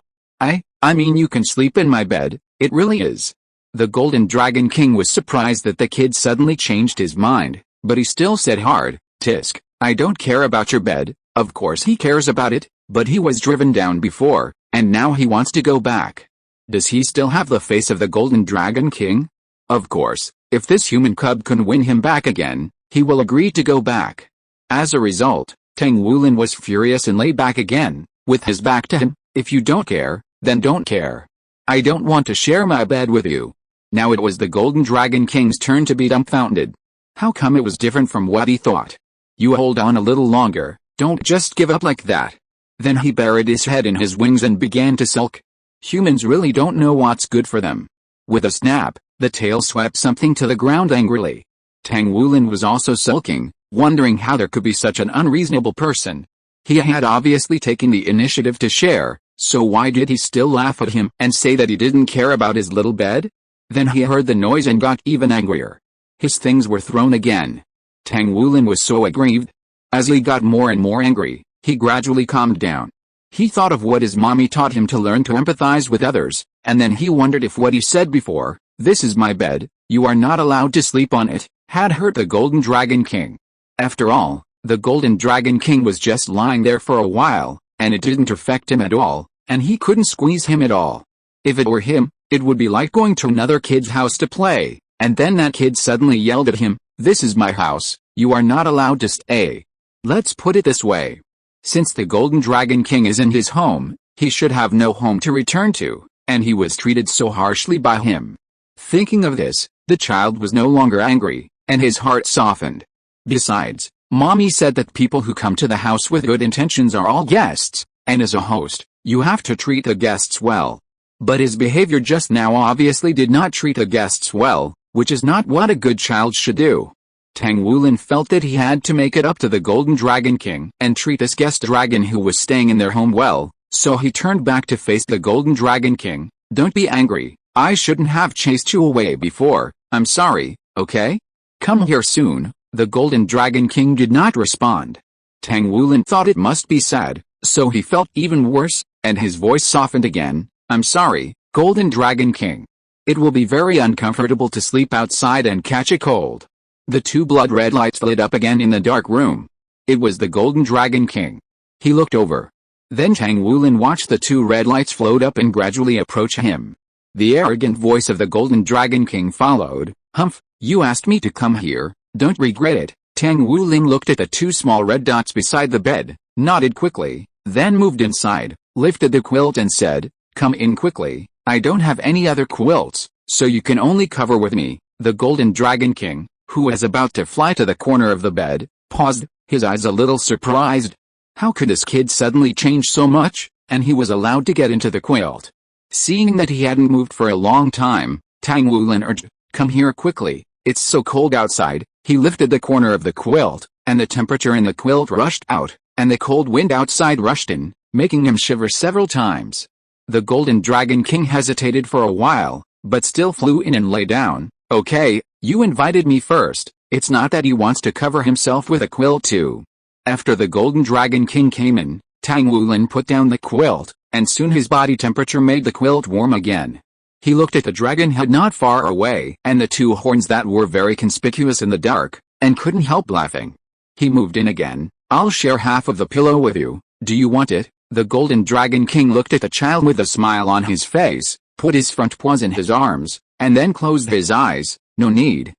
I mean you can sleep in my bed, it really is. The Golden Dragon King was surprised that the kid suddenly changed his mind, but he still said hard, Tisk, I don't care about your bed. Of course he cares about it, but he was driven down before, and now he wants to go back. Does he still have the face of the Golden Dragon King? Of course, if this human cub can win him back again, he will agree to go back. As a result, Tang Wulin was furious and lay back again, with his back to him. If you don't care, then don't care. I don't want to share my bed with you. Now it was the Golden Dragon King's turn to be dumbfounded. How come it was different from what he thought? You hold on a little longer, don't just give up like that. Then he buried his head in his wings and began to sulk. Humans really don't know what's good for them. With a snap, the tail swept something to the ground angrily. Tang Wulin was also sulking, wondering how there could be such an unreasonable person. He had obviously taken the initiative to share, so why did he still laugh at him and say that he didn't care about his little bed? Then he heard the noise and got even angrier. His things were thrown again. Tang Wulin was so aggrieved. As he got more and more angry, he gradually calmed down. He thought of what his mommy taught him to learn to empathize with others, and then he wondered if what he said before, "This is my bed, you are not allowed to sleep on it," had hurt the Golden Dragon King. After all, the Golden Dragon King was just lying there for a while, and it didn't affect him at all, and he couldn't squeeze him at all. If it were him, it would be like going to another kid's house to play, and then that kid suddenly yelled at him, "This is my house, you are not allowed to stay." Let's put it this way. Since the Golden Dragon King is in his home, he should have no home to return to, and he was treated so harshly by him. Thinking of this, the child was no longer angry, and his heart softened. Besides, Mommy said that people who come to the house with good intentions are all guests, and as a host, you have to treat the guests well. But his behavior just now obviously did not treat the guests well, which is not what a good child should do. Tang Wulin felt that he had to make it up to the Golden Dragon King and treat this guest dragon who was staying in their home well, so he turned back to face the Golden Dragon King. "Don't be angry, I shouldn't have chased you away before, I'm sorry, okay? Come here soon." The Golden Dragon King did not respond. Tang Wulin thought it must be sad, so he felt even worse, and his voice softened again. "I'm sorry, Golden Dragon King. It will be very uncomfortable to sleep outside and catch a cold." The two blood-red lights lit up again in the dark room. It was the Golden Dragon King. He looked over. Then Tang Wulin watched the two red lights float up and gradually approach him. The arrogant voice of the Golden Dragon King followed. "Humph, you asked me to come here, don't regret it." Tang Wulin looked at the two small red dots beside the bed, nodded quickly, then moved inside, lifted the quilt and said, "Come in quickly, I don't have any other quilts, so you can only cover with me." The Golden Dragon King, who was about to fly to the corner of the bed, paused, his eyes a little surprised. How could this kid suddenly change so much? And he was allowed to get into the quilt. Seeing that he hadn't moved for a long time, Tang Wulin urged, "Come here quickly, it's so cold outside." He lifted the corner of the quilt, and the temperature in the quilt rushed out, and the cold wind outside rushed in, making him shiver several times. The Golden Dragon King hesitated for a while, but still flew in and lay down. "Okay, you invited me first, it's not that he wants to cover himself with a quilt too." After the Golden Dragon King came in, Tang Wulin put down the quilt, and soon his body temperature made the quilt warm again. He looked at the dragon head not far away and the two horns that were very conspicuous in the dark, and couldn't help laughing. He moved in again. "I'll share half of the pillow with you, do you want it?" The Golden Dragon King looked at the child with a smile on his face, put his front paws in his arms, and then closed his eyes. "No need."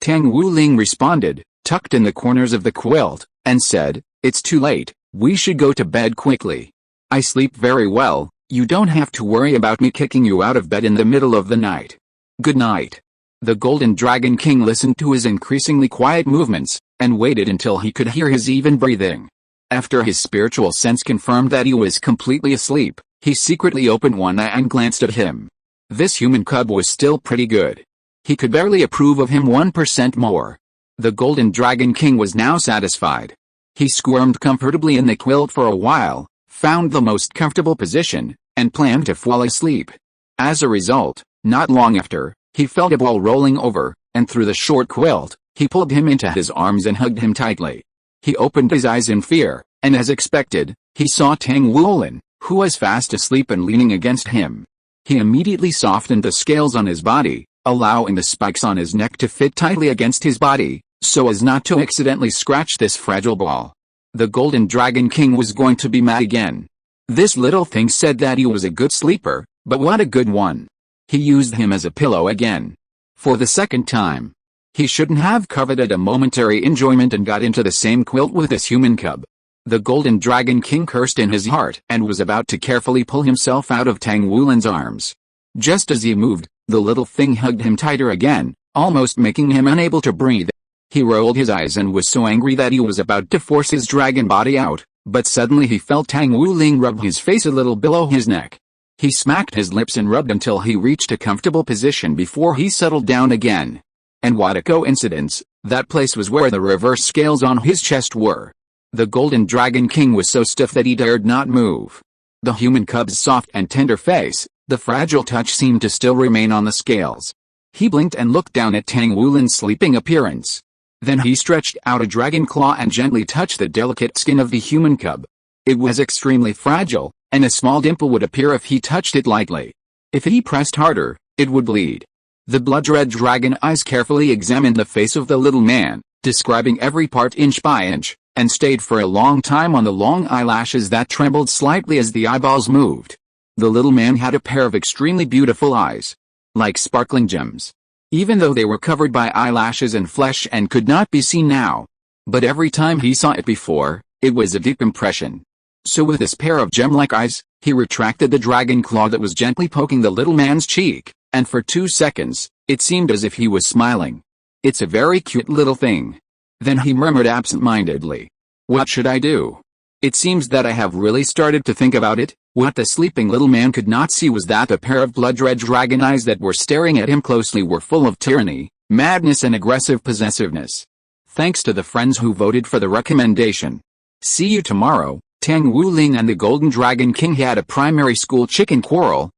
Tang Wulin responded, tucked in the corners of the quilt, and said, "It's too late, we should go to bed quickly. I sleep very well, you don't have to worry about me kicking you out of bed in the middle of the night. Good night." The Golden Dragon King listened to his increasingly quiet movements, and waited until he could hear his even breathing. After his spiritual sense confirmed that he was completely asleep, he secretly opened one eye and glanced at him. This human cub was still pretty good. He could barely approve of him 1% more. The Golden Dragon King was now satisfied. He squirmed comfortably in the quilt for a while, found the most comfortable position, and planned to fall asleep. As a result, not long after, he felt a ball rolling over, and through the short quilt, he pulled him into his arms and hugged him tightly. He opened his eyes in fear, and as expected, he saw Tang Wulin, who was fast asleep and leaning against him. He immediately softened the scales on his body, allowing the spikes on his neck to fit tightly against his body, so as not to accidentally scratch this fragile ball. The Golden Dragon King was going to be mad again. This little thing said that he was a good sleeper, but what a good one. He used him as a pillow again. For the second time. He shouldn't have coveted a momentary enjoyment and got into the same quilt with this human cub. The Golden Dragon King cursed in his heart and was about to carefully pull himself out of Tang Wulin's arms. Just as he moved, the little thing hugged him tighter again, almost making him unable to breathe. He rolled his eyes and was so angry that he was about to force his dragon body out, but suddenly he felt Tang Wulin rub his face a little below his neck. He smacked his lips and rubbed until he reached a comfortable position before he settled down again. And what a coincidence, that place was where the reverse scales on his chest were. The Golden Dragon King was so stiff that he dared not move. The human cub's soft and tender face, the fragile touch seemed to still remain on the scales. He blinked and looked down at Tang Wulin's sleeping appearance. Then he stretched out a dragon claw and gently touched the delicate skin of the human cub. It was extremely fragile, and a small dimple would appear if he touched it lightly. If he pressed harder, it would bleed. The blood-red dragon eyes carefully examined the face of the little man, describing every part inch by inch, and stayed for a long time on the long eyelashes that trembled slightly as the eyeballs moved. The little man had a pair of extremely beautiful eyes, like sparkling gems, even though they were covered by eyelashes and flesh and could not be seen now. But every time he saw it before, it was a deep impression. So with this pair of gem-like eyes, he retracted the dragon claw that was gently poking the little man's cheek, and for 2 seconds, it seemed as if he was smiling. "It's a very cute little thing." Then he murmured absent-mindedly, "What should I do? It seems that I have really started to think about it." What the sleeping little man could not see was that the pair of blood-red dragon eyes that were staring at him closely were full of tyranny, madness and aggressive possessiveness. Thanks to the friends who voted for the recommendation. See you tomorrow. Tang Wuling and the Golden Dragon King had a primary school chicken quarrel.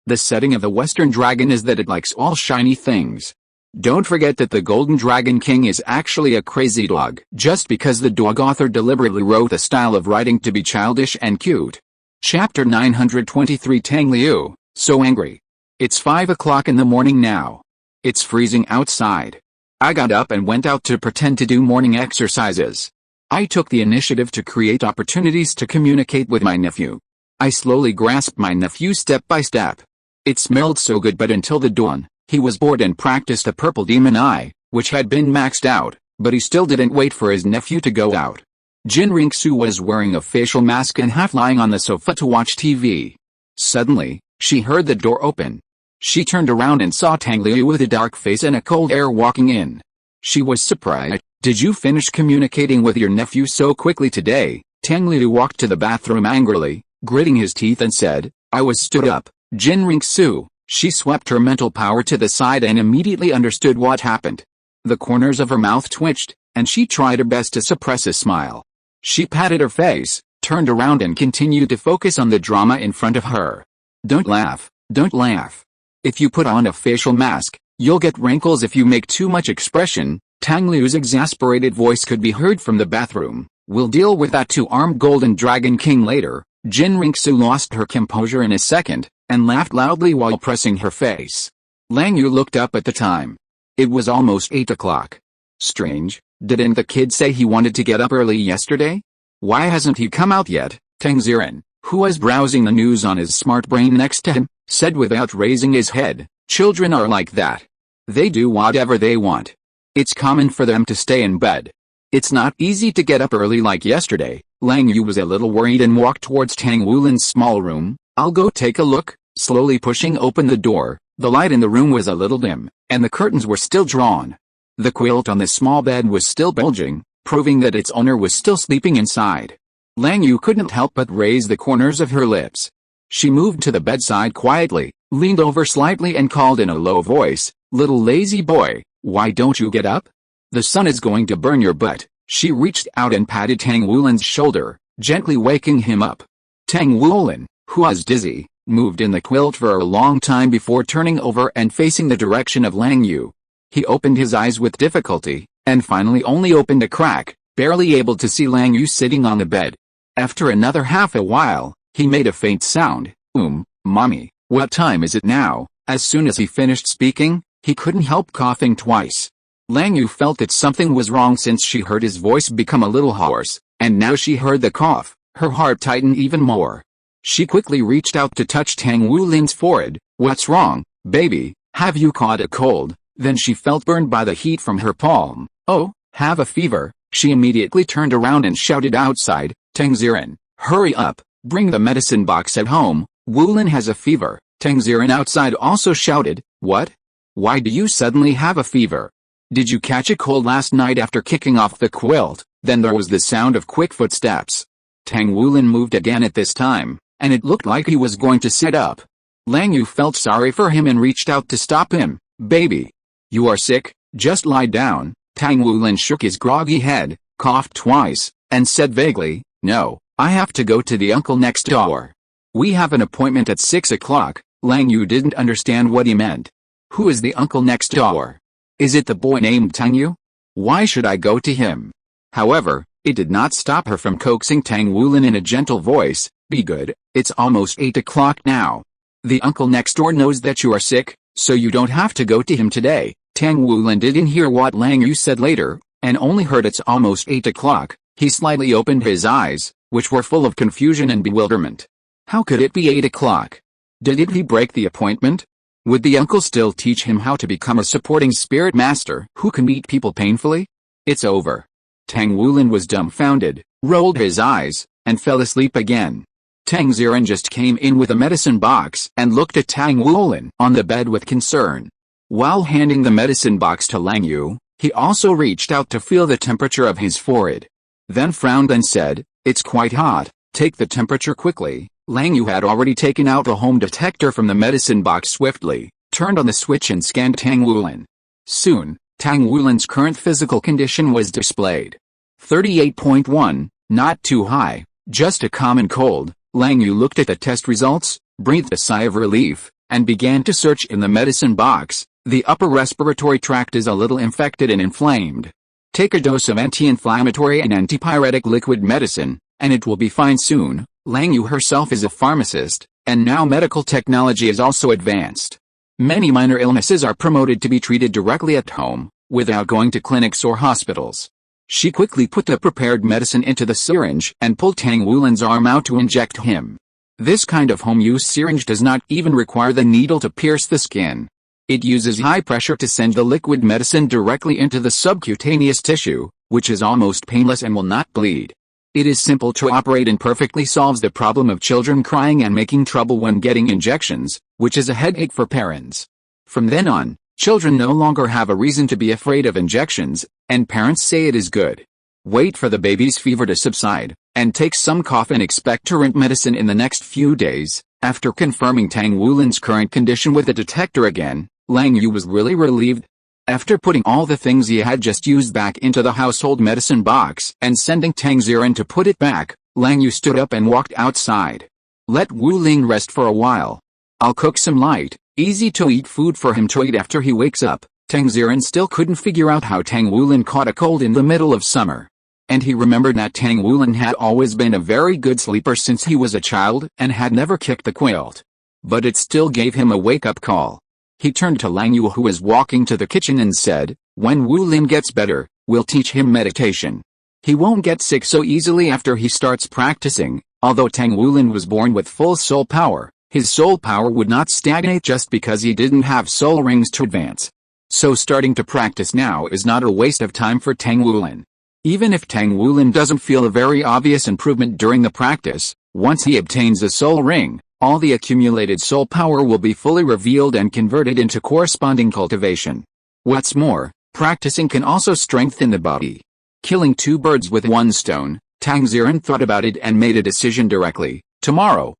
The setting of the Western dragon is that it likes all shiny things. Don't forget that the Golden Dragon King is actually a crazy dog, just because the dog author deliberately wrote the style of writing to be childish and cute. Chapter 923 Tang Liu, so angry. It's 5 o'clock in the morning now. It's freezing outside. I got up and went out to pretend to do morning exercises. I took the initiative to create opportunities to communicate with my nephew. I slowly grasped my nephew step by step. It smelled so good, but until the dawn, he was bored and practiced a purple demon eye, which had been maxed out, but he still didn't wait for his nephew to go out. Jin Ringsu was wearing a facial mask and half lying on the sofa to watch TV. Suddenly, she heard the door open. She turned around and saw Tang Liu with a dark face and a cold air walking in. She was surprised. "Did you finish communicating with your nephew so quickly today?" Tang Liu walked to the bathroom angrily, gritting his teeth and said, "I was stood up." Jin Ringsu. She swept her mental power to the side and immediately understood what happened. The corners of her mouth twitched, and she tried her best to suppress a smile. She patted her face, turned around and continued to focus on the drama in front of her. "Don't laugh, don't laugh. If you put on a facial mask, you'll get wrinkles if you make too much expression." Tang Liu's exasperated voice could be heard from the bathroom. "We'll deal with that two-armed Golden Dragon King later." Jin Ringsu lost her composure in a second, and laughed loudly while pressing her face. Lang Yu looked up at the time. It was almost 8 o'clock. Strange, didn't the kid say he wanted to get up early yesterday? Why hasn't he come out yet? Tang Ziren, who was browsing the news on his smart brain next to him, said without raising his head. Children are like that. They do whatever they want. It's common for them to stay in bed. It's not easy to get up early like yesterday. Lang Yu was a little worried and walked towards Tang Wulin's small room. "I'll go take a look." Slowly pushing open the door, the light in the room was a little dim, and the curtains were still drawn. The quilt on the small bed was still bulging, proving that its owner was still sleeping inside. Lang Yu couldn't help but raise the corners of her lips. She moved to the bedside quietly, leaned over slightly and called in a low voice, "Little lazy boy, why don't you get up? The sun is going to burn your butt." She reached out and patted Tang Wulin's shoulder, gently waking him up. Tang Wulin, who was dizzy, moved in the quilt for a long time before turning over and facing the direction of Lang Yu. He opened his eyes with difficulty, and finally only opened a crack, barely able to see Lang Yu sitting on the bed. After another half a while, he made a faint sound. Mommy, what time is it now?" As soon as he finished speaking, he couldn't help coughing twice. Lang Yu felt that something was wrong since she heard his voice become a little hoarse, and now she heard the cough. Her heart tightened even more. She quickly reached out to touch Tang Wulin's forehead. "What's wrong, baby? Have you caught a cold?" Then she felt burned by the heat from her palm. "Oh, have a fever." She immediately turned around and shouted outside, "Tang Ziren, hurry up, bring the medicine box at home. Wulin has a fever." Tang Ziren outside also shouted, "What? Why do you suddenly have a fever? Did you catch a cold last night after kicking off the quilt?" Then there was the sound of quick footsteps. Tang Wulin moved again at this time, and it looked like he was going to sit up. Lang Yu felt sorry for him and reached out to stop him. Baby, you are sick, just lie down. Tang Wulin shook his groggy head, coughed twice, and said vaguely, no, I have to go to the uncle next door. We have an appointment at 6 o'clock. Lang Yu didn't understand what he meant. Who is the uncle next door? Is it the boy named Tang Yu? Why should I go to him? However, it did not stop her from coaxing Tang Wulin in a gentle voice, be good, it's almost 8 o'clock now. The uncle next door knows that you are sick, so you don't have to go to him today. Tang Wulin didn't hear what Lang Yu said later, and only heard it's almost 8 o'clock. He slightly opened his eyes, which were full of confusion and bewilderment. How could it be 8 o'clock? Did he break the appointment? Would the uncle still teach him how to become a supporting spirit master who can beat people painfully? It's over. Tang Wulin was dumbfounded, rolled his eyes, and fell asleep again. Tang Ziren just came in with a medicine box and looked at Tang Wulin on the bed with concern. While handing the medicine box to Lang Yu, he also reached out to feel the temperature of his forehead. Then frowned and said, it's quite hot, take the temperature quickly. Lang Yu had already taken out a home detector from the medicine box swiftly, turned on the switch and scanned Tang Wulin. Soon, Tang Wulin's current physical condition was displayed. 38.1, not too high, just a common cold. Lang Yu looked at the test results, breathed a sigh of relief, and began to search in the medicine box. The upper respiratory tract is a little infected and inflamed. Take a dose of anti-inflammatory and antipyretic liquid medicine, and it will be fine soon. Lang Yu herself is a pharmacist, and now medical technology is also advanced. Many minor illnesses are promoted to be treated directly at home, without going to clinics or hospitals. She quickly put the prepared medicine into the syringe and pulled Tang Wulin's arm out to inject him. This kind of home-use syringe does not even require the needle to pierce the skin. It uses high pressure to send the liquid medicine directly into the subcutaneous tissue, which is almost painless and will not bleed. It is simple to operate and perfectly solves the problem of children crying and making trouble when getting injections, which is a headache for parents. From then on, children no longer have a reason to be afraid of injections, and parents say it is good. Wait for the baby's fever to subside, and take some cough and expectorant medicine in the next few days. After confirming Tang Wulin's current condition with the detector again, Lang Yu was really relieved. After putting all the things he had just used back into the household medicine box and sending Tang Ziren to put it back, Lang Yu stood up and walked outside. Let Wu Ling rest for a while. I'll cook some light, easy-to-eat food for him to eat after he wakes up. Tang Ziren still couldn't figure out how Tang Wulin caught a cold in the middle of summer. And he remembered that Tang Wulin had always been a very good sleeper since he was a child and had never kicked the quilt. But it still gave him a wake-up call. He turned to Lang Yu, who was walking to the kitchen, and said, when Wu Lin gets better, we'll teach him meditation. He won't get sick so easily after he starts practicing. Although Tang Wulin was born with full soul power, his soul power would not stagnate just because he didn't have soul rings to advance. So starting to practice now is not a waste of time for Tang Wulin. Even if Tang Wulin doesn't feel a very obvious improvement during the practice, once he obtains a soul ring, all the accumulated soul power will be fully revealed and converted into corresponding cultivation. What's more, practicing can also strengthen the body. Killing two birds with one stone, Tang Ziren thought about it and made a decision directly. Tomorrow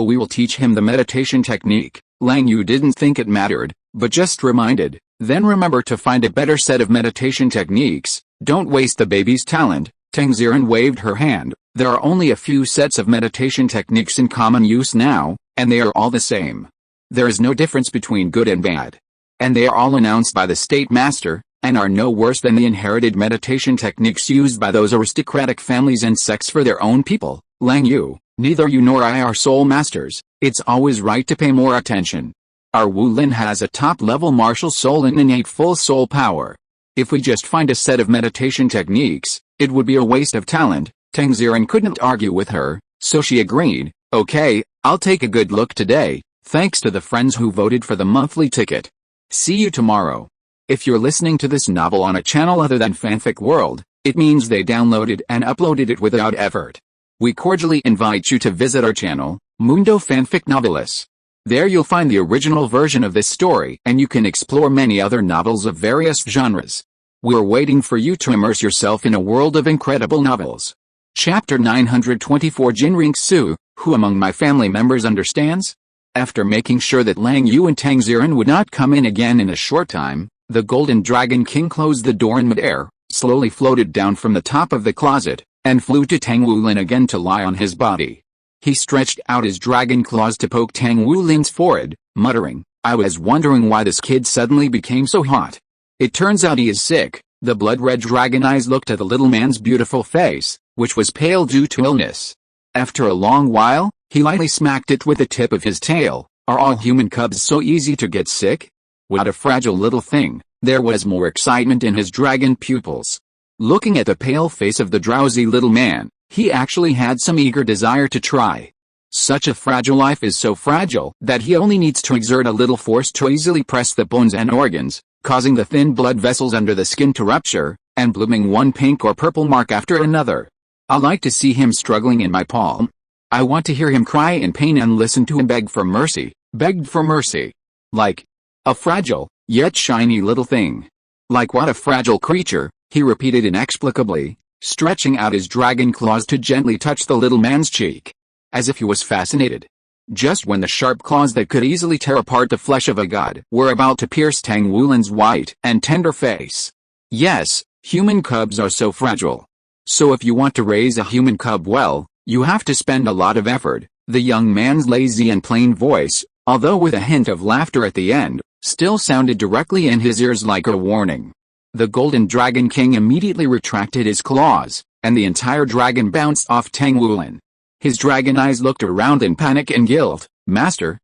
we will teach him the meditation technique. Lang Yu didn't think it mattered, but just reminded, then remember to find a better set of meditation techniques. Don't waste the baby's talent. Tang Ziren waved her hand. There are only a few sets of meditation techniques in common use now, and they are all the same. There is no difference between good and bad. And they are all announced by the state master, and are no worse than the inherited meditation techniques used by those aristocratic families and sects for their own people. Lang Yu, neither you nor I are soul masters. It's always right to pay more attention. Our Wu Lin has a top-level martial soul and innate full soul power. If we just find a set of meditation techniques, it would be a waste of talent. Tang Ziren couldn't argue with her, so she agreed. Okay, I'll take a good look today, thanks to the friends who voted for the monthly ticket. See you tomorrow. If you're listening to this novel on a channel other than Fanfic World, it means they downloaded and uploaded it without effort. We cordially invite you to visit our channel, Mundo Fanfic Novelis. There you'll find the original version of this story, and you can explore many other novels of various genres. We're waiting for you to immerse yourself in a world of incredible novels. Chapter 924 Jinring Su, Who among my family members understands? After making sure that Lang Yu and Tang Ziren would not come in again in a short time, the Golden Dragon King closed the door in midair, slowly floated down from the top of the closet, and flew to Tang Wulin again to lie on his body. He stretched out his dragon claws to poke Tang Wulin's forehead, muttering, "I was wondering why this kid suddenly became so hot. It turns out he is sick." The blood-red dragon eyes looked at the little man's beautiful face, which was pale due to illness. After a long while, he lightly smacked it with the tip of his tail. "Are all human cubs so easy to get sick? What a fragile little thing." There was more excitement in his dragon pupils. Looking at the pale face of the drowsy little man, he actually had some eager desire to try. Such a fragile life is so fragile that he only needs to exert a little force to easily press the bones and organs, causing the thin blood vessels under the skin to rupture, and blooming one pink or purple mark after another. I like to see him struggling in my palm. I want to hear him cry in pain and listen to him beg for mercy, begged for mercy. Like a fragile, yet shiny little thing. Like what a fragile creature, he repeated inexplicably, stretching out his dragon claws to gently touch the little man's cheek. As if he was fascinated. Just when the sharp claws that could easily tear apart the flesh of a god were about to pierce Tang Wulin's white and tender face. Yes, human cubs are so fragile. So if you want to raise a human cub well, you have to spend a lot of effort. The young man's lazy and plain voice, although with a hint of laughter at the end, still sounded directly in his ears like a warning. The Golden Dragon King immediately retracted his claws, and the entire dragon bounced off Tang Wulin. His dragon eyes looked around in panic and guilt. Master,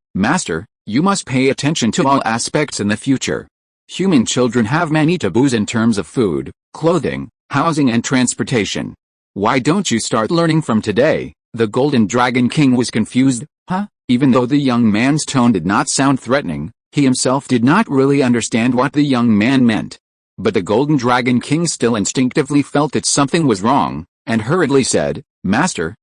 you must pay attention to all aspects in the future. Human children have many taboos in terms of food, clothing, housing and transportation. Why don't you start learning from today?" The Golden Dragon King was confused. Huh? Even though the young man's tone did not sound threatening, he himself did not really understand what the young man meant. But the Golden Dragon King still instinctively felt that something was wrong, and hurriedly said, "Master,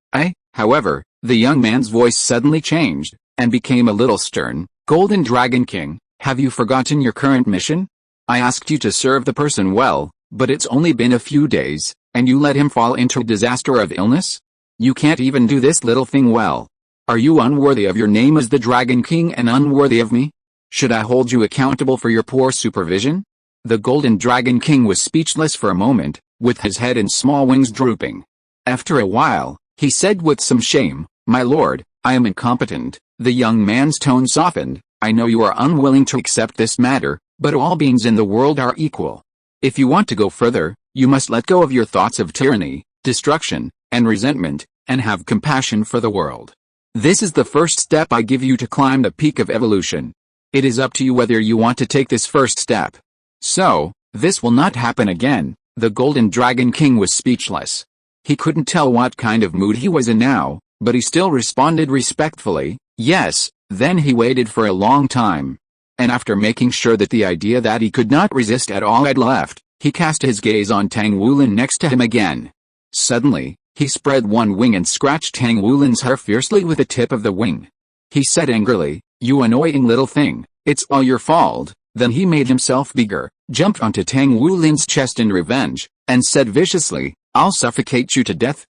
However, the young man's voice suddenly changed, and became a little stern. "Golden Dragon King, have you forgotten your current mission? I asked you to serve the person well, but it's only been a few days, and you let him fall into a disaster of illness? You can't even do this little thing well. Are you unworthy of your name as the Dragon King and unworthy of me? Should I hold you accountable for your poor supervision?" The Golden Dragon King was speechless for a moment, with his head and small wings drooping. After a while, he said with some shame, "My lord, I am incompetent." The young man's tone softened. "I know you are unwilling to accept this matter, but all beings in the world are equal. If you want to go further, you must let go of your thoughts of tyranny, destruction, and resentment, and have compassion for the world. This is the first step I give you to climb the peak of evolution. It is up to you whether you want to take this first step." So, this will not happen again. The Golden Dragon King was speechless. He couldn't tell what kind of mood he was in now, but he still responded respectfully, "Yes." Then he waited for a long time. And after making sure that the idea that he could not resist at all had left, he cast his gaze on Tang Wulin next to him again. Suddenly, he spread one wing and scratched Tang Wulin's hair fiercely with the tip of the wing. He said angrily, "You annoying little thing, it's all your fault." Then he made himself bigger, jumped onto Tang Wulin's chest in revenge, and said viciously, "I'll suffocate you to death."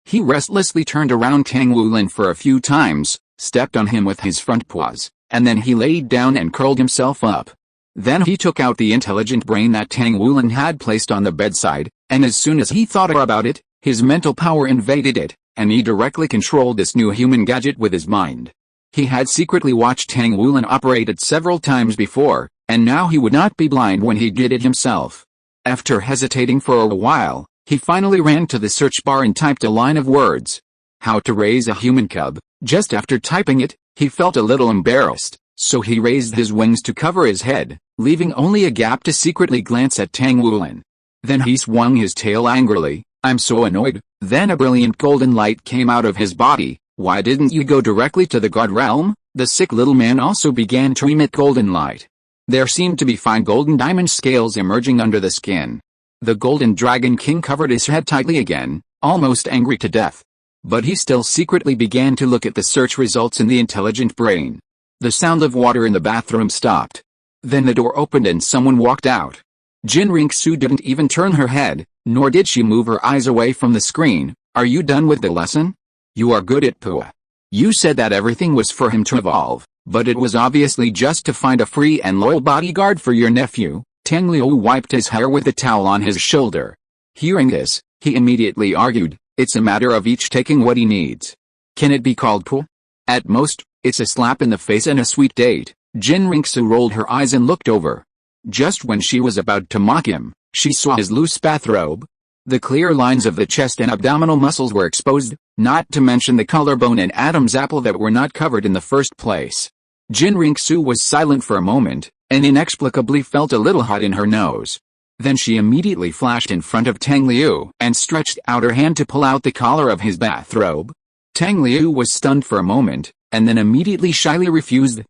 He restlessly turned around Tang Wulin for a few times, stepped on him with his front paws, and then he laid down and curled himself up. Then he took out the intelligent brain that Tang Wulin had placed on the bedside, and as soon as he thought about it, his mental power invaded it, and he directly controlled this new human gadget with his mind. He had secretly watched Tang Wulin operate it several times before, and now he would not be blind when he did it himself. After hesitating for a while, he finally ran to the search bar and typed a line of words. "How to raise a human cub." Just after typing it, he felt a little embarrassed, so he raised his wings to cover his head, leaving only a gap to secretly glance at Tang Wulin. Then he swung his tail angrily. "I'm so annoyed." Then a brilliant golden light came out of his body. "Why didn't you go directly to the god realm?" The sick little man also began to emit golden light. There seemed to be fine golden diamond scales emerging under the skin. The Golden Dragon King covered his head tightly again, almost angry to death. But he still secretly began to look at the search results in the intelligent brain. The sound of water in the bathroom stopped. Then the door opened and someone walked out. Jin Ringsu didn't even turn her head, nor did she move her eyes away from the screen. "Are you done with the lesson? You are good at Pua." You said that everything was for him to evolve, but it was obviously just to find a free and loyal bodyguard for your nephew." Tang Liu wiped his hair with a towel on his shoulder. Hearing this, he immediately argued, "It's a matter of each taking what he needs. Can it be called pull? At most, it's a slap in the face and a sweet date." Jin Ringsu rolled her eyes and looked over. Just when she was about to mock him, she saw his loose bathrobe. The clear lines of the chest and abdominal muscles were exposed, not to mention the collarbone and Adam's apple that were not covered in the first place. Jin Ringsu was silent for a moment, and inexplicably felt a little hot in her nose. Then she immediately flashed in front of Tang Liu and stretched out her hand to pull out the collar of his bathrobe. Tang Liu was stunned for a moment, and then immediately shyly refused.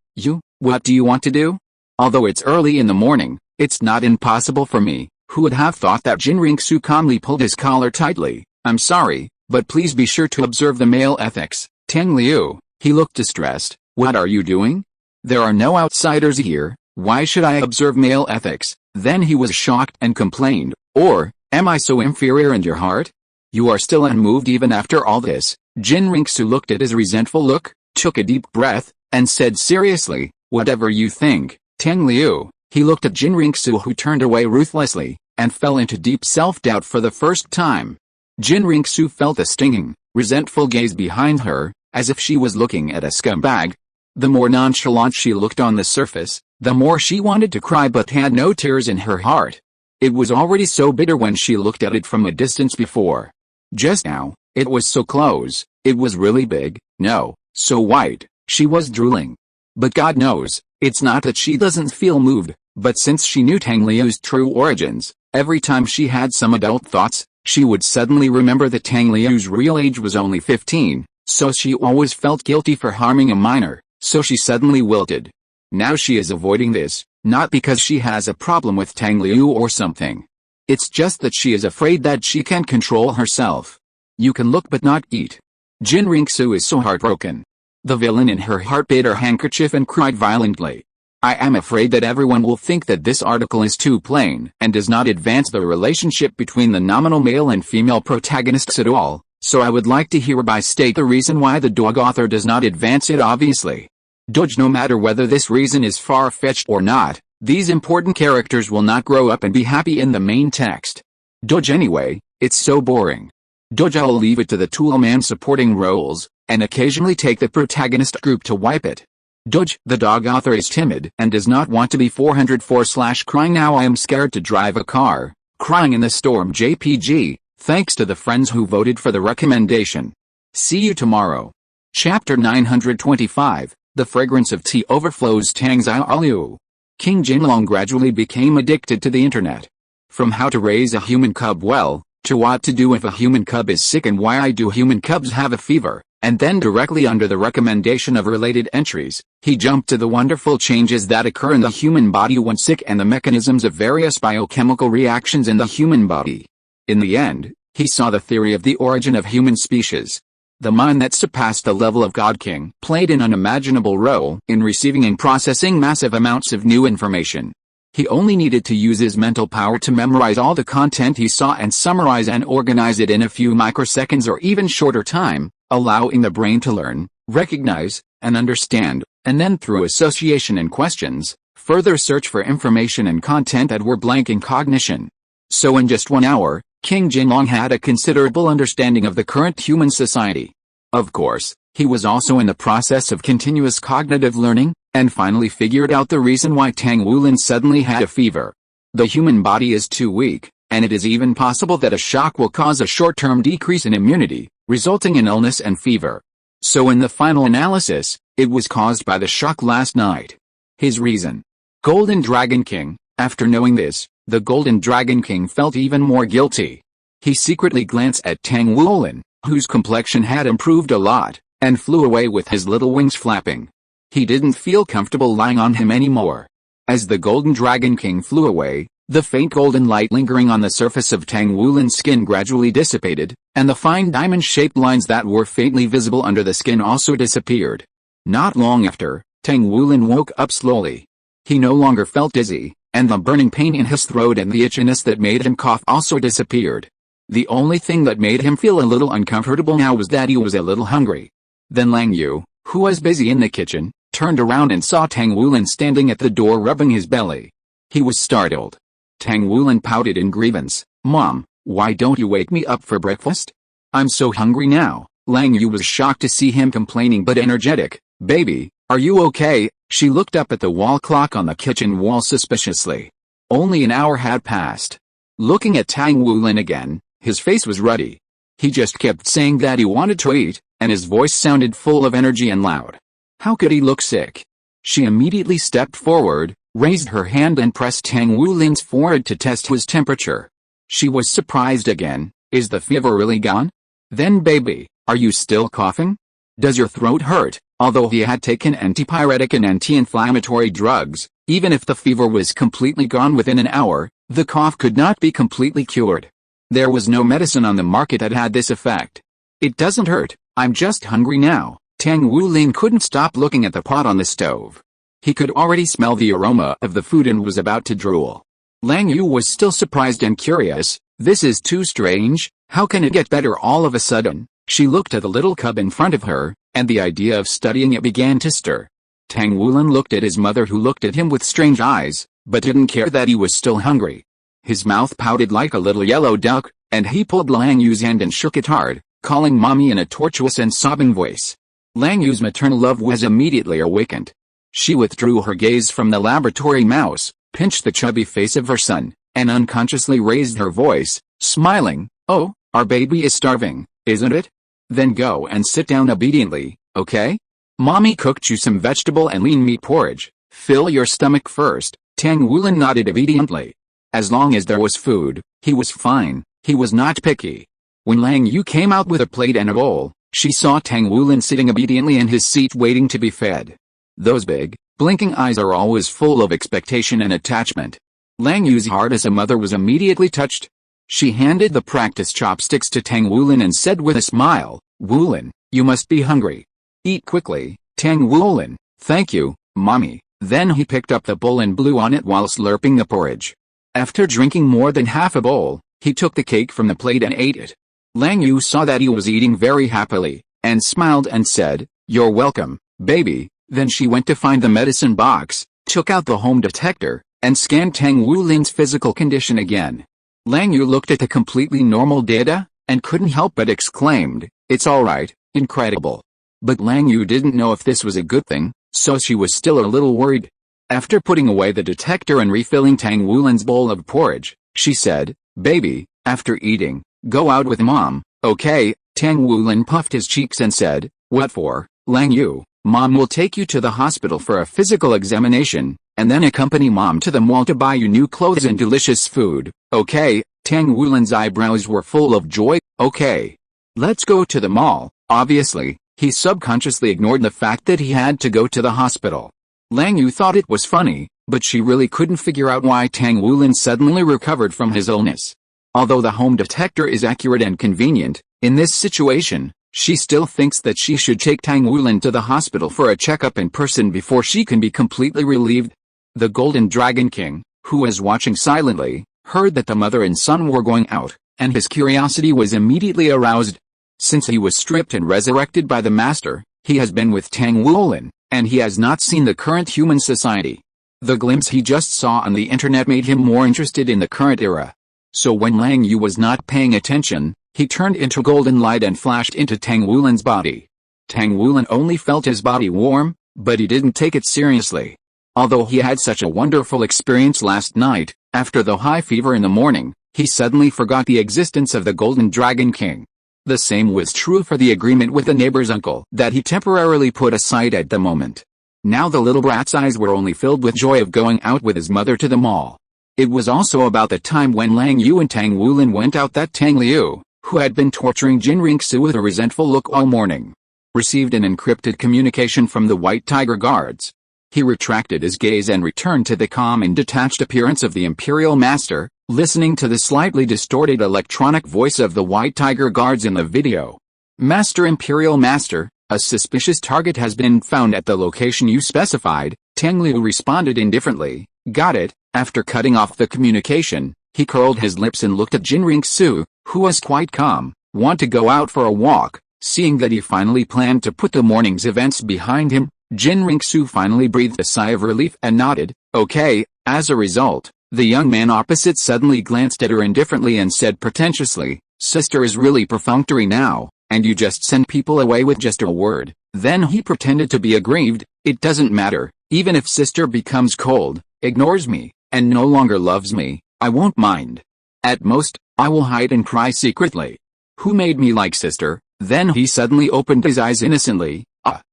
What do you want to do? Although it's early in the morning, it's not impossible for me." Who would have thought that? Jin Ringsu calmly pulled his collar tightly. "I'm sorry, but please be sure to observe the male ethics." Tang Liu, he looked distressed. "What are you doing? There are no outsiders here, why should I observe male ethics?" Then he was shocked and complained, "Or, am I so inferior in your heart? You are still unmoved even after all this?" Jin Ringsu looked at his resentful look, took a deep breath, and said seriously, "Whatever you think, Tang Liu." He looked at Jin Ringsu, who turned away ruthlessly, and fell into deep self-doubt for the first time. Jin Ringsu felt a stinging, resentful gaze behind her, as if she was looking at a scumbag. The more nonchalant she looked on the surface, the more she wanted to cry but had no tears in her heart. It was already so bitter when she looked at it from a distance before. Just now, it was so close, it was really big, no, so white, she was drooling. But God knows, it's not that she doesn't feel moved, but since she knew Tang Liu's true origins, every time she had some adult thoughts, she would suddenly remember that Tang Liu's real age was only 15, so she always felt guilty for harming a minor, so she suddenly wilted. Now she is avoiding this, not because she has a problem with Tang Liu or something. It's just that she is afraid that she can't control herself. You can look but not eat. Jin Ringsu is so heartbroken. The villain in her heart bit her handkerchief and cried violently. "I am afraid that everyone will think that this article is too plain and does not advance the relationship between the nominal male and female protagonists at all, so I would like to hereby state the reason why the dog author does not advance it obviously. Dodge, no matter whether this reason is far-fetched or not, these important characters will not grow up and be happy in the main text. Dodge anyway, it's so boring. Dodge, I'll leave it to the toolman supporting roles, and occasionally take the protagonist group to wipe it. Dodge, the dog author is timid and does not want to be 404/crying. Now I am scared to drive a car, crying in the storm. JPG, thanks to the friends who voted for the recommendation. See you tomorrow. Chapter 925, The Fragrance of Tea Overflows. Tang Liu. King Jinlong gradually became addicted to the internet. From how to raise a human cub well, to what to do if a human cub is sick and why do human cubs have a fever, and then directly under the recommendation of related entries, he jumped to the wonderful changes that occur in the human body when sick and the mechanisms of various biochemical reactions in the human body. In the end, he saw the theory of the origin of human species. The mind that surpassed the level of God King played an unimaginable role in receiving and processing massive amounts of new information. He only needed to use his mental power to memorize all the content he saw and summarize and organize it in a few microseconds or even shorter time, allowing the brain to learn, recognize, and understand, and then through association and questions, further search for information and content that were blank in cognition. So in just 1 hour, King Jinlong had a considerable understanding of the current human society. Of course, he was also in the process of continuous cognitive learning, and finally figured out the reason why Tang Wulin suddenly had a fever. The human body is too weak, and it is even possible that a shock will cause a short-term decrease in immunity, resulting in illness and fever. So in the final analysis, it was caused by the shock last night. His reason. Golden Dragon King. After knowing this, the Golden Dragon King felt even more guilty. He secretly glanced at Tang Wulin, whose complexion had improved a lot, and flew away with his little wings flapping. He didn't feel comfortable lying on him anymore. As the Golden Dragon King flew away, the faint golden light lingering on the surface of Tang Wulin's skin gradually dissipated, and the fine diamond-shaped lines that were faintly visible under the skin also disappeared. Not long after, Tang Wulin woke up slowly. He no longer felt dizzy, and the burning pain in his throat and the itchiness that made him cough also disappeared. The only thing that made him feel a little uncomfortable now was that he was a little hungry. Then Lang Yu, who was busy in the kitchen, turned around and saw Tang Wulin standing at the door rubbing his belly. He was startled. Tang Wulin pouted in grievance, "Mom, why don't you wake me up for breakfast? I'm so hungry now." Lang Yu was shocked to see him complaining but energetic. "Baby, are you okay?" She looked up at the wall clock on the kitchen wall suspiciously. Only an hour had passed. Looking at Tang Wulin again, his face was ruddy. He just kept saying that he wanted to eat, and his voice sounded full of energy and loud. How could he look sick? She immediately stepped forward, raised her hand and pressed Tang Wulin's forehead to test his temperature. She was surprised again. "Is the fever really gone? Then baby, are you still coughing? Does your throat hurt?" Although he had taken antipyretic and anti-inflammatory drugs, even if the fever was completely gone within an hour, the cough could not be completely cured. There was no medicine on the market that had this effect. "It doesn't hurt, I'm just hungry now." Tang Wulin couldn't stop looking at the pot on the stove. He could already smell the aroma of the food and was about to drool. Lang Yu was still surprised and curious. "This is too strange, how can it get better all of a sudden?" She looked at the little cub in front of her, and the idea of studying it began to stir. Tang Wulin looked at his mother who looked at him with strange eyes, but didn't care that he was still hungry. His mouth pouted like a little yellow duck, and he pulled Lang Yu's hand and shook it hard, calling mommy in a tortuous and sobbing voice. Lang Yu's maternal love was immediately awakened. She withdrew her gaze from the laboratory mouse, pinched the chubby face of her son, and unconsciously raised her voice, smiling, "Oh, our baby is starving, isn't it? Then go and sit down obediently, okay? Mommy cooked you some vegetable and lean meat porridge. Fill your stomach first." Tang Wulin nodded obediently. As long as there was food, he was fine. He was not picky. When Lang Yu came out with a plate and a bowl, she saw Tang Wulin sitting obediently in his seat waiting to be fed. Those big, blinking eyes are always full of expectation and attachment. Lang Yu's heart as a mother was immediately touched. She handed the practice chopsticks to Tang Wulin and said with a smile, "Wulin, you must be hungry. Eat quickly." Tang Wulin, "Thank you, mommy." Then he picked up the bowl and blew on it while slurping the porridge. After drinking more than half a bowl, he took the cake from the plate and ate it. Lang Yu saw that he was eating very happily, and smiled and said, "You're welcome, baby." Then she went to find the medicine box, took out the home detector, and scanned Tang Wulin's physical condition again. Lang Yu looked at the completely normal data, and couldn't help but exclaimed, "It's alright, incredible." But Lang Yu didn't know if this was a good thing, so she was still a little worried. After putting away the detector and refilling Tang Wulin's bowl of porridge, she said, "Baby, after eating, go out with mom, okay?" Tang Wulin puffed his cheeks and said, "What for, Lang Yu? Mom will take you to the hospital for a physical examination, and then accompany mom to the mall to buy you new clothes and delicious food, okay?" Tang Wulin's eyebrows were full of joy. "Okay. Let's go to the mall." Obviously, he subconsciously ignored the fact that he had to go to the hospital. Lang Yu thought it was funny, but she really couldn't figure out why Tang Wulin suddenly recovered from his illness. Although the home detector is accurate and convenient, in this situation, she still thinks that she should take Tang Wulin to the hospital for a checkup in person before she can be completely relieved. The Golden Dragon King, who was watching silently, heard that the mother and son were going out, and his curiosity was immediately aroused. Since he was stripped and resurrected by the master, he has been with Tang Wulin, and he has not seen the current human society. The glimpse he just saw on the internet made him more interested in the current era. So when Lang Yu was not paying attention, he turned into golden light and flashed into Tang Wulin's body. Tang Wulin only felt his body warm, but he didn't take it seriously. Although he had such a wonderful experience last night, after the high fever in the morning, he suddenly forgot the existence of the Golden Dragon King. The same was true for the agreement with the neighbor's uncle that he temporarily put aside at the moment. Now the little brat's eyes were only filled with joy of going out with his mother to the mall. It was also about the time when Lang Yu and Tang Wulin went out that Tang Liu, who had been torturing Jin Ringsu with a resentful look all morning, received an encrypted communication from the White Tiger guards. He retracted his gaze and returned to the calm and detached appearance of the Imperial Master, listening to the slightly distorted electronic voice of the White Tiger guards in the video. "Master, Imperial Master, a suspicious target has been found at the location you specified." Tang Liu responded indifferently, "Got it." After cutting off the communication, he curled his lips and looked at Jin Ringsu, who was quite calm. "Want to go out for a walk?" Seeing that he finally planned to put the morning's events behind him, Jin Ringsu finally breathed a sigh of relief and nodded, okay. As a result, the young man opposite suddenly glanced at her indifferently and said pretentiously, "Sister is really perfunctory now, and you just send people away with just a word." Then he pretended to be aggrieved. "It doesn't matter, even if sister becomes cold, ignores me, and no longer loves me, I won't mind. At most, I will hide and cry secretly. Who made me like sister?" Then he suddenly opened his eyes innocently.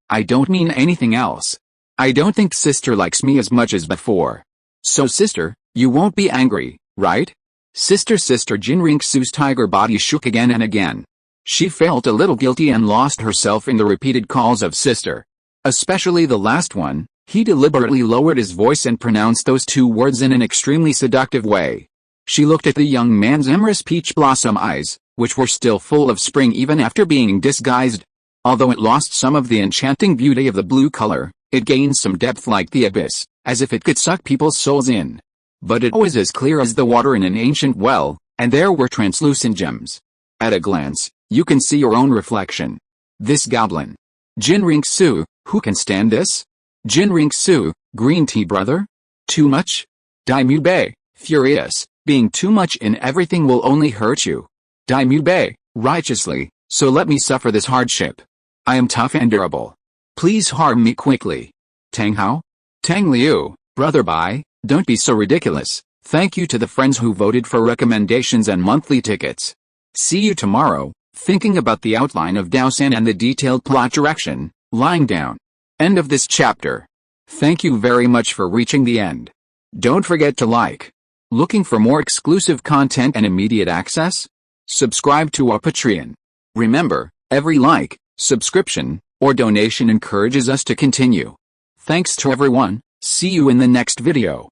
I don't mean anything else. I don't think sister likes me as much as before. So sister, you won't be angry, right?" Sister Jin Ringsu's tiger body shook again and again. She felt a little guilty and lost herself in the repeated calls of sister. Especially the last one. He deliberately lowered his voice and pronounced those two words in an extremely seductive way. She looked at the young man's amorous peach blossom eyes, which were still full of spring even after being disguised. Although it lost some of the enchanting beauty of the blue color, it gained some depth like the abyss, as if it could suck people's souls in. But it was as clear as the water in an ancient well, and there were translucent gems. At a glance, you can see your own reflection. This goblin. Jin Ringsu, who can stand this? Jin Ringsu, green tea brother? Too much? Daimyo Bei, furious, being too much in everything will only hurt you. Daimyo Bei, righteously, so let me suffer this hardship. I am tough and durable. Please harm me quickly. Tang Hao? Tang Liu, brother bye, don't be so ridiculous. Thank you to the friends who voted for recommendations and monthly tickets. See you tomorrow, thinking about the outline of Tang San and the detailed plot direction, lying down. End of this chapter. Thank you very much for reaching the end. Don't forget to like. Looking for more exclusive content and immediate access? Subscribe to our Patreon. Remember, every like, subscription, or donation encourages us to continue. Thanks to everyone, see you in the next video.